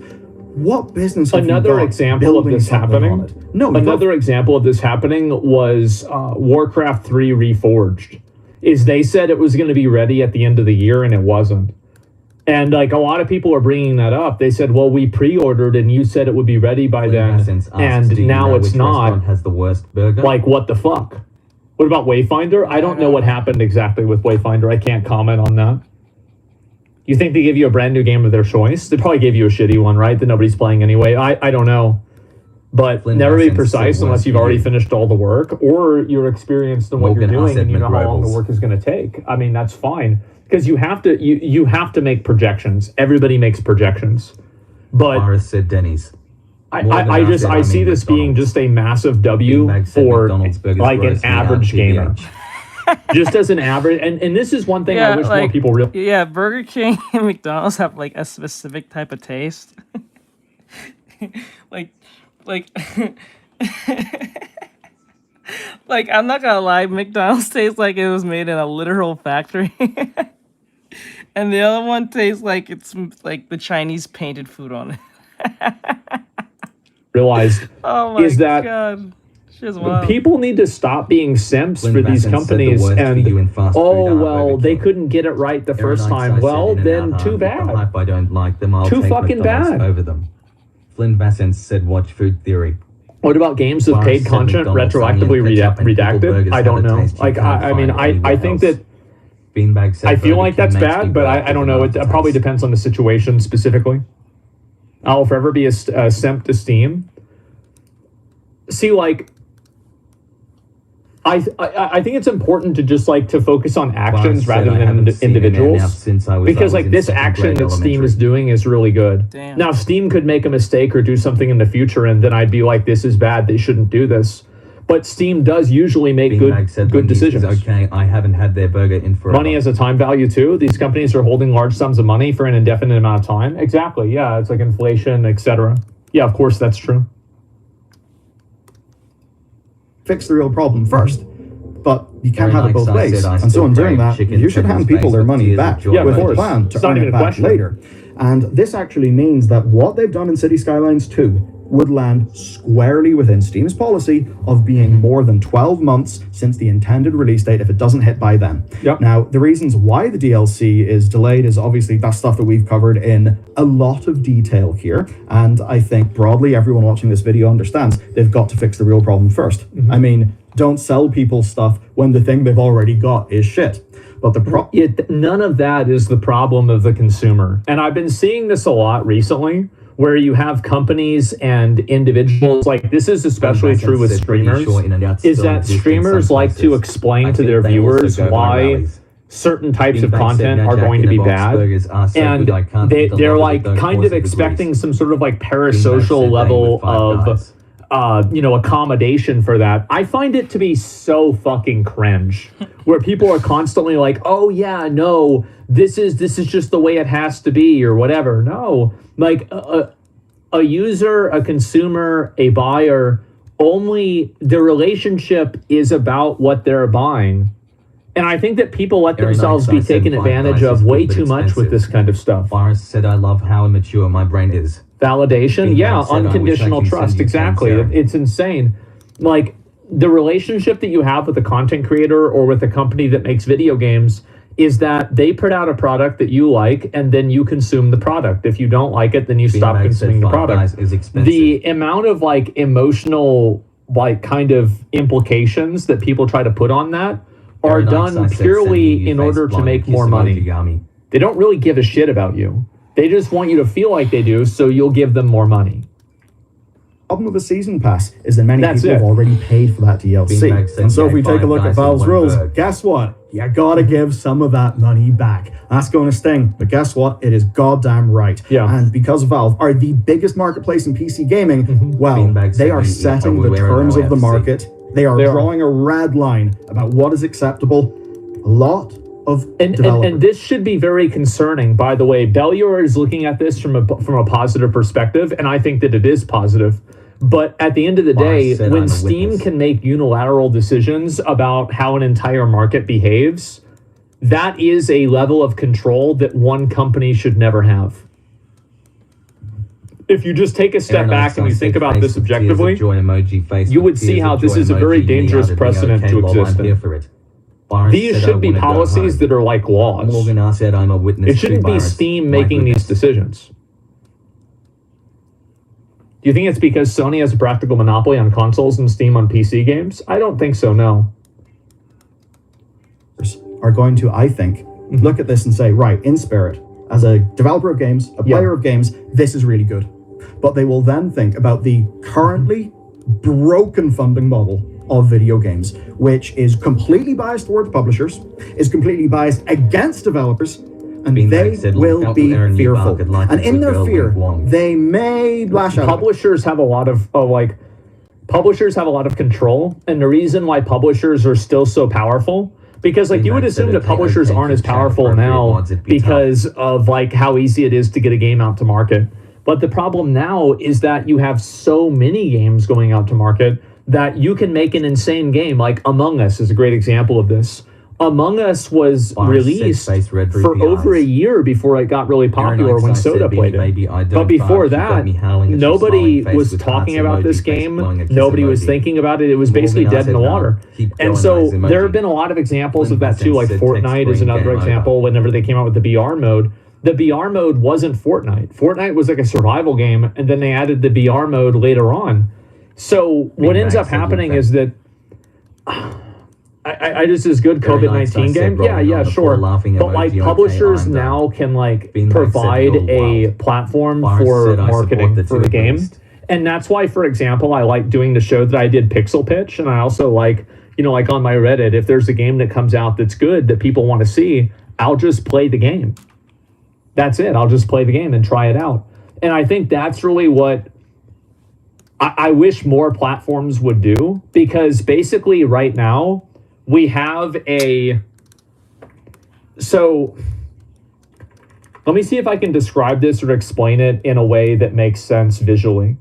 what business have another you got example of this happening? Another example of this happening was Warcraft 3 Reforged. Is they said it was going to be ready at the end of the year and it wasn't. And like a lot of people are bringing that up. They said, well, we pre-ordered and you said it would be ready by then, and now it's not. Has the worst burger? Like, what the fuck? What about Wayfinder? I don't know what happened exactly with Wayfinder. I can't comment on that. You think they give you a brand new game of their choice? They probably gave you a shitty one, right? That nobody's playing anyway. I don't know. But never be precise unless you've already finished all the work or you're experienced in what you're doing and you know how long the work is going to take. I mean, that's fine. Because you have to you have to make projections. Everybody makes projections. But Morris said Denny's. I see this being just a massive W for like an average gamer. Just as an average, and this is one thing I wish more people realize. Yeah, Burger King and McDonald's have like a specific type of taste. like like I'm not gonna lie, McDonald's tastes like it was made in a literal factory. And the other one tastes like it's like the Chinese painted food on it. Realized oh my is that God. People need to stop being simps for these companies and they couldn't get it right the first time. Well, then too bad. I don't like them. I'll too take fucking McDonald's bad over them. Flynn Vassens said watch Food Theory. What about games with paid content retroactively redacted? I don't know. Like I mean I think that I feel like that's bad, but I don't know. It probably depends on the situation specifically. I'll forever be a simp to Steam. See, like, I think it's important to just like to focus on actions rather than individuals, because like this action that Steam is doing is really good. Damn. Now Steam could make a mistake or do something in the future, and then I'd be like, this is bad, they shouldn't do this. But Steam does usually make good decisions. Okay, I haven't had their burger in forever. Money has a time value too. These companies are holding large sums of money for an indefinite amount of time. Exactly. Yeah, it's like inflation, etc. Yeah, of course that's true. Fix the real problem first. But you can't have it both ways. And so in doing that, you should hand people their money back with a plan to earn it back later. And this actually means that what they've done in City Skylines 2 would land squarely within Steam's policy of being more than 12 months since the intended release date if it doesn't hit by then. Yep. Now, the reasons why the DLC is delayed is obviously that's stuff that we've covered in a lot of detail here. And I think broadly everyone watching this video understands they've got to fix the real problem first. I mean, don't sell people stuff when the thing they've already got is shit. But none of that is the problem of the consumer. And I've been seeing this a lot recently, where you have companies and individuals, like this is especially true with streamers, is that streamers like to explain to their viewers why certain types of content are going to be bad. And they're like kind of expecting some sort of like parasocial level of accommodation for that. I find it to be so fucking cringe, where people are constantly like, oh yeah, no, this is just the way it has to be or whatever. No, like a user, a consumer, a buyer, only the relationship is about what they're buying. And I think that people let themselves be taken advantage of way too much with this kind of stuff. Boris said, I love how immature my brain is. Validation, yeah, unconditional trust, exactly. It's insane. Like, the relationship that you have with a content creator or with a company that makes video games is that they put out a product that you like, and then you consume the product. If you don't like it, then you stop consuming the product. The amount of, like, emotional, like, kind of implications that people try to put on that are done purely in order to make more money. They don't really give a shit about you. They just want you to feel like they do, so you'll give them more money. The problem with the season pass is that many people have already paid for that DLC. And so if we take a look at Valve's rules, guess what? You gotta give some of that money back. That's going to sting, but guess what? It is goddamn right. Yeah. And because Valve are the biggest marketplace in PC gaming, well, they are setting the terms of the market. They are drawing a red line about what is acceptable. A lot of and this should be very concerning, by the way. Bellior is looking at this from a positive perspective, and I think that it is positive. But at the end of the day, when Steam can make unilateral decisions about how an entire market behaves, that is a level of control that one company should never have. If you just take a step back and you think about this objectively, you would see how this is a very dangerous precedent to exist. These should be policies that are like laws. It shouldn't be Steam making these decisions. Do you think it's because Sony has a practical monopoly on consoles and Steam on PC games? I don't think so, no. Are going to, I think, look at this and say, right, in spirit, as a developer of games, a player of games, this is really good. But they will then think about the currently broken funding model of video games, which is completely biased towards publishers, is completely biased against developers, and they will be fearful. And in their fear, they may lash out. Publishers have a lot of publishers have a lot of control, and the reason why publishers are still so powerful, because like you would assume that publishers aren't as powerful now because of like how easy it is to get a game out to market. But the problem now is that you have so many games going out to market that you can make an insane game. Like Among Us is a great example of this. Among Us was released for over a year before it got really popular when Soda played it. But before that, nobody was talking about this game. Nobody was thinking about it. It was basically dead in the water. And so there have been a lot of examples of that too. Like Fortnite is another example. Whenever they came out with the BR mode, the BR mode wasn't Fortnite. Fortnite was like a survival game, and then they added the BR mode later on. So what ends up happening is that I just as good COVID-19 game. Yeah, sure. But like publishers now can like provide a platform for marketing for the game. And that's why, for example, I like doing the show that I did, Pixel Pitch, and I also like you know, like on my Reddit, if there's a game that comes out that's good that people want to see, I'll just play the game. That's it. I'll just play the game and try it out. And I think that's really what I wish more platforms would do, because basically right now we have so let me see if I can describe this or explain it in a way that makes sense visually.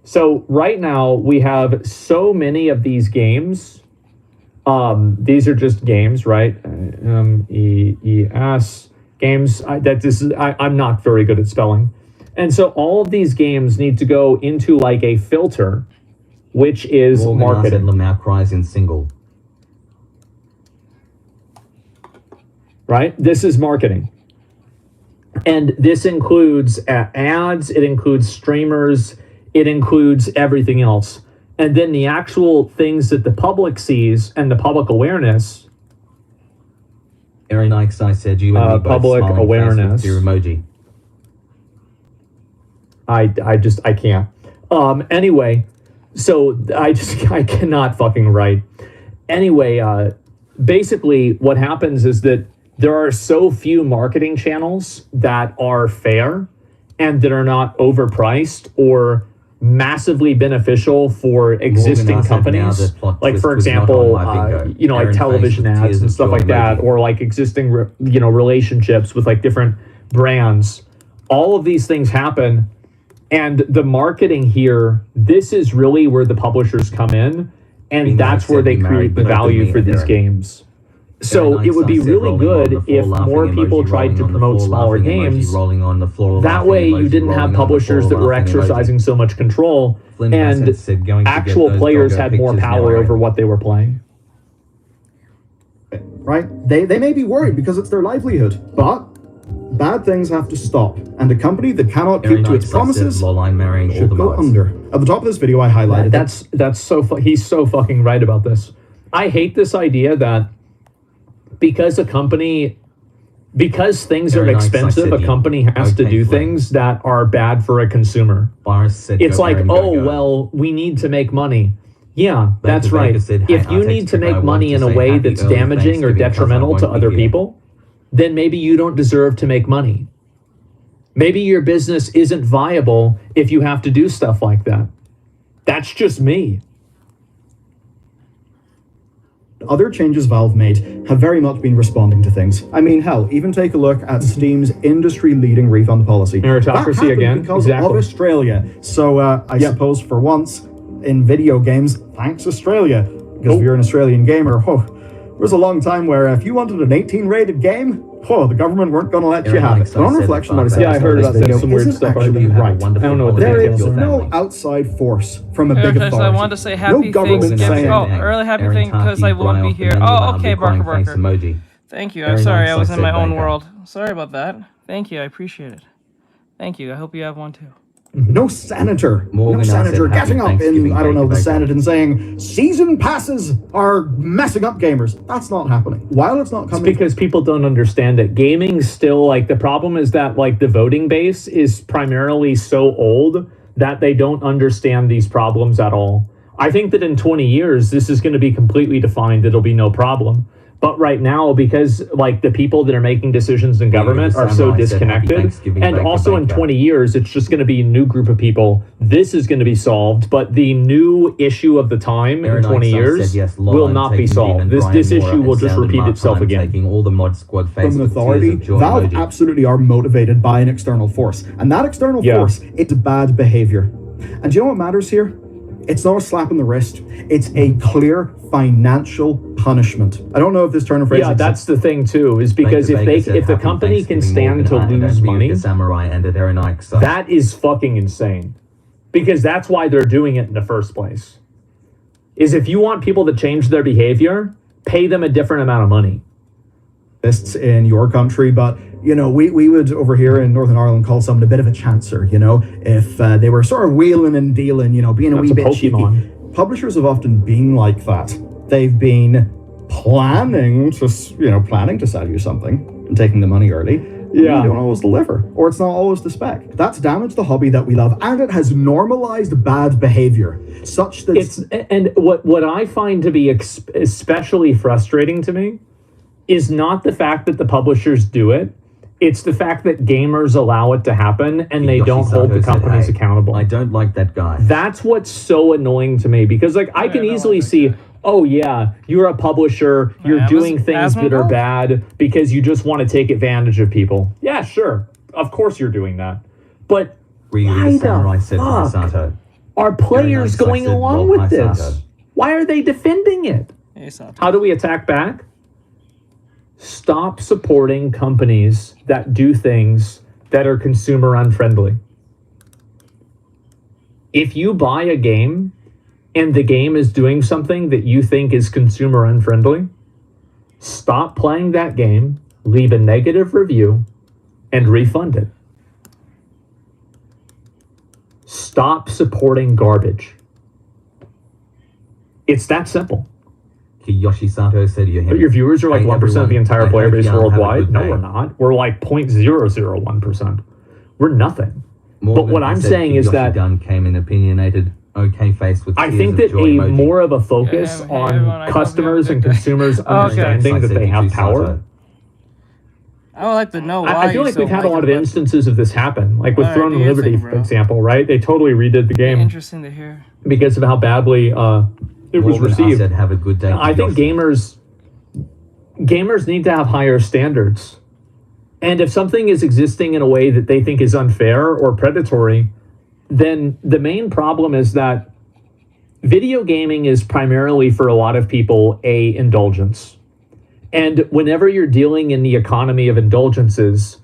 So right now we have so many of these games. These are just games, right? EES games. I'm not very good at spelling. And so all of these games need to go into like a filter, which is marketing. Cries in single. Right? This is marketing. And this includes ads, it includes streamers, it includes everything else. And then the actual things that the public sees and the public awareness. Aaron Ikes, I said you and me both public awareness. Your emoji. I can't. Anyway, so I cannot fucking write. Anyway, basically what happens is that there are so few marketing channels that are fair and that are not overpriced or massively beneficial for existing companies. Like, for example, you know, like television ads and stuff like that, or like existing, you know, relationships with like different brands. All of these things happen. And the marketing here, this is really where the publishers come in, and that's where they create the value for these games. So it would be really good if more people tried to promote smaller games. That way you didn't have publishers that were exercising so much control, and actual players had more power over what they were playing. Right? They may be worried because it's their livelihood, but bad things have to stop, and a company that cannot keep to its promises should go under. At the top of this video, I highlighted that's so he's so fucking right about this. I hate this idea that because things are expensive, a company has to do things that are bad for a consumer. It's like, oh, well, we need to make money. Yeah, that's right. If you need to make money in a way that's damaging or detrimental to other people, then maybe you don't deserve to make money. Maybe your business isn't viable if you have to do stuff like that. That's just me. Other changes Valve made have very much been responding to things. I mean, hell, even take a look at Steam's industry-leading refund policy. Meritocracy again, because of Australia. So I suppose for once in video games, thanks Australia. Because if you're an Australian gamer, there was a long time where if you wanted an 18 rated game, the government weren't going to let you have it. But on reflection, what I said, I heard about that. Some weird stuff. Actually right. I don't know what there is no outside force from a big authority. I wanted to say happy Thanksgiving. Early happy thing because I won't be here. Oh, okay, Barker. Thank you. I'm sorry, I was in my own world. Sorry about that. Thank you. I appreciate it. Thank you. I hope you have one too. No senator getting up in, I don't know, the Senate and saying season passes are messing up gamers. That's not happening. While it's not coming... It's because people don't understand it. Gaming's still, like, the problem is that, like, the voting base is primarily so old that they don't understand these problems at all. I think that in 20 years, this is going to be completely defined. It'll be no problem. But right now, because like the people that are making decisions in government are so disconnected, and also in 20 years, it's just going to be a new group of people. This is going to be solved, but the new issue of the time in 20 years will not be solved. This issue will just repeat itself again. From an authority, Valve absolutely are motivated by an external force, and that external force, it's bad behavior. And do you know what matters here? It's not a slap in the wrist. It's a clear financial punishment. I don't know if this turn of phrase exists. That's the thing too, is because if the company can stand to lose money, that is fucking insane. Because that's why they're doing it in the first place. Is if you want people to change their behavior, pay them a different amount of money. In your country, but you know, we would over here in Northern Ireland call someone a bit of a chancer, you know, if they were sort of wheeling and dealing, you know, being a wee bit cheeky. Publishers have often been like that. They've been planning to sell you something and taking the money early. Yeah. They don't always deliver, or it's not always the spec. That's damaged the hobby that we love, and it has normalized bad behavior, such that and what I find to be especially frustrating to me is not the fact that the publishers do it. It's the fact that gamers allow it to happen and they don't hold the companies accountable. I don't like that guy. That's what's so annoying to me, because like I can easily see, oh yeah, you're a publisher, you're doing things that are bad because you just want to take advantage of people. Yeah, sure. Of course you're doing that. But why the fuck are players going along with this? Why are they defending it? How do we attack back? Stop supporting companies that do things that are consumer unfriendly. If you buy a game and the game is doing something that you think is consumer unfriendly, stop playing that game, leave a negative review, and refund it. Stop supporting garbage. It's that simple. Kiyoshi Sato said to him, but your viewers are like 1% of the entire player base worldwide. No, we're not. We're like 0.001%. We're nothing. But what I'm saying is that Gunn came in opinionated, okay faced with. I think that more of a focus on customers and consumers understanding that they have power. I would like to know why. I feel like we've had a lot of instances of this happen, like with Throne of Liberty, for example, right? They totally redid the game. Interesting to hear. Because of how badly it was received. Said, have a good day. I think gamers need to have higher standards. And if something is existing in a way that they think is unfair or predatory, then the main problem is that video gaming is primarily for a lot of people a indulgence. And whenever you're dealing in the economy of indulgences,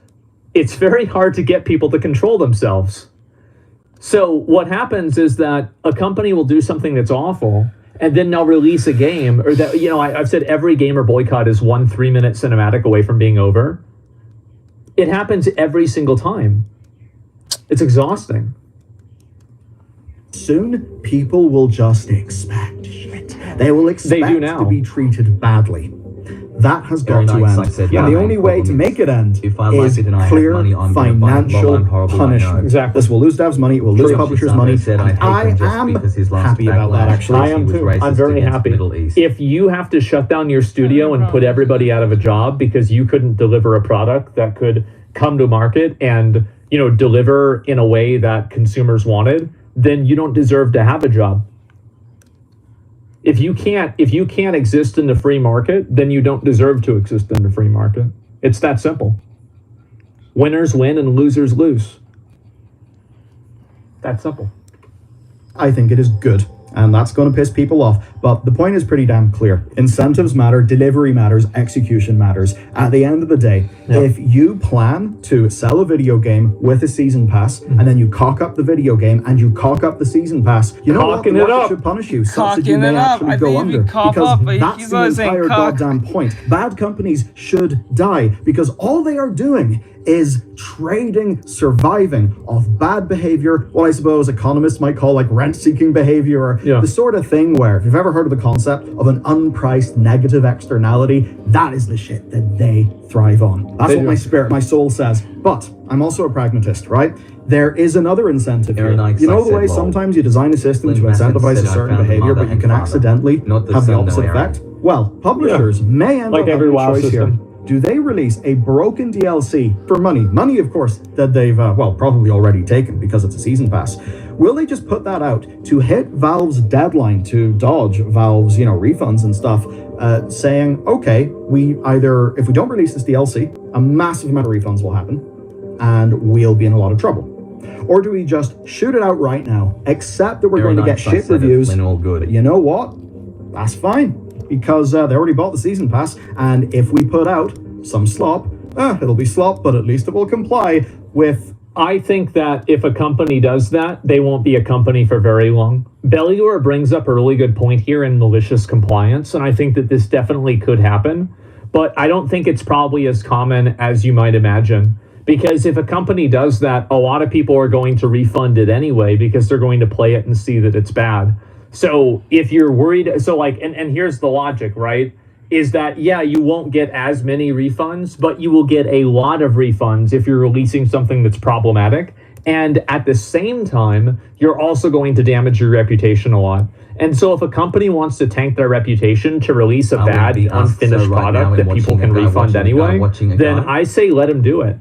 it's very hard to get people to control themselves. So what happens is that a company will do something that's awful, and then they'll release a game, or that, I've said every gamer boycott is 1 3-minute cinematic away from being over. It happens every single time. It's exhausting. Soon, people will just expect shit. They will expect to be treated badly. That has got to end. And the only way to make it end is clear financial punishment. Exactly. This will lose devs' money, it will lose publishers' money. I am happy about that, actually. I am too. I'm very happy. If you have to shut down your studio and put everybody out of a job because you couldn't deliver a product that could come to market and, deliver in a way that consumers wanted, then you don't deserve to have a job. If you can't exist in the free market, then you don't deserve to exist in the free market. It's that simple. Winners win and losers lose. That simple. I think it is good, and that's going to piss people off. But the point is pretty damn clear. Incentives matter, delivery matters, execution matters. At the end of the day, if you plan to sell a video game with a season pass, and then you cock up the video game and you cock up the season pass, you know what? The market should punish you such that you may actually go under. Because that's the entire goddamn point. Bad companies should die because all they are doing is trading surviving off bad behavior, what I suppose economists might call like rent-seeking behavior, or the sort of thing where, if you've ever heard of the concept of an unpriced negative externality, that is the shit that they thrive on. That's what my spirit, my soul says. But I'm also a pragmatist, right? There is another incentive here. You know the way sometimes you design a system to incentivize a certain behavior, but you can accidentally have the opposite effect? Well, publishers may end up having a choice here. Do they release a broken DLC for money? Money, of course, that they've, probably already taken because it's a season pass. Will they just put that out to hit Valve's deadline to dodge Valve's, refunds and stuff, saying, okay, if we don't release this DLC, a massive amount of refunds will happen, and we'll be in a lot of trouble? Or do we just shoot it out right now, accept that we're going to get shit reviews, but you know what? That's fine. Because they already bought the season pass, and if we put out some slop, it'll be slop, but at least it will comply with... I think that if a company does that, they won't be a company for very long. Bellior brings up a really good point here in malicious compliance, and I think that this definitely could happen, but I don't think it's probably as common as you might imagine. Because if a company does that, a lot of people are going to refund it anyway, because they're going to play it and see that it's bad. So if you're worried, and here's the logic, right? is that, yeah, you won't get as many refunds, but you will get a lot of refunds if you're releasing something that's problematic. And at the same time, you're also going to damage your reputation a lot. And so if a company wants to tank their reputation to release a bad, unfinished product that people can refund anyway, then I say let them do it.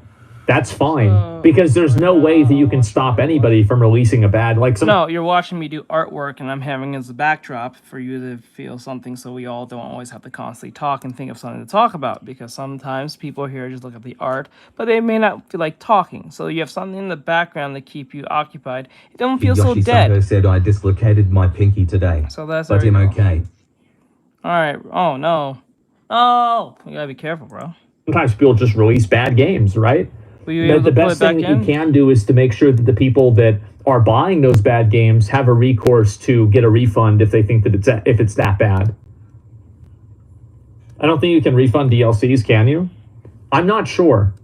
That's fine, because there's no way that you can stop anybody from releasing a bad, like No, you're watching me do artwork, and I'm having as a backdrop for you to feel something, so we all don't always have to constantly talk and think of something to talk about, because sometimes people here just look at the art, but they may not feel like talking. So you have something in the background to keep you occupied. It don't feel so dead. Yoshi said I dislocated my pinky today, So that's but I'm okay. All right. Oh no. Oh, you gotta be careful, bro. Sometimes people just release bad games, right? But the best thing that you can do is to make sure that the people that are buying those bad games have a recourse to get a refund if they think that it's that bad. I don't think you can refund DLCs, can you? I'm not sure.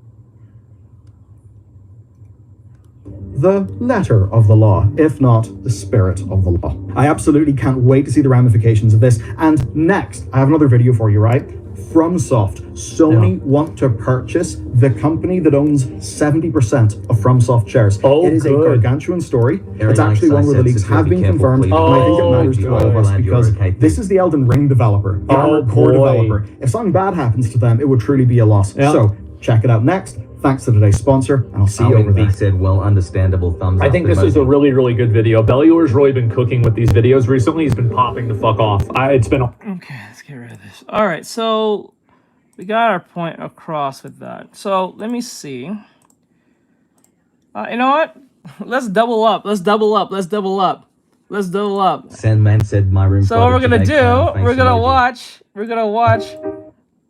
The letter of the law, if not the spirit of the law. I absolutely can't wait to see the ramifications of this. And next, I have another video for you, right? FromSoft. Sony want to purchase the company that owns 70% of FromSoft shares. It is a gargantuan story. It's actually one where the leaks have been confirmed, and I think it matters to all of us because this is the Elden Ring developer, the Armored Core developer. If something bad happens to them, it would truly be a loss. So check it out next. Thanks to today's sponsor, and I'll see you over there. Said, well, understandable thumbs I think this is a really, really good video. Belluar's really been cooking with these videos recently. He's been popping the fuck off. It's been... Okay, let's get rid of this. All right, so we got our point across with that. So let me see. You know what? Let's double up. Let's double up. Let's double up. Let's double up. Sandman said my room. So what we're gonna do? We're gonna watch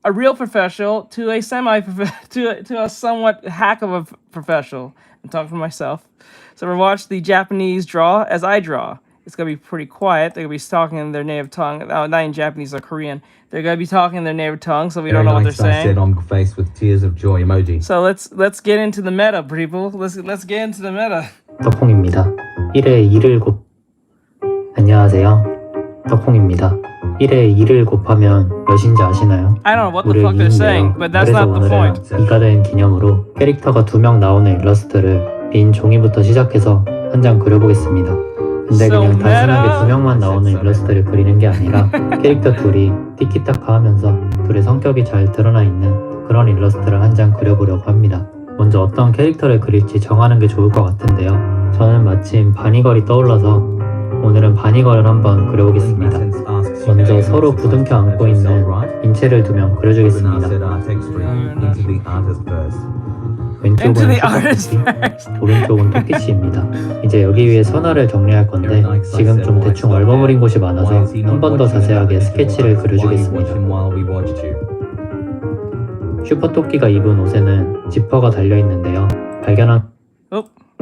a real professional to a to a somewhat hack of a professional. I'm talking for myself. So we're watch the Japanese draw as I draw. It's gonna be pretty quiet. They're gonna be talking in their native tongue. Not in Japanese or Korean. They're gonna be talking in their native tongue, so we don't know what they're saying. Said I'm faced with tears of joy emoji. So let's get into the meta, people. Let's get into the meta. 덕홍입니다. 1에 2를 안녕하세요. 덕홍입니다. 1에 2를 곱하면 몇인지 아시나요? I don't know what the fuck they're saying, but that's not the point. 2가 된 기념으로 캐릭터가 2명 나오는 일러스트를 빈 종이부터 시작해서 한 장 그려보겠습니다. 근데 그냥 단순하게 2명만 나오는 일러스트를 그리는 게 아니라 캐릭터 둘이 티키타카 하면서 둘의 성격이 잘 드러나 있는 그런 일러스트를 한 장 그려보려고 합니다. 먼저 어떤 캐릭터를 그릴지 정하는 게 좋을 것 같은데요. 저는 마침 바니걸이 떠올라서 오늘은 바니걸을 한번 그려보겠습니다. 먼저 서로 부둥켜 안고 있는 인체를 2명 그려주겠습니다. 왼쪽은 토끼, 오른쪽은 토끼씨입니다. 이제 여기 위에 선화를 정리할 건데 지금 좀 대충 얼버무린 곳이 많아서 한 번 더 자세하게 스케치를 그려주겠습니다. 슈퍼토끼가 입은 옷에는 지퍼가 달려있는데요. 발견한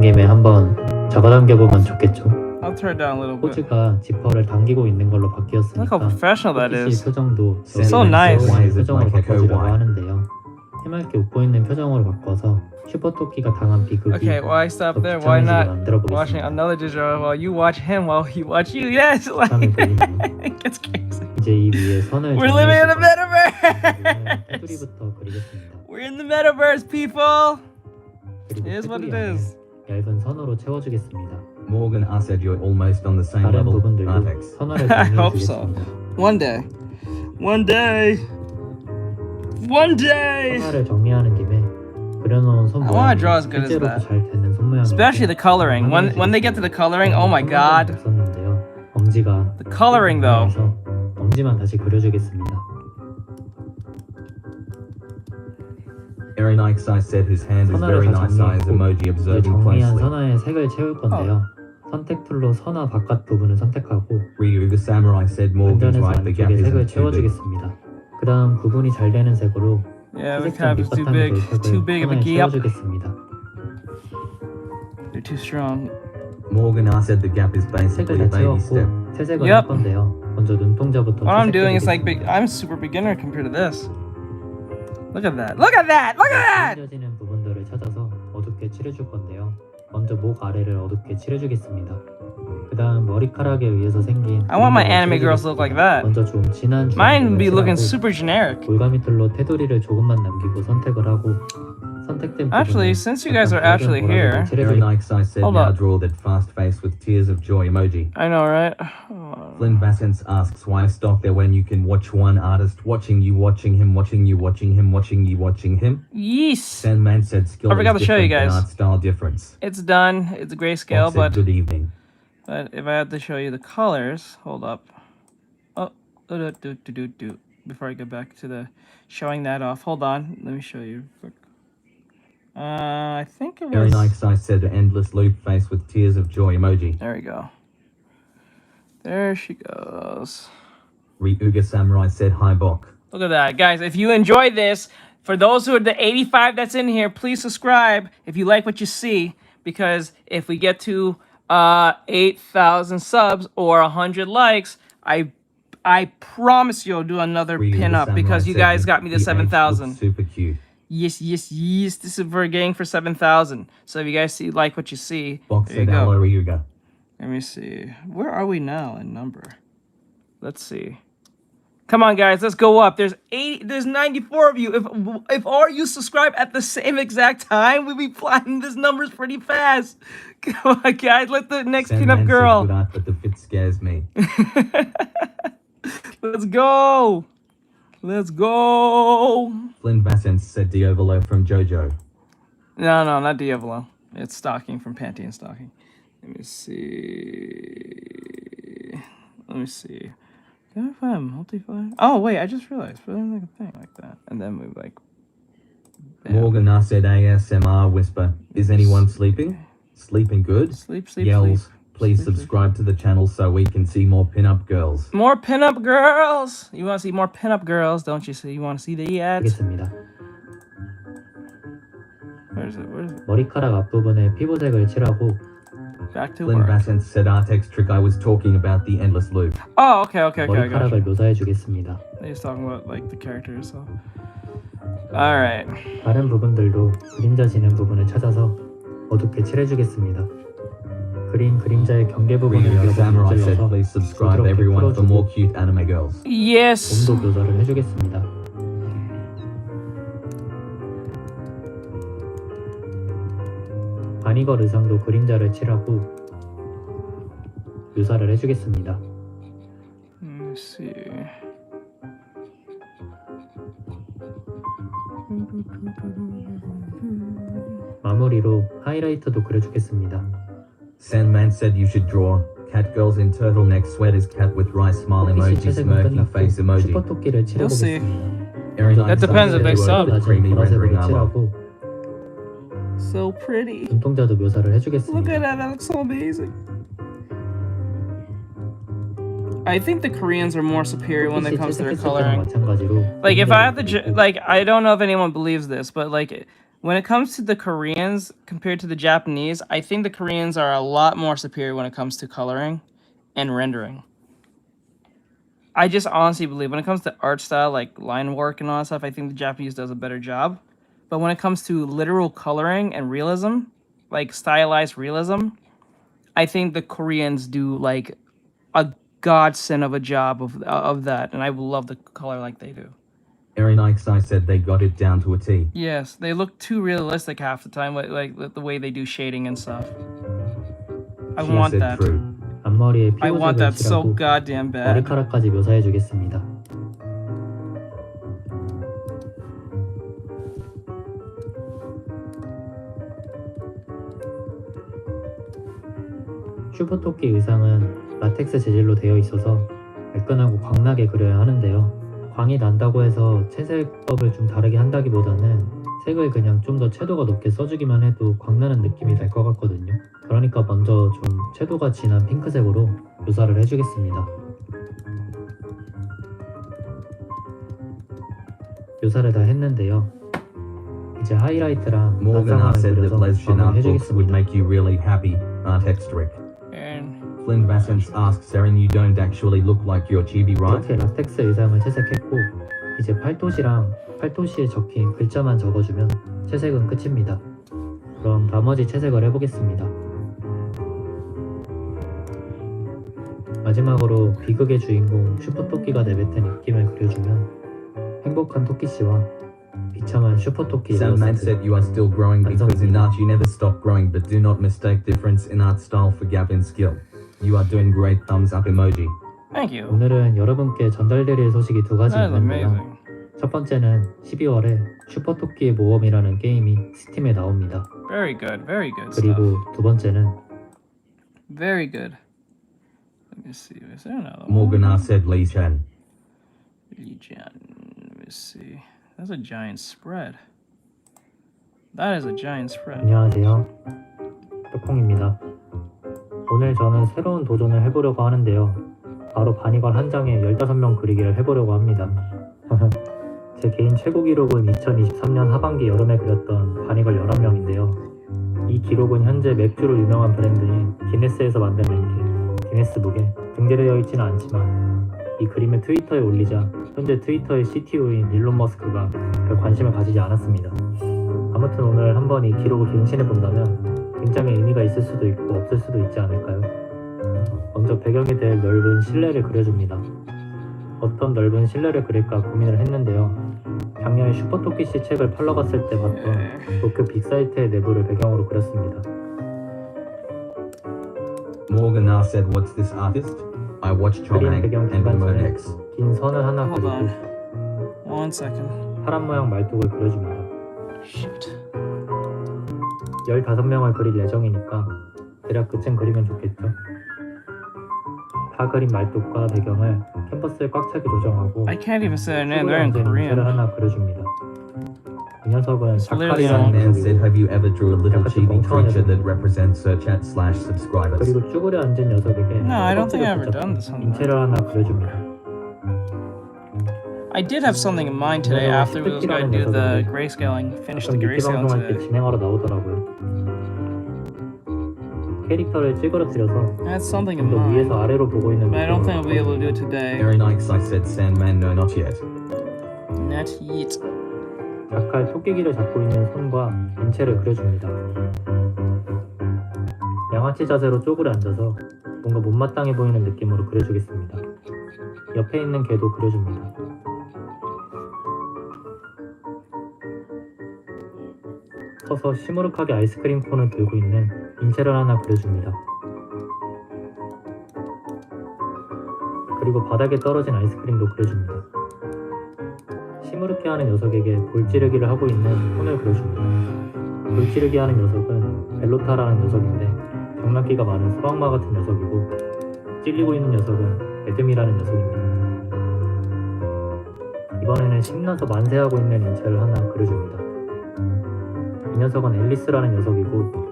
김에 한번 잡아당겨보면 좋겠죠? I'll turn it down a little bit. 포즈가 지퍼를 당기고 있는 걸로 바뀌었으니까 Look how professional that is. 표정도 So nice. 표정으로 바꿔주려고 하는데요. 해맑게 웃고 있는 표정으로 바꿔서 슈퍼토끼가 당한 비극이 Okay, why stop there? Why not watching another digital while you watch him while he watch you? Yes, like it's crazy. 이제 이 위에 선을 We're living in the metaverse. We're in the metaverse, people. It is what it is. 얇은 선으로 채워주겠습니다. Morgan, I said you're almost on the same 다른 level. 부분들도 선을 I hope so. One day. One day. One day. 선을 정리하는 김에 그려놓은 손 I want to draw as good as 실제로도 that. 잘 되는 손 모양이 Especially the coloring. When they get to the coloring, oh my god. 엄지가 The coloring though. 엄지만 다시 그려주겠습니다. Very nice. I said his hand is very nice. Eyes emoji observing 정리한 closely. 선화에 색을 채울 건데요. 선택 툴로 선화 바깥 부분을 선택하고 Ryu the samurai said Morgan's 안전에서 right. The gap 안쪽에 색을 isn't too big. 채워주겠습니다. 그 다음 구분이 잘 되는 색으로 Yeah, the 회색점 cap is too 밑바탕 big. 돌색을 Too big of a 선화에 gap. 채워주겠습니다. They're too strong. Morgan, I said the gap is basically a 색을 다 baby step. 채웠고 채색을 할 건데요. 먼저 눈동자부터 What I'm doing is like I'm super beginner compared to this. Look at that! Look at that! Look at that! 흐려지는 부분들을 찾아서 어둡게 칠해줄 건데요. 먼저 목 아래를 어둡게 칠해주겠습니다. 그 다음 머리카락에 의해서 생긴 I want my anime girls to look like that. 먼저 좀 진한 Mine would be looking 칠하고 super generic. 골가밑으로 테두리를 조금만 남기고 선택을 하고 선택된 Actually, 부분을 since you guys are 약간 actually 붉은 here, 보라색을 Very 칠해주겠습니다. nice, I said. Hold Now up. draw that fast face with tears of joy emoji. I know, right? Flynn Bassence asks why stop there when you can watch one artist watching you, watching him, watching you, watching him, watching you, watching him. Yes. Sandman said skill I forgot is to show you different than guys. art style difference. It's done. It's grayscale, Fox said, but good evening. if I had to show you the colors, hold up. Oh, before I go back to the showing that off, hold on. Let me show you. I think it Very was. nice, I said. Endless loop face with tears of joy emoji. There we go. There she goes. Ryuga Samurai said hi, Bok. Look at that, guys. If you enjoyed this, for those who are the 85 that's in here, please subscribe if you like what you see. Because if we get to 8,000 subs or 100 likes, I promise you I'll do another pinup because you guys got me to 7,000. Super cute. Yes. This is for getting for 7,000. So if you guys like what you see, Bok there you said go. hello, Ryuga. Let me see. Where are we now in number? Let's see. Come on, guys. Let's go up. There's 94 of you. If all you subscribe at the same exact time, we'll be flying these numbers pretty fast. Come on, guys. Let the next pinup girl. Good art, but the fit scares me. Let's go. Let's go. Flynn Bassence said Diavolo from JoJo. No, not Diavolo. It's Stocking from Panty and Stocking. Let me see. Can I find multi-file? Oh, wait, I just realized. Really like a thing like that. And then we like... Bam. Morgan said ASMR whisper. Is anyone sleeping? Sleeping good? Sleep. Yells. Please subscribe to the channel so we can see more pinup girls. More pinup girls! You want to see more pinup girls, don't you? You want to see the ads? 알겠습니다. Where is it? 머리카락 앞부분에 피부색을 칠하고 Back to Flynn work. Bassence said Artextric I was talking about the endless loop. Oh, okay. I got 머리카락을 you. 묘사해 주겠습니다. He's talking about like the character itself. Alright. 다른 부분들도 그림자 지는 부분을 찾아서 어둡게 칠해주겠습니다. 그림자의 경계 부분을 Ryuga 여러 번 Samurai said 문질러서 please subscribe 부드럽게 everyone for more 풀어주고 cute anime girls. Yes. 봄도 묘사를 해주겠습니다. 바니걸 의상도 그림자를 칠하고 묘사를 해주겠습니다. Let me see. 마무리로 하이라이터도 그려주겠습니다. Sandman said you should draw cat girls in turtleneck sweaters, cat with rice smile PC emoji, 채색은 smirky 끝났고 face emoji. 슈퍼토끼를 We'll see. 칠해보겠습니다. That depends if they sub. Creamy rendering 보라색으로 armor. 칠하고 So pretty. 눈동자도 묘사를 Look 해주겠습니다. at that. That looks so amazing. I think the Koreans are more superior when it PC comes to their 채색했을 때랑 coloring. 마찬가지로 Like if I have to, like I don't know if anyone believes this, but like when it comes to the Koreans compared to the Japanese, I think the Koreans are a lot more superior when it comes to coloring and rendering. I just honestly believe when it comes to art style, like line work and all that stuff, I think the Japanese does a better job. But when it comes to literal coloring and realism, like stylized realism, I think the Koreans do like a godsend of a job of that, and I love the color like they do. Aaron Ikesai said they got it down to a T. Yes, they look too realistic half the time, like the way they do shading and stuff. I She want said that. true. 앞머리에 I want 피부색을 that so 칠하고 goddamn bad. 머리카락까지 묘사해주겠습니다. 슈퍼토끼 의상은 라텍스 재질로 되어 있어서 매끈하고 광나게 그려야 하는데요. 광이 난다고 해서 채색법을 좀 다르게 한다기보다는 색을 그냥 좀 더 채도가 높게 써주기만 해도 광나는 느낌이 날 것 같거든요. 그러니까 먼저 좀 채도가 진한 핑크색으로 묘사를 해주겠습니다. 묘사를 다 했는데요. 이제 하이라이트랑 Morgan 단상화를 said that 그려서 lesbian art books would 마무리해주겠습니다. make you really happy. Artextric. Flynn Bassence asks Aaron, you don't actually look like your chibi, right? 이렇게 라텍스 의상을 채색했고 이제 팔토시랑 팔토시에 적힌 글자만 적어주면 채색은 끝입니다. 그럼 나머지 채색을 해보겠습니다. 마지막으로 비극의 주인공 슈퍼토끼가 내뱉은 입김을 그려주면 행복한 토끼씨와 비참한 슈퍼토끼 Some man said you are still growing because in art you never stop growing, but do not mistake difference in art style for gap in skill. You are doing great, thumbs up emoji. Thank you. 오늘은 여러분께 전달드릴 소식이 두 가지 That is 있는데요. amazing. 첫 번째는 12월에 슈퍼토끼의 모험이라는 게임이 스팀에 나옵니다. Very good, very good 그리고 stuff. 두 번째는 Very good. Let me see. Is there another one? Morgan R said Lee Chan. Let me see. That's a giant spread. That is a giant spread. 안녕하세요. 뼈콩입니다. 오늘 저는 새로운 도전을 해보려고 하는데요. 바로 바니걸 한 장에 15명 그리기를 해보려고 합니다. 제 개인 최고 기록은 2023년 하반기 여름에 그렸던 바니걸 11명인데요. 이 기록은 현재 맥주로 유명한 브랜드인 기네스에서 만든 랭킹, 기네스북에 등재되어 있지는 않지만 이 그림을 트위터에 올리자 현재 트위터의 CTO인 일론 머스크가 별 관심을 가지지 않았습니다. 아무튼 오늘 한번 이 기록을 갱신해 본다면 굉장히 의미가 있을 수도 있고 없을 수도 있지 않을까요? 먼저 배경에 대해 넓은 실내를 그려줍니다. 어떤 넓은 실내를 그릴까 고민을 했는데요. 작년에 슈퍼토끼씨 책을 팔러 갔을 때 봤던 도쿄 빅사이트의 내부를 배경으로 그렸습니다. Morgan R said, "What's this artist? I watched 그림 배경 and 중간선에 X." 긴 선을 하나 Hold 그리고 on. 1 second. 파란 모양 말뚝을 그려줍니다. Shoot. 15명을 그릴 예정이니까 대략 그쯤 그리면 좋겠죠? 다 그린 말뚝과 배경을 캔버스에 꽉 차게 조정하고 I can't even say their name. 최고의 They're in 인체를 Korean. 하나 그려줍니다. 이 녀석은 Some 자카리라는 man said, 녀석이고 "Have you ever drew a little 약간 chibi 멍청한 creature that 녀석입니다. represents her chat/subscribers?" 그리고 쭈그려 앉은 녀석에게 No, I don't think I 껍질을 ever done this 붙잡고 one. 인체를 하나 그려줍니다. I did have something in mind today after we was going to do the grayscaling. Finish the 가끔 미키 grayscaling 방송할 때 today. 진행하러 나오더라고요. 캐릭터를 찌그러뜨려서 I had something in 좀 더 mind, 위에서 아래로 보고 있는 but I don't think I'll 느낌으로 be able to do it today. Very nice, I said. Sandman, no, not yet. Not yet. 약할 토끼기를 잡고 있는 손과 인체를 그려줍니다. 양아치 자세로 쪼그려 앉아서 뭔가 못마땅해 보이는 느낌으로 그려주겠습니다. 옆에 있는 개도 그려줍니다. 서서 시무룩하게 아이스크림 콘을 들고 있는 인체를 하나 그려줍니다. 그리고 바닥에 떨어진 아이스크림도 그려줍니다. 시무룩해 하는 녀석에게 볼찌르기를 하고 있는 콘을 그려줍니다. 볼찌르기 하는 녀석은 벨로타라는 녀석인데 장난기가 많은 수학마 같은 녀석이고 찔리고 있는 녀석은 에드미라는 녀석입니다. 이번에는 신나서 만세하고 있는 인체를 하나 그려줍니다. 이 녀석은 앨리스라는 녀석이고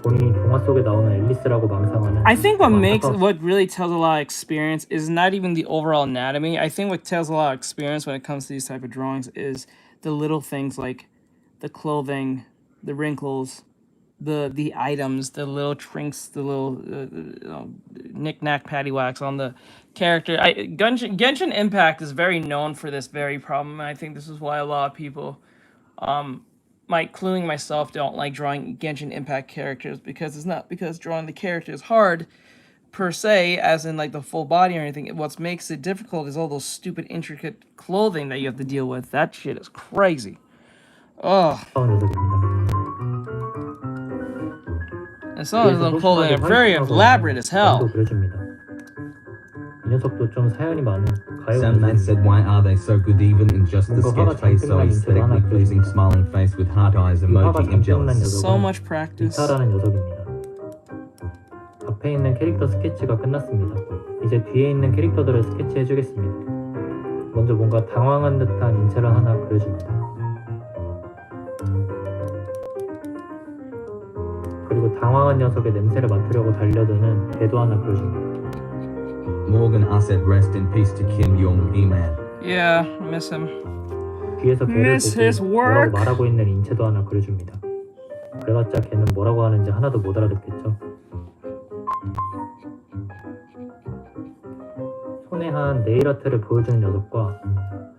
본인이 동화 속에 나오는 앨리스라고 망상하는 I think what really tells a lot of experience is not even the overall anatomy. I think what tells a lot of experience when it comes to these type of drawings is the little things like the clothing, the wrinkles, the items, the little trinks, the little knick-knack paddywhacks on the character. Genshin Impact is very known for this very problem, and I think this is why a lot of people, including myself, don't like drawing Genshin Impact characters, because it's not because drawing the character is hard per se, as in like the full body or anything. What makes it difficult is all those stupid intricate clothing that you have to deal with. That shit is crazy. Ugh. And some of them clothing are very elaborate as hell. 이 녀석도 좀 사연이 많은 Some man said, "Why are they so good even in just the sketch face? So aesthetically pleasing, smiling face with heart eyes emoji. I'm jealous." So much practice. 리타라는 녀석입니다. 앞에 있는 캐릭터 스케치가 끝났습니다. 이제 뒤에 있는 캐릭터들을 스케치해주겠습니다. 먼저 뭔가 당황한 듯한 인체를 하나 그려줍니다. 그리고 당황한 녀석의 냄새를 맡으려고 달려드는 개도 하나 그려줍니다. Morgan R said, "Rest in peace to Kim Jong-il man." Yeah, miss him. 뒤에서 개를 Miss his 보고 뭐라고 work. 말하고 있는 인체도 하나 그려줍니다. 그래봤자 걔는 뭐라고 하는지 하나도 못 알아듣겠죠. 손에 한 네일 아트를 보여주는 녀석과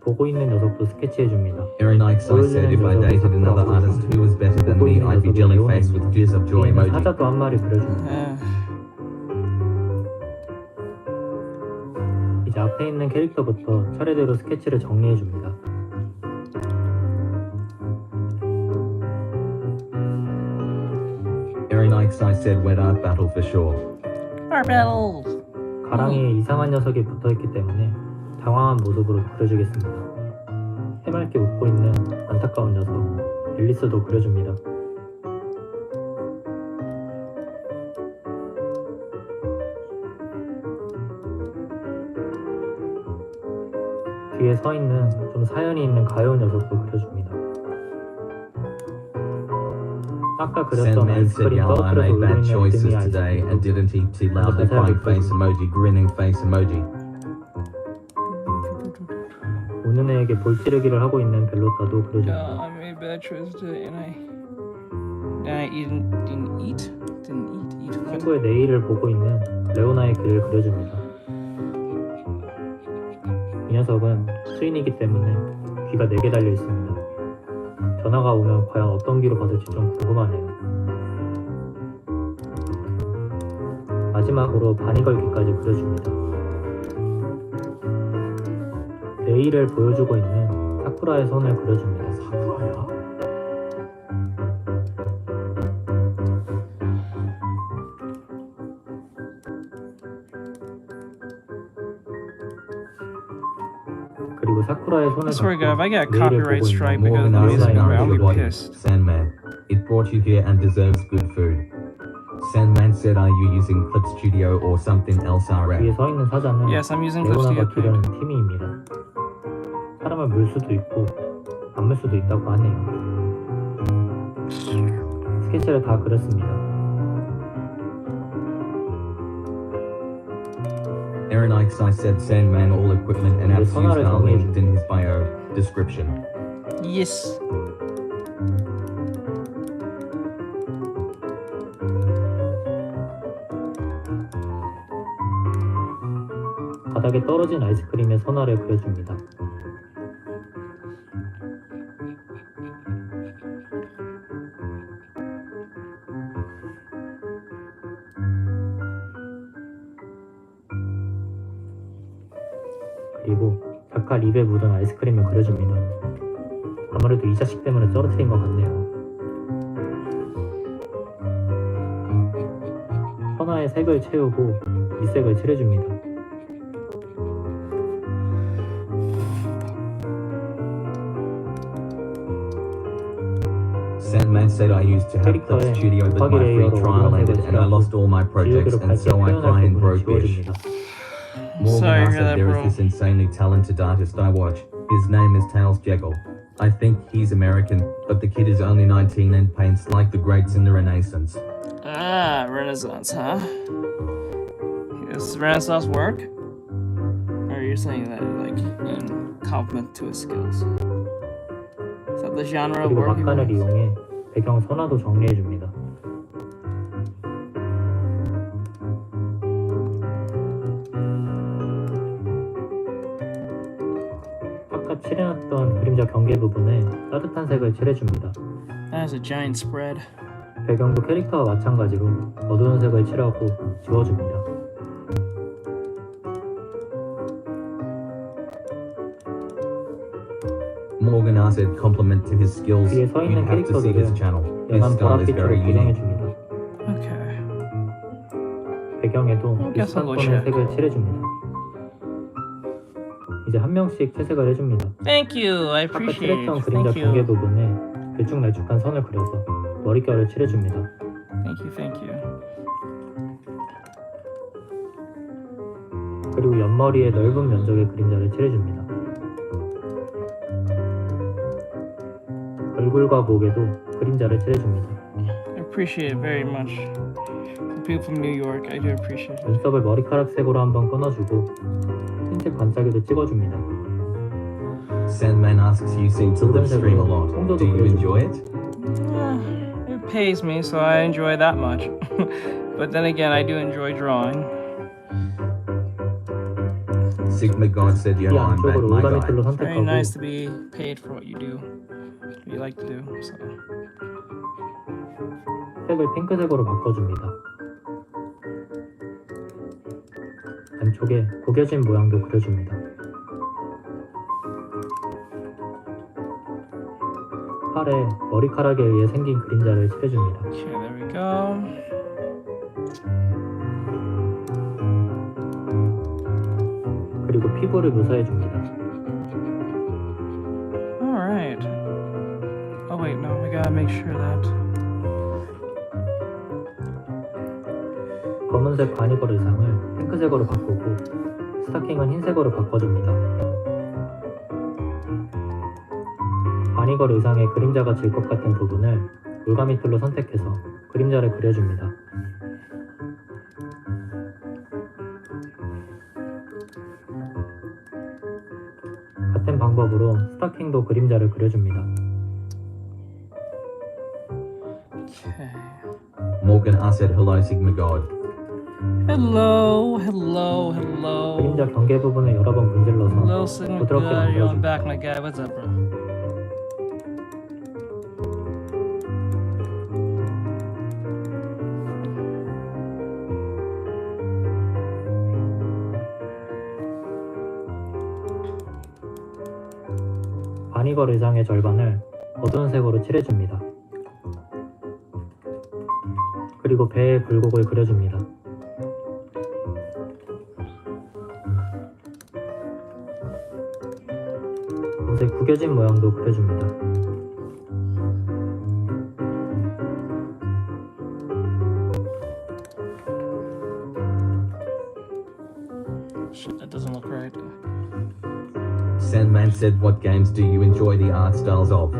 보고 있는 녀석도 스케치해줍니다. Very nice, I said. If I dated another artist who was better than me, I'd 녀석이 레오나입니다. 뒤에는 사자도 한 마리 그려줍니다. 이제 앞에 있는 캐릭터부터 차례대로 스케치를 정리해줍니다. Very nice, I said wet art battle for sure. Art battles. 가랑이에 이상한 녀석이 붙어있기 때문에 당황한 모습으로 그려주겠습니다. 해맑게 웃고 있는 안타까운 녀석 앨리스도 그려줍니다. 뒤에 서 있는 좀 사연이 있는 가여운 녀석도 그려줍니다. 아까 그렸던 아이스크림 떨어뜨려서 울고 있는 엉덩이 아이스크림도 loudly crying face emoji, grinning face emoji. 우는 애에게 볼찌르기를 하고 있는 벨로타도 그려줍니다. I made bad choices today and I didn't eat food. 친구의 내일을 보고 있는 레오나의 길을 그려줍니다. 이 녀석은 수인이기 때문에 귀가 4개 달려 있습니다. 전화가 오면 과연 어떤 귀로 받을지 좀 궁금하네요. 마지막으로 바니걸기까지 그려줍니다. 내일을 보여주고 있는 사쿠라의 손을 그려줍니다. 사쿠라야? 그리고 사쿠라의 손을 I swear to God, if I get a 내일을 copyright 보고 strike 있는 because of the music, I'll be pissed. Sandman, it brought you here and deserves good food. Sandman said, are you using Clip Studio or something else, RF? 뒤에 서 있는 사자는 Yes, I'm using Clip 레오나가 Studio. 기르는 티미입니다. 사람을 물 수도 있고 안 물 수도 있다고 하네요. 스케치를 다 그렸습니다. Aaron Ikes, I said Sandman, all equipment and apps used are linked in his bio description. Yes. 바닥에 떨어진 아이스크림의 선화를 그려줍니다. 그리고 각각 입에 묻은 아이스크림을 그려줍니다. 아무래도 이 자식 때문에 떨어뜨린 것 같네요. 선화에 색을 채우고 밑색을 칠해줍니다. Sandman said I used to have Clip Studio but my free trial ended and I lost all my projects and so I cry and broke bish. Morgan said there is this insanely talented artist I watch. His name is Tails Jekyll. I think he's American, but the kid is only 19 and paints like the greats in the Renaissance. Ah, Renaissance, huh? Does Renaissance work? Or are you saying that like in compliment to his skills? Is that the genre of 그리고 work? 막간을 이용해 배경 선화도 정리해줍니다. 아까 칠해놨던 그림자 경계 부분에 따뜻한 색을 칠해줍니다. That is a giant spread. 배경도 캐릭터와 마찬가지로 어두운 색을 칠하고 지워줍니다. Morgan said compliment to his skills. 뒤에 서 You'd 있는 have to see his 캐릭터들은 channel. His 연한 style is very 보랏빛으로 unique. 구성해줍니다. Okay. 배경에도 guess I'll go 비슷한 톤의 check. 색을 칠해줍니다. 이제 한 명씩 채색을 해줍니다. Thank you. I 아까 appreciate 칠했던 it. 그림자 Thank 경계 you. 부분에 들쭉날쭉한 선을 그려서 머릿결을 칠해줍니다. Thank you. Thank you. 그리고 옆머리에 넓은 면적의 그림자를 칠해줍니다. 얼굴과 목에도 그림자를 칠해줍니다. I appreciate it very much. People from New York, I do appreciate it. 눈썹을 머리카락 색으로 한번 끊어주고 흰색 반짝이도 찍어줍니다. Sandman asks, you seem to live stream a lot. Do you enjoy it? It pays me, so I enjoy that much. But then again, I do enjoy drawing. Sigma God said, yeah, I'm back, my guy. It's very nice to be paid for what you do, what you like to do. So 색을 핑크색으로 바꿔줍니다. 안쪽에 구겨진 모양도 그려줍니다. 팔에 머리카락에 의해 생긴 그림자를 칠해줍니다. Okay, there we go. 그리고 피부를 묘사해줍니다. Alright. Oh wait, no, we gotta make sure that... 검은색 바니걸 의상을 핑크색으로 바꾸고 스타킹은 흰색으로 바꿔줍니다. 바니걸 의상에 그림자가 질 것 같은 부분을 올가미 툴로 선택해서 그림자를 그려줍니다. 같은 방법으로 스타킹도 그림자를 그려줍니다. Morgan said hello Sigma God. Hello, hello, hello. 그림자 경계 부분을 여러 번 문질러서 Hello, Sigma 부드럽게 God, you're on 만들어줍니다. back, my guy. What's up, bro? 바니걸 의상의 절반을 어두운 색으로 칠해줍니다. 그리고 배에 굴곡을 그려줍니다. 옷의 구겨진 모양도 그려줍니다. Shit, that doesn't look right. Sandman said, what games do you enjoy the art styles of?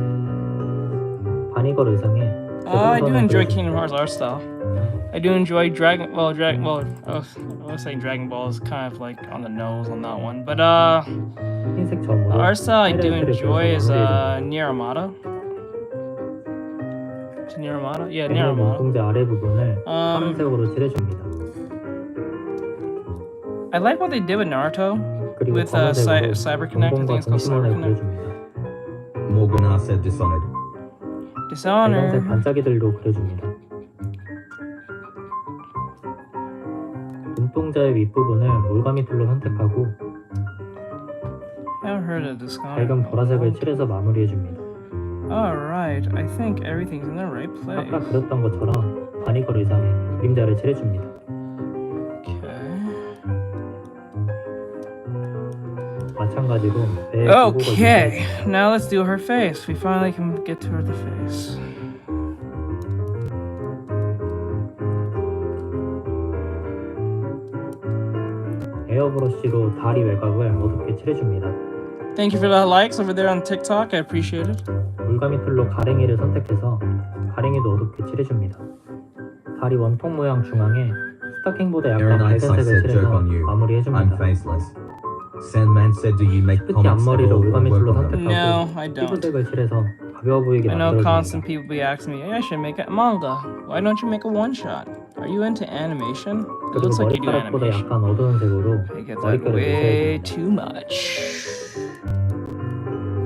바니걸 의상에 I do enjoy Kingdom Hearts art style. I do enjoy Dragon. I was saying Dragon Ball is kind of like on the nose on that one, but 흰색 the 점으로 art style I do 하이라이트를 enjoy is 그려서 Nier Automata. Is it Nier Automata? Yeah, 배의 Nier Automata. 눈동자 아래 부분을 파란색으로 칠해줍니다. I like what they did with Naruto 그리고 with 검은색으로 Cyber Connect. I think 동공과 it's called Cyber 동심원을 Connect. 그려줍니다. Morgan said Dishonored. Dishonor. 빨간색 반짝이들도 그려줍니다. 눈동자의 윗부분을 올가미 툴로 선택하고 Haven't heard of this guy. 밝은 보라색을 칠해서 마무리해줍니다. Alright, I think everything's in the right place. 아까 그렸던 것처럼 바니걸 의상에 그림자를 칠해줍니다. 마찬가지로 배에 Okay, now let's do her face. We finally can get to her the face. 에어브러쉬로 다리 외곽을 어둡게 칠해줍니다. Thank you for the likes over there on TikTok. I appreciate it. 올가미 툴로 가랭이를 선택해서 가랭이도 어둡게 칠해줍니다. 다리 원통 모양 중앙에 스타킹보다 약간 밝은 색을 칠해서 마무리해줍니다. Sandman said, do you make 특히 comments at 앞머리를 all or 올가미 work 툴로 on them? No, 선택하고 I don't. 피부색을 칠해서 가벼워 보이게 I know 만들어줍니다. constant people be asking me, hey, I should make a manga. Why don't you make a one-shot? Are you into animation? It 그리고 looks like you do 머리카락보다 animation. 약간 어두운 색으로 I get that 머리카락을 way 칠해줍니다. too much.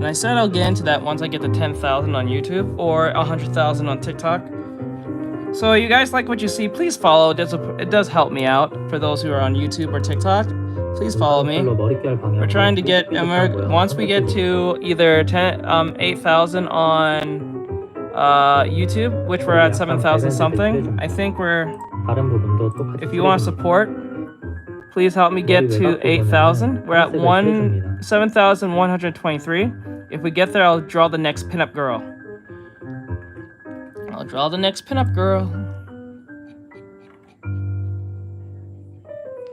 And I said I'll get into that once I get to 10,000 on YouTube or 100,000 on TikTok. So you guys like what you see, please follow. It does help me out for those who are on YouTube or TikTok. Please follow me. We're trying to get once we get to either 8,000 on YouTube, which we're at 7,000 something. I think if you want to support, please help me get to 8,000. We're at 7,123. If we get there, I'll draw the next pinup girl. I'll draw the next pinup girl.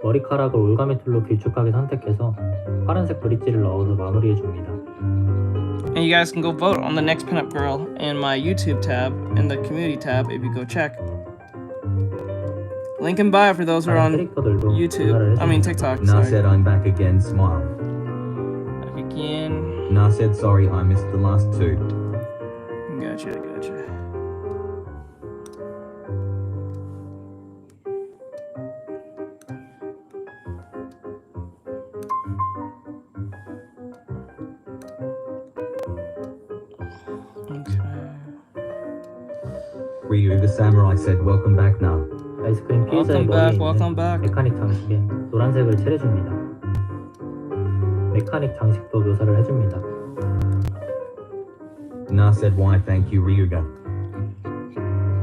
머리카락을 올가미 툴로 길쭉하게 선택해서 파란색 브릿지를 넣어서 마무리해줍니다. And you guys can go vote on the next pinup girl in my YouTube tab, in the community tab, if you go check. Link in bio for those who are on YouTube. I mean TikTok. Nah said I'm back again, smile. Back again. Nah said sorry I missed the last two. Gotcha. Ryuga Samurai said, welcome back now. 아이스크림 피해자의 머리에 있는 메카닉 장식에 노란색을 칠해줍니다. 메카닉 장식도 묘사를 해줍니다. Na said, why thank you, Ryuga.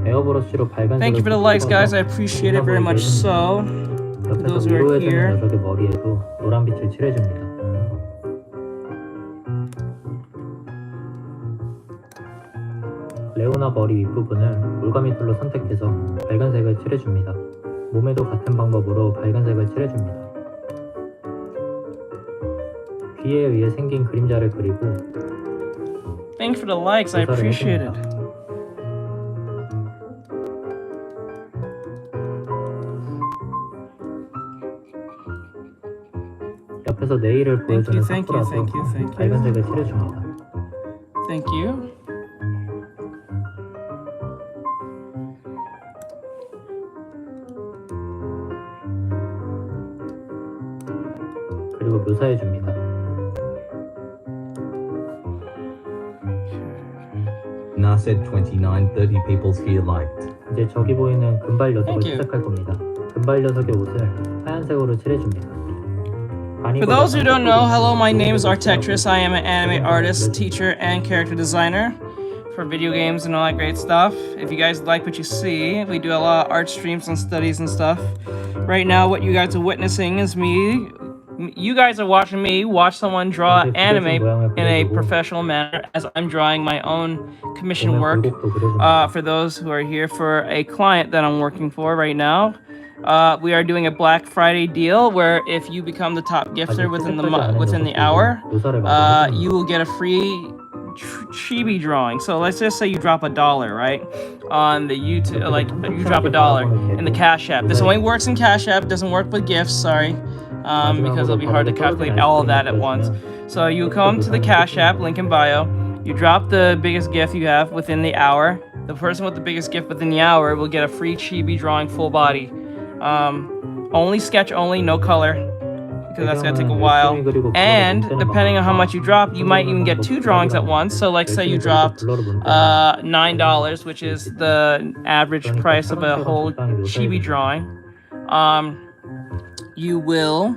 에어브러쉬로 발간색을 Thank you for the likes, guys. I appreciate it very much so. For those who are here. 녀석의 머리에도 노란빛을 칠해줍니다. 레오나 머리 윗부분을 올가미 툴로 선택해서 발간색을 칠해줍니다. 몸에도 같은 방법으로 발간색을 칠해줍니다. 귀에 의해 생긴 그림자를 그리고 Thanks for the likes. I appreciate it. 옆에서 네일을 보여주는 사쿠라도 발간색을 칠해줍니다. Thank you. 그리고 묘사해줍니다. Na said 29-30 people's here liked. 이제 저기 보이는 금발 녀석을 시작할 겁니다. 금발 녀석의 옷을 하얀색으로 칠해줍니다. For those who don't know, hello, my name is Artextric. I am an anime artist, teacher, and character designer for video games and all that great stuff. If you guys like what you see, we do a lot of art streams and studies and stuff. Right now, what you guys are witnessing is me. You guys are watching me watch someone draw anime in a professional manner as I'm drawing my own commission work for those who are here for a client that I'm working for right now. We are doing a Black Friday deal where if you become the top gifter within the hour, you will get a free chibi drawing. So let's just say you drop $1, right, on the YouTube, like you drop $1 in the Cash App. This only works in Cash App, doesn't work with gifts, sorry, because it'll be hard to calculate all of that at once. So you come to the Cash App, link in bio, you drop the biggest gift you have within the hour. The person with the biggest gift within the hour will get a free chibi drawing full body. Only sketch only, no color, because that's gonna take a while. And depending on how much you drop, you might even get 2 drawings at once. So like say you dropped $9, which is the average price of a whole chibi drawing. You will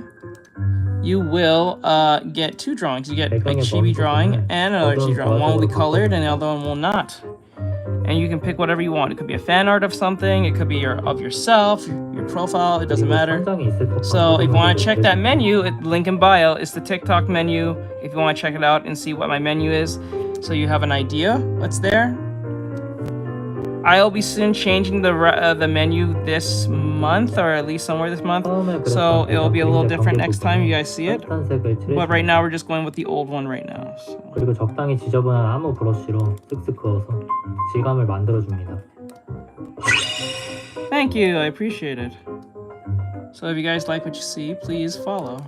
get 2 drawings. You get a chibi drawing and another chibi drawing. One will be colored and the other one will not. And you can pick whatever you want. It could be a fan art of something. It could be of yourself, your profile. It doesn't matter. So if you want to check that menu, link in bio. It's the TikTok menu. If you want to check it out and see what my menu is, so you have an idea what's there. I'll be soon changing the menu this month, or at least somewhere this month. So it'll be a little different next time you guys see it. But right now we're just going with the old one right now. So. 그리고 적당히 지저분한 아무 브러쉬로 쓱쓱 그어서 질감을 만들어줍니다. Thank you, I appreciate it. So if you guys like what you see, please follow.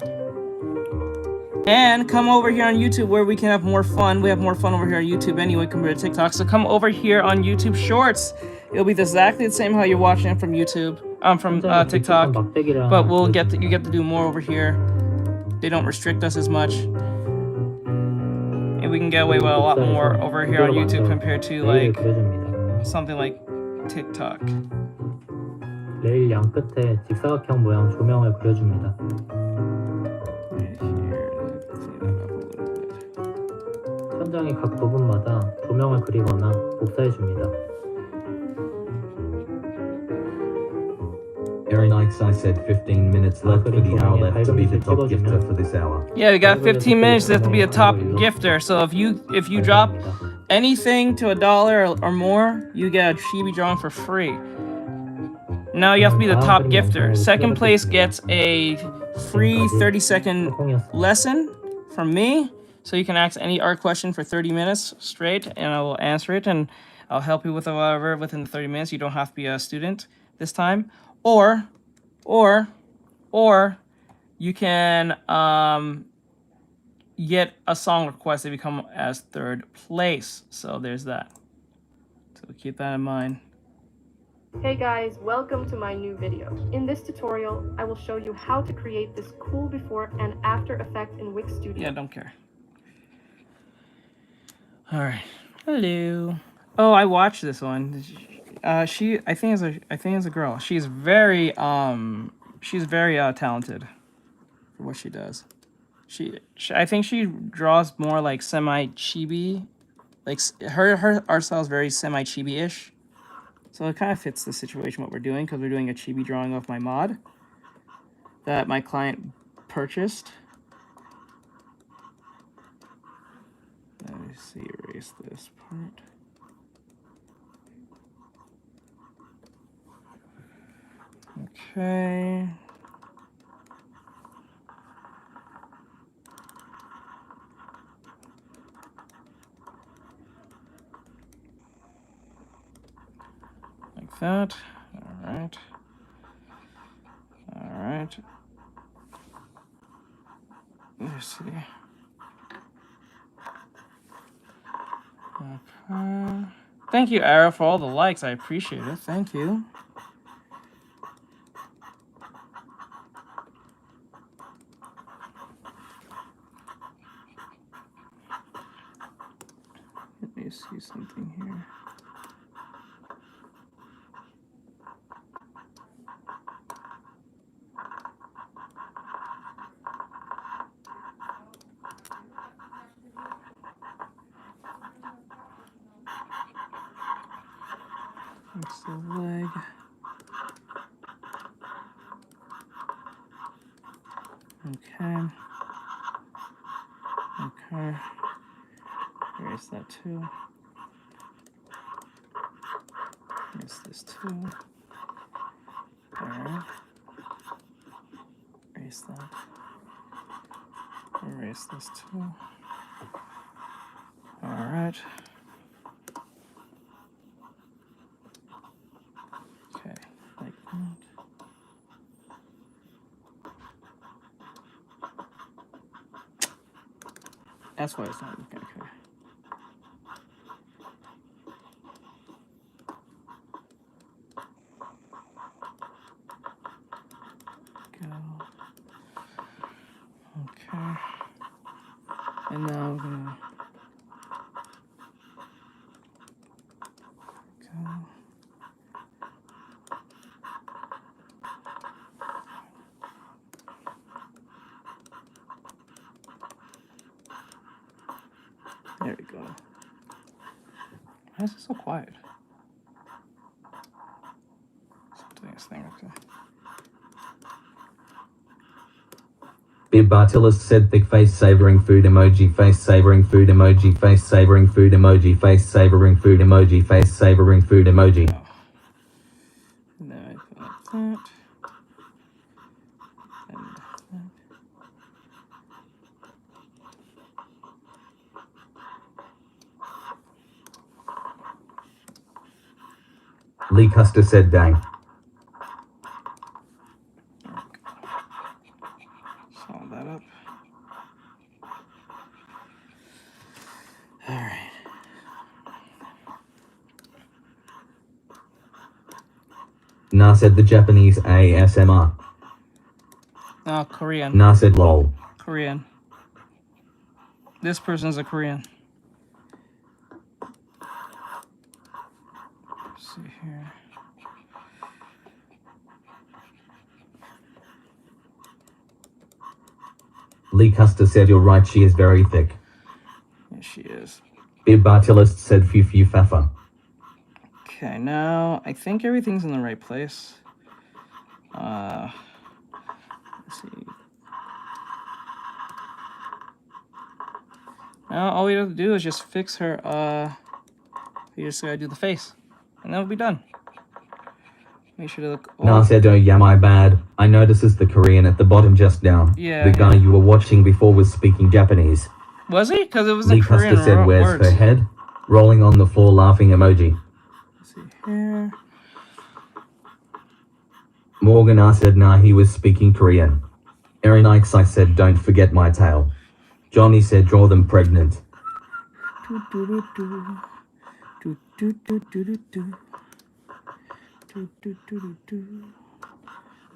And come over here on YouTube where we can have more fun. We have more fun over here on YouTube anyway compared to TikTok. So come over here on YouTube Shorts. It'll be exactly the same how you're watching it from YouTube. From TikTok. But you get to do more over here. They don't restrict us as much. And we can get away with a lot more over here on YouTube compared to like something like TikTok. 레일 양 끝에 직사각형 모양 조명을 그려줍니다. 천장의 각 부분마다 조명을 그리거나 복사해줍니다. Very nice. I said 15 minutes left for the hour left to be the top gifter for this hour. Yeah, we got 15 minutes left to be a top gifter. So if you drop anything to $1 or more, you get a chibi drawing for free. Now you have to be the top gifter. Second place gets a free 30-second lesson from me. So you can ask any art question for 30 minutes straight, and I will answer it, and I'll help you with whatever within the 30 minutes. You don't have to be a student this time. Or you can get a song request if you come as 3rd place. So there's that. So keep that in mind. Hey guys, welcome to my new video. In this tutorial, I will show you how to create this cool before and after effect in Wix Studio. Yeah, don't care. Alright. Hello. Oh, I watched this one. I think it's a girl. She's very talented for what she does. I think she draws more like semi-chibi, like her art style is very semi-chibi-ish. So it kind of fits the situation what we're doing, because we're doing a chibi drawing of my mod that my client purchased. Let me see, erase this part. Okay. Like that. All right. All right. Let's see. Okay. Thank you, Ara, for all the likes. I appreciate it. Thank you. Let me see something here. That's the leg. Okay. Okay. Erase that too. Erase this too. Alright. Erase that. Erase this too. Alright. Okay, like that. That's why it's not looking okay. Go. Okay. And now we're gonna go. There we go. Why is it so quiet? Doing this thing, okay. Bib Bartilist said thick face savoring food emoji, face savoring food emoji, face savoring food emoji, face savoring food emoji, face savoring food emoji. And then I put like that. And that. Lee Custer said dang. Solve that up. Alright. Na said the Japanese ASMR. Oh, Korean. Na said lol. Korean. This person's a Korean. Let's see here. Lee Custer said you're right, she is very thick. Yes, she is. Bib Bartilist said few fafa. Okay, now I think everything's in the right place. Let's see. Now all we have to do is just fix her, you just gotta do the face. And then we'll be done. Make sure to look. Na said oh yeah my bad. I notices the Korean at the bottom just down. Yeah. The guy you were watching before was speaking Japanese. Was he? Because it was Lee the Korean Custer said where's words. her head? Rolling on the floor laughing emoji. Let's see here. Morgan I said nah he was speaking Korean. Erin Ikes I said don't forget my tail. Johnny said draw them pregnant. Do, do, do, do. Do, do, do, do, do, do. Do, do, do, do, do.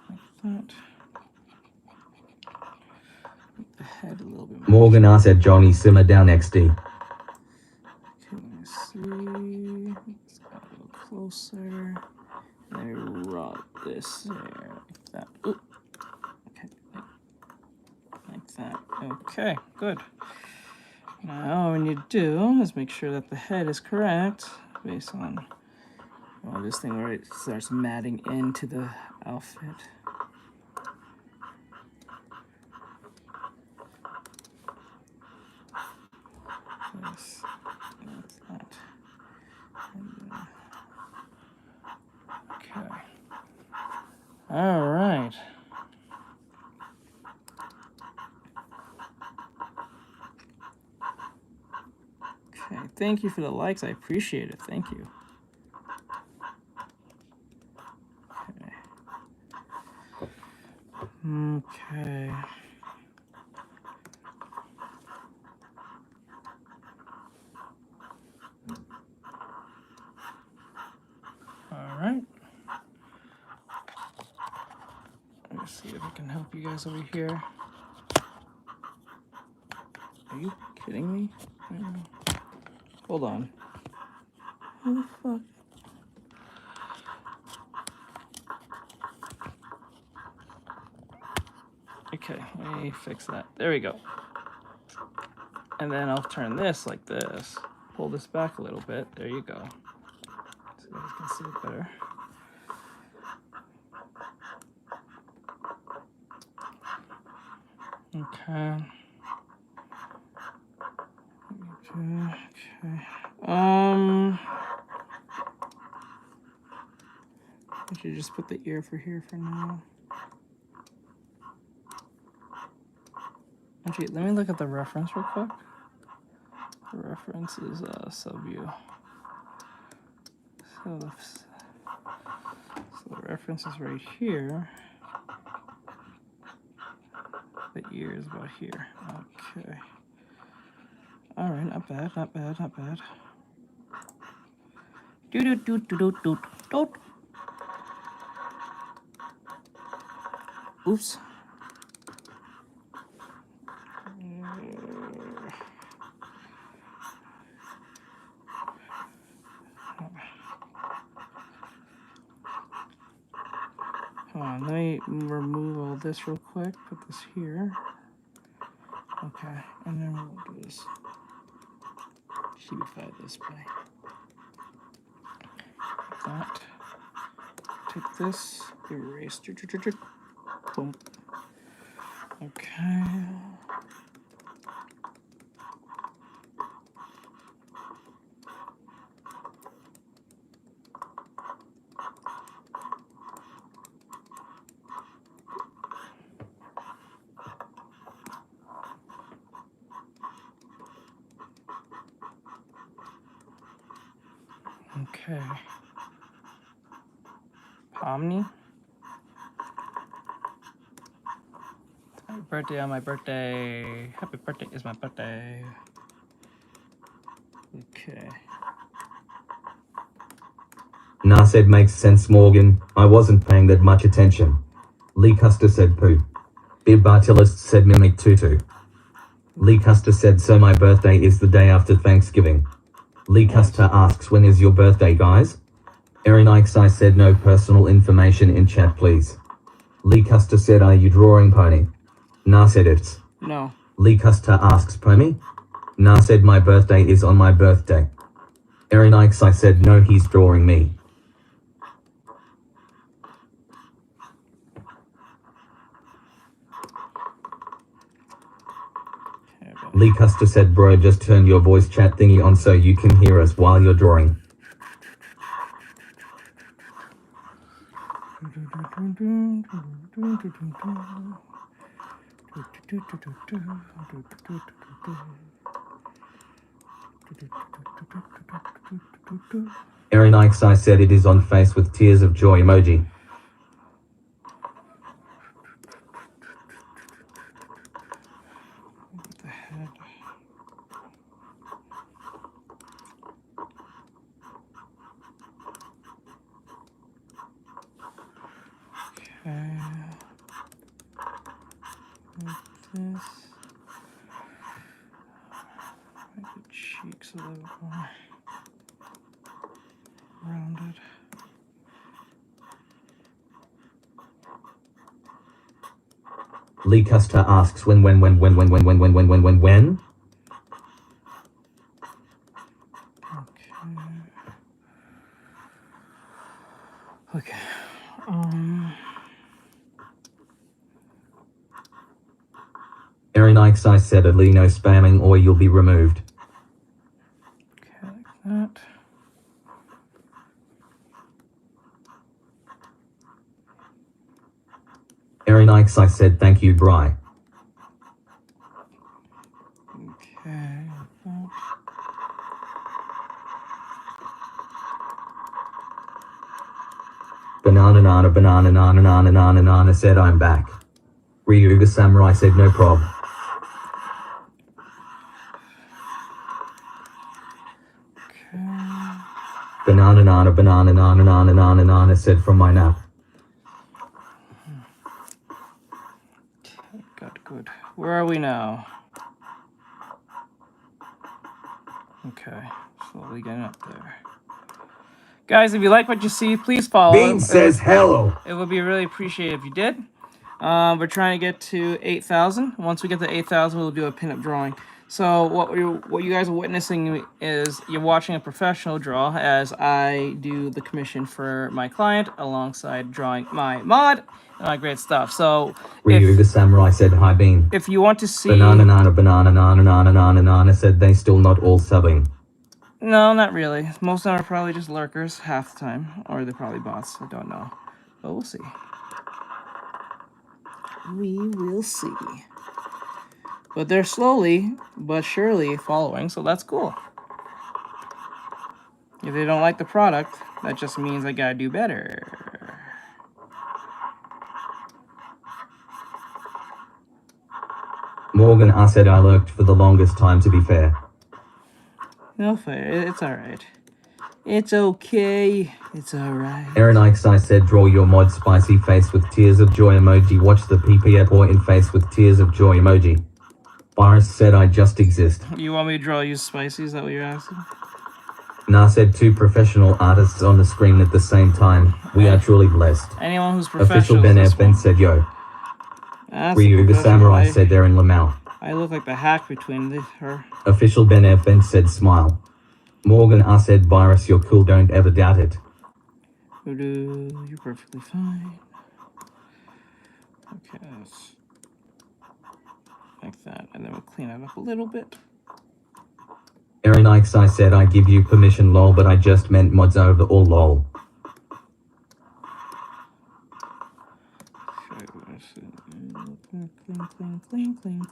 Like that. Make the head a little bit more. Morgan I said Johnny simmer down XD. Okay, let me see. Let's go a little closer. Let me rub this there, like that. Ooh. Okay, like that. Okay, good. Now all we need to do is make sure that the head is correct based on this thing where it starts matting into the outfit. This, that's that. Okay. All right. Okay, thank you for the likes. I appreciate it. Thank you. Okay. All right. Let's see if I can help you guys over here. Are you kidding me? Hold on. How the fuck? Okay, let me fix that. There we go. And then I'll turn this like this. Pull this back a little bit. There you go. So you guys can see it better. Okay. Okay. I should just put the ear for here for now. Actually, let me look at the reference real quick. The reference is subview. So the reference is right here. The ear is about here. Okay. All right, not bad, not bad, not bad. Do. Oops. Hold on, let me remove all this real quick. Put this here. Okay, and then we'll do this. Cubify this way. Like that. Take this, erase. Boom. Okay. Okay. Pomni. Happy birthday on my birthday. Happy birthday is my birthday. Okay. Nah said makes sense, Morgan. I wasn't paying that much attention. Lee Custer said poo. Bib Bartilist said mimic tutu. Lee Custer said so my birthday is the day after Thanksgiving. Lee Custer asks when is your birthday, guys? Erin Ikesai said no personal information in chat please. Lee Custer said are you drawing pony? Nah said it's. No. Lee Custer asks pony? Nah said my birthday is on my birthday. Erin Ikesai said no he's drawing me. Lee Custer said bro just turn your voice chat thingy on so you can hear us while you're drawing. Erin Ikesai said it is on face with tears of joy emoji. Okay. Like this. Make the cheeks a little more rounded. Lee Custer asks when? Okay. Aaron Ikes, I said Lee, no spamming or you'll be removed. Okay, like that. Aaron Ikes, I said thank you, Bri. Okay. Banana said I'm back. Ryuga Samurai said no prob. Banana said from my nap. Good. Where are we now? Okay, slowly getting up there. Guys, if you like what you see, please follow. Bean says hello. It would be really appreciated if you did. We're trying to get to 8,000. Once we get to 8,000, we'll do a pinup drawing. So what you guys are witnessing is you're watching a professional draw as I do the commission for my client alongside drawing my mod and my great stuff. So Ryuga Samurai said hi, Bean. If you want to see Banana said they still not all subbing. No, not really. Most of them are probably just lurkers half the time, or they're probably bots. I don't know, but we'll see. We will see. But they're slowly but surely following, so that's cool. If they don't like the product, that just means I gotta do better. Morgan, I said I lurked for the longest time, to be fair. No fair, it's alright. It's okay. It's alright. Aaron Ikes, I said draw your mod spicy face with tears of joy emoji. Watch the PP point in face with tears of joy emoji. Boris said I just exist. You want me to draw you spicy? Is that what you're asking? Nah said two professional artists on the screen at the same time. We are truly blessed. Anyone who's professional. Official Ben FN said yo. Ryuga Samurai said they're in Lamau. I look like the hack between her. Official Ben FN said smile. Morgan I said virus, you're cool, don't ever doubt it. You're perfectly fine. Okay, like that, and then we'll clean it up a little bit. Aaron Ikes, I said I give you permission lol, but I just meant mods over all lol.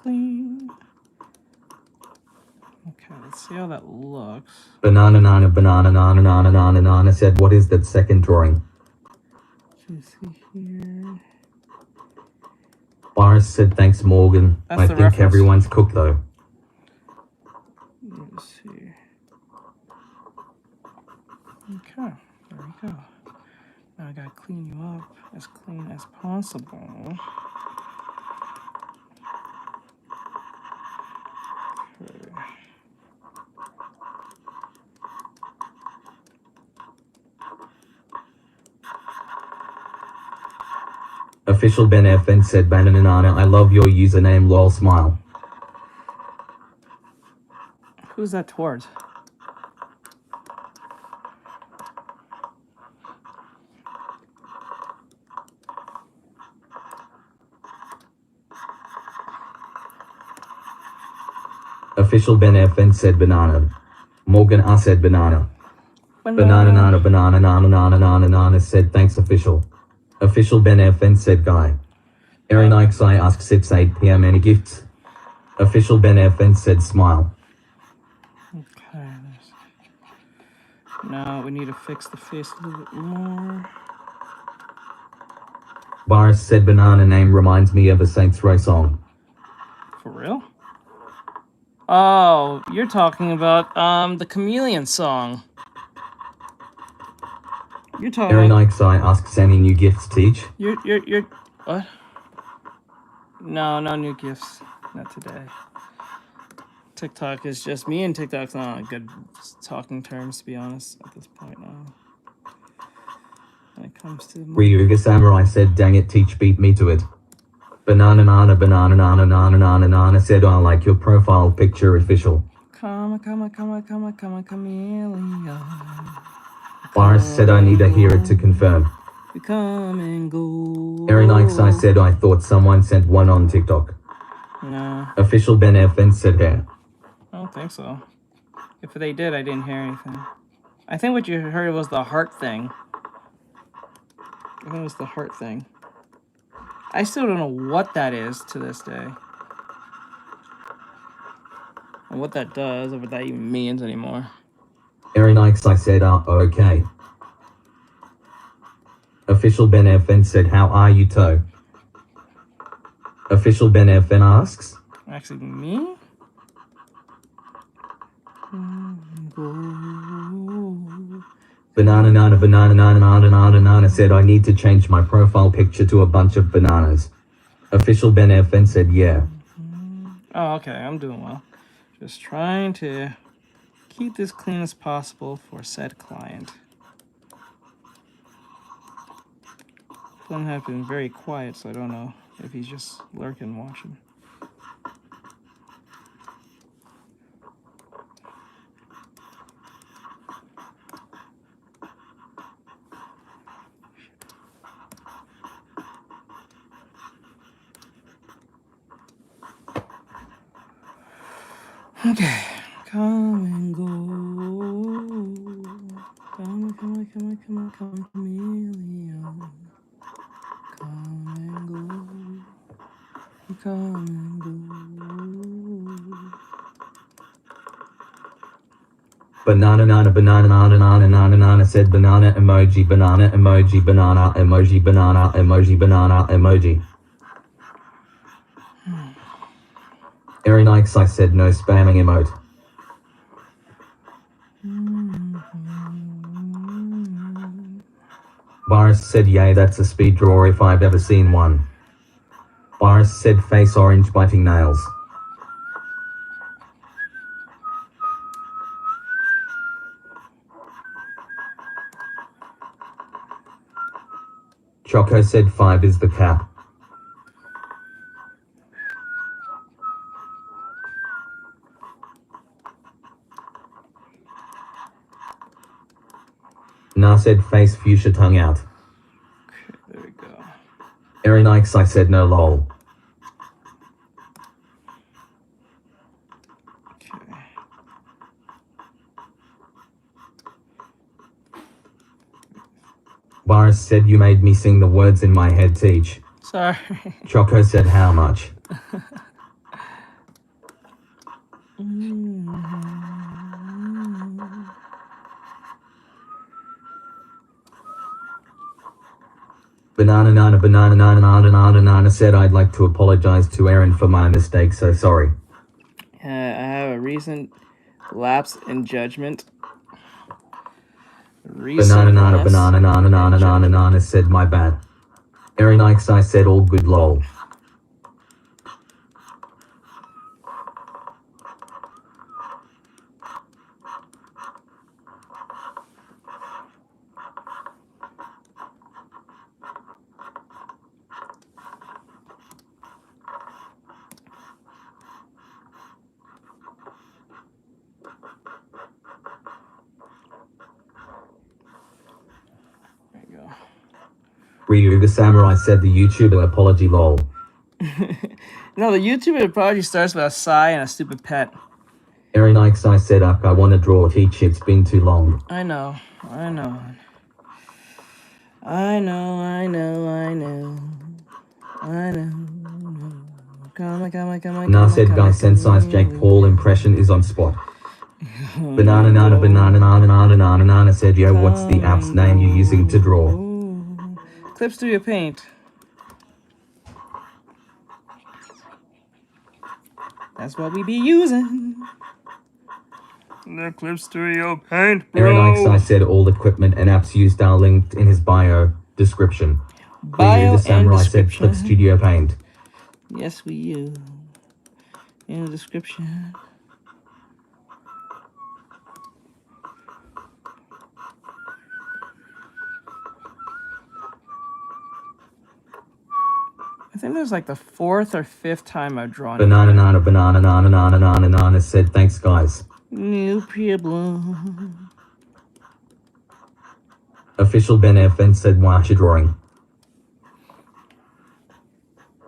Clean. Okay, let's see how that looks. Banana said what is that second drawing? Let's see here. Boris said thanks Morgan. I think reference. Everyone's cooked though. Let's see. Okay, there we go. Now I gotta clean you up as clean as possible. Okay. Official Ben FN said Banana, I love your username lol smile. Who's that towards? Official Ben FN said banana. Morgan I said banana. Banana said thanks official. Official Ben FN said guy. Aaron Ikes I asked 6 8 PM any gifts? Official Ben FN said smile. Okay. Now we need to fix the face a little bit more. Boris said banana name reminds me of a Saints Row song. For real? Oh, you're talking about the Chameleon song. You're talking Aaron Ikes I asks any new gifts teach? You're what? No new gifts. Not today. TikTok is just me, and TikTok's not on good talking terms, to be honest, at this point now. When it comes to Ryuga Samurai said dang it teach beat me to it. Banana nana banana nana nana nana nana said I like your profile picture official. Chameleon. Boris said I need to hear it to confirm. We come and go. Erin Ikes I said I thought someone sent one on TikTok. No. Official Ben FN said hair. I don't think so. If they did, I didn't hear anything. I think what you heard was the heart thing. I think it was the heart thing. I still don't know what that is to this day. And what that does, or what that even means anymore. Erin Ikes I said okay. Official Ben FN said how are you Toe? Official Ben FN asks. Actually, me? Banana nana banana nana nana nana nana said I need to change my profile picture to a bunch of bananas. Official Ben FN said yeah. Oh, okay, I'm doing well. Just trying to keep this clean as possible for said client. Flynn has been very quiet, so I don't know if he's just lurking watching. Okay, come and go. Come, chameleon. Come and go. Come and go. Banana nana banana nana nana nana nana said banana emoji banana emoji banana emoji banana emoji banana emoji. Erin Ikes I said no spamming emote. Boris said yay that's a speed draw if I've ever seen one. Boris said face orange biting nails. Choco said 5 is the cap. Na said face fuchsia tongue out. Okay, there we go. Erin Ikes I said no lol. Okay. Boris said you made me sing the words in my head teach. Sorry. Choco said how much? Banana nana banana nana nana nana nana said I'd like to apologize to Erin for my mistake, so sorry. I have a recent lapse in judgment. Banana nana banana nana nana nana nana said my bad. Erin Ikes I said all good lol. There you go. Ryu the Samurai said the YouTuber apology lol. No, the YouTuber apology starts with a sigh and a stupid pet. Erin Ikes I said up I wanna draw teach it's been too long. I know. Come on. Na said guy Sensei's Jake Paul impression is on spot. Banana nana banana nana nana nana nana said yo what's the app's name you're using to draw? Clip Studio Paint. That's what we be using. The Clip Studio Paint, bro. Erin Ikes I said all equipment and apps used are linked in his bio description. Bio the Samurai and said description. Clip Studio Paint. Yes, we use. In the description. I think there's like the 4th or 5th time I've drawn Banana said thanks guys. No problem. Official Ben FN said why you drawing?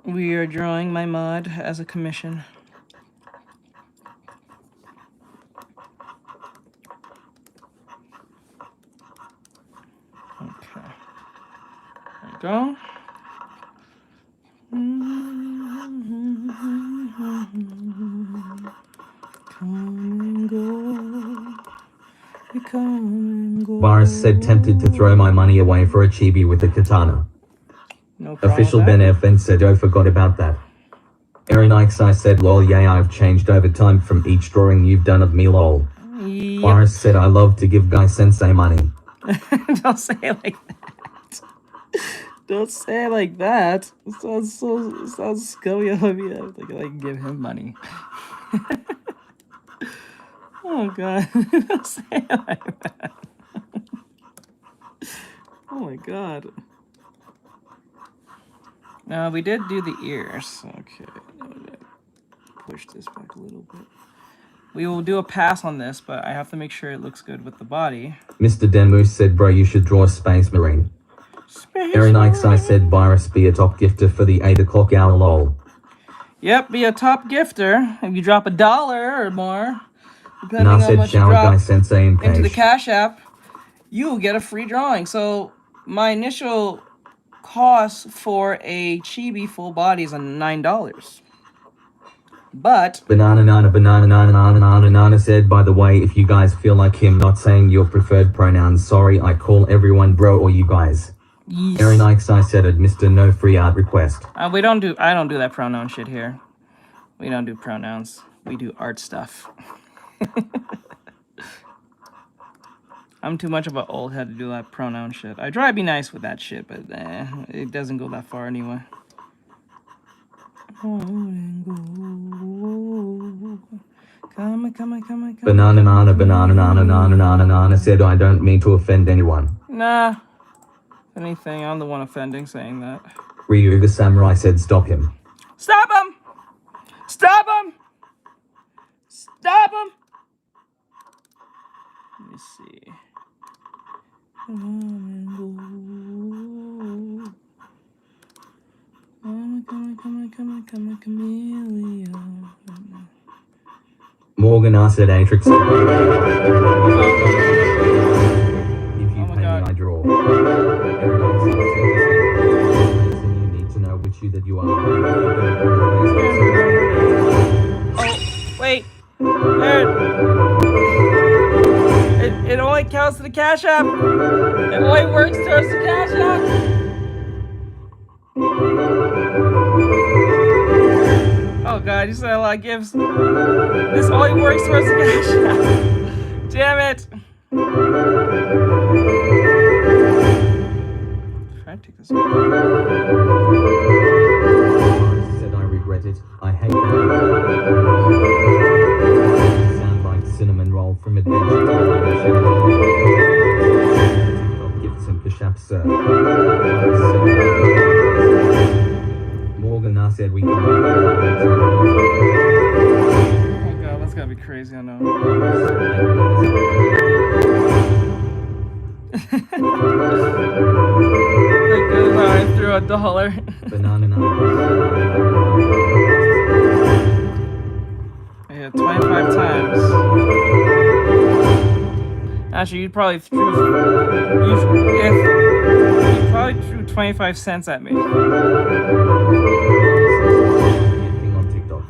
We are drawing my mod as a commission. Okay. There we go. Boris said tempted to throw my money away for a chibi with a katana. No problem. Official Ben FN said oh forgot about that. Aaron I said lol yeah I've changed over time from each drawing you've done of me lol. Yep. Boris said I love to give Guy Sensei money. Don't say it like that. Don't say it like that. It sounds scummy of me. I think I can give him money. Oh god. Don't say it like that. Oh my god. No, we did do the ears. Okay. Push this back a little bit. We will do a pass on this, but I have to make sure it looks good with the body. Mr. Denmoose said bro you should draw a Space Marine. Aaron I said Virus be a top gifter for the 8 o'clock hour lol. Yep, be a top gifter. If you drop $1 or more, depending Nah on said much you shower Guy drop Sensei and into the Page. Cash App, you will get a free drawing. So my initial cost for a chibi full body is $9. But Banana said by the way if you guys feel like him not saying your preferred pronouns sorry I call everyone bro or you guys. Yes. Aaron I said it Mr. No free art request. I don't do that pronoun shit here. We don't do pronouns. We do art stuff. I'm too much of an old head to do that pronoun shit. I try to be nice with that shit, but it doesn't go that far anyway. Banana said I don't mean to offend anyone. Nah. If anything, I'm the one offending saying that. Ryu the Samurai said stop him. Stop him! Stop him! Stop him! Let me see. Chameleon. Morgan said Atrix. If you pay me, I draw. You need to know which you that you are. Oh, wait. It only counts to the Cash App. It only works towards the Cash App. Oh god, you said a lot of gifts. This only works towards the Cash App. Damn it. Try to take this off. Said I regret it. I hate that. Sound like cinnamon roll from Adventure Time. Gifts and Kashap, sir. Morgan said we can. Oh god, that's gotta be crazy, I know. Like this, how I threw $1. Yeah, 25 times. Actually, you probably threw 25 cents at me. Since it's on TikTok.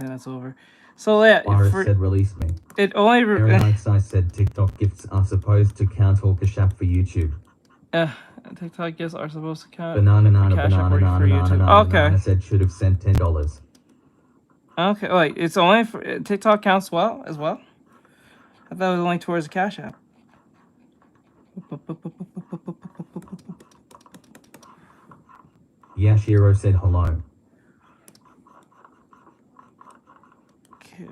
That's over. So yeah, said release me. It only. Aaron I said TikTok gifts are supposed to count or cash app for YouTube. TikTok gifts are supposed to count. Banana Cash App working for YouTube. Okay. said should have sent $10. Okay, wait, it's only for TikTok counts well as well? I thought it was only towards the Cash App. Yashiro said hello. Okay.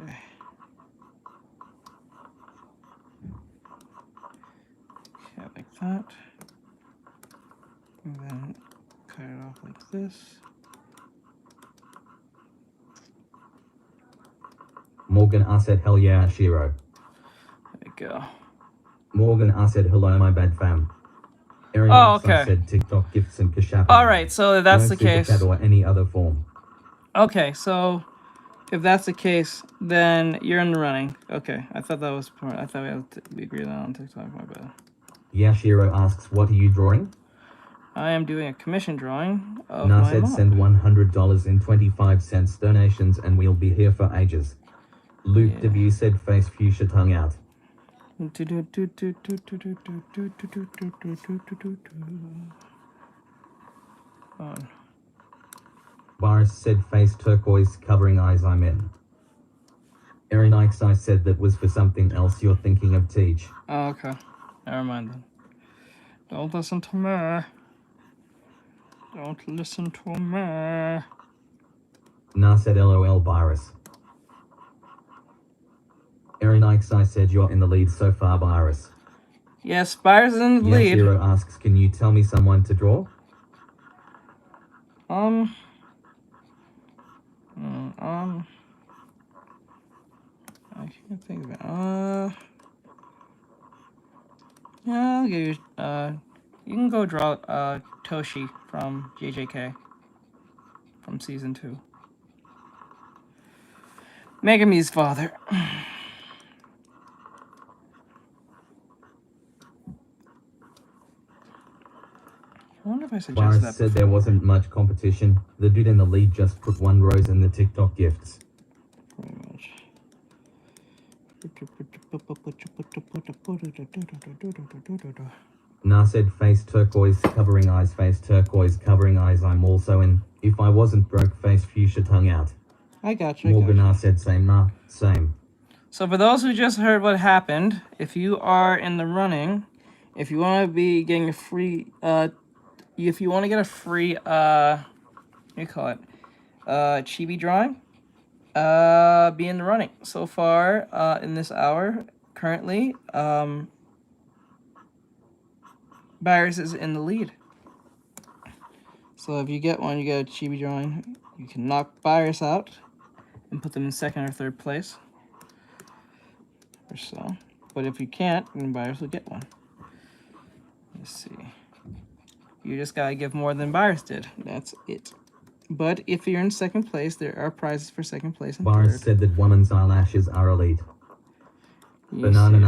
Okay, like that. And then cut it off like this. Morgan I said hell yeah, Shiro. There you go. Morgan I said hello, my bad fam. Aaron okay. said TikTok gifts and Cash App. Alright, so if that's no the case. Super Chat or any other form. Okay, so if that's the case, then you're in the running. Okay, I thought that was part. I thought we agreed on TikTok. My bad. Yashiro asks, what are you drawing? I am doing a commission drawing of my said mom. send $100.25 donations and we'll be here for ages. Luke W said face fuchsia tongue out. Boris said face turquoise covering eyes I'm in. Erin Ikes I said that was for something else you're thinking of teach. Oh, okay. Never mind then. Don't listen to me. Don't listen to me. Said LOL Virus. Erin Ikes I said you're in the lead so far, Virus. Yes, Virus is in the lead. Yashiro asks, can you tell me someone to draw? I can't think of it. Yeah, I'll give you, you can go draw, Toshi from JJK. From season 2. Megumi's father. I wonder if I suggest Boris that said before. there wasn't much competition. The dude in the lead just put 1 rose in the TikTok gifts. Pretty much. Said face turquoise covering eyes, I'm also in. If I wasn't broke, face fuchsia tongue out. I got you. Morgan said same, same. So for those who just heard what happened, if you are in the running, if you want to be getting a free, if you want to get a free, what do you call it, chibi drawing, be in the running. So far, in this hour, currently, Virus is in the lead. So if you get one, you get a chibi drawing, you can knock Virus out and put them in 2nd or 3rd place. Or so. But if you can't, then Virus will get one. Let's see. You just gotta give more than Virus did. That's it. But if you're in 2nd place, there are prizes for 2nd place and Virus 3rd. said that woman's eyelashes are elite. Banana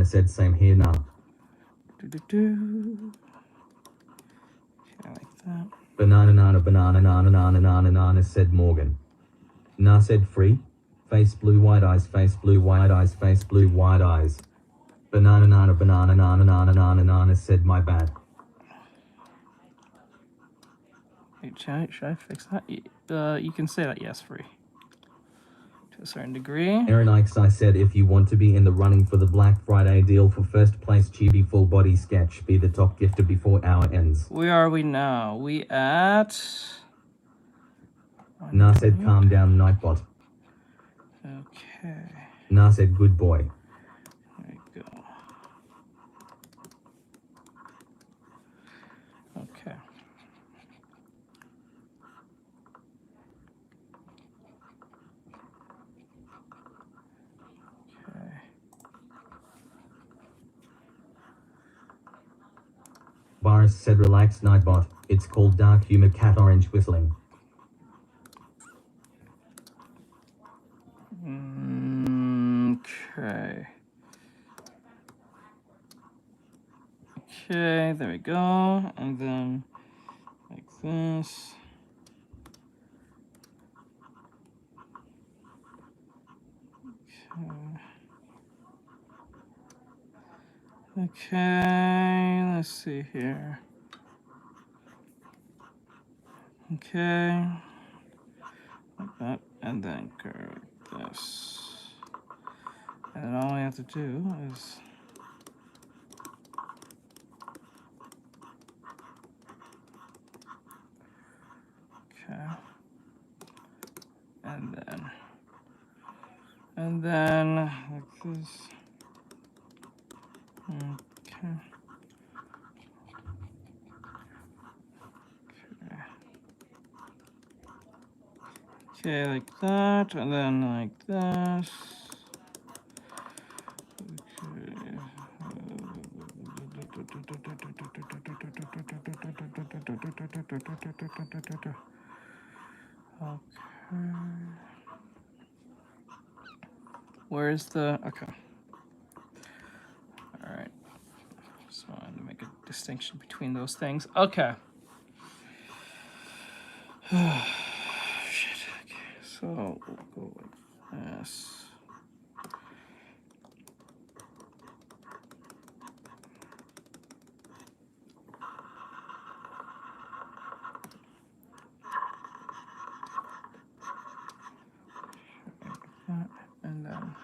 said same here now. Okay, like that. Banana said Morgan. Said free. Face blue white eyes, face blue white eyes, face blue white eyes. Banana said my bad. Wait, should I fix that? You can say that yes, free. To a certain degree. Aaron Ikes I said if you want to be in the running for the Black Friday deal for 1st place chibi full body sketch, be the top gifter before hour ends. Where are we now? We at... said calm down Nightbot. Okay. Said good boy. There you go. Okay. Boris said relax Nightbot. It's called dark humor cat orange whistling. Okay. Okay, there we go. And then like this. Okay. Okay, let's see here. Okay, like that, and then go like this. And all we have to do is okay, and then like this. Okay. Okay, like that, and then like this. Okay. Where's the okay? All right. So I want to make a distinction between those things. Okay. Shit. Okay. So we'll go like this. And then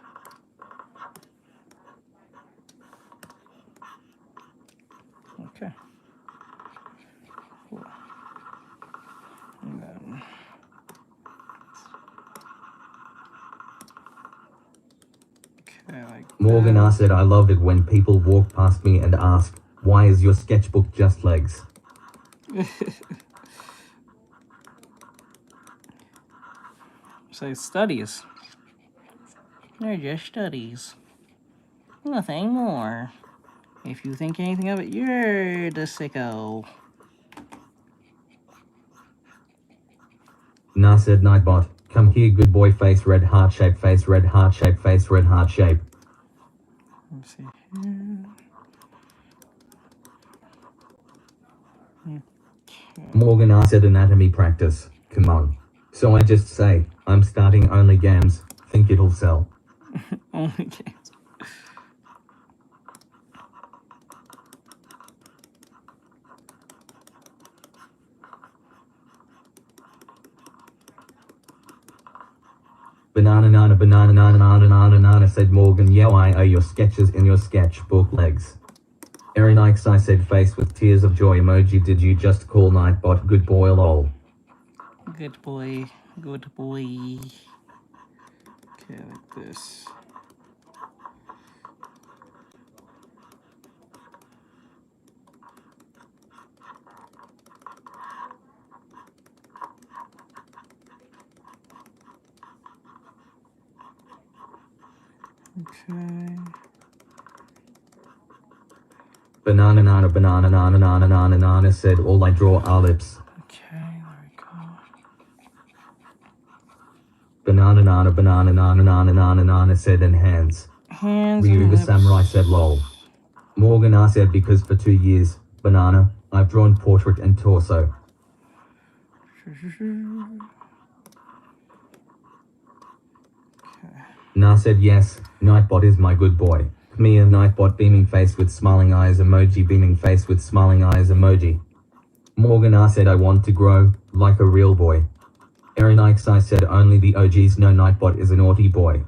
okay. Cool. And then okay, like Morgan that. I said I love it when people walk past me and ask, why is your sketchbook just legs? Say studies. They're just studies. Nothing more. If you think anything of it, you're the sicko. Nah said Nightbot, come here good boy face red heart shape face red heart shape face red heart shape. Let me see here. Okay. Morgan I said anatomy practice, come on. So I just say, I'm starting only games, think it'll sell. Only games. Banana said Morgan, yo I owe your sketches in your sketchbook legs. Erin Ikes I said face with tears of joy emoji, did you just call Nightbot good boy lol? Good boy. Good boy. Okay, like this. Okay. Banana said all I draw are lips. Okay, there we go. Banana said and hands. Hands Ryu and the lips. samurai said lol. Morgan I said because for 2 years, banana, I've drawn portrait and torso. Na said yes, Nightbot is my good boy. Kmia Nightbot beaming face with smiling eyes emoji beaming face with smiling eyes emoji. Morgan I said I want to grow, like a real boy. Erin Ikes I said only the OGs know Nightbot is a naughty boy.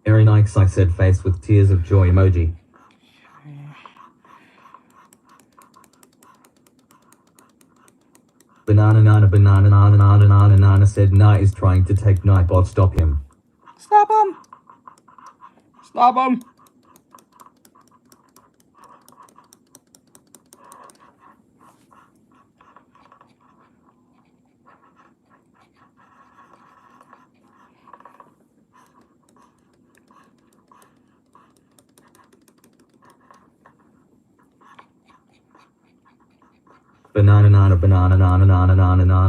Erin Ikes I said face with tears of joy emoji. Banana said Nah is trying to take Nightbot, stop him. Stop him! Stop him! Banana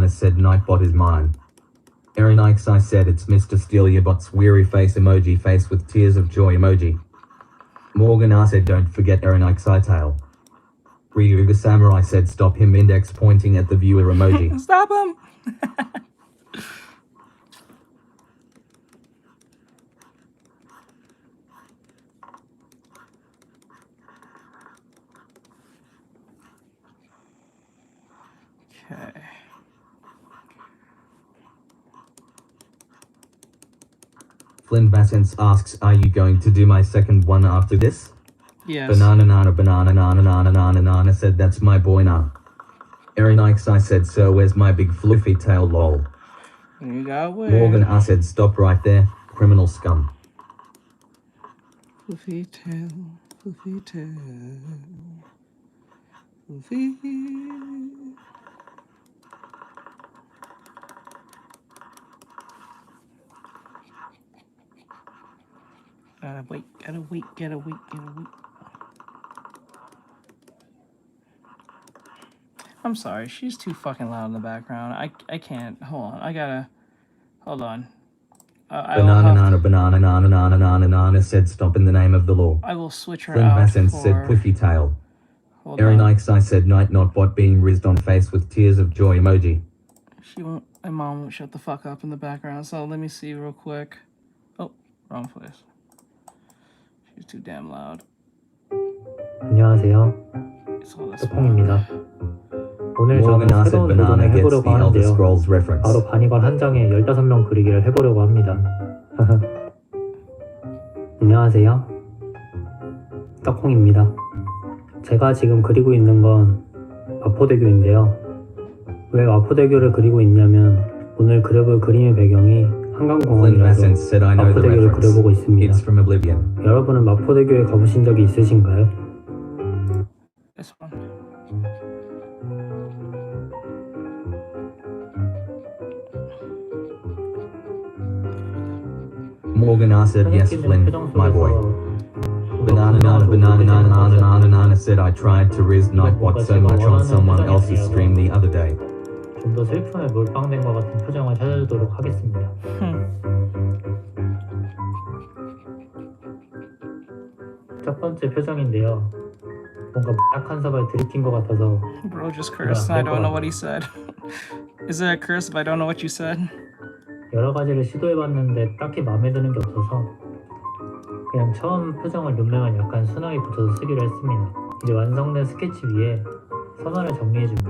said Nightbot is mine. Erin Ikes I said it's Mr. Steeliabot's weary face emoji face with tears of joy emoji. Morgan I said don't forget Erin Ikes I tail. Ryuga Samurai said stop him index pointing at the viewer emoji. Stop him! Flynn Vassence asks, are you going to do my second one after this? Yes. Banana nana banana nana nana nana nana said that's my boy nah. Erin Ikes I said so where's my big fluffy tail lol. You got where? Morgan I said stop right there, criminal scum. Fluffy tail, fluffy tail, fluffy. Gotta wait. I'm sorry, she's too fucking loud in the background. I can't. Hold on. Hold on. Banana nana said stop in the name of the law. I will switch her Flynn out Vassence for... said pliffy tail. Hold Ikes I said night not bot being rizzed on face with tears of joy emoji. My mom won't shut the fuck up in the background, so let me see real quick. Oh, wrong place. She's too damn loud. 안녕하세요. 뚜콩입니다. 오늘 저는 새로운 도전을 해보려고 하는데요. 바로 바니걸 한 장에 15명 그리기를 해보려고 합니다. 안녕하세요. 떡콩입니다. 제가 지금 그리고 있는 건 마포대교인데요. 왜 마포대교를 그리고 있냐면 오늘 그려볼 그림의 배경이 한강공원이라서 마포대교를 그려보고 있습니다. 여러분은 마포대교에 가보신 적이 있으신가요? Morgan I said yes Flynn, my boy. Banana said I tried to riz Nightbot so much on someone else's stream the other day. 좀 더 슬픔에 몰빵된 것 같은 표정을 찾아주도록 하겠습니다. 첫 번째 표정인데요. 뭔가 딱 한 사발 들이킨 것 같아서. Bro just cursed. I don't know what he said. Is it a curse if I don't know what you said? 여러 가지를 시도해봤는데 딱히 마음에 드는 게 없어서 그냥 처음 표정을 눈매만 약간 순하게 붙여서 쓰기로 했습니다. 이제 완성된 스케치 위에 선화를 정리해줍니다.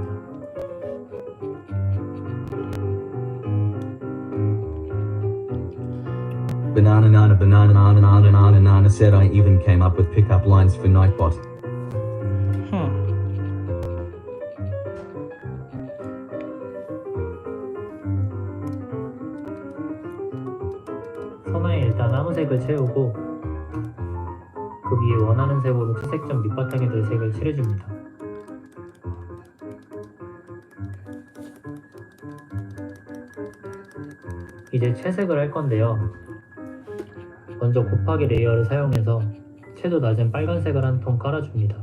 Banana said I even came up with pickup lines for Nightbot. 선화에 일단 아무 색을 채우고 그 위에 원하는 색으로 채색점 밑바탕에 들 색을 칠해줍니다. 이제 채색을 할 건데요. 먼저 곱하기 레이어를 사용해서 채도 낮은 빨간색을 한 톤 깔아줍니다.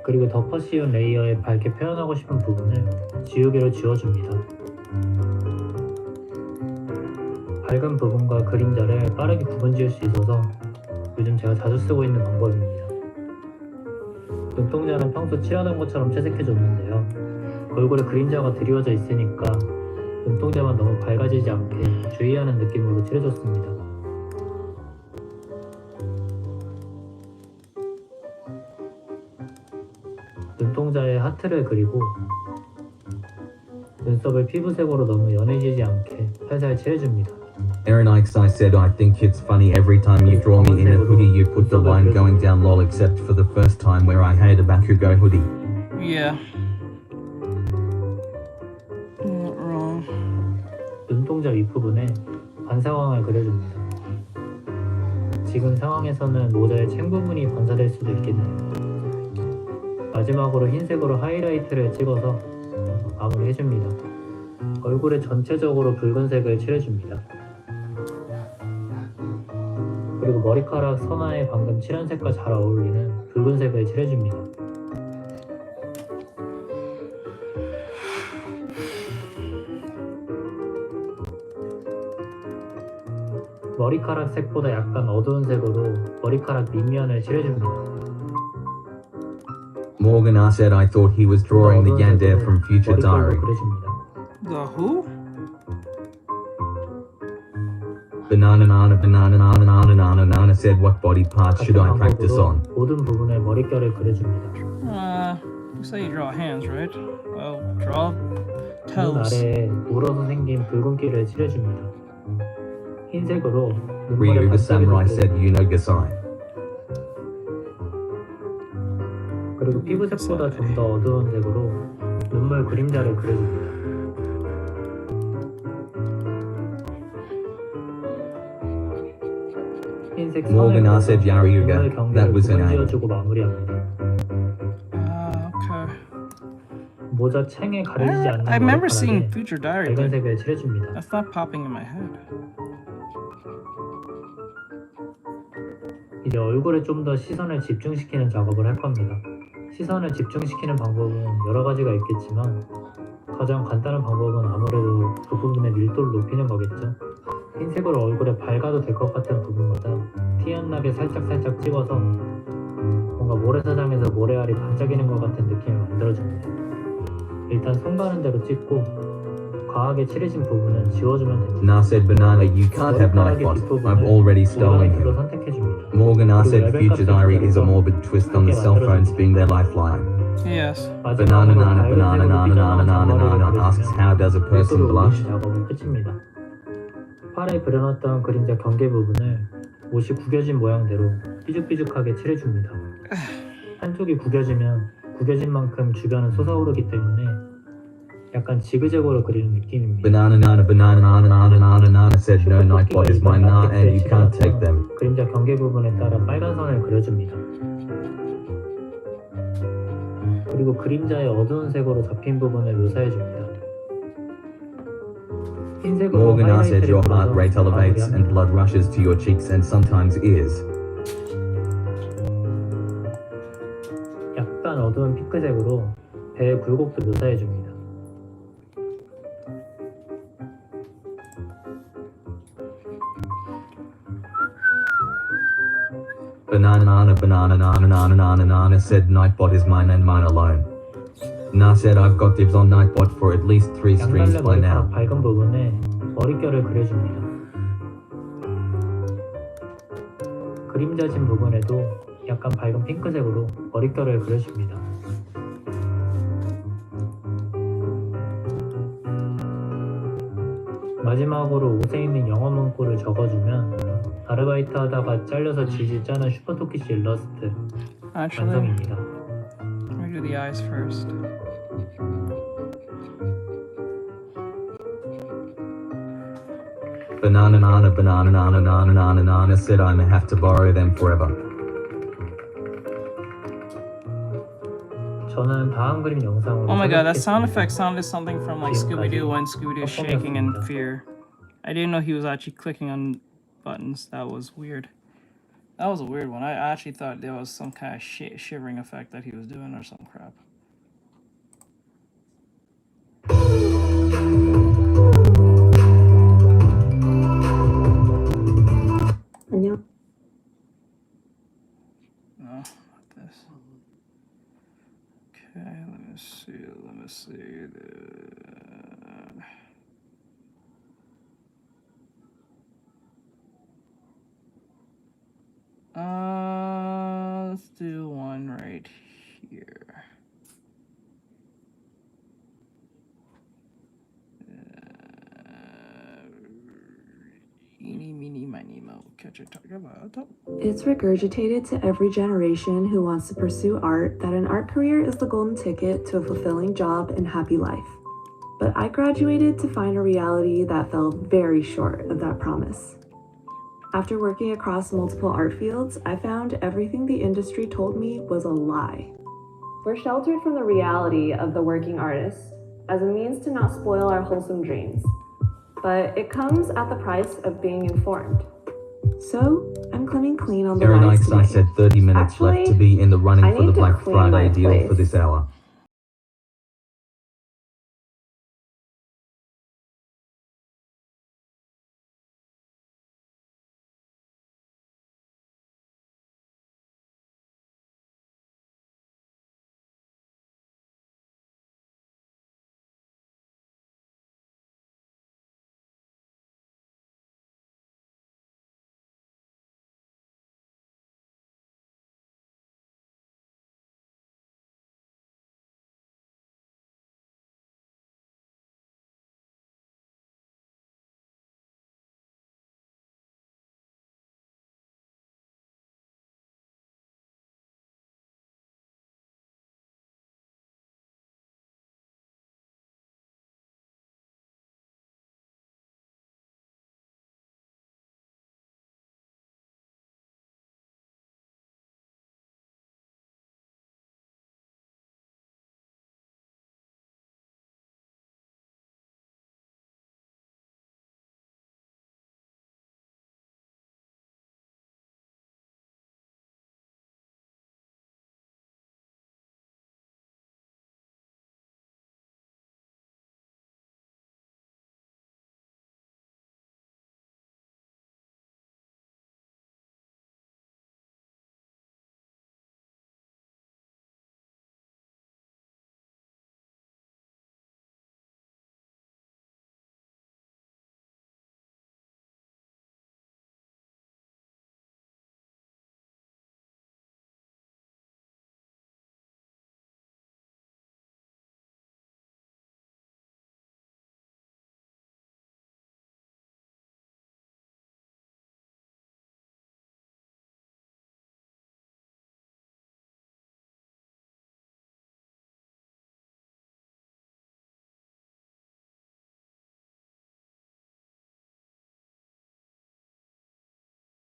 그리고 덮어 씌운 레이어에 밝게 표현하고 싶은 부분을 지우개로 지워줍니다. 밝은 부분과 그림자를 빠르게 구분지을 수 있어서 요즘 제가 자주 쓰고 있는 방법입니다. 눈동자는 평소 칠하던 것처럼 채색해줬는데요. 얼굴에 그림자가 드리워져 있으니까 눈동자만 너무 밝아지지 않게 주의하는 느낌으로 칠해줬습니다. 눈동자에 하트를 그리고 눈썹을 피부색으로 너무 연해지지 않게 살살 칠해줍니다. Erin Ikes I said I think it's funny every time you draw me in a hoodie you put the line going down lol except for the first time where I had a Bakugo hoodie. Yeah. Not wrong. 눈동자 윗부분에 반상황을 그려줍니다. 지금 상황에서는 모자의 챙 부분이 반사될 수도 있겠네요. 마지막으로 흰색으로 하이라이트를 찍어서 마무리해줍니다. 얼굴에 전체적으로 붉은색을 칠해줍니다. 그리고 머리카락 선화에 방금 칠한 색과 잘 어울리는 붉은색을 칠해줍니다. 머리카락 색보다 약간 어두운 색으로 머리카락 밑면을 칠해줍니다. Morgan I said I thought he was drawing the Yandere from Future Diary. The who? Banana said what body parts should I practice on? 모든 부분에 머릿결을 그려줍니다. You say you draw hands, right? Well, draw 눈 toes. 아래에 물어서 생긴 붉은기를 칠해줍니다. 흰색으로 Ryu the samurai said, "You know Gasai." 그리고 피부색보다 좀 더 어두운 색으로 눈물 그림자를 그려줍니다. 흰색 Morgan R said Yaryuga. That was her name. 지어주고 마무리합니다. Okay. 모자 챙에 가려지지 않는 I remember seeing 머리카락에 Future Diary, but 빨간색을 칠해줍니다. that's not popping in my head. 이제 얼굴에 좀 더 시선을 집중시키는 작업을 할 겁니다. 시선을 집중시키는 방법은 여러 가지가 있겠지만 가장 간단한 방법은 아무래도 그 부분의 밀도를 높이는 거겠죠. 흰색으로 얼굴에 밝아도 될 것 같은 부분마다 티 안 나게 살짝살짝 찍어서 뭔가 모래사장에서 모래알이 반짝이는 것 같은 느낌을 만들어줍니다. 일단 손 가는 대로 찍고 과하게 칠해진 부분은 지워주면 됩니다. Na said Banana, you can't have Nightbot. I've already stolen him. 선택해줍니다. Morgan R said Future Diary is a morbid twist on the cell phones being their lifeline. Yes. Banana Nana Banana Nana Nana Nana Nana asks, how does a person blush? 작업은 끝입니다. 팔에 그려놨던 그림자 경계 부분을 옷이 구겨진 모양대로 삐죽삐죽하게 칠해줍니다. 한쪽이 구겨지면 구겨진 만큼 주변은 솟아오르기 때문에 약간 지그재그로 그리는 느낌입니다. Banana Nana Banana Nana Nana Nana Nana said no Nightbot is my na and you can't take them. 그림자 경계 부분에 따라 빨간 선을 그려줍니다. 그리고 그림자의 어두운 색으로 잡힌 부분을 묘사해줍니다. Morgan R said your heart rate elevates and blood rushes to your cheeks and sometimes ears. 약간 어두운 핑크색으로 배의 굴곡도 묘사해줍니다. Banana Nana Banana Nana Nana Nana Nana said Nightbot is mine and mine alone. Na said I've got dibs on Nightbot for at least 3 streams by now. 밝은 부분에 머릿결을 그려줍니다. 그림자진 부분에도 약간 밝은 핑크색으로 머릿결을 그려줍니다. 마지막으로 옷에 있는 영어 문구를 적어주면 아르바이트 하다가 잘려서 질질 짜는 슈퍼토끼씨 일러스트 완성입니다. Let me do the eyes first. Banana Nana Banana Nana Nana Nana Nana said I'ma have to borrow them forever. 저는 다음 그림 영상으로 Oh my god, that sound effect sounded something from like Scooby-Doo when Scooby-Doo shaking in fear. I didn't know he was actually clicking on buttons. That was weird. That was a weird one. I actually thought there was some kind of shivering effect that he was doing or some crap. 안녕. No, not this. Okay, let me see. Let's do one right here. Eeny, meeny, miny, mo. Catch a tiger by the top. It's regurgitated to every generation who wants to pursue art that an art career is the golden ticket to a fulfilling job and happy life. But I graduated to find a reality that fell very short of that promise. After working across multiple art fields, I found everything the industry told me was a lie. We're sheltered from the reality of the working artist as a means to not spoil our wholesome dreams. But it comes at the price of being informed. So, I'm coming clean on the Aaron lines Ikes, I today. said 30 minutes left to be in the running I for the need to Black clean my Friday deal place. for this hour.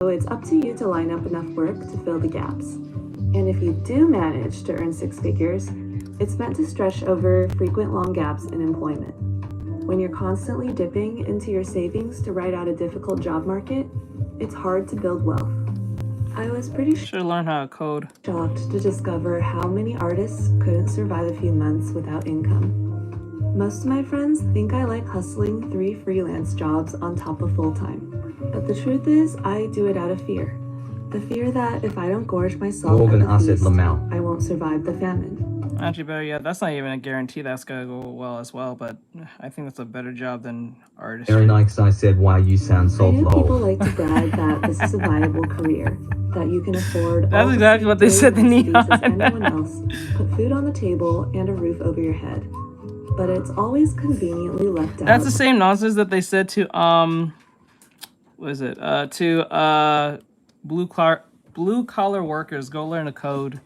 So it's up to you to line up enough work to fill the gaps. And if you do manage to earn 6 figures, it's meant to stretch over frequent long gaps in employment. When you're constantly dipping into your savings to ride out a difficult job market, it's hard to build wealth. I was pretty should learn how to code. Shocked to discover how many artists couldn't survive a few months without income. Most of my friends think I like hustling 3 freelance jobs on top of full-time. But the truth is, I do it out of fear. The fear that if I don't gorge myself at the feast, I won't survive the famine. Actually, better yet, that's not even a guarantee that's gonna go well as well, but I think that's a better job than artistry. Very nice, I said, why you sound so I know low. people like to brag that this is a viable career, that you can afford that's exactly what they said to Neon. As anyone else, put food on the table and a roof over your head. But it's always conveniently left out. That's the same nonsense that they said to what is it? Blue collar workers, go learn a code.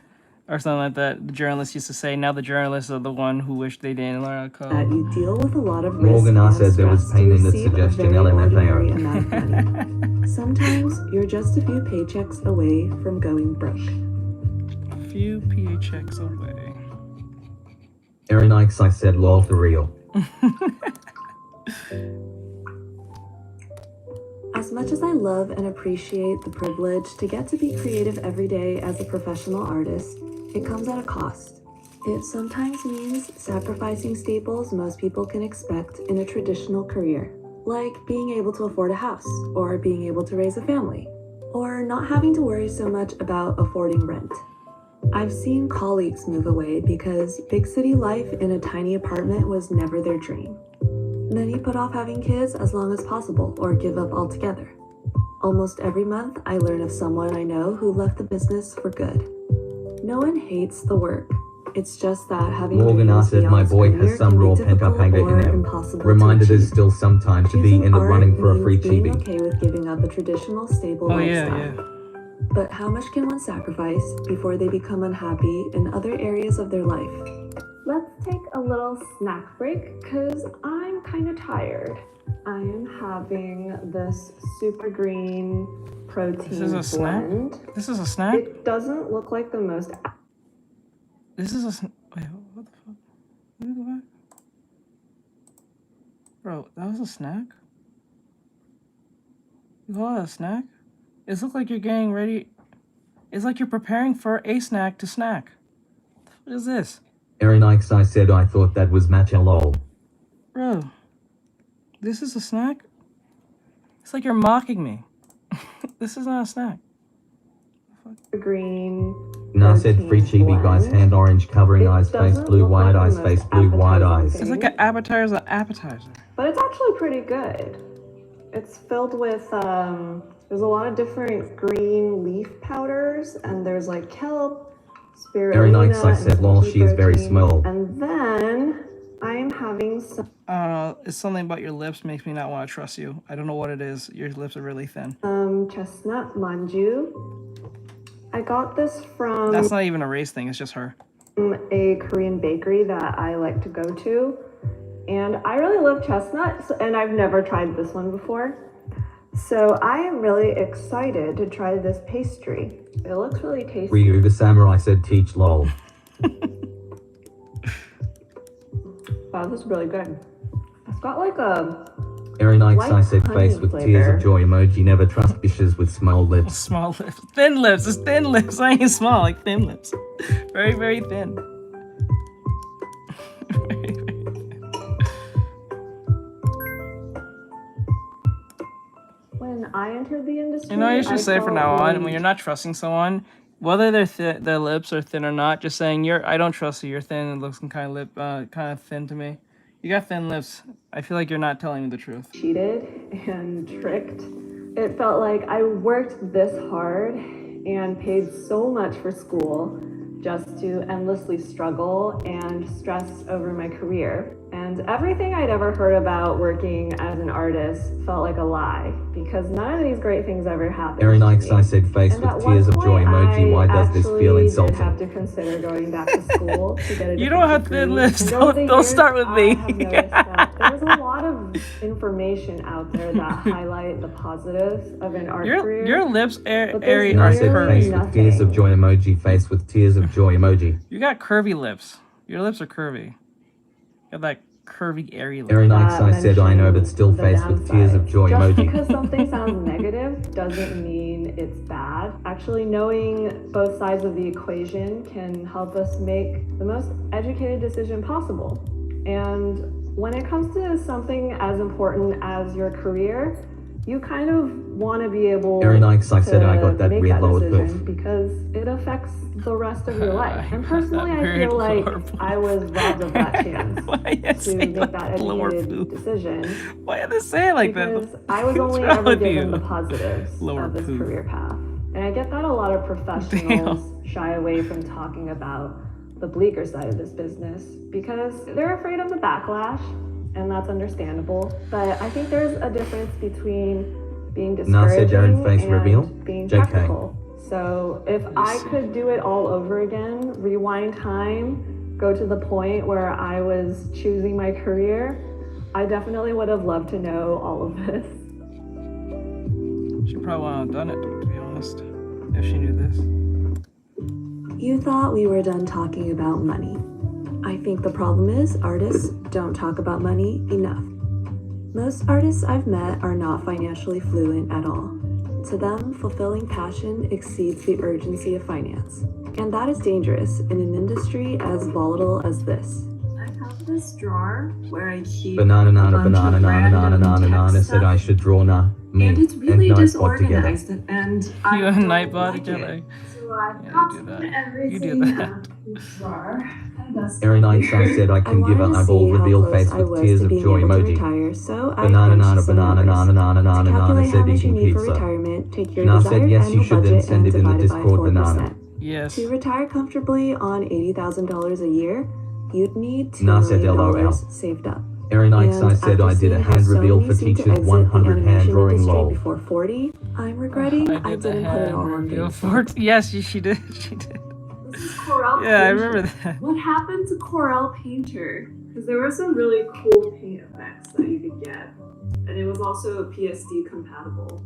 Or something like that. The journalists used to say. Now the journalists are the one who wish they didn't learn how to code. That you deal with a lot of risk. Morgan, I said there was pain in the suggestion LMFAO. Sometimes you're just a few paychecks away from going broke. A few paychecks away. Aaron Ikes, I said lol for real. As much as I love and appreciate the privilege to get to be creative every day as a professional artist, it comes at a cost. It sometimes means sacrificing staples most people can expect in a traditional career, like being able to afford a house, or being able to raise a family, or not having to worry so much about affording rent. I've seen colleagues move away because big city life in a tiny apartment was never their dream. Many put off having kids as long as possible or give up altogether. Almost every month, I learn of someone I know who left the business for good. No one hates the work. It's just that having Morgan, I said my boy has some raw pent-up anger in him. Reminded there's still some time to be in the running for a free chibi. Okay with giving up a traditional stable lifestyle. But how much can one sacrifice before they become unhappy in other areas of their life? Let's take a little snack break because I'm kind of tired. I am having this super green protein This is a blend. snack? This is a snack? It doesn't look like the most... This is a snack? Wait, what the fuck? Let me go back. Bro, that was a snack? You call that a snack? It looks like you're getting ready... It's like you're preparing for a snack to snack. What is this? Aaron Ikes, I said I thought that was matcha lol. Bro, this is a snack? It's like you're mocking me. This is not a snack. Green. And I said free chibi guys, hand orange covering eyes, face blue, wide eyes, face blue, wide eyes. It's like an appetizer. But it's actually pretty good. It's filled with, there's a lot of different green leaf powders, and there's like kelp, spirulina, Aaron Ikes, I said lol, she is very small. And then I am having some... I don't know, it's something about your lips makes me not want to trust you. I don't know what it is. Your lips are really thin. Chestnut manju. I got this from... That's not even a race thing, it's just her. A Korean bakery that I like to go to. And I really love chestnuts, and I've never tried this one before. So I am really excited to try this pastry. It looks really tasty. Ryu the samurai said teach lol. Wow, this is really good. It's got like a... Aaron Ikes, I said face with tears of joy emoji, never trust bitches with small lips. Small lips. Thin lips. It's thin lips. I ain't small, like thin lips. Very, very thin. Very, very thin. When I entered the industry, You know what you should say from now on? When you're not trusting someone, whether their lips are thin or not, just saying, I don't trust you, you're thin, it looks kind of thin to me. You got thin lips. I feel like you're not telling me the truth. Cheated and tricked. It felt like I worked this hard and paid so much for school just to endlessly struggle and stress over my career. And everything I'd ever heard about working as an artist felt like a lie, because none of these great things ever happened. Aaron to Ikes, me. I said, faced And with at tears one of joy point, emoji. Why does this feel I insulting? did have to consider going back to school to get a You don't have degree. thin lips. And over the Don't years, start with me. I have noticed that there's a lot of information out there that highlight the positives of an art career. Your lips, but there's Ari, And are I said, curvy. face with tears of joy emoji. Face with tears of joy emoji. You got curvy lips. Your lips are curvy. You got that curvy, airy lip. Aaron Ikes, I said, I know, but still face with tears of joy Just emoji. because something sounds negative doesn't mean it's bad. Actually, knowing both sides of the equation can help us make the most educated decision possible. And when it comes to something as important as your career, you kind of want to be able Aaron Ikes, I said, I got to that make weird that lower decision birth. because it affects the rest of your life. And personally, I weird feel like lower I was robbed of that chance to make that lower educated decision. Why are they saying like because that? I was What's only wrong ever with given you? the positives Lower of this poop. career path. And I get that a lot of professionals shy away from talking about the bleaker side of this business because they're afraid of the backlash, and that's understandable. But I think there's a difference between being discouraging face and reveal. being JK. practical. So if I could do it all over again, rewind time, go to the point where I was choosing my career, I definitely would have loved to know all of this. She probably wouldn't have done it, to be honest, if she knew this. You thought we were done talking about money. I think the problem is artists don't talk about money enough. Most artists I've met are not financially fluent at all. To them, fulfilling passion exceeds the urgency of finance. And that is dangerous in an industry as volatile as this. I have this drawer where I keep Banana, a nana, bunch banana, of nana, random nana, nana, nana, text said I stuff, should draw na, me, and it's really and Nightbot together. disorganized, and I You and don't Nightbot like together. it. So I've Yeah, got you do that. everything You do that. in the drawer. And that's Aaron Ikes, I said I can give an eyeball reveal face with tears of joy emoji. Retire, so Banana, I nana, punched some banana, numbers. nana, nana, To nana, nana, calculate how said much you eating need for pizza. retirement, take your Na desired said yes, you annual should then budget send and it in the divide it by Discord 4%. banana. Yes. To retire comfortably on $80,000 a year, you'd need $2 Na said million LOL. saved up. Aaron Ikes, I And said I after did a seeing how hand so reveal many for seem to teachers exit 100 the hand animation drawing industry lol. before 40, I'm regretting I did the didn't put it all on reveal video. for yes, she did. She did. This is Corel Yeah, I Painter. remember that. What happened to Corel Painter? Because there were some really cool paint effects that you could get, and it was also PSD compatible.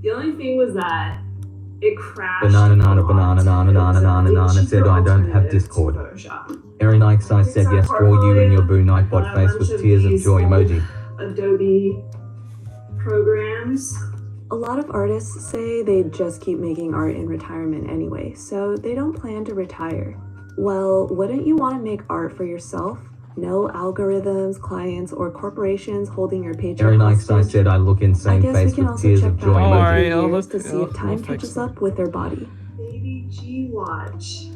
The only thing was that it crashed. Banana, a nana, lot. banana, nana, It was nana, a nana, really nana, said cheaper I don't have alternative to Discord. Photoshop. Aaron Ikes, I said yes, draw you and your boo Nightbot Got a face bunch with of tears of these joy old emoji. Adobe programs. A lot of artists say they just keep making art in retirement anyway, so they don't plan to retire. Well, wouldn't you want to make art for yourself? No algorithms, clients, or corporations holding your paycheck Aaron Ikes, I hostage? said I look I insane guess we face can with also tears check of back joy in emoji. 3 I'll years look- to see I'll- if time I'll fix catches it. up with their body. Baby G Watch.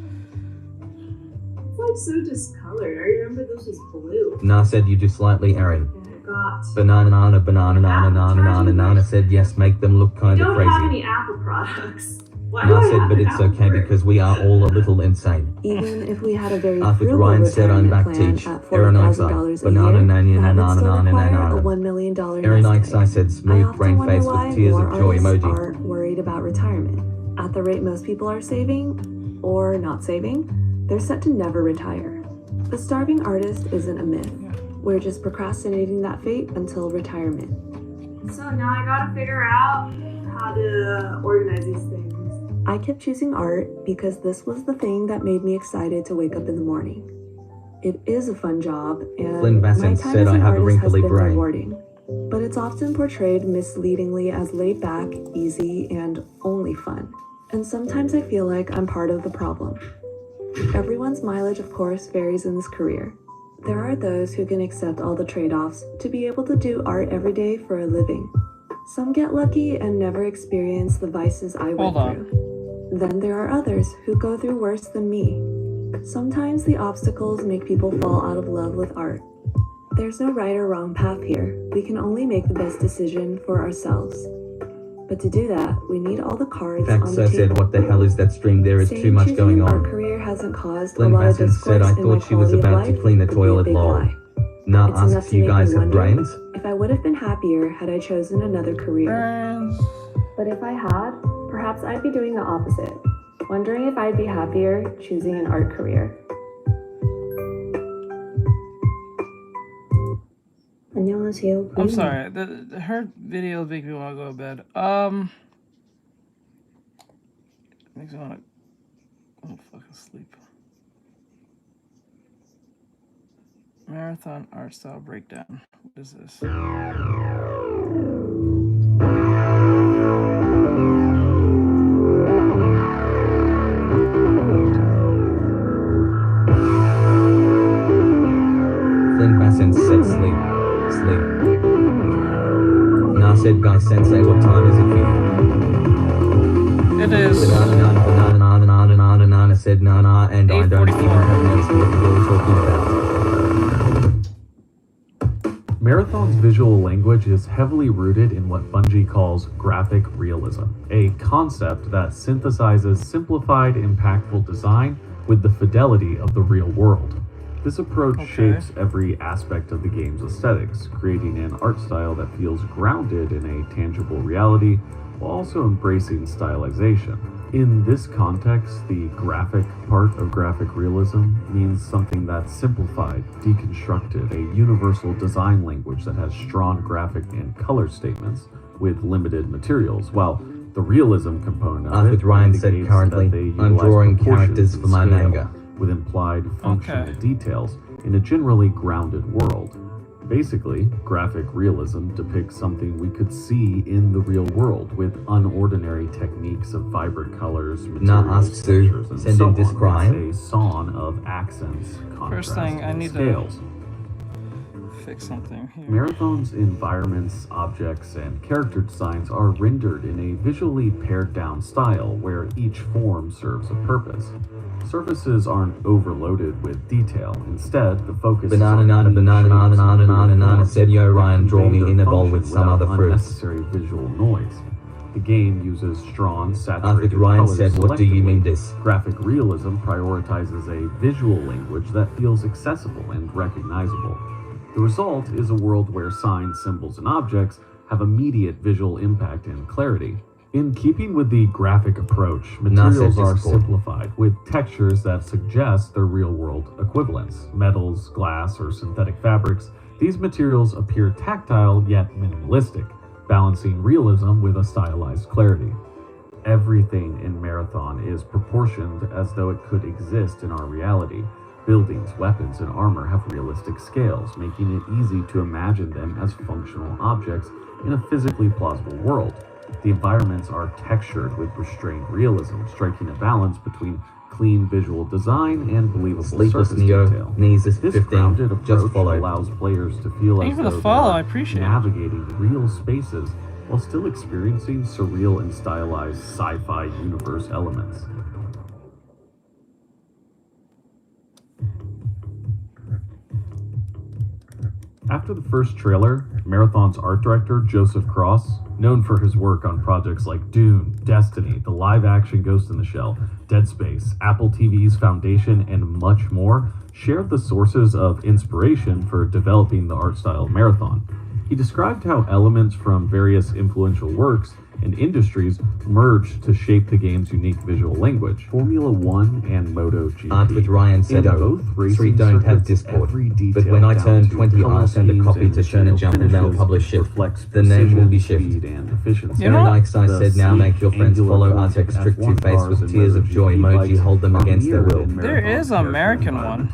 It's like so discolored. I remember this was blue. Na said you do slightly, Aaron. And it got. Banana, nana, banana, nana, nana, nana, nana, said yes, make them look I kinda don't have crazy. any Apple products. Why do Na I said, have but an it's Apple okay product? because we are all a little insane. Even if we had a very After frugal Ryan said I'm retirement back plan teach. at Aaron Ikes, $40,000 a banana, year, nana, that would nana, still nana, require a nana. $1 million Aaron nest Ikes, egg. I said I smooth often brain wonder face why with tears more of joy artists emoji. aren't worried about retirement. At the rate most people are saving, or not saving, they're set to never retire. The starving artist isn't a myth. We're just procrastinating that fate until retirement. So now I gotta figure out how to organize these things. I kept choosing art because this was the thing that made me excited to wake up in the morning. It is a fun job, and Lynn my Vassant time said as I an have a artist has wrinkly been brain. rewarding. But it's often portrayed misleadingly as laid back, easy, and only fun. And sometimes I feel like I'm part of the problem. Everyone's mileage, of course, varies in this career. There are those who can accept all the trade-offs to be able to do art every day for a living. Some get lucky and never experience the vices I went Hold on. through. Then there are others who go through worse than me. Sometimes the obstacles make people fall out of love with art. There's no right or wrong path here. We can only make the best decision for ourselves. But to do that, we need all the cards Facts, on the I table. said what the hell is that stream, there is Saying too much choosing going an art on. career hasn't caused Lynn a lot of Vassant said discourse I in my thought she was quality of about to life clean the would be a toilet big lol. lie. Nah, It's enough asks to you make guys me have wonder brains? if I would have been happier had I chosen another career. But if I had, perhaps I'd be doing the opposite, wondering if I'd be happier choosing an art career. 안녕하세요. I'm sorry. Her video makes me want to go to bed. Makes me want to fucking sleep. Marathon art style breakdown. What is this? Flynn said sleep. Nah, said guy sensei, what time is it for you? It is. Banana said nana, and I don't even have noticed what you're talking about. Marathon's visual language is heavily rooted in what Bungie calls graphic realism, a concept that synthesizes simplified, impactful design with the fidelity of the real world. This approach shapes every aspect of the game's aesthetics, creating an art style that feels grounded in a tangible reality while also embracing stylization. In this context, the graphic part of graphic realism means something that's simplified, deconstructed, a universal design language that has strong graphic and color statements with limited materials, while the realism component of it Ryan said indicates currently, that they I'm utilize drawing proportions characters and for my scale manga. with implied functional details in a generally grounded world. Basically, graphic realism depicts something we could see in the real world with unordinary techniques of vibrant colors, materials, textures, and so on. It's a song of accents, contrasts, First thing, I and need scales. to fix something here. Marathon's environments, objects, and character designs are rendered in a visually pared down style where each form serves a purpose. Surfaces aren't overloaded with detail. Instead, the focus is on banana said yo Ryan draw me in a bowl with some other fruits. Unnecessary visual noise. The game uses strong, saturated Ryan colors said, what do you mean this? Graphic realism prioritizes a visual language that feels accessible and recognizable. The result is a world where signs, symbols, and objects have immediate visual impact and clarity. In keeping with the graphic approach, materials are simplified with textures that suggest their real-world equivalents. Metals, glass, or synthetic fabrics, these materials appear tactile yet minimalistic, balancing realism with a stylized clarity. Everything in Marathon is proportioned as though it could exist in our reality. Buildings, weapons, and armor have realistic scales, making it easy to imagine them as functional objects in a physically plausible world. The environments are textured with restrained realism, striking a balance between clean visual design and believable surface detail. This grounded approach allows players to feel as though they're navigating real spaces while still experiencing surreal and stylized sci-fi universe elements. After the first trailer, Marathon's art director, Joseph Cross, known for his work on projects like Dune, Destiny, the live-action Ghost in the Shell, Dead Space, Apple TV's Foundation, and much more, shared the sources of inspiration for developing the art style of Marathon. He described how elements from various influential works and industries merged to shape the game's unique visual language. Formula One and MotoGP. Art with Ryan said, both Three don't have Discord, but when I turn 20 I'll send a copy to Turn and Jump and they'll publish it. The name will be shifted. Very nice, I said, now make your friends follow Artextric YT with tears of joy emoji, hold them against their will. There is an American one.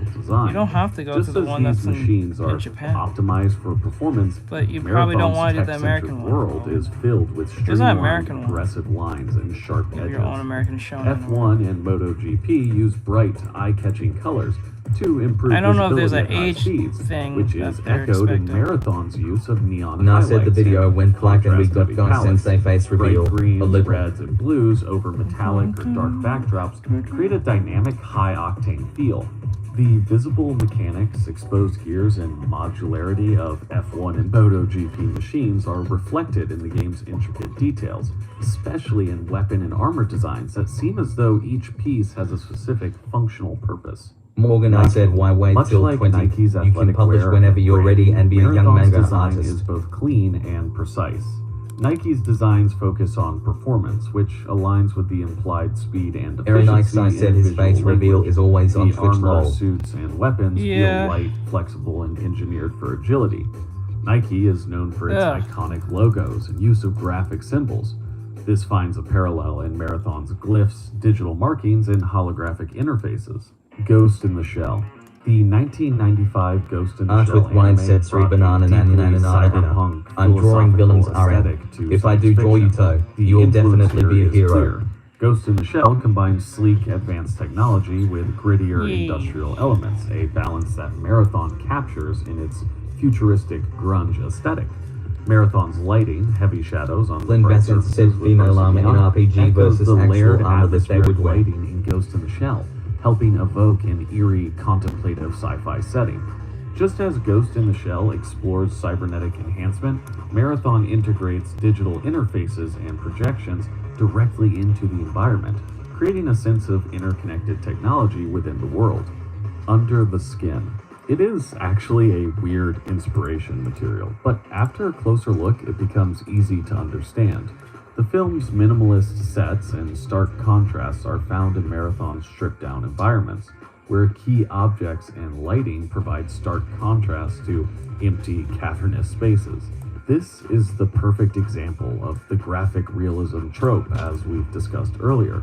You don't have to go to the one that's in Japan. Optimized for performance, but you probably don't want to do the American one. World is filled with streamlined, aggressive lines and sharp edges. Your own American show. F1 and MotoGP use bright, eye-catching colors to improve I don't know if there's an visibility at high age speeds, thing which is echoed in Marathon's use of neon Nah, highlights. said the video went black and we got Guy Sensei face reveal. Bright greens, reds, and blues over metallic or dark backdrops create a dynamic, high-octane feel. The visible mechanics, exposed gears, and modularity of F1 and MotoGP machines are reflected in the game's intricate details, especially in weapon and armor designs that seem as though each piece has a specific functional purpose. Morgan, I said, why wait Much till like 20? Nike's You can athletic publish wear whenever you're ready and be a young Marathon's manga design artist. is both clean and precise. Nike's designs focus on performance, which aligns with the implied speed and Aaron efficiency. Eichstein said his face reveal is always on The Twitch armor, lol. suits, and weapons feel light, flexible, and engineered for agility. Nike is known for its iconic logos and use of graphic symbols. This finds a parallel in Marathon's glyphs, digital markings, and holographic interfaces. Ghost in the Shell. The 1995 Ghost in the Art Shell with wine anime said 3 banana deeply 99 cyberpunk I'm drawing villains philosophical RM. aesthetic to If I do science draw you fiction. toe, The you'll influence definitely here be a is hero. clear. Ghost in the Shell combines sleek, advanced technology with grittier industrial elements, a balance that Marathon captures in its futuristic grunge aesthetic. Marathon's lighting, heavy shadows on Lynn bright Bassett surfaces said with female armor in personnel RPG echoes versus the layered actual armor that they atmospheric would wear. lighting in Ghost in the Shell, helping evoke an eerie, contemplative sci-fi setting. Just as Ghost in the Shell explores cybernetic enhancement, Marathon integrates digital interfaces and projections directly into the environment, creating a sense of interconnected technology within the world. Under the Skin. It is actually a weird inspiration material, but after a closer look, it becomes easy to understand. The film's minimalist sets and stark contrasts are found in Marathon's stripped-down environments, where key objects and lighting provide stark contrast to empty, cavernous spaces. This is the perfect example of the graphic realism trope, as we've discussed earlier,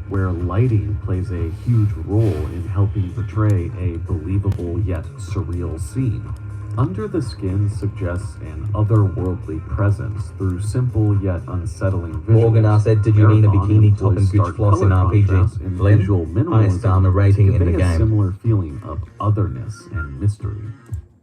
where lighting plays a huge role in helping portray a believable yet surreal scene. Under the Skin suggests an otherworldly presence through simple yet unsettling visuals. Morgan said, did you mean a Marathon bikini top and employs good stark floss in color RPG? contrast and Glenn? visual Highest minimalism armor rating to in the convey a game. similar feeling of otherness and mystery.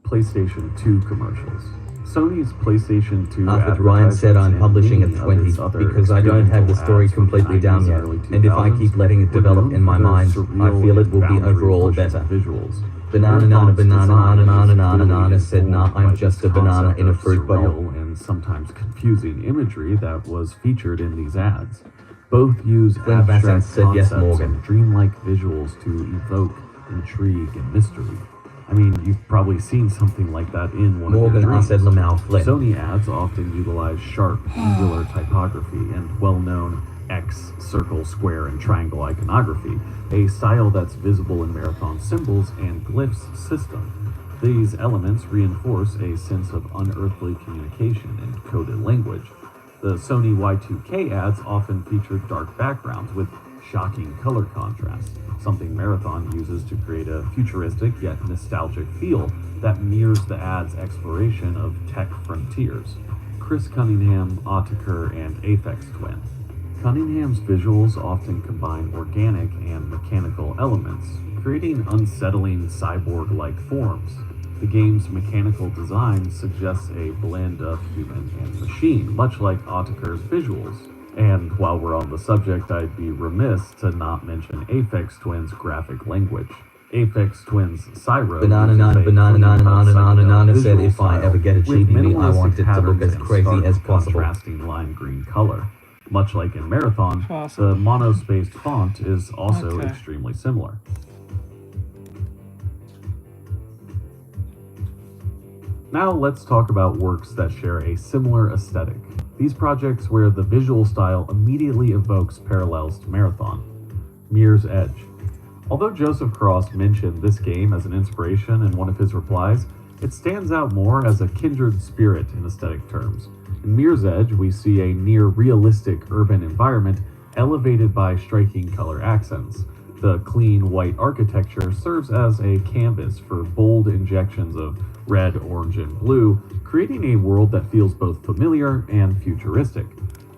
PlayStation 2 commercials. Sony's PlayStation 2 Arthur Ryan said I'm publishing at 20 because I don't have the story completely down yet, and if I keep letting it develop in my mind, I feel it will be overall better. Visuals. Banana said nah, I'm just a banana in a fruit bowl. And sometimes confusing imagery that was featured in these ads. Both use Glenn Bassett abstract said yes, concepts Morgan. and dreamlike visuals to evoke intrigue and mystery. I mean, you've probably seen something like that in one Morgan of your dreams. said Lamau Flynn. Sony ads often utilize sharp, angular typography and well-known X, circle, square, and triangle iconography, a style that's visible in Marathon symbols and glyphs system. These elements reinforce a sense of unearthly communication in coded language. The Sony Y2K ads often feature dark backgrounds with shocking color contrast, something Marathon uses to create a futuristic yet nostalgic feel that mirrors the ad's exploration of tech frontiers. Chris Cunningham, Autaker, and Aphex Twin. Cunningham's visuals often combine organic and mechanical elements, creating unsettling cyborg-like forms. The game's mechanical design suggests a blend of human and machine, much like Autaker's visuals. And while we're on the subject, I'd be remiss to not mention Aphex Twin's graphic language. Aphex Twin's Cyro Banana said if I ever get a GBB, I want it to look as crazy as possible. Contrasting lime green color. Much like in Marathon, the monospaced font is also extremely similar. Now let's talk about works that share a similar aesthetic. These projects where the visual style immediately evokes parallels to Marathon. Mirror's Edge. Although Joseph Cross mentioned this game as an inspiration in one of his replies, it stands out more as a kindred spirit in aesthetic terms. In Mirror's Edge, we see a near-realistic urban environment elevated by striking color accents. The clean white architecture serves as a canvas for bold injections of red, orange, and blue, creating a world that feels both familiar and futuristic.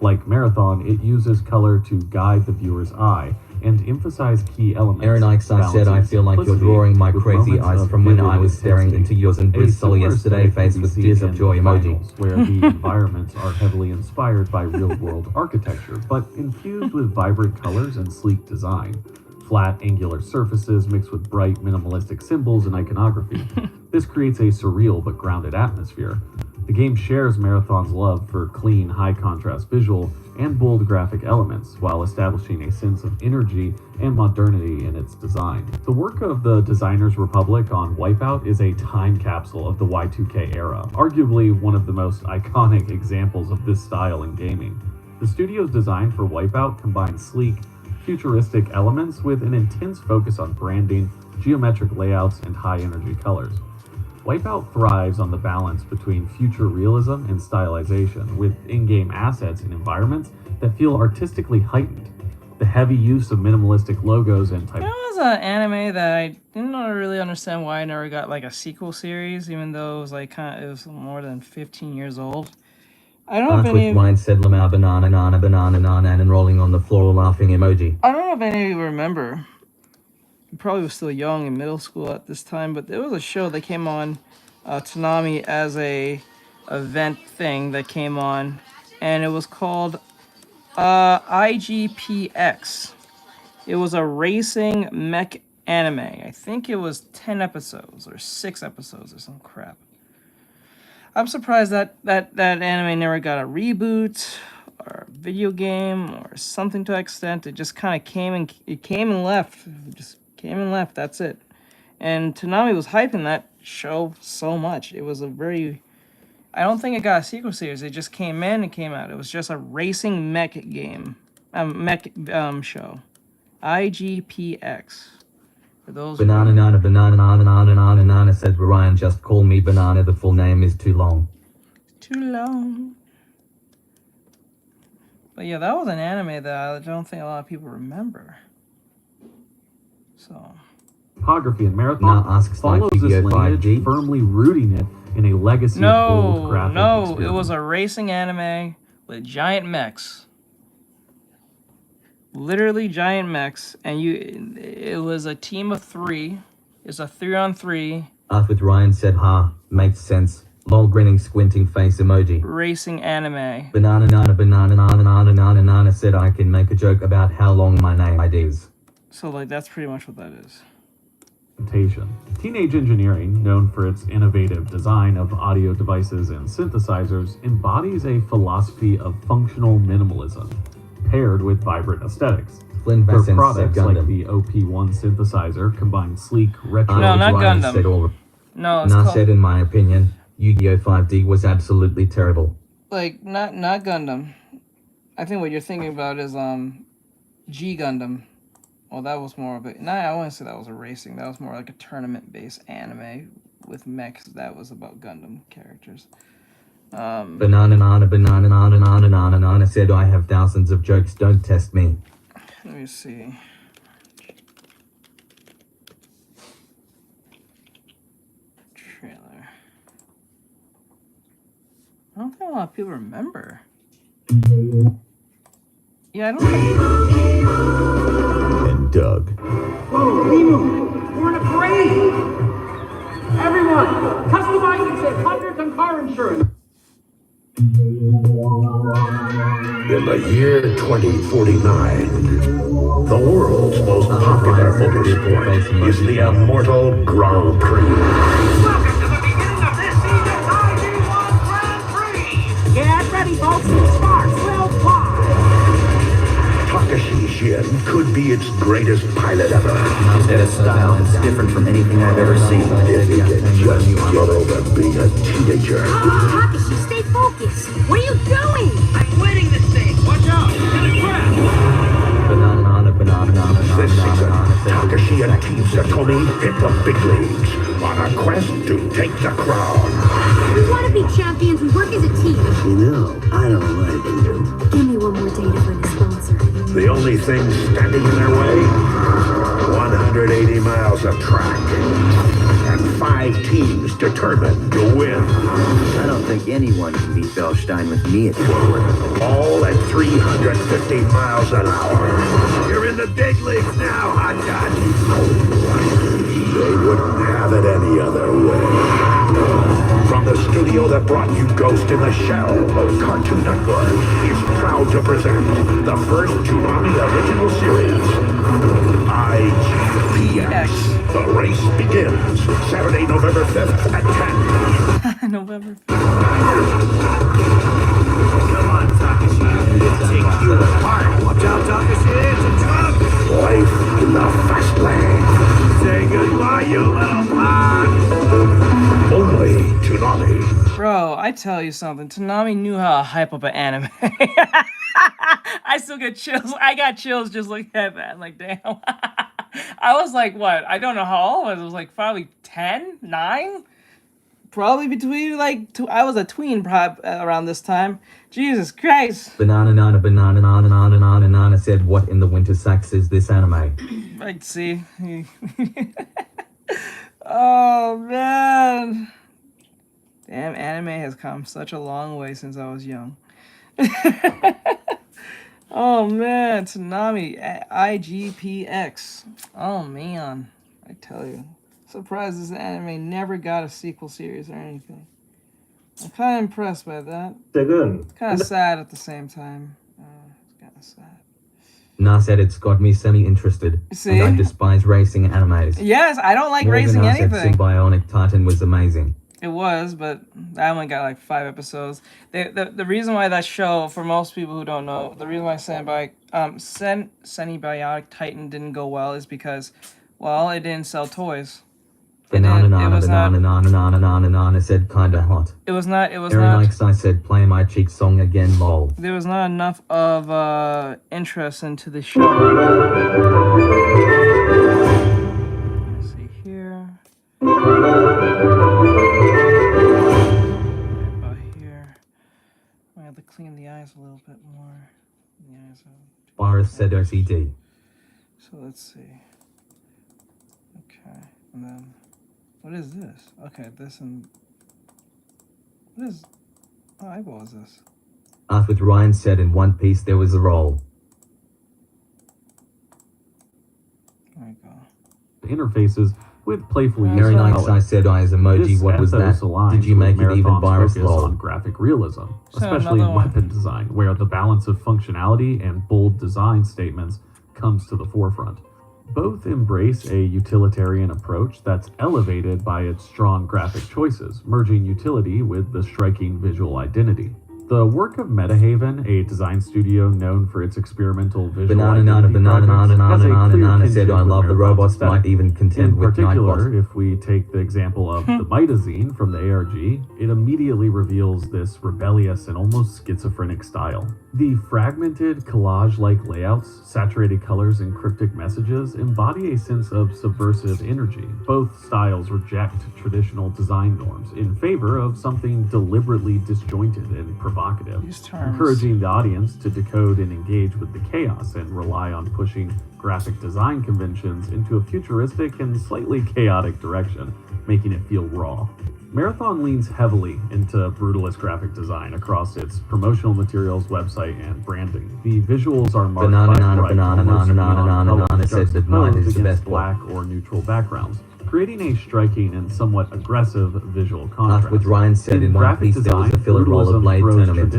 Like Marathon, it uses color to guide the viewer's eye and emphasize key elements. Aaron Eichstein said, I feel like you're drawing my crazy eyes from when I was staring into yours in Bristol yesterday, faced with tears of joy emoji. Where the environments are heavily inspired by real-world architecture, but infused with vibrant colors and sleek design. Flat, angular surfaces mixed with bright, minimalistic symbols and iconography. This creates a surreal but grounded atmosphere. The game shares Marathon's love for clean, high-contrast visual and bold graphic elements, while establishing a sense of energy and modernity in its design. The work of the Designers Republic on Wipeout is a time capsule of the Y2K era, arguably one of the most iconic examples of this style in gaming. The studio's design for Wipeout combines sleek, futuristic elements with an intense focus on branding, geometric layouts, and high-energy colors. Wipeout thrives on the balance between future realism and stylization, with in-game assets and environments that feel artistically heightened. The heavy use of minimalistic logos and type. There was an anime that I didn't really understand why I never got like a sequel series, even though it was like it was more than 15 years old. I don't know if any. Wine said lamau banana nana banana nana and rolling on the floor laughing emoji. I don't know if any of you remember. Probably was still young in middle school at this time, but there was a show that came on Toonami as a event thing that came on, and it was called IGPX. It was a racing mech anime. I think it was 10 episodes or 6 episodes or some crap. I'm surprised that anime never got a reboot or a video game or something to that extent. It just kind of came and left. It just came and left, that's it. And Toonami was hyping that show so much. It was a very... I don't think it got a sequel series. It just came in and came out. It was just a racing mech game. Show. IGPX. For those banana nana banana nana nana nana nana said Ryan, just call me Banana, the full name is too long. Too long. But yeah, that was an anime that I don't think a lot of people remember. So, topography and Marathon follows this lineage, firmly rooting it in a legacy of old graphic experience. It was a racing anime with giant mechs. Literally giant mechs, and it was a team of 3. It's a 3-on-3. With Ryan said, ha, makes sense. Lol grinning squinting face emoji. Racing anime. Banana nana banana nana nana nana nana said I can make a joke about how long my name is. So, like, that's pretty much what that is. Teenage Engineering, known for its innovative design of audio devices and synthesizers, embodies a philosophy of functional minimalism, paired with vibrant aesthetics. Their products, like the OP1 synthesizer, combine sleek, retro... No, not Gundam. No, it's called... said, in my opinion, Yu-Gi-Oh! 5D was absolutely terrible. Like, not Gundam. I think what you're thinking about is, G Gundam. Well, that was more of a... No, I wouldn't say that was a racing. That was more like a tournament-based anime with mechs. That was about Gundam characters. Banana nana banana nana nana nana nana said I have thousands of jokes, don't test me. Let me see. Trailer. I don't think a lot of people remember. Yeah, I don't think... And Doug. Whoa, Limu! We're in a parade! Everyone, customize and save hundreds on car insurance! In the year 2049, the world's most popular motorsport is the immortal Grand Prix. Welcome to the beginning of this season's ID1 Grand Prix! Get ready, folks, sparks will fly! Takashi Shin could be its greatest pilot ever. His style is different from anything I've ever seen. If he can just get over being a teenager. Takashi, stay focused. What are you doing? I'm winning this thing! Watch out! Get a grab! This season, Takashi and Team Satomi hit the big leagues on a quest to take the crown. We want to be champions. We work as a team. You know, I don't like you. Give me one more day to find a sponsor. The only thing standing in their way? 180 miles of track. And 5 teams determined to win. I don't think anyone can beat Bellstein with me at forward. All at 350 miles an hour. You're in the big leagues now, hot shot. They wouldn't have it any other way. From the studio that brought you Ghost in the Shell, Cartoon Network is proud to present the first Toonami original series, IGPX. The race begins Saturday, November 5th at 10. November. Come on, Takashi. Take you apart. Watch out, Takashi. It's a drug. Life in the fast lane. Say goodbye, you little punk. Only Toonami. Bro, I tell you something. Toonami knew how to hype up an anime. I still get chills. I got chills just looking at that. Like, damn. I was like, what? I don't know how old I was. It was like probably 10, 9? Probably between like I was a tween around this time. Jesus Christ. Banana said, what in the winter sacks is this anime? I'd see. Oh man. Damn, anime has come such a long way since I was young. Oh man, Toonami, IGPX. Oh man, I tell you. Surprised this anime never got a sequel series or anything. I'm kind of impressed by that. Kind of sad at the same time. It's kind of sad. Nah said it's got me semi-interested. See? And I despise racing animes. Yes, I don't like racing anything. Said Symbionic Titan was amazing. It was, but I only got like 5 episodes. The reason why that show, for most people who don't know, the reason why Symbionic Titan didn't go well is because, well, it didn't sell toys. Banana said kinda hot. It was not. I said play my cheek song again, lol. There was not enough of interest into the show. Let's see here. About here. I have to clean the eyes a little bit more. The eyes Boris said OCD. So let's see. Okay, and then. What is this? Okay, this and... What is... What eyeball is this? With Ryan said in One Piece there was a roll. There we go. Interfaces with playfully Very nice. I said eyes emoji. What was that? Did you make it even virus lol? On graphic realism, especially in weapon design, where the balance of functionality and bold design statements comes to the forefront. Both embrace a utilitarian approach that's elevated by its strong graphic choices, merging utility with the striking visual identity. The work of Metahaven, a design studio known for its experimental visual Banana said I love the robots might even contend with Nightbot. In Nightbot. particular, if we take the example of the Mitazine from the ARG, it immediately reveals this rebellious and almost schizophrenic style. The fragmented, collage-like layouts, saturated colors, and cryptic messages embody a sense of subversive energy. Both styles reject traditional design norms in favor of something deliberately disjointed and provocative, encouraging the audience to decode and engage with the chaos and rely on pushing graphic design conventions into a futuristic and slightly chaotic direction, making it feel raw. Marathon leans heavily into brutalist graphic design across its promotional materials, website, and branding. The visuals are marked by bright, juxtaposed against black or neutral backgrounds, creating a striking and somewhat aggressive visual contrast. With Ryan said in One Piece there was a filler rollerblade tournament. I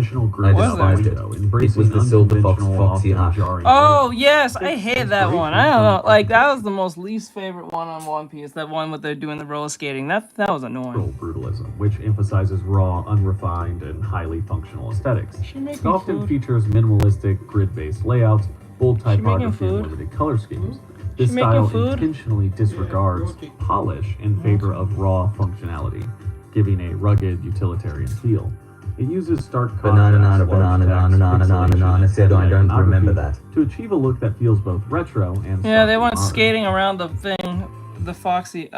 despised it. It was the Silver Fox Foxy Hush. Oh yes, I hate that one. I don't know, like that was the most least favorite one on One Piece. That one with they're doing the roller skating. That was annoying. Brutalism, which emphasizes raw, unrefined, and highly functional aesthetics. It often features minimalistic, grid-based layouts, bold typography, and limited color schemes. This style intentionally disregards polish in favor of raw functionality, giving a rugged, utilitarian feel. It uses stark contrast, Banana said I don't remember that. to achieve a look that feels both retro and Yeah, they went skating around the thing, the Foxy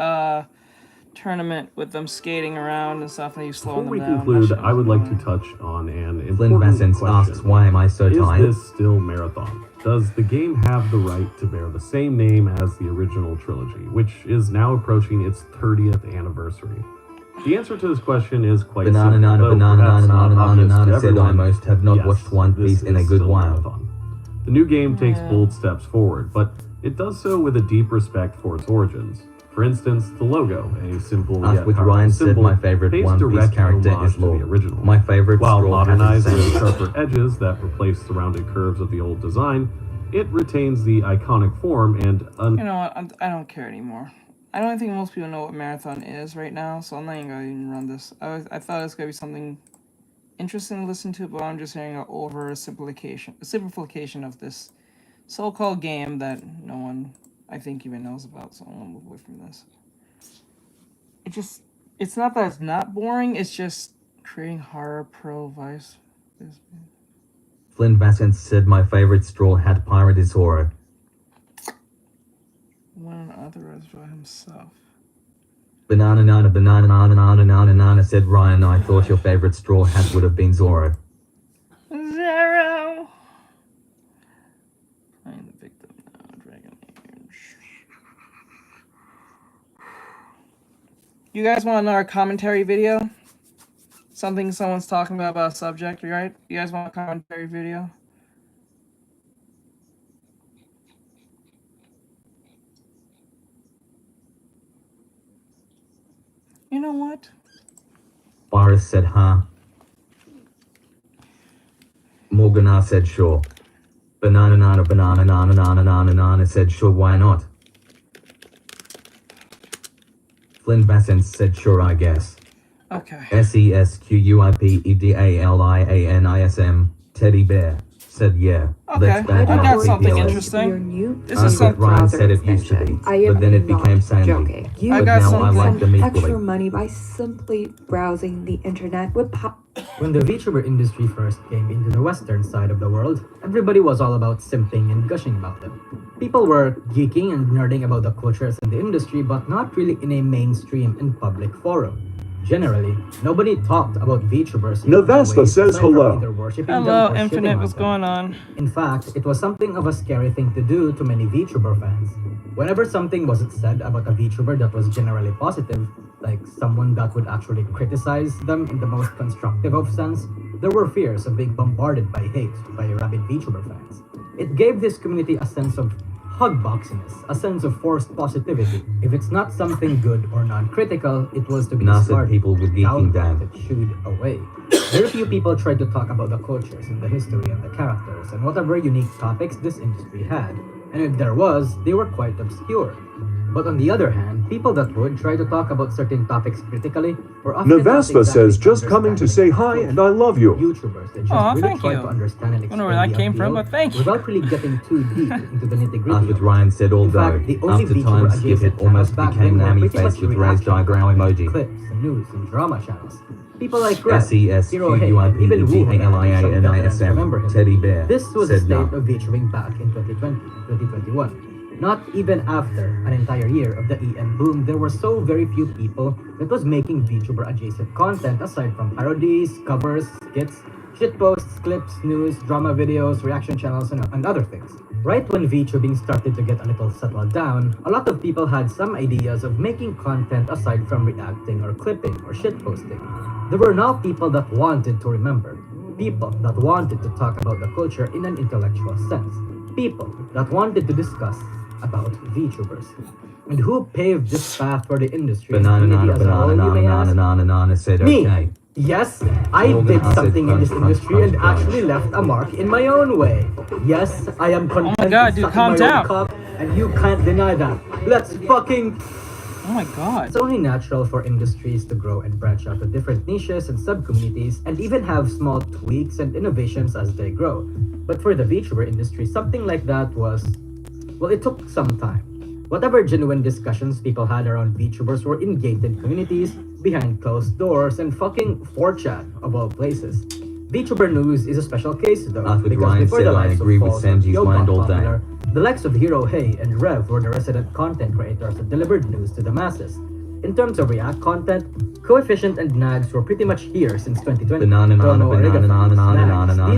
tournament with them skating around and stuff, and you slow them down. Before we conclude, I would like to touch on an Flynn important Vassence question. asks, why am I so tired? Is this still Marathon? Does the game have the right to bear the same name as the original trilogy, which is now approaching its 30th anniversary? The answer to this question is quite simple. Banana said I most have not watched One Piece in a good while. The new game takes bold steps forward, but it does so with a deep respect for its origins. For instance, the logo, a simple yet with powerful Ryan symbol, said my favorite pays One Piece direct character homage is to the Law. original. My favorite While straw hat modernizing is the sharper edges that replace the rounded curves of the old design, it retains the iconic form and You know what? I don't care anymore. I don't think most people know what marathon is right now, so I'm not even going to run this. I thought it was going to be something interesting to listen to, but I'm just hearing an simplification of this so-called game that no one, I think, even knows about, so I'm going to move away from this. It's not that it's not boring, it's just creating horror pro vice. Flynn Vassant said my favorite Straw Hat pirate is Zoro. One unauthorized by himself. Banana said Ryan, I thought your favorite Straw Hat would have been Zoro. Zero. Playing the victim now, Dragon Age. You guys want another commentary video? Something someone's talking about a subject, right? You guys want a commentary video? You know what? Boris said, huh? Morgana said, sure. Banana said, sure, why not? Flynn Vassant said, sure, I guess. Okay. SESQUIPDALIANISM, Teddy Bear, said, yeah. Okay, I got something interesting. This is something Ryan said it used to be, but then it became sandy. But now I like them equally. Extra money by simply browsing the internet with When the VTuber industry first came into the western side of the world, everybody was all about simping and gushing about them. People were geeking and nerding about the cultures in the industry, but not really in a mainstream and public forum. Generally, nobody talked about VTubers. Navasta says hello. Hello, Infinite, what's going on? In fact, it was something of a scary thing to do to many VTuber fans. Whenever something was said about a VTuber that was generally positive, like someone that would actually criticize them in the most constructive of sense, there were fears of being bombarded by hate by rabid VTuber fans. It gave this community a sense of hugboxiness, a sense of forced positivity. If it's not something good or non-critical, it was to be discarded, people with geeking down, shooed away. Very few people tried to talk about the cultures and the history and the characters and whatever unique topics this industry had. And if there was, they were quite obscure. But on the other hand, people that would try to talk about certain topics critically were often Navaspa says, just coming to say hi and I love you. YouTubers that just really try to understand and explain where that came from, but thank you. Without really getting too deep into the nitty-gritty. After Ryan said although, after time skip it almost became Nami face with raised diagram emoji. Clips and news and drama channels. People like SESQUIPDALIANISM, Teddy Bear, this was the said state no. of VTubing back in 2020, 2021. Not even after an entire year of the EM boom, there were so very few people that was making VTuber adjacent content aside from parodies, covers, skits, shitposts, clips, news, drama videos, reaction channels, and other things. Right when VTubing started to get a little settled down, a lot of people had some ideas of making content aside from reacting or clipping or shitposting. There were now people that wanted to remember, people that wanted to talk about the culture in an intellectual sense, people that wanted to discuss about VTubers. And who paved this path for the industry? Banana said Me! okay. Yes, I did something in this industry and actually left a mark in my own way. Yes, I am content my God, dude, to suck calm my down. own cock, and you can't deny that. Let's fucking... Oh my God. It's only natural for industries to grow and branch out to different niches and sub-communities and even have small tweaks and innovations as they grow. But for the VTuber industry, something like that was... well, it took some time. Whatever genuine discussions people had around VTubers were in gated communities, behind closed doors, and fucking 4chan, of all places. VTuber news is a special case though, After because Ryan before said the I likes agree of with Falls and Sanji's Yo mind got all day. popular, the likes of Hero Hey and Rev were the resident content creators that delivered news to the masses. In terms of React content, Coefficient and Nags were pretty much here since 2020. These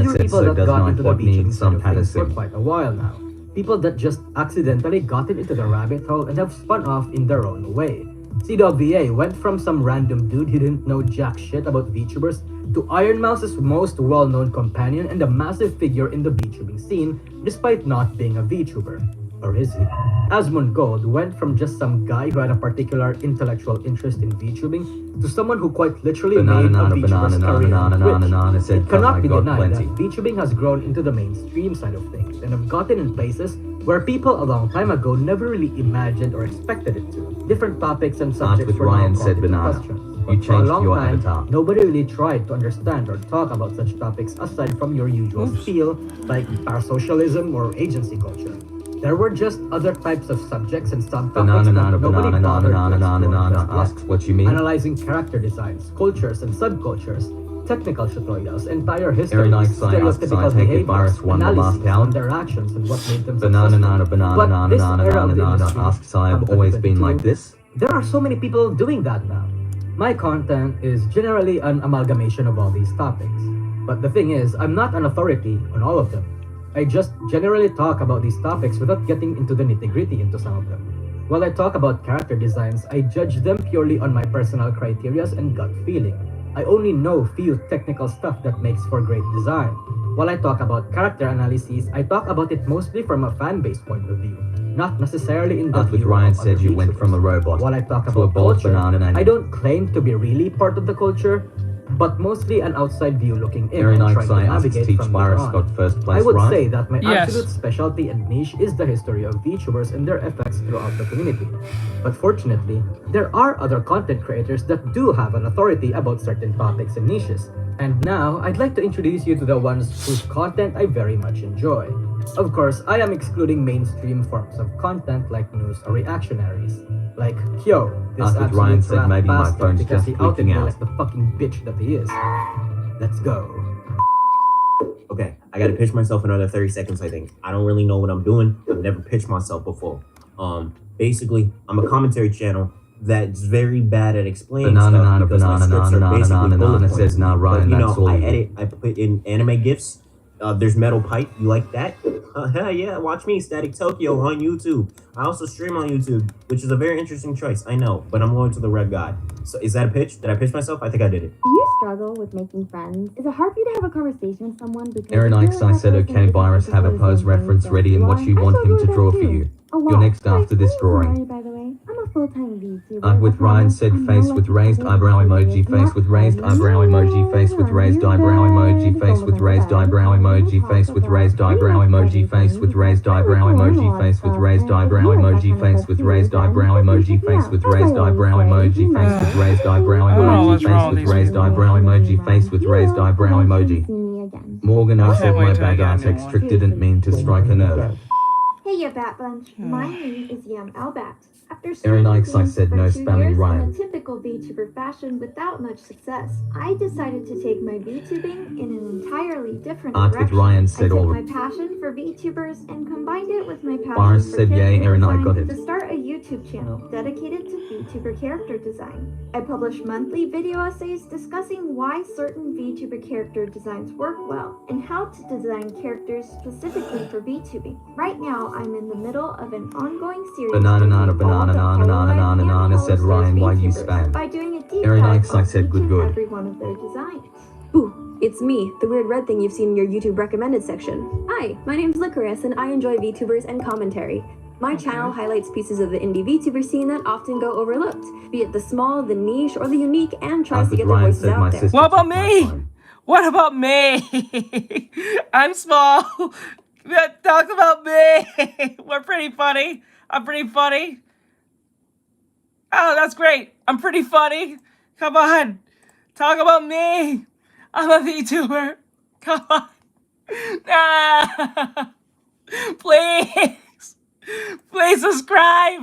were people that got into the VTubing side of things for quite a while now. People that just accidentally got into the rabbit hole and have spun off in their own way. CWVA went from some random dude who didn't know jack shit about VTubers to Iron Mouse's most well-known companion and a massive figure in the VTubing scene, despite not being a VTuber. Or is he? Asmund Gold went from just some guy who had a particular intellectual interest in VTubing to someone who quite literally made a VTuber's career on Twitch. It cannot be denied that VTubing has grown into the mainstream side of things and have gotten in places where people a long time ago never really imagined or expected it to. Different topics and subjects were Ryan now said called into banana. question. You But for a changed long your time, avatar. nobody really tried to understand or talk about such topics aside from your usual spiel, like parasocialism or agency culture. There were just other types of subjects and subtopics that nobody bothered to explore in the first asks what you mean. Analyzing character designs, cultures and subcultures, technical tutorials, entire histories, Aaron asks, stereotypical take it, behaviors, virus won the last analyses, count. interactions, and what made them Banana, successful. asks, I've always been like this. There are so many people doing that now. My content is generally an amalgamation of all these topics. But the thing is, I'm not an authority on all of them. I just generally talk about these topics without getting into the nitty-gritty into some of them. While I talk about character designs, I judge them purely on my personal criterias and gut feeling. I only know few technical stuff that makes for great design. While I talk about character analyses, I talk about it mostly from a fan-base point of view, not necessarily in the With view Ryan of said other you went VTubers. from a robot While I talk to a about bald culture, banana nanny. I don't claim to be really part of the culture, but mostly an outside view looking in Aaron and asks, trying to I asked navigate teach from virus there on. got first place, I would right? say that my Yes. absolute specialty and niche is the history of VTubers and their effects throughout the community. But fortunately, there are other content creators that do have an authority about certain topics and niches. And now, I'd like to introduce you to the ones whose content I very much enjoy. Of course, I am excluding mainstream forms of content like news or reactionaries. Like Kyo, this After Ryan absolute said rat maybe my bastard phone's because just he outed me glitching out. like the fucking bitch that he is. Let's go. Okay, I gotta pitch myself another 30 seconds, I think. I don't really know what I'm doing. I've never pitched myself before. Basically, I'm a commentary channel that's very bad at explaining stuff because my scripts are basically bullet points. says, nah, Ryan, But, that's all I you. edit, I put in anime GIFs. There's Metal Pipe. You like that? Yeah, watch me, Static Tokyo, on YouTube. I also stream on YouTube, which is a very interesting choice, I know, but I'm going to the red guy. So is that a pitch? Did I pitch myself? I think I did it. Do you struggle with making friends? Is it hard for you to have a conversation with someone because Aaron you feel asks, like I that said, person okay, isn't virus, have a necessarily pose saying reference things ready and what are? you I want struggle him to with draw that for too. you. A You're lot. next Guys, after this my name's drawing. Mari, by the way. I'm a full-time VTuber. With I Ryan promise said I'm face no with like raised the eyebrow VTuber emoji, is face not with raised funny. eyebrow emoji, face with raised eyebrow emoji, face with raised eyebrow emoji, face with raised eyebrow emoji, face with raised eyebrow emoji, face with raised eyebrow emoji, face with raised eyebrow emoji, face with raised eyebrow emoji, face with raised eyebrow emoji, face with raised eyebrow emoji, face with raised eyebrow emoji. Morgan asked if my bad Artextric didn't mean to strike a nerve. Hey, you bat bunch. My name is Yam Albat. After Aaron streaming Ikes, I games said for no 2 spamming years Ryan. in a typical VTuber fashion without much success, I decided to take my VTubing in an entirely different Art with direction. Ryan I said took all. my passion for VTubers and combined it with my passion Virus for said yay, character Aaron, I design got it. to start a YouTube channel dedicated to VTuber character design. I publish monthly video essays discussing why certain VTuber character designs work well and how to design characters specifically for VTubing. Right now, I'm in the middle of an ongoing series Banana said Ryan, why you spam? by doing a deep Aaron dive Ikes, I on said each good and good. every one of their designs. Ooh, it's me, the weird red thing you've seen in your YouTube recommended section. Hi, my name's Licorice and I enjoy VTubers and commentary. My channel highlights pieces of the indie VTuber scene that often go overlooked, be it the small, the niche, or the unique, and tries to get their voices out there. What about me? What about me? I'm small. Talk about me. We're pretty funny. I'm pretty funny. Oh, that's great. I'm pretty funny. Come on. Talk about me. I'm a VTuber. Come on. Ah. Please. Please subscribe.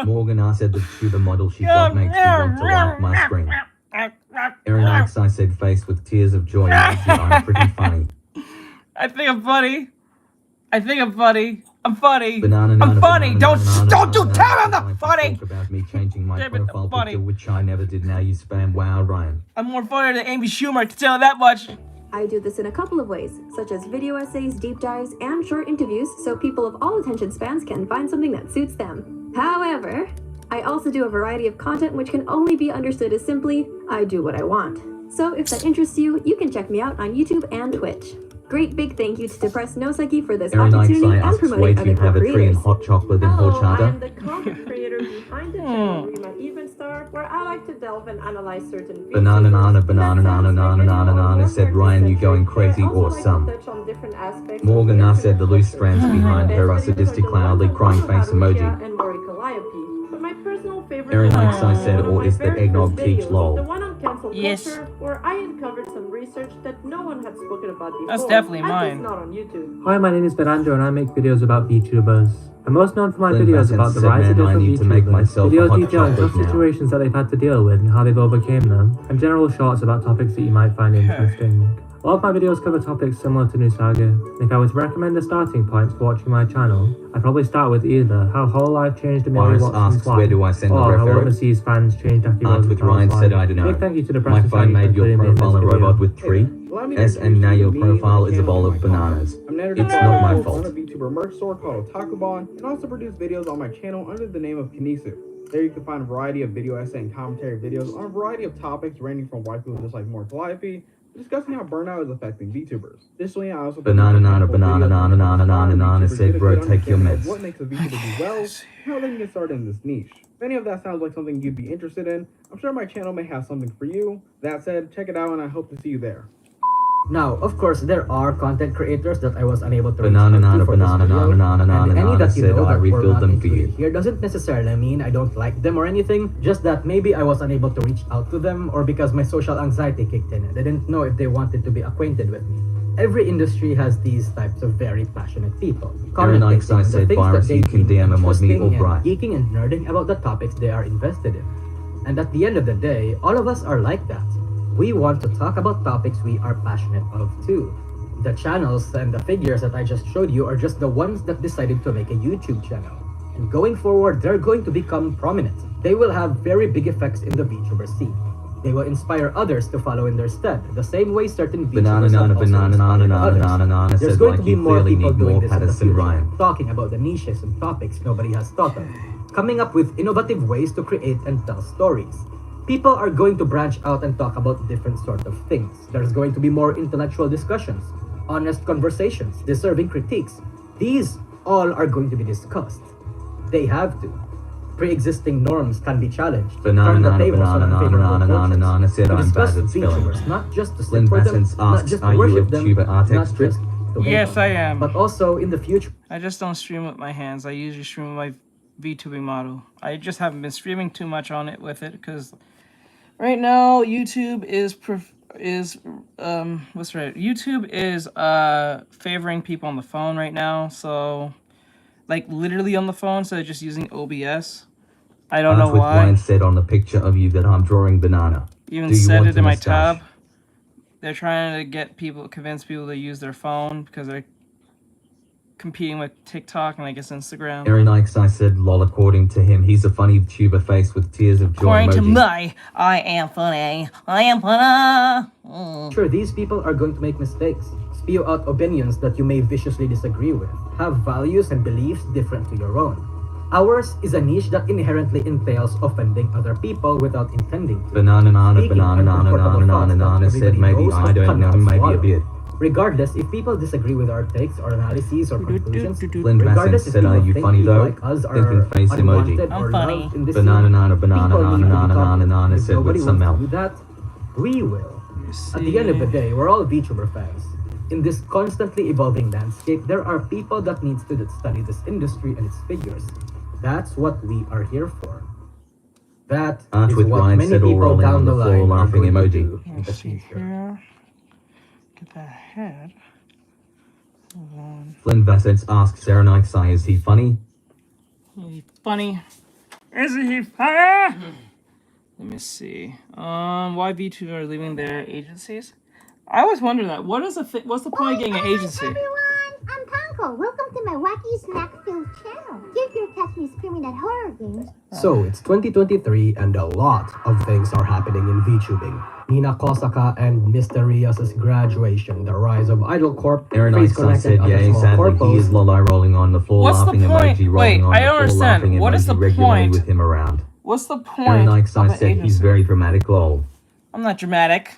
Morgan I said the tuber model she got makes me want to laugh my screen. Aaron Ikes, I said face with tears of joy emoji, I'm pretty funny. I think I'm funny. I think I'm funny. I'm funny. Banana, I'm funny. Don't you tell I'm me I'm not funny. Talk about me changing my Damn it, I'm profile funny. picture, which I never did. Now you spam. Wow, Ryan. I'm more funny than Amy Schumer, I can tell you that much. I do this in a couple of ways, such as video essays, deep dives, and short interviews, so people of all attention spans can find something that suits them. However, I also do a variety of content which can only be understood as simply, I do what I want. So if that interests you, you can check me out on YouTube and Twitch. Great big thank you to Depressed Noseki for this Aaron opportunity Ikesai and asks, why promoting do you other have a tree creators. and hot chocolate and Hello, I horchata? am the content creator behind the channel Rima Even Star, where I like to delve and analyze certain VTubers. Banana nana banana That nana sounds nana like nana video nana on said more Ryan, you going nerd-centric, crazy but I also like to awesome. touch on different aspects of Morgan the Na internet said the loose culture. strands behind My her are best videos sadistic the ones cloudly on crying Mono face Harukia emoji. and Mori Calliope. But my personal favorite Aaron one Ikesai said, one of or my is the very eggnog first teach videos, lol? the one on cancel Yes. culture, where I uncovered some research that no one had spoken about before. That's definitely At mine. least not on YouTube. Hi, my name is Fernando and I make videos about VTubers. I'm most known for my Flynn videos Bassett about the said, rise and "Man, I death of need to make VTubers, myself a videos hot detailing tough chocolate now." situations that they've had to deal with and how they've overcame them, and general shorts about topics that you might find interesting. A lot of my videos cover topics similar to Nusaga. If I was to recommend the starting points for watching my channel, I'd probably start with either how whole life changed Amelia Iris Watson's asks, life, where do I send the or how referral? overseas fans changed Aki Art with Rosenthal's Ryan said, life. I don't know. Big thank you to the My phone made your profile a robot with tree. S and now your profile is a bowl of bananas. It's not my I run fault. a VTuber merch store called Otakubon and also produce videos on my channel under the name of Kinisu. There you can find a variety of video essay and commentary videos on a variety of topics ranging from white people just like more Calliope, discussing how burnout is affecting VTubers. Additionally, I also Banana nana banana nana nana nana nana said, bro, take your meds. what makes a VTuber do well, and how they can get started in this niche. If any of that sounds like something you'd be interested in, I'm sure my channel may have something for you. That said, check it out and I hope to see you there. Now, of course, there are content creators that I was unable to Banana reach out nana to for this banana video, nana nana and nana any nana that you said, know I that were refilled not them for you. included here doesn't necessarily mean I don't like them or anything, just that maybe I was unable to reach out to them, or because my social anxiety kicked in and I didn't know if they wanted to be acquainted with me. Every industry has these types of very passionate people. Aaron commenting Ikesai on the said, things Virus, that you they can deem DM him with me interesting or and Brian. geeking and nerding about the topics they are invested in. And at the end of the day, all of us are like that. We want to talk about topics we are passionate of too. The channels and the figures that I just showed you are just the ones that decided to make a YouTube channel. And going forward, they're going to become prominent. They will have very big effects in the VTuber scene. They will inspire others to follow in their stead, the same way certain Banana VTubers nana have also banana nana inspired nana others. nana nana There's said, going to like be you more clearly people need doing more this in the Patterson future, Ryan. talking about the niches and topics nobody has thought of, coming up with innovative ways to create and tell stories. People are going to branch out and talk about different sort of things. There's going to be more intellectual discussions, honest conversations, deserving critiques. These all are going to be discussed. They have to. Pre-existing norms can be challenged. Banana Turn the nana tables on banana nana unfavorable nana nana fortunes. nana said, To I'm discuss bad at spelling. VTubers, not just to Flynn sit for them, Bassett not asks, just to are you a worship them, tuber not Artextric? just to hate Yes, them, I am. but also in the future. I just don't stream with my hands. I usually stream with my VTubing model. I just haven't been streaming too much on it with it because right now YouTube is what's right? YouTube is favoring people on the phone right now. So like literally on the phone, so just using OBS. I don't know with why. Ryan said on the picture of you that I'm drawing banana. Even Do you said want it a in my mustache? tab. They're trying to get people, convince people to use their phone because they're competing with TikTok and I guess Instagram. Aaron Ikesai said, lol, according to him, he's a funny tuber face with tears of joy According to emoji. I am funny. I am funny. Sure, these people are going to make mistakes, spew out opinions that you may viciously disagree with, have values and beliefs different to your own. Ours is a niche that inherently entails offending other people without intending to. Banana nana Speaking banana nana uncomfortable nana nana thoughts nana that said, everybody maybe knows I but don't know, cannot maybe a swallow. bit. Regardless, if people disagree with our takes or analyses or conclusions, Flynn regardless Bassett if said, are people you think funny people though? like us are Thinking face emoji. unwanted or loved in this Banana scene, nana banana people nana need to nana become nana it. nana If said with nobody some wants to milk. do that, we will. At the end of the day, we're all VTuber fans. In this constantly evolving landscape, there are people that need to study this industry and its figures. That's what we are here for. That Art is with what Ryan many said, all people rolling down on the the floor line are laughing going to emoji. do in the Let's see future. here. Get that head. Hold on. Flynn Bassett asks, Aaron Ikesai, is he funny? Is he funny? Is he funny? Let me see. Why VTubers are leaving their agencies? I always wonder that. What's the point of getting an agency? I'm Tonko. Welcome to my wacky snack-filled channel. Here you'll catch me screaming at horror games. So, it's 2023 and a lot of things are happening in VTubing. Nina Kosaka and Mr. Rios' graduation, the rise of Idol Corp, Aaron Face Ikesai Connect, said, and other yeah, small sadly he corpos. is lol rolling on the floor What's the laughing point? emoji rolling Wait, on I the don't floor understand. laughing What is the emoji regularly point? with him around. What's the Aaron point of Ikesai an said he's agency? very dramatic lol. I'm not dramatic.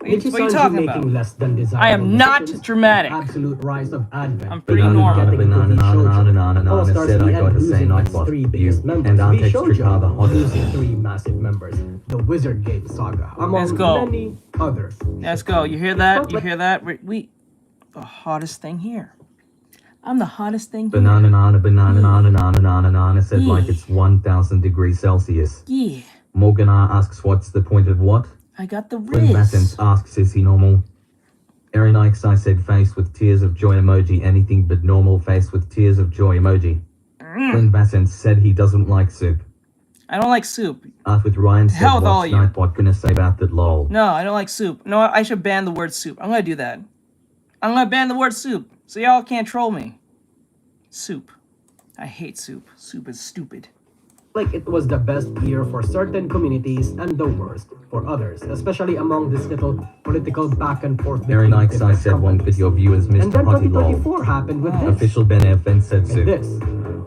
What are you Nichisanji talking making about? less than desirable I am not decisions, dramatic. Absolute rise of Advent. I'm pretty normal. Getting into VShojo. All-Stars said I EN got to say losing its Nightbot, 3 you, biggest members. and Artextric are the VShojo hottest. losing 3 massive members. The Wizard Game Saga, Let's among go. many others. Let's go. You hear that? You hear that? We the hottest thing here. I'm the hottest thing here. Banana said like it's 1000 degrees Celsius. Yeah. Morgana asks what's the point of what? I got the Lynn wrist. Bassens asks is he normal? Erin Ikes I said face with tears of joy emoji, anything but normal face with tears of joy emoji. Lynn Bassens said he doesn't like soup. I don't like soup. Art with Ryan said Hell with all what's you. Nightbot gonna say about that lol. No, I don't like soup. No, I should ban the word soup. I'm gonna do that. I'm gonna ban the word soup, so y'all can't troll me. Soup. I hate soup. Soup is stupid. Like it was the best year for certain communities and the worst for others, especially among this little political back and forth. Erin Ikes I said won't fit your viewers And Mr. then Hottie lol. 2024 happened with this. Official Ben FN said soup. This.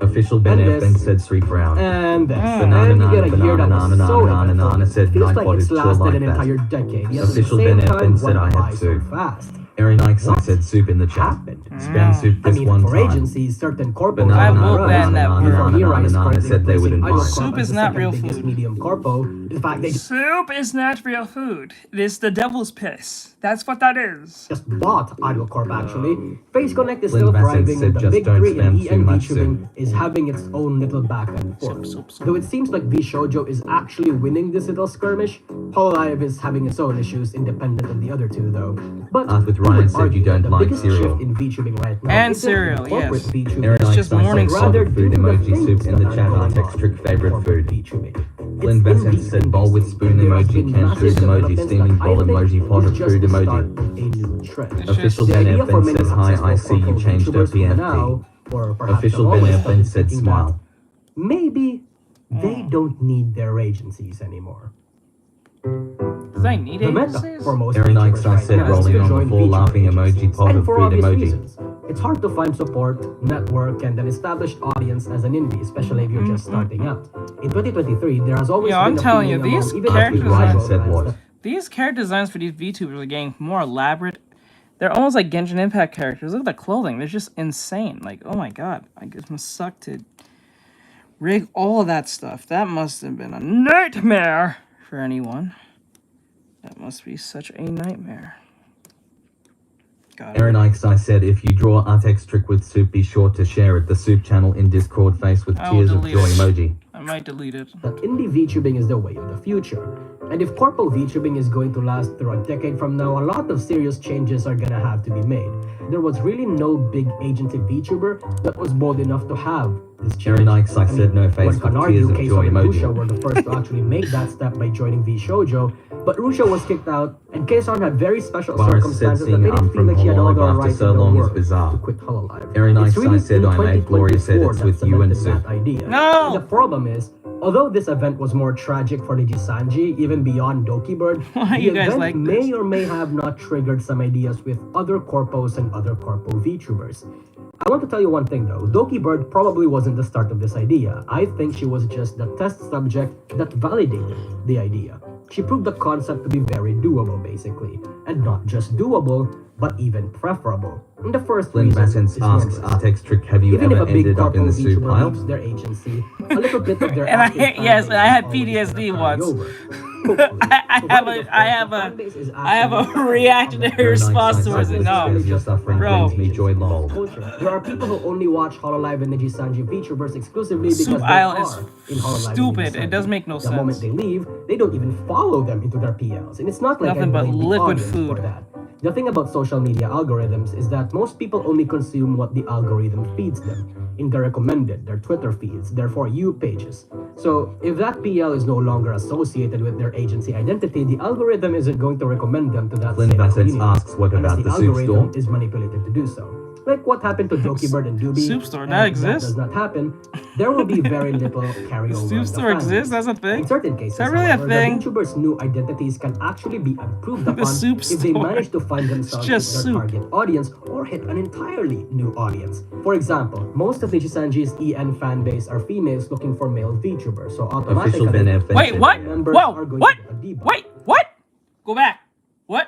Official Ben And FN this. said Street Brown. And this. Banana And you get a year that was so eventful. said Feels like Nightbot it's is chill lasted like an that. entire decade. Yet Official at the Ben same time FN said I went by had so soup. fast. Erin Ikes I said soup in the chat. Spam soup I this mean, one for time. agencies, certain corpos I will ban that word. before Mirai is currently said they wouldn't replacing mind. Idol Corp Soup as is the not second real biggest food. medium corpo. In fact, they Soup is not real food. It is the devil's piss. That's what that is. just bought Idol Corp actually. Face Connect is Lynn still Bassett thriving said and the just big don't 3 in spam too EN much VTubing is having its own little back and forth. Though it seems like VShojo is actually winning this little skirmish, Hololive is having its own issues independent of the other two though. But Art with who Ryan would said you argue don't that the like biggest cereal. shift in VTubing right now And isn't cereal, corporate yes. VTubing. Erin It's Ikes just I morning said rather solid food do the emoji things soup in the that chat. are going Artextric on favorite for food. VTubing. Lynn It's Bassett said bowl with spoon emoji, canned food emoji, steaming bowl emoji, pot of food emoji. Official Ben FN said hi, I see you changed up the FD. Official Ben FN said smile. Maybe they don't need their agencies anymore. Does I need The meta agencies? for most Erin Ikes VTubers I right said now is rolling to on the join floor VTuber laughing emoji, agencies. pot And of for food obvious emoji. reasons. It's hard to find support, network, and an established audience as an indie, especially if you're just starting out. In 2023, there has always Yeah, been I'm a telling you, feeling these among even character casual designs fans that These character designs for these VTubers are getting more elaborate. They're almost like Genshin Impact characters. Look at the clothing. They're just insane. Like, oh my god. I guess it must suck to rig all of that stuff. That must have been a nightmare for anyone. That must be such a nightmare. Erin Ikes I said if you draw Artextric with soup, be sure to share it. The soup channel in Discord face with I will tears of delete joy it. emoji. I might delete it. that indie VTubing is the way of the future. And if corpo VTubing is going to last through a decade from now, a lot of serious changes are gonna have to be made. There was really no big agency VTuber that was bold enough to have this change. Erin Ikes I said no face One can with argue tears of Keiso joy and Rusha emoji. were the first to actually make that step by joining VShojo, but Rusha was kicked out, and Keiso had very special Boris said circumstances that seeing made it arm feel from like she had all the Hololive after right so in the long is world bizarre. to quit Hololive. Erin It's Ikes really I said in I made Gloria said 2024 it's that with you and cemented soup. that idea. No! And the problem is, although this event was more tragic for Nijisanji, even beyond Dokibird, Why the you guys event like may or may have not triggered some ideas with other corpos and other corpo VTubers. I want to tell you one thing though, Dokibird probably wasn't the start of this idea. I think she was just the test subject that validated the idea. She proved the concept to be very doable basically, and not just doable, but even preferable. And the first Lynn reason Bassens is asks numbers. Artextric, have you Even if ever a big ended up in corpo the soup VTuber pile? leaves their agency, a little bit of their And I active hate, fan yes, base I is had always gonna PTSD carry once. over. I have a reactionary response towards it. No, Your suffering bro. brings me joy lol. There are people who only watch Hololive and Nijisanji VTubers exclusively because Soup they aisle are is in Hololive and stupid. Nijisanji. It does make no The moment sense. they leave, they don't even follow them into their PLs. And it's not like Nothing but I blame the liquid audience food. for that. The thing about social media algorithms is that most people only consume what the algorithm feeds them in their recommended, their Twitter feeds, their For You pages. So if that PL is no longer associated with their agency identity, the algorithm isn't going to recommend them to that Lynn same Bassett community, asks what unless about the the soup algorithm store? is manipulated to do so. Like what happened to Dokibird and Doobie. Soup store, and that if exists? does not happen, there will be very little carryover. Soup in the store fan exists? base. That's a thing? In certain cases, Is that really a however, thing? the VTubers' new identities can actually be improved upon soup if they store. manage to find themselves just with their soup. target audience or hit an entirely new audience. For example, most of Nijisanji's EN fan base are females looking for male VTubers, so automatically Official Ben FN Wait, said- what? members Whoa, are going what? to get a debuff. Wait, what? Go back. What?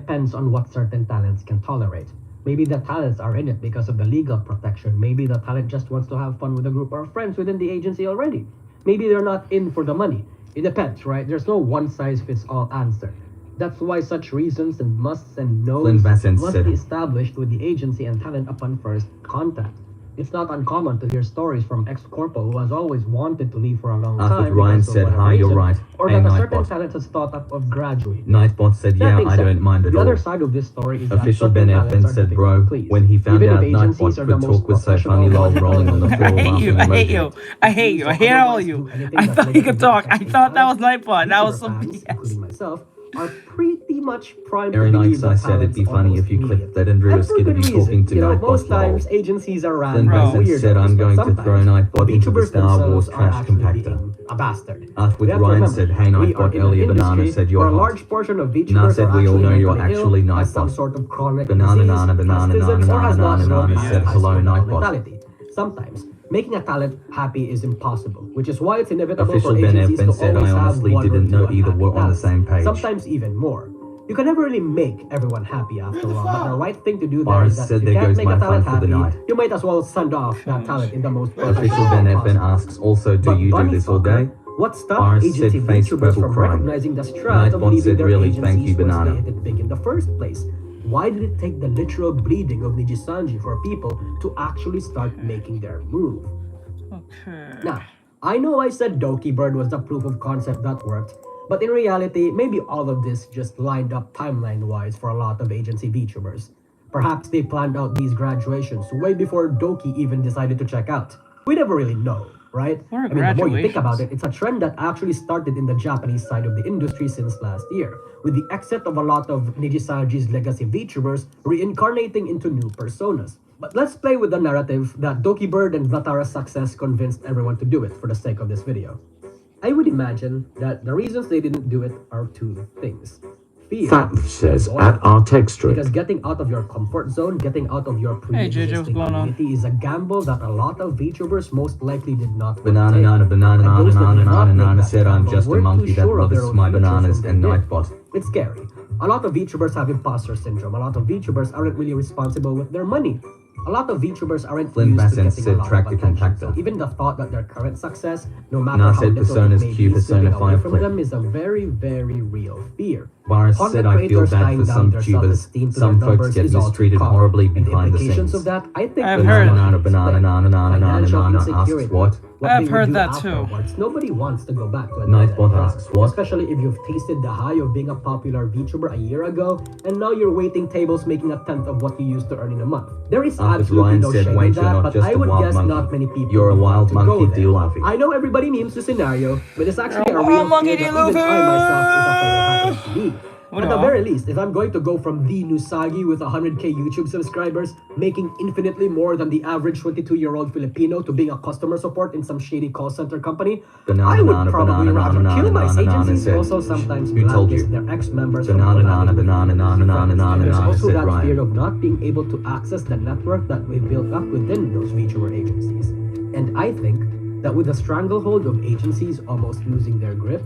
depends on what certain talents can tolerate. Maybe the talents are in it because of the legal protection. Maybe the talent just wants to have fun with a group of friends within the agency already. Maybe they're not in for the money. It depends, right? There's no one-size-fits-all answer. That's why such reasons and musts and no's must be established with the agency and talent upon first contact. It's not uncommon to hear stories from ex-corpo who has always wanted to leave for a long time. Ryan said, hi, you're right. Or Hey, that a certain Nightbot. talent has thought of graduating. Nightbot said, That yeah, being I said, don't mind at the all. other side of this story is Official that Ben certain FN talents are said, bro, difficult, when he found even out if Nightbot agencies are the could most talk was so professional funny, lol, ones rolling on the floor, I hate you. laughing I hate emoji. you. I hate you. I hate all of you. I thought he could talk. I thought that was Nightbot. That was some fans, BS. including myself, are pretty much primed to Very believe nice, I that said it'd be talent's funny almost if you immediate. clicked that Andrew And was for going to good be reason. talking to You know, Nightbot, most lol. times agencies are ran Flynn by Bassett weirdos, said, I'm but going to throw sometimes Nightbot the into the VTubers Star Wars themselves are trash actually compactor. being a bastard. With We have to Ryan remember, said, hey, we are Nightbot, in an earlier Banana industry said where you're a hot. large portion of Nah VTubers said are we all actually know you're mentally ill, actually has some Nightbot. sort of chronic Banana, disease, nana, banana, spastism, nana, or has nana, lost nana, all nana, said high hello, school Nightbot. mentality. Sometimes, making a talent happy is impossible, which is why it's inevitable Official for Ben agencies FN to said, always I have honestly one or didn't two know either unhappy were on the talents. same page. Sometimes even more. You can never really make everyone happy after all, but the right thing to do there Boris is that said if there you can't goes make my a talent fun for the happy, night. you might as well send off that talent in the most Official Ben FN asks, also, do you do this all day? What stopped Boris agency said, face VTubers purple from crying. recognizing the strat of Nightbot leaving said, their really, agencies thank you, once they Banana. hit it big in the first place? Why did it take the literal bleeding of Nijisanji for people to actually start making their move? Now, I know I said Doki Bird was the proof of concept that worked, but in reality, maybe all of this just lined up timeline-wise for a lot of agency VTubers. Perhaps they planned out these graduations way before Doki even decided to check out. We never really know, right? What are The more you think graduations? about it, it's a trend that actually started in the Japanese side of the industry since last year, with the exit of a lot of Nijisanji's legacy VTubers reincarnating into new personas. But let's play with the narrative that Doki Bird and Vatara's success convinced everyone to do it for the sake of this video. I would imagine that the reasons they didn't do it are two things. Fear. That says and at loyalty. Artextric. Because getting out of your comfort zone, getting out of your pre-existing community is a gamble that a lot of VTubers most likely did not want to Banana, take. nana, banana, And nana, those that nana, did not nana, make nana that said, I'm gamble just a weren't too monkey that sure of their loves own my futures bananas when they and did. Nightbot. It's scary. A lot of VTubers have imposter syndrome. A lot of VTubers aren't really responsible with their money. A lot of VTubers aren't Flynn used to Bassett getting a said, lot track of the attention. compactor. So even the thought that their current success, no matter Nah how said, little Persona's it may Q, be, slipping Persona away 5 from clip. them is a very, very real fear. Boris Content said, I feel creators bad tying for down some their tubers. self-esteem to Some their folks numbers get is all too mistreated common. horribly And the behind the implications scenes. of that, I think, I've will heard. not Banana, explain. banana, banana, banana, Financial banana, asks insecurity. what? What I've they heard would do that too. afterwards. Nobody wants to go back to another Nightbot era, asks what? especially if you've tasted the high of being a popular VTuber a year ago, and now you're waiting tables making a tenth of what you used to earn in a month. There is After absolutely Ryan no said, shame wait, in you're that, not but just I a would wild guess monkey. not many people You're a would wild want to monkey, go do you there. laughy? I know everybody memes the scenario, but it's actually You're a a real wild monkey, fear that do you even I myself is afraid of happening to me. What At the about? very least, if I'm going to go from the Nusagi with 100k YouTube subscribers, making infinitely more than the average 22-year-old Filipino to being a customer support in some shady call center company, I would probably rather kill my agencies. Also sometimes Who told blacklist you? their ex-members Banana, banana, banana, banana, banana, banana, There's also said that Ryan. fear of not being able to access the network that we built up within those VTuber agencies. And I think that with the stranglehold of agencies almost losing their grip,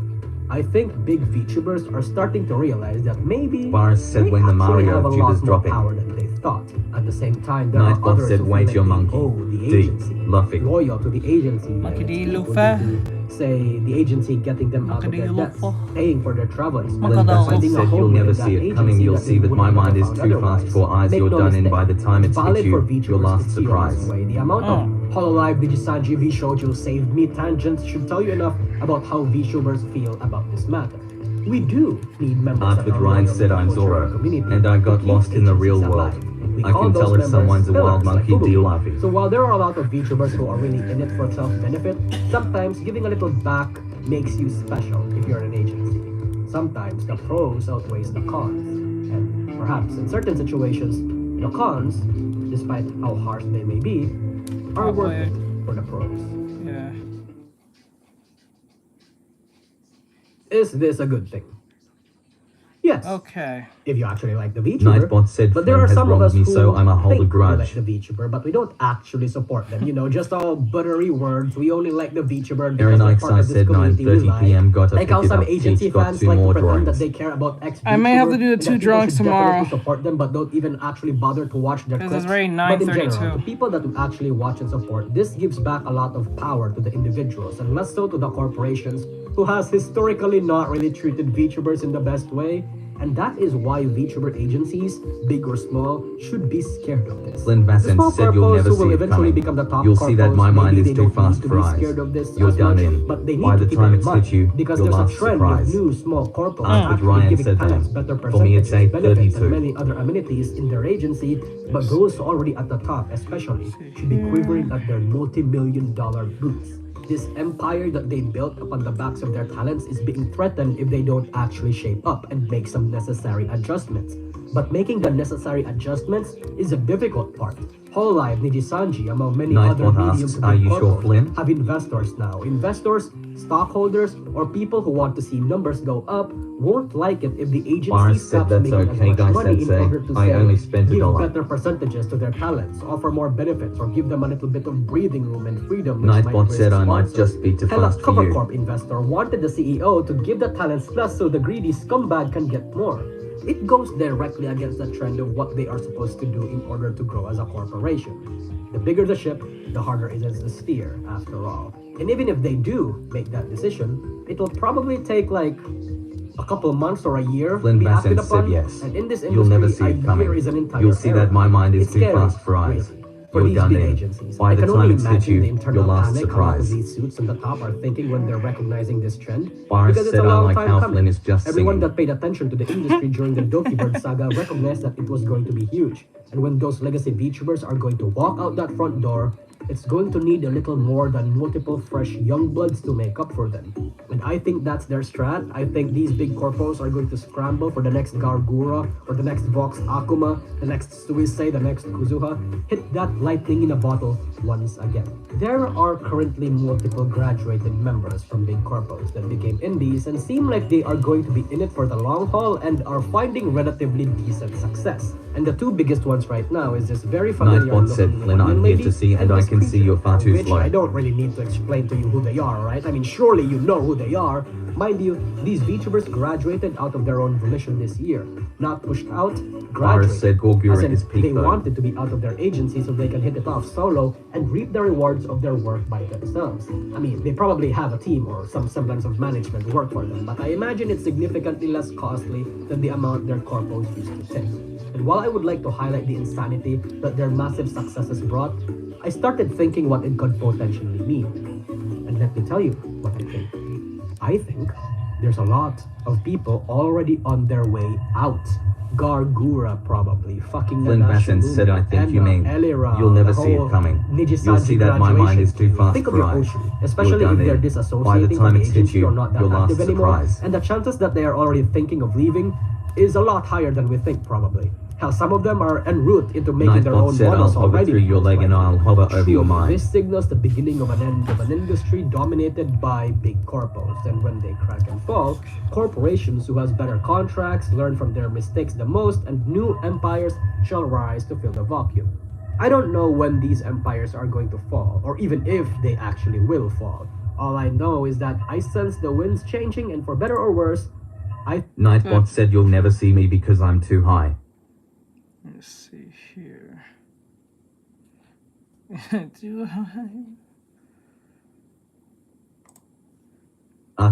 I think big VTubers are starting to realize that maybe Boris said they when the actually Mario have a tube lot is more dropping. power than they thought. At the same time, there are Nightbot others said, who wait, feel your like they monkey. owe the D. agency, Luffy. loyal to the agency, Monkey D. equal Luffy. to, say, the agency getting them out of Monkey their D. debts, Luffy. paying for their travel expenses, Monkey D. finding a said home you'll never within see that it coming, agency you'll that see they that my wouldn't mind have is found too fast otherwise. for eyes, Make you're no done in mistake, by the time it's hit valid for you, your VTubers last to feel surprise. this way. The amount of Hololive Digisanji V Shoujo Save Me tangents should tell you enough about how VTubers feel about this matter. We do need members After that are Ryan loyal said to I'm the culture Zoro, community and I to got keep lost in the real agencies world. alive. We I call can those tell if members someone's a wild pillars, like monkey, do you Fubu. laughy? So while there are a lot of VTubers who are really in it for self-benefit, sometimes giving a little back makes you special if you're an agency. Sometimes the pros outweighs the cons, and perhaps in certain situations, the cons, despite how harsh they may be, are worth it for the pros. Yeah. Is this a good thing? Yes. Okay. If you actually like the VTuber. Nightbot said But there Flynn are has some of wronged us me, who so I'ma hold a think we like grudge. the VTuber, but we don't actually support them. You know, just all buttery words. We only like the VTuber because Aaron they're Ikes, part I of this said community we 9:30 like. p.m. Gotta Like pick how it some up. agency Teach got fans 2 like to more pretend that drawings. they care about X I may have to VTuber, do the and that 2 people drawings should tomorrow. definitely support them, but don't even actually bother to watch their Because clips. it's already But in 9:32. general, to people that would actually watch and support, this gives back a lot of power to the individuals, and less so to the corporations, who has historically not really treated VTubers in the best way. And that is why VTuber agencies, big or small, should be scared of this. Flynn The Bassett small said you'll corpos never who see will it eventually coming. become the top You'll see that corpos, my mind maybe is they too don't need fast to for be eyes. scared of this You're as done much, in. but they By need the to keep time it in it's mind, hit you, because you'll there's a last trend surprise. of new small corpos Ask what actually Ryan giving said talents then. better For me, it's percentages, benefits, 8:32. and many other amenities in their agency, but those already at the top especially should be quivering at their multi-million-dollar boots. This empire that they built upon the backs of their talents is being threatened if they don't actually shape up and make some necessary adjustments. But making the necessary adjustments is a difficult part. Hololive, Nijisanji, among many other Nightbot medium asks, to are big you sure, corpos, Flynn? have investors now. Investors, stockholders, or people who want to see numbers go up won't like it if the agency Boris said stops that's making okay, as much guy money in sensei. order to I say, only spent give $1. better percentages to their talents, offer more benefits, or give them a little bit of breathing room and freedom. Which might Nightbot raise said I might sponsors. just be too Hell, a fast for you. CoverCorp investor wanted the CEO to give the talents less so the greedy scumbag can get more. It goes directly against the trend of what they are supposed to do in order to grow as a corporation. The bigger the ship, the harder it is to steer, after all. And even if they do make that decision, it will probably take like a couple of months or a year Flynn to be acted Bassett said upon. yes. And in this You'll never see industry, it a coming. year is an entire You'll see era. that my mind is It's too scary, fast for eyes. really. For You're these done big in. agencies, By I the can time only it's hit imagine you, the you'll internal last panic a lot of surprise. these suits on the top are thinking when they're recognizing this trend. Boris Because it's said a I long like time how coming. Flynn is just Everyone singing. that paid attention to the industry during the Dokibird saga recognized that it was going to be huge. And when those legacy VTubers are going to walk out that front door, it's going to need a little more than multiple fresh young bloods to make up for them. And I think that's their strat. I think these big corpos are going to scramble for the next Gargura, or the next Vox Akuma, the next Suisei, the next Kuzuha. Hit that lightning in a bottle once again. There are currently multiple graduated members from big corpos that became indies and seem like they are going to be in it for the long haul and are finding relatively decent success. And the two biggest ones right now is this very familiar Nightbot said looking Flynn, I'm here lady to see and I this can see you're far too which slow. I don't really need to explain to you who they are, right? I mean, surely you know who they are. Mind you, these VTubers graduated out of their own volition this year. Not pushed out, Boris said graduated. Gorgura As in, is peak they though. wanted to be out of their agency so they can hit it off solo and reap the rewards of their work by themselves. I mean, they probably have a team or some semblance of management work for them, but I imagine it's significantly less costly than the amount their corpos used to take. And while I would like to highlight the insanity that their massive successes brought, I started thinking what it could potentially mean. And let me tell you what I think. I think there's a lot of people already on their way out. Gargura probably, fucking Flynn Bassett said I think you mean you'll never see it coming. You'll see that my mind is too fast Think of for your eyes. ocean, especially if they're disassociating By the time from the it's hit agency you, or not that you'll last active anymore. surprise. And the chances that they are already thinking of leaving is a lot higher than we think probably. Hell, some of them are en route into making their Nightbot own said I'll models hover already. through your leg and I'll hover over your mind. This signals the beginning of an end of an industry dominated by big corpos. And when they crack and fall, corporations who has better contracts learn from their mistakes the most, and new empires shall rise to fill the vacuum. I don't know when these empires are going to fall, or even if they actually will fall. All I know is that I sense the winds changing, and for better or worse, Nightbot said you'll never see me because I'm too high. Let's see here. Do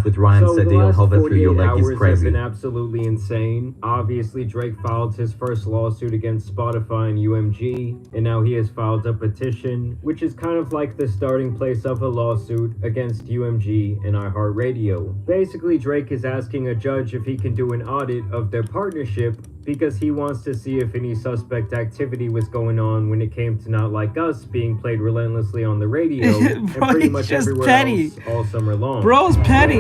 With Ryan So said the he'll last hover through your 48 leg is hours have crazy. been absolutely insane. Obviously, Drake filed his first lawsuit against Spotify and UMG, and now he has filed a petition, which is kind of like the starting place of a lawsuit against UMG and iHeartRadio. Basically, Drake is asking a judge if he can do an audit of their partnership because he wants to see if any suspect activity was going on when it came to Not Like Us being played relentlessly on the radio and Bro, pretty he's much just everywhere petty. else all summer long. Bro's petty.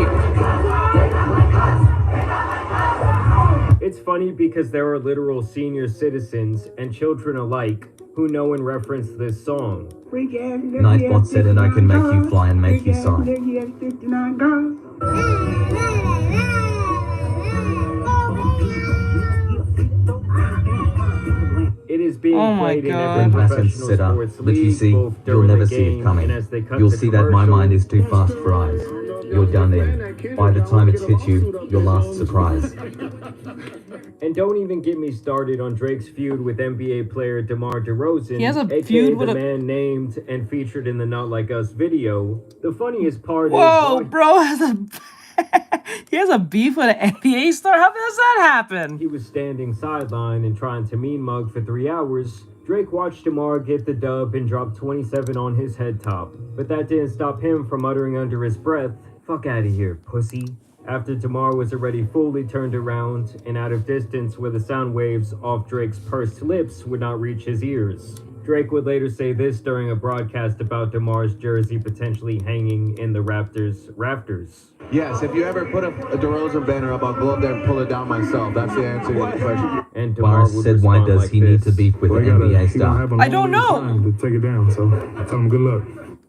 It's funny because there are literal senior citizens and children alike who know and reference this song. Nightbot said and I can make you fly and make you sigh. is being Oh my played in God. every When professional Passants set up, sports but you league, see, both you'll during never the see it game coming. and as they cut You'll to see that my commercial. mind is too fast for eyes. You're done in. By the time it's hit you, your last surprise. And don't even get me started on Drake's feud with NBA player DeMar DeRozan, He has a aka feud with the a- man named and featured in the Not Like Us video. The funniest part Whoa, is bro has a he has a beef with an NBA star? How does that happen? he was standing sideline and trying to mean mug for 3 hours. Drake watched DeMar get the dub and drop 27 on his head top. But that didn't stop him from uttering under his breath, "Fuck out of here, pussy." After DeMar was already fully turned around and out of distance where the sound waves off Drake's pursed lips would not reach his ears. Drake would later say this during a broadcast about DeMar's jersey potentially hanging in the Raptors' rafters. Yes, if you ever put a DeRozan banner up, I'll go up there and pull it down myself. That's the answer to your question. And DeMar Boris would said, why respond does like he need this. to beef with an NBA star? I don't know. To take it down, so tell him good luck.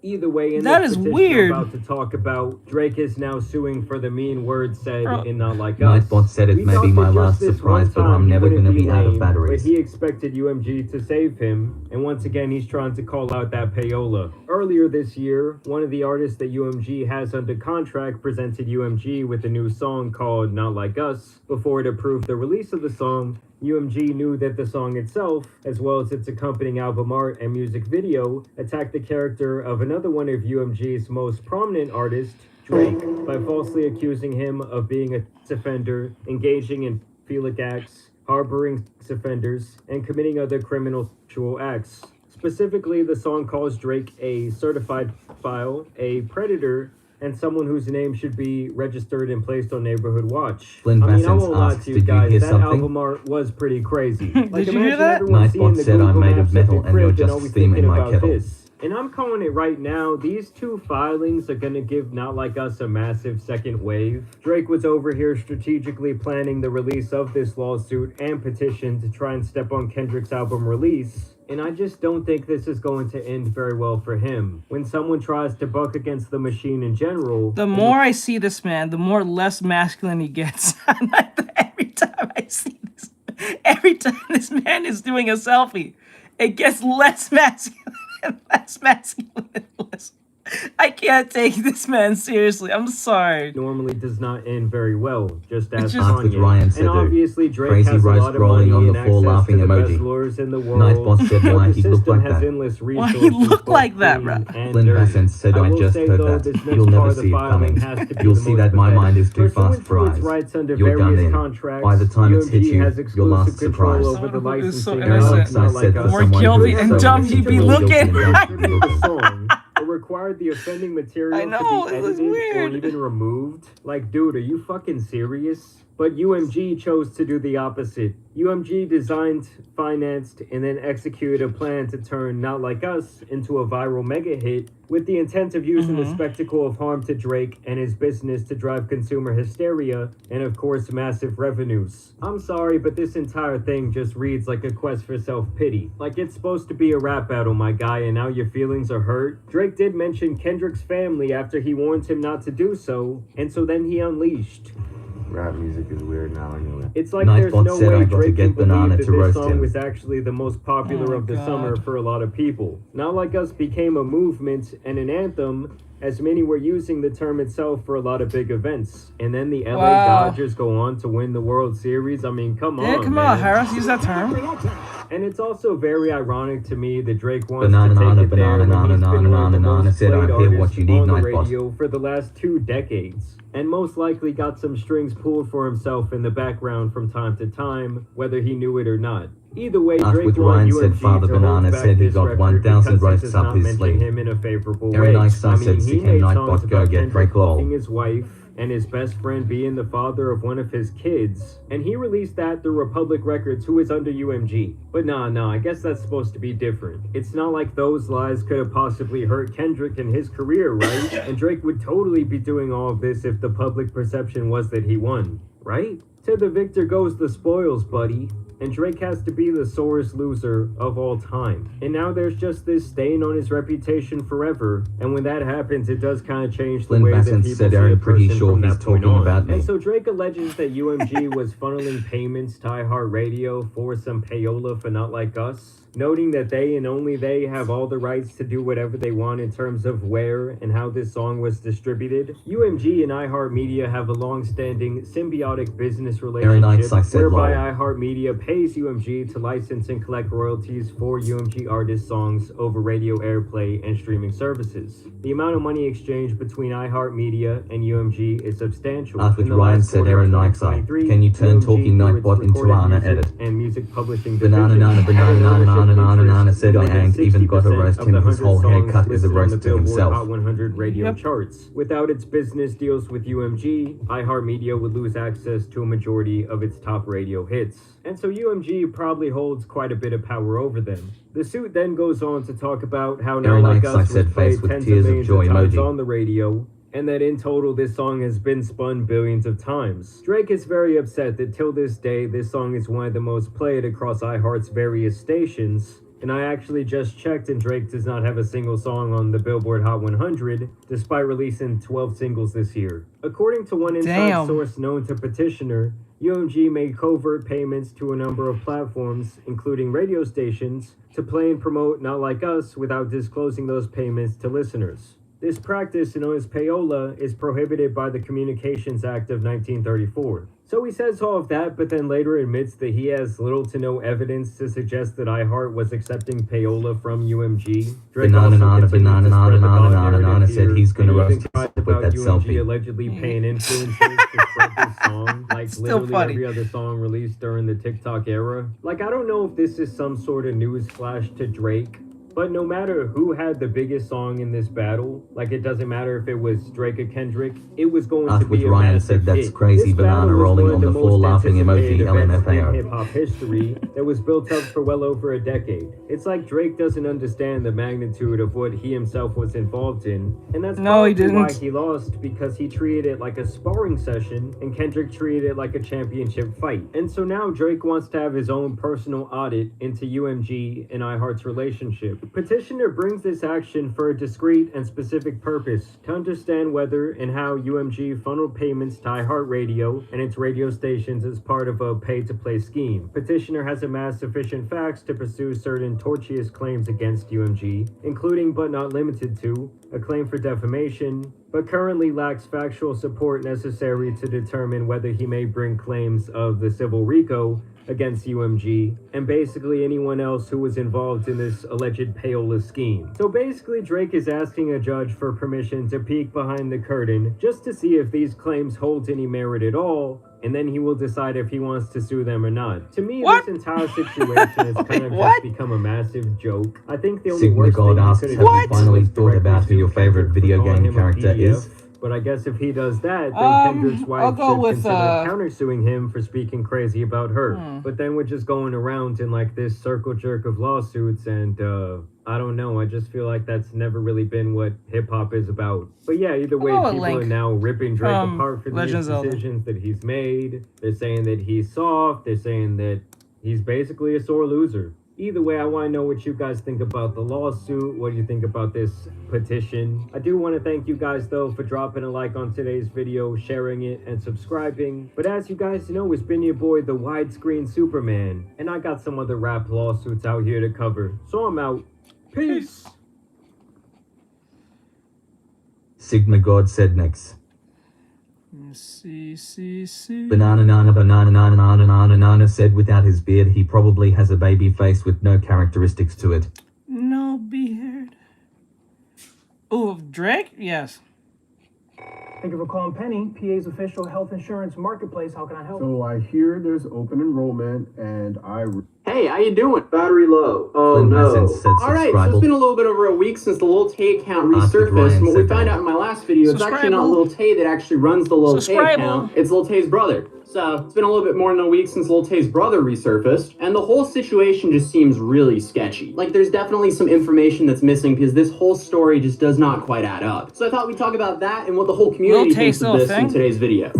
Either way, in That this is petition weird. I'm about to talk about, Drake is now suing for the mean words said in Not Like Us. Nightbot said it We may thought be my that just last this surprise, one but time I'm he never wouldn't gonna be out of lame, batteries. But he expected UMG to save him, and once again he's trying to call out that payola. Earlier this year, one of the artists that UMG has under contract presented UMG with a new song called Not Like Us. Before it approved the release of the song, UMG knew that the song itself, as well as its accompanying album art and music video, attacked the character of another one of UMG's most prominent artists, Drake, by falsely accusing him of being a sex offender, engaging in pedophilic acts, harboring sex offenders, and committing other criminal sexual acts. Specifically, the song calls Drake a certified pedophile, a predator, and someone whose name should be registered and placed on Neighborhood Watch. Flynn I mean, I Bassins won't lie asks, to you did you guys, hear that something? album art was pretty crazy. Did you hear imagine that? everyone seeing Nightbot the said I'm Google made of Maps metal at the and you're crib just always steam in thinking my about kettle. this. And I'm calling it right now, these two filings are gonna give Not Like Us a massive second wave. Drake was over here strategically planning the release of this lawsuit and petition to try and step on Kendrick's album release. And I just don't think this is going to end very well for him. When someone tries to buck against the machine in general... The more I see this man, the more less masculine he gets. Every time I see this, every time this man is doing a selfie, it gets less masculine and less masculine and less. I can't take this man seriously. I'm sorry. normally does not end very well, just as just- Ask with Kanye. Ryan said, And obviously Drake crazy has a rice lot of scrolling money on and the floor access laughing to the emoji. best lawyers in the world. Nightbot said But why the he looked system like has that. endless Why resources, he look both like that, clean bro? and Flynn dirty. Bassins said, I will just say, heard though, that. this next You'll part never of the see it filing coming. has to be You'll the see most that my pathetic. mind is too Pursuant fast for to its eyes. rights under You're done various in. contracts, By the time it's hit UMG you, has your last exclusive control surprise. over the Someone who is so licensing innocent. of Not Alex, I said Like for Us. More someone guilty who is and so dumb innocent, you be more guilty looking. and dumb you be The looking. song, or required the offending material I know, to be it was edited or weird. even removed. Like, dude, are you fucking serious? But UMG chose to do the opposite. UMG designed, financed, and then executed a plan to turn Not Like Us into a viral mega hit with the intent of using the spectacle of harm to Drake and his business to drive consumer hysteria and, of course, massive revenues. I'm sorry, but this entire thing just reads like a quest for self-pity. Like it's supposed to be a rap battle, my guy, and now your feelings are hurt. Drake did mention Kendrick's family after he warned him not to do so, and so then he unleashed. Rap music is weird now anyway. It's like Nightbot there's no said way I got to Drake get can believe Banana that to this roast song him. was actually the most popular Oh of the God. summer for a lot of people. Not Like Us became a movement and an anthem, as many were using the term itself for a lot of big events. And then the LA Wow. Dodgers go on to win the World Series. I mean, come Yeah, on, Kamala man. Harris used that term. And it's also very ironic to me that Drake wants Banana, to take nana, it there banana, when nana, he's been nana, one of the nana, most said, played I hear what artists you need, on the Nightbot. radio for the last 2 decades, and most likely got some strings pulled for himself in the background from time to time, whether he knew it or not. Either way, Ask Drake with won Ryan UMG said Father to hold Banana back said he this got record 1,000 because it roasts does up not his mention sleeve. him in a favorable Aaron way. Ice, I said, he "Sick made him, songs Nightbot, go about get Kendrick Drake Law." fucking his wife and his best friend being the father of one of his kids, and he released that through Republic Records, who is under UMG. But nah, I guess that's supposed to be different. It's not like those lies could have possibly hurt Kendrick in his career, right? And Drake would totally be doing all of this if the public perception was that he won, right? To the victor goes the spoils, buddy. and Drake has to be the sorest loser of all time. And now there's just this stain on his reputation forever, and when that happens, it does kind of change the Flynn way that Bassett people said, see "Aaron, a pretty person sure from he's that point talking on." about me. And so Drake alleges that UMG was funneling payments to iHeartRadio for some payola for Not Like Us, noting that they and only they have all the rights to do whatever they want in terms of where and how this song was distributed. UMG and iHeartMedia have a long-standing symbiotic business Very nice, I relationship said, whereby lol. iHeartMedia pays UMG to license and collect royalties for UMG artist songs over radio airplay and streaming services. The amount of money exchanged between iHeartMedia and UMG is substantial. After In the Ryan last said, quarter of "Aaron Nikes, 2023, can you turn UMG talking grew Nightbot its into recorded Ana music edit?" and music publishing Banana division, nana and banana their nana ownership nana nana nana interests said, "I more than ain't even got to 60% roast of him. the His 100 whole songs haircut is a listed on roast the to Billboard himself." Hot 100 radio charts. Without its business deals with UMG, iHeartMedia would lose access to a majority of its top radio hits. And so UMG probably holds quite a bit of power over them. The suit then goes on to talk about how Not Very Like nice, I Us was said, face played with tens of tears of millions joy of times emoji. on the radio, and that in total this song has been spun billions of times. Drake is very upset that till this day this song is one of the most played across iHeart's various stations, and I actually just checked and Drake does not have a single song on the Billboard Hot 100, despite releasing 12 singles this year. According to one inside Damn. source known to Petitioner, UMG made covert payments to a number of platforms, including radio stations, to play and promote Not Like Us without disclosing those payments to listeners. This practice, known as payola, is prohibited by the Communications Act of 1934. So he says all of that, but then later admits that he has little to no evidence to suggest that iHeart was accepting payola from UMG. Drake Banana also nana continues banana to spread nana the nana dog nana narrative nana said here, he's gonna and roast even cries himself with about that UMG selfie. allegedly paying influencers to spread this song, like Still literally funny. every other song released during the TikTok era. Like, I don't know if this is some sort of news flash to Drake, but no matter who had the biggest song in this battle, like it doesn't matter if it was Drake or Kendrick, it was going to After be a Ryan massive said, "That's hit. crazy," This banana battle was rolling one of on the floor most laughing anticipated emoji events in LMFAO. hip-hop history that was built up for well over a decade. It's like Drake doesn't understand the magnitude of what he himself was involved in, and that's No, he probably why didn't. he lost, because he treated it like a sparring session and Kendrick treated it like a championship fight. And so now Drake wants to have his own personal audit into UMG and iHeart's relationship. Petitioner brings this action for a discrete and specific purpose: to understand whether and how UMG funneled payments to iHeartRadio and its radio stations as part of a pay-to-play scheme. Petitioner has amassed sufficient facts to pursue certain tortious claims against UMG, including but not limited to a claim for defamation, but currently lacks factual support necessary to determine whether he may bring claims of the civil RICO against UMG and basically anyone else who was involved in this alleged payola scheme. So basically Drake is asking a judge for permission to peek behind the curtain just to see if these claims hold any merit at all, and then he will decide if he wants to sue them or not. To me, this entire situation has kind of just become a massive joke. I think the only Sigma worst thing God he asks, could have "Have you done finally was thought about who your favorite video calling game him a character PDF. is?" But I guess if he does that, then Kendrick's I'll wife go should with, consider countersuing him for speaking crazy about her. But then we're just going around in like this circle jerk of lawsuits, and I don't know. I just feel like that's never really been what hip hop is about. But yeah, either way, I'll go with people are Link now ripping Drake from apart for Legend of these Zelda. decisions that he's made. They're saying that he's soft. They're saying that he's basically a sore loser. Either way, I want to know what you guys think about the lawsuit. What do you think about this petition? I do want to thank you guys, though, for dropping a like on today's video, sharing it, and subscribing. But as you guys know, it's been your boy, the Widescreen Superman, and I got some other rap lawsuits out here to cover. So I'm out. Peace! Sigma God said next. See. Banana nana banana nana nana nana nana said, "Without his beard, he probably has a baby face with no characteristics to it." No beard. Oh, Drake? Yes. Thank you for calling Penny, PA's official health insurance marketplace. How can I help? So I hear there's open enrollment, and Hey, how you doing? Battery low. Oh Flynn no. Bassett said Alright, so it's been a little bit over a week since the Lil Tay account After resurfaced, Ryan and what we said found that. out in my last video, it's actually not Lil Tay that actually runs the Lil Tay account, it's Lil Tay's brother. So, it's been a little bit more than a week since Lil Tay's brother resurfaced, and the whole situation just seems really sketchy. Like, there's definitely some information that's missing because this whole story just does not quite add up. So I thought we'd talk about that and what the whole community Lil Tay thinks still of a this in thing? today's video.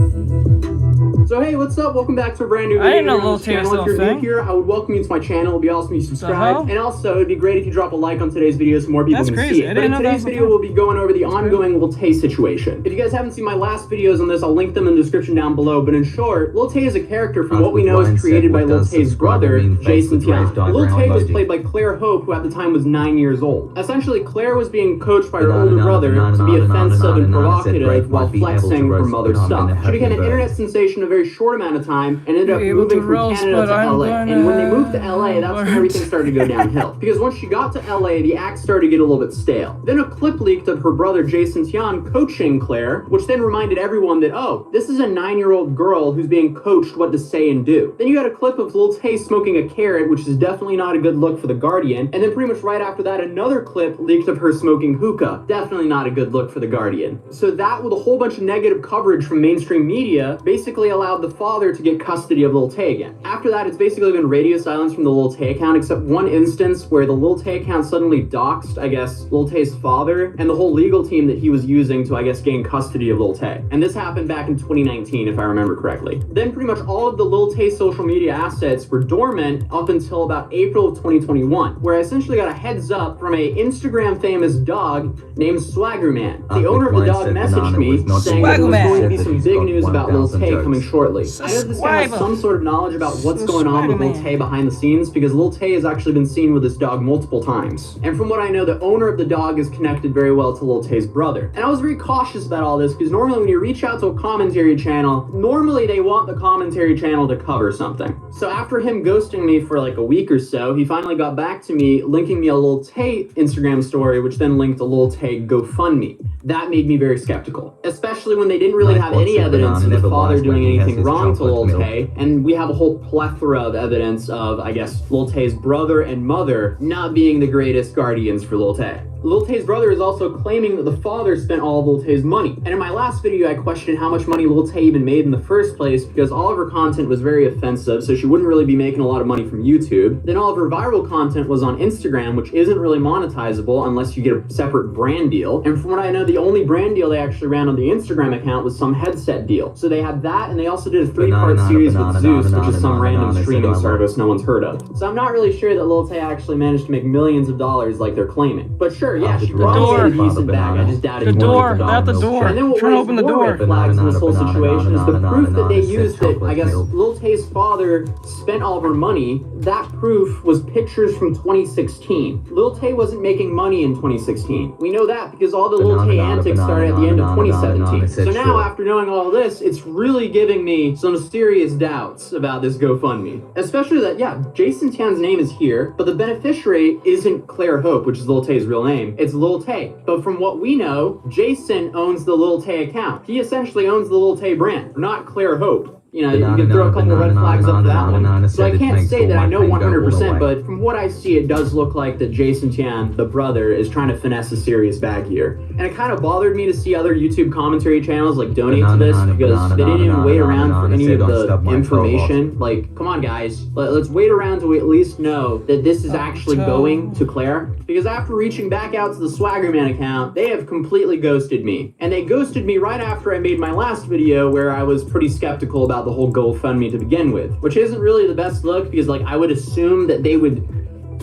So So hey, what's up? Welcome back to a brand new video. I didn't know here on Lil this Tay was channel. If still you're a new thing. here, I would welcome you to my channel. It'd be awesome if you subscribe. And also, it'd be great if you drop a like on today's video so more people That's can crazy. see I it. But didn't in know that today's was video, we'll be going over the ongoing Lil Tay situation. If you guys haven't seen my last videos on this, I'll link them in the description down below. But in short, Lil Tay is a character from what we know is created by Lil Tay's brother, Jason Tian. Lil Tay was played by Claire Hope, who at the time was 9 years old. Essentially, Claire was being coached by her older brother to be offensive and provocative while flexing her mother's stuff. She became an internet sensation in a very short amount of time and ended up moving from Canada to LA. And when they moved to LA, that's when everything started to go downhill. Because once she got to LA, the act started to get a little bit stale. Then a clip leaked of her brother Jason Tian coaching Claire, which then reminded everyone that, oh, this is a 9-year-old girl who's being coached what to say and do. Then you had a clip of Lil Tay smoking a carrot, which is definitely not a good look for The Guardian. And then pretty much right after that, another clip leaked of her smoking hookah. Definitely not a good look for The Guardian. So that, with a whole bunch of negative coverage from mainstream media, basically allowed the father to get custody of Lil Tay again. After that, it's basically been radio silence from the Lil Tay account, except one instance where the Lil Tay account suddenly doxed, I guess, Lil Tay's father and the whole legal team that he was using to, I guess, gain custody of Lil Tay. And this happened back in 2019, if I remember correctly. Then pretty much all of the Lil Tay social media assets were dormant up until about April of 2021, where I essentially got a heads up from a Instagram famous dog named Swaggerman. The owner of the dog messaged me saying that there was going to be some big news about Lil Tay coming shortly. I know this guy has some sort of knowledge about what's going on with Lil Tay behind the scenes, because Lil Tay has actually been seen with this dog multiple times. And from what I know, the owner of the dog is connected very well to Lil Tay's brother. And I was very cautious about all this, because normally when you reach out to a commentary channel, normally they want the commentary channel to cover something. So after him ghosting me for like a week or so, he finally got back to me, linking me a Lil Tay Instagram story, which then linked a Lil Tay GoFundMe. That made me very skeptical, especially when they didn't really have any evidence of the father doing anything wrong to Lil Tay, and we have a whole plethora of evidence of, I guess, Lil Tay's brother and mother not being the greatest guardians for Lil Tay. Lil Tay's brother is also claiming that the father spent all of Lil Tay's money. And in my last video, I questioned how much money Lil Tay even made in the first place, because all of her content was very offensive, so she wouldn't really be making a lot of money from YouTube. Then all of her viral content was on Instagram, which isn't really monetizable unless you get a separate brand deal. And from what I know, the only brand deal they actually ran on the Instagram account was some headset deal. So they had that, and they also did a 3-part series with Zeus, which is some random streaming service no one's heard of. So I'm not really sure that Lil Tay actually managed to make millions of dollars like they're claiming. But sure, yeah, she probably made a decent bag. I just doubted the door, not the door. And then what Trying to open the door. red flags in this whole situation is the proof that they used that, I guess, Lil Tay's father spent all of her money. That proof was pictures from 2016. Lil Tay wasn't making money in 2016. We know that because all the Lil Tay antics started at the end of 2017. So now, after knowing all this, it's really giving me some serious doubts about this GoFundMe. Especially that, yeah, Jason Tian's name is here, but the beneficiary isn't Claire Hope, which is Lil Tay's real name. It's Lil Tay. But from what we know, Jason owns the Lil Tay account. He essentially owns the Lil Tay brand, not Claire Hope. You know, you can throw a couple red flags up to that one. So I can't say that I know 100%, but from what I see, it does look like that Jason Tian, the brother, is trying to finesse a serious bag here. And it kind of bothered me to see other YouTube commentary channels like donate to this, because they didn't even wait around for any of the information. Like, come on guys, let's wait around to at least know that this is actually going to Claire. Because after reaching back out to the Swaggerman account, they have completely ghosted me. And they ghosted me right after I made my last video where I was pretty skeptical about the whole GoFundMe to begin with, which isn't really the best look, because like I would assume that they would,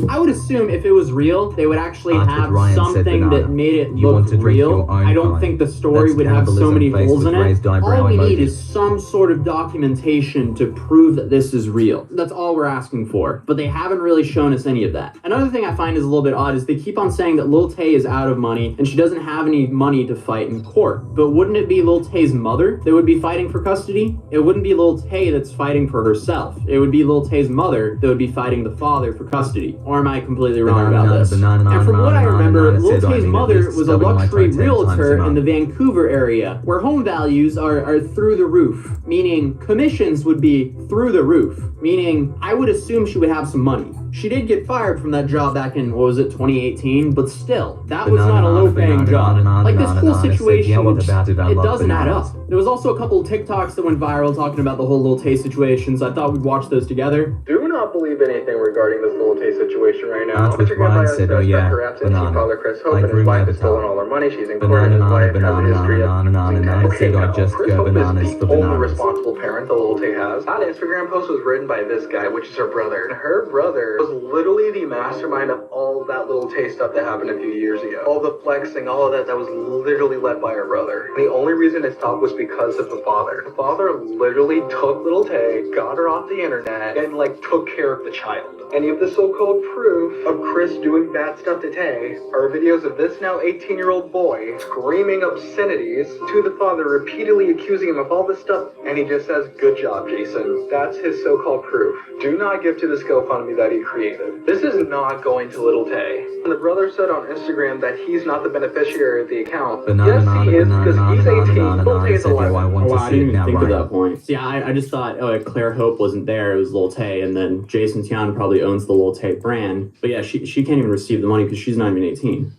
if it was real, they would actually have something that made it look real. I don't think the story would have so many holes in it. All we need is some sort of documentation to prove that this is real. That's all we're asking for. But they haven't really shown us any of that. Another thing I find is a little bit odd is they keep on saying that Lil Tay is out of money and she doesn't have any money to fight in court. But wouldn't it be Lil Tay's mother that would be fighting for custody? It wouldn't be Lil Tay that's fighting for herself. It would be Lil Tay's mother that would be fighting the father for custody. Or am I completely wrong about this? And from what I remember, Lil Tay's mother was a luxury realtor in the Vancouver area, where home values are through the roof, meaning commissions would be through the roof, meaning I would assume she would have some money. She did get fired from that job back in, what was it, 2018, but still, that was not a low-paying job. Like, this whole situation, it doesn't add up. There was also a couple of TikToks that went viral talking about the whole Lil Tay situation, so I thought we'd watch those together. Do not not believe anything regarding this little Tay situation right now. With Ryan said, oh yeah, banana. Father Chris Hope I and his grew wife my has stolen avatar. all her money. She's in court and his Banana, wife has a history of banana, said I just Chris go Hope bananas is for the only bananas. responsible parent the little Tay has. That Instagram post was written by this guy, which is her brother. And her brother was literally the mastermind of all that little Tay stuff that happened a few years ago. All the flexing, all of that was literally led by her brother. And the only reason it stopped was because of the father. The father literally took little Tay, got her off the internet, and like took care of the child. Any of the so-called proof of Chris doing bad stuff to Tay are videos of this now 18-year-old boy screaming obscenities to the father, repeatedly accusing him of all this stuff, and he just says, "Good job, Jason." That's his so-called proof. Do not give to this GoFundMe that he created. This is not going to little Tay. And the brother said on Instagram that he's not the beneficiary of the account. Yes, he is, because he's 18. Little Tay is 11. I didn't even think of that point. See, I just thought, oh, Claire Hope wasn't there, it was Lil Tay, and then Jason Tian probably owns the Lil Tay brand. But yeah, she can't even receive the money because she's not even 18.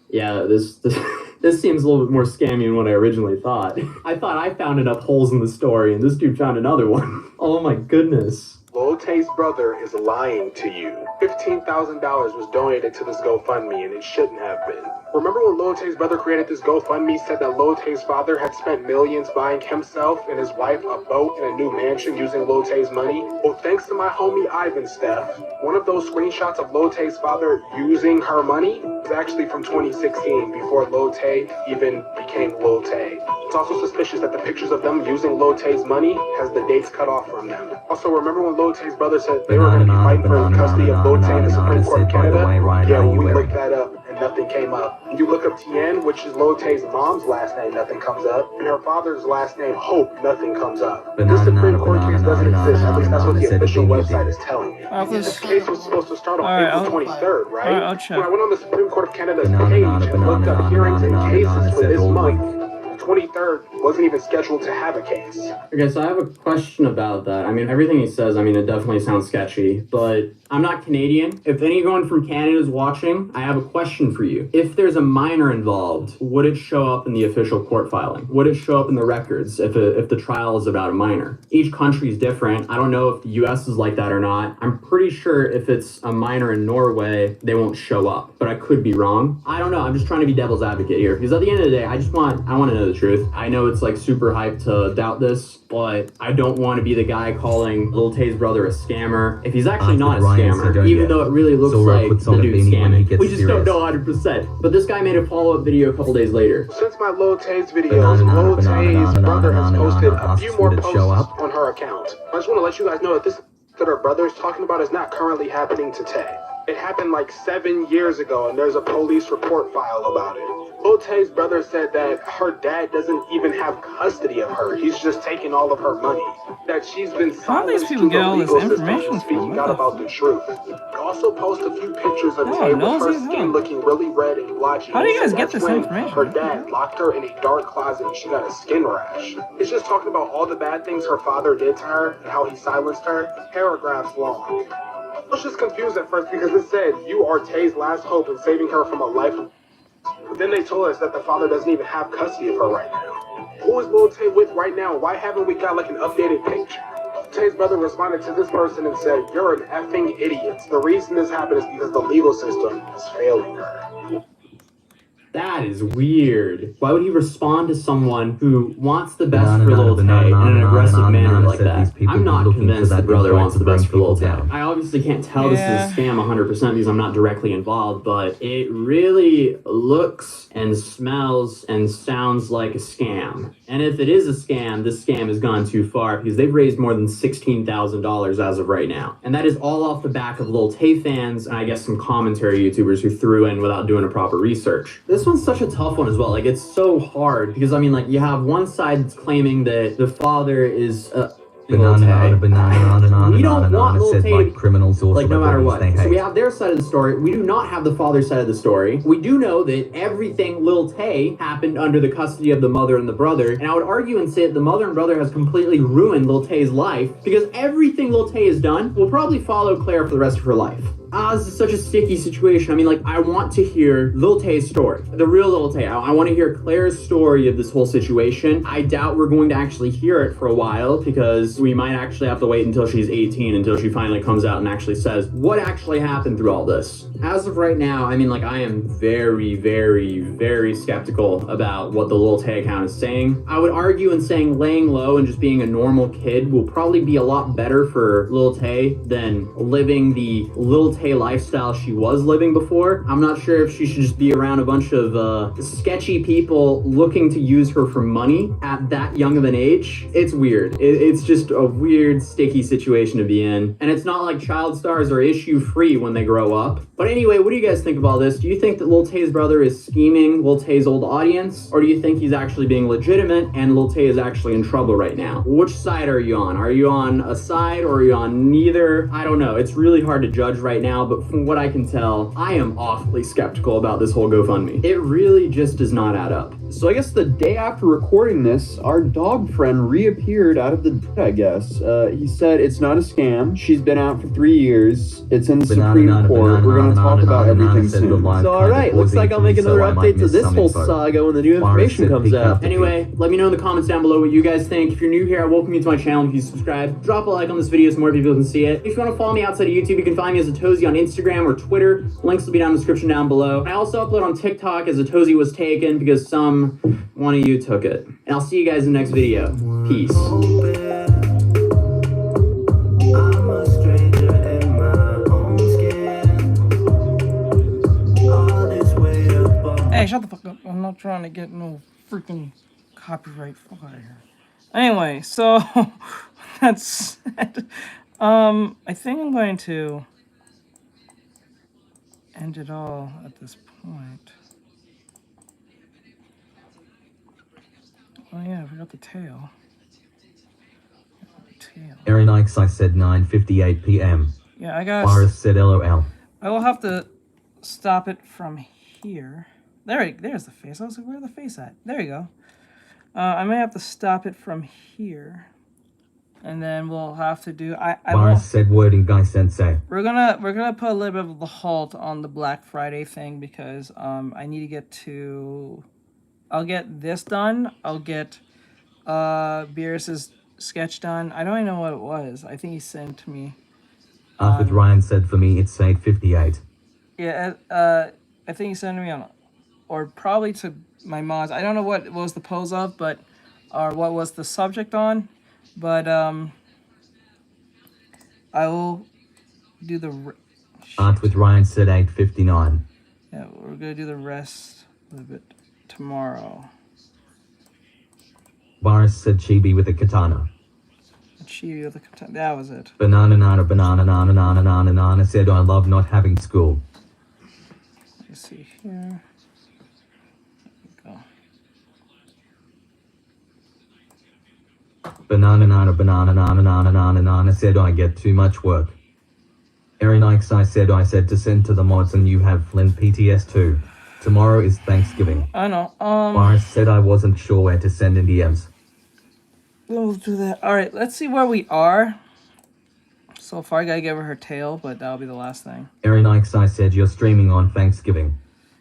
Yeah, this this seems a little bit more scammy than what I originally thought. I thought I found enough holes in the story, and this dude found another one. Oh my goodness. Lil Tay's brother is lying to you. $15,000 was donated to this GoFundMe and it shouldn't have been. Remember when Lil Tay's brother created this GoFundMe, said that Lil Tay's father had spent millions buying himself and his wife a boat and a new mansion using Lil Tay's money? Well, thanks to my homie Ivan Steph, one of those screenshots of Lil Tay's father using her money was actually from 2016, before Lil Tay even became Lil Tay. It's also suspicious that the pictures of them using Lil Tay's money has the dates cut off from them. Also, remember when Lil Tay's brother said they were going to be fighting for the custody of Lil Tay in the Supreme Court of Canada? Yeah, when we looked that up and nothing came up. And you look up Tien, which is Lil Tay's mom's last name, nothing comes up. And her father's last name, Hope, nothing comes up. This Supreme Court case doesn't exist, at least that's what the official website is telling me. This case was supposed to start on April 23rd, right? When I went on the Supreme Court of Canada's page and looked up hearings and cases for this month, 23rd wasn't even scheduled to have a case. Okay, so I have a question about that. I mean, everything he says, I mean, it definitely sounds sketchy, but I'm not Canadian. If anyone from Canada is watching, I have a question for you. If there's a minor involved, would it show up in the official court filing? Would it show up in the records if the trial is about a minor? Each country is different. I don't know if the US is like that or not. I'm pretty sure if it's a minor in Norway, they won't show up, but I could be wrong. I don't know. I'm just trying to be devil's advocate here, because at the end of the day, I want to know the truth. I know it's like super hype to doubt this, but I don't want to be the guy calling Lil Tay's brother a scammer if he's actually not a scammer, even though it really looks like the dude's scamming. We just don't know 100%. But this guy made a follow-up video a couple days later. Since my Lil Tay's videos, Lil Tay's brother has posted a few more posts on her account. I just want to let you guys know that this that her brother is talking about is not currently happening to Tay. It happened like 7 years ago, and there's a police report file about it. Lil Tay's brother said that her dad doesn't even have custody of her. He's just taking all of her money. That she's been silenced to the legal system speaking out about the truth. He also posted a few pictures of Tay with her skin looking really red and blotchy. How do you guys get this information? Her dad locked her in a dark closet and she got a skin rash. It's just talking about all the bad things her father did to her and how he silenced her. Paragraphs long. I was just confused at first because it said, "You are Tay's last hope in saving her from a life of..." But then they told us that the father doesn't even have custody of her right now. Who is Lil Tay with right now? Why haven't we got like an updated picture? Tay's brother responded to this person and said, "You're an effing idiot. The reason this happened is because the legal system is failing her." That is weird. Why would he respond to someone who wants the best for Lil Tay in an aggressive manner like that? I'm not convinced the brother wants the best for Lil Tay. I obviously can't tell this is a scam 100% because I'm not directly involved, but it really looks and smells and sounds like a scam. And if it is a scam, this scam has gone too far because they've raised more than $16,000 as of right now. And that is all off the back of Lil Tay fans and I guess some commentary YouTubers who threw in without doing a proper research. This one's such a tough one as well. Like, it's so hard because I mean, like, you have one side that's claiming that the father is we don't want Lil Tay like criminals or like no matter what. So we have their side of the story. We do not have the father's side of the story. We do know that everything Lil Tay happened under the custody of the mother and the brother. And I would argue and say that the mother and brother has completely ruined Lil Tay's life because everything Lil Tay has done will probably follow Claire for the rest of her life. This is such a sticky situation. I mean, like, I want to hear Lil Tay's story, the real Lil Tay. I want to hear Claire's story of this whole situation. I doubt we're going to actually hear it for a while because we might actually have to wait until she's 18, until she finally comes out and actually says what actually happened through all this. As of right now, I mean, like, I am very, very, very skeptical about what the Lil Tay account is saying. I would argue in saying laying low and just being a normal kid will probably be a lot better for Lil Tay than living the Lil Tay lifestyle she was living before. I'm not sure if she should just be around a bunch of sketchy people looking to use her for money at that young of an age. It's weird. It's just a weird, sticky situation to be in. And it's not like child stars are issue free when they grow up. But anyway, what do you guys think of all this? Do you think that Lil Tay's brother is scheming Lil Tay's old audience? Or do you think he's actually being legitimate and Lil Tay is actually in trouble right now? Which side are you on? Are you on a side or are you on neither? I don't know. It's really hard to judge right now, but from what I can tell, I am awfully skeptical about this whole GoFundMe. It really just does not add up. So I guess the day after recording this, our dog friend reappeared out of the dead, I guess. He said it's not a scam. She's been out for 3 years. It's in the Supreme Court. We're going to talk about everything soon. So alright, looks like I'll make another update to this whole saga when the new information comes out. Anyway, let me know in the comments down below what you guys think. If you're new here, I welcome you to my channel. If you subscribe, drop a like on this video so more people can see it. If you want to follow me outside of YouTube, you can find me as Atozy on Instagram or Twitter. Links will be down in the description down below. I also upload on TikTok as Atozy was taken because one of you took it. And I'll see you guys in the next video. Peace. Hey, shut the fuck up. I'm not trying to get no freaking copyright. Fuck out of here. Anyway, so that's it. I think I'm going to end it all at this point. Oh yeah, I forgot the tail. Aaron Ikes, I said 9:58 p.m. Yeah, I got. Boris said LOL. I will have to stop it from here. There's the face. I was like, where's the face at? There you go. I may have to stop it from here, and then we'll have to do. Boris said wording guy sensei. We're gonna put a little bit of the halt on the Black Friday thing because I need to get to. I'll get this done. I'll get Beerus's sketch done. I don't even know what it was. I think he sent to me. With Ryan said for me it's 8:58. Yeah, I think he sent me on, or probably to my mods. I don't know what was the pose of, but or what was the subject on, but I will do the. With Ryan said 8:59. Yeah, we're gonna do the rest a little bit tomorrow. Boris said chibi with a katana. Chibi with a katana. That was it. Banana nana banana nana nana nana nana said I love not having school. Let me see here. There we go. Banana nana banana nana nana nana nana said I get too much work. Aaron Ikes, I said to send to the mods and you have Flynn PTS too. Tomorrow is Thanksgiving. I know. Boris said I wasn't sure where to send in DMs. We'll do that. All right, let's see where we are. So far, I gotta give her tail, but that'll be the last thing. Aaron Ikes, I said you're streaming on Thanksgiving.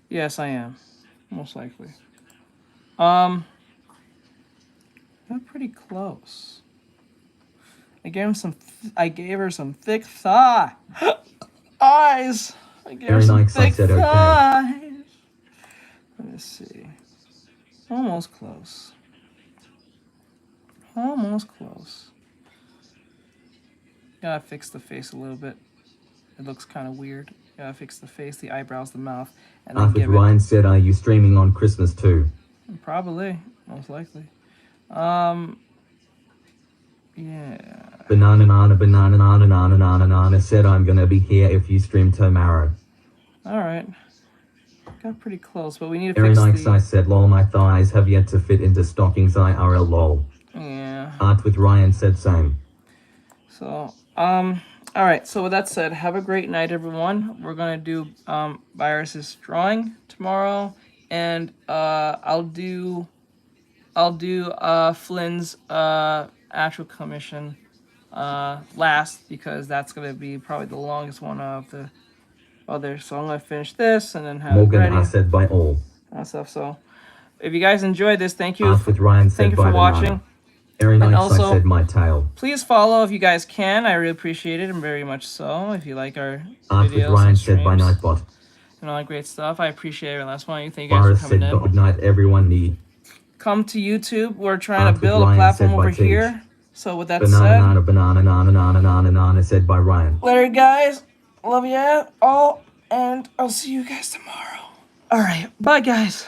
Yes, I am. Most likely. We're pretty close. I gave him some. I gave her some thick thigh eyes. I gave her some thick thighs. Let me see. Almost close. Almost close. Gotta fix the face a little bit. It looks kind of weird. Gotta fix the face, the eyebrows, the mouth, and then give Ryan said, "Are you streaming on Christmas too?" Probably, most likely. Yeah. Banana nana banana nana nana nana nana said, "I'm gonna be here if you stream tomorrow." All right. Got pretty close, but we need to Aaron fix Ikes, the... I said, "Lol, my thighs have yet to fit into stockings IRL lol." Yeah. Art with Ryan said same. So, all right. So with that said, have a great night, everyone. We're gonna do Virus's drawing tomorrow, and I'll do Flynn's actual commission last because that's gonna be probably the longest one of the other. So I'm gonna finish this and then have Morgan it ready. I said by all. And stuff. So if you guys enjoyed this, thank you. Ask with Ryan said Thank you by for banana. watching. Aaron And Ikes I also, said my tail. please follow if you guys can. I really appreciate it, and very much so. If you like our Ask with videos Ryan and said by streams Nightbot. and all that great stuff, I appreciate every last one of you. Thank you guys Boris for said coming in. good night everyone need. Come to YouTube. We're trying Ask to with build a Ryan platform said by over Teach. here. So with that Banana said, nana said by Ryan. later guys. Love you all, and I'll see you guys tomorrow. All right, bye guys.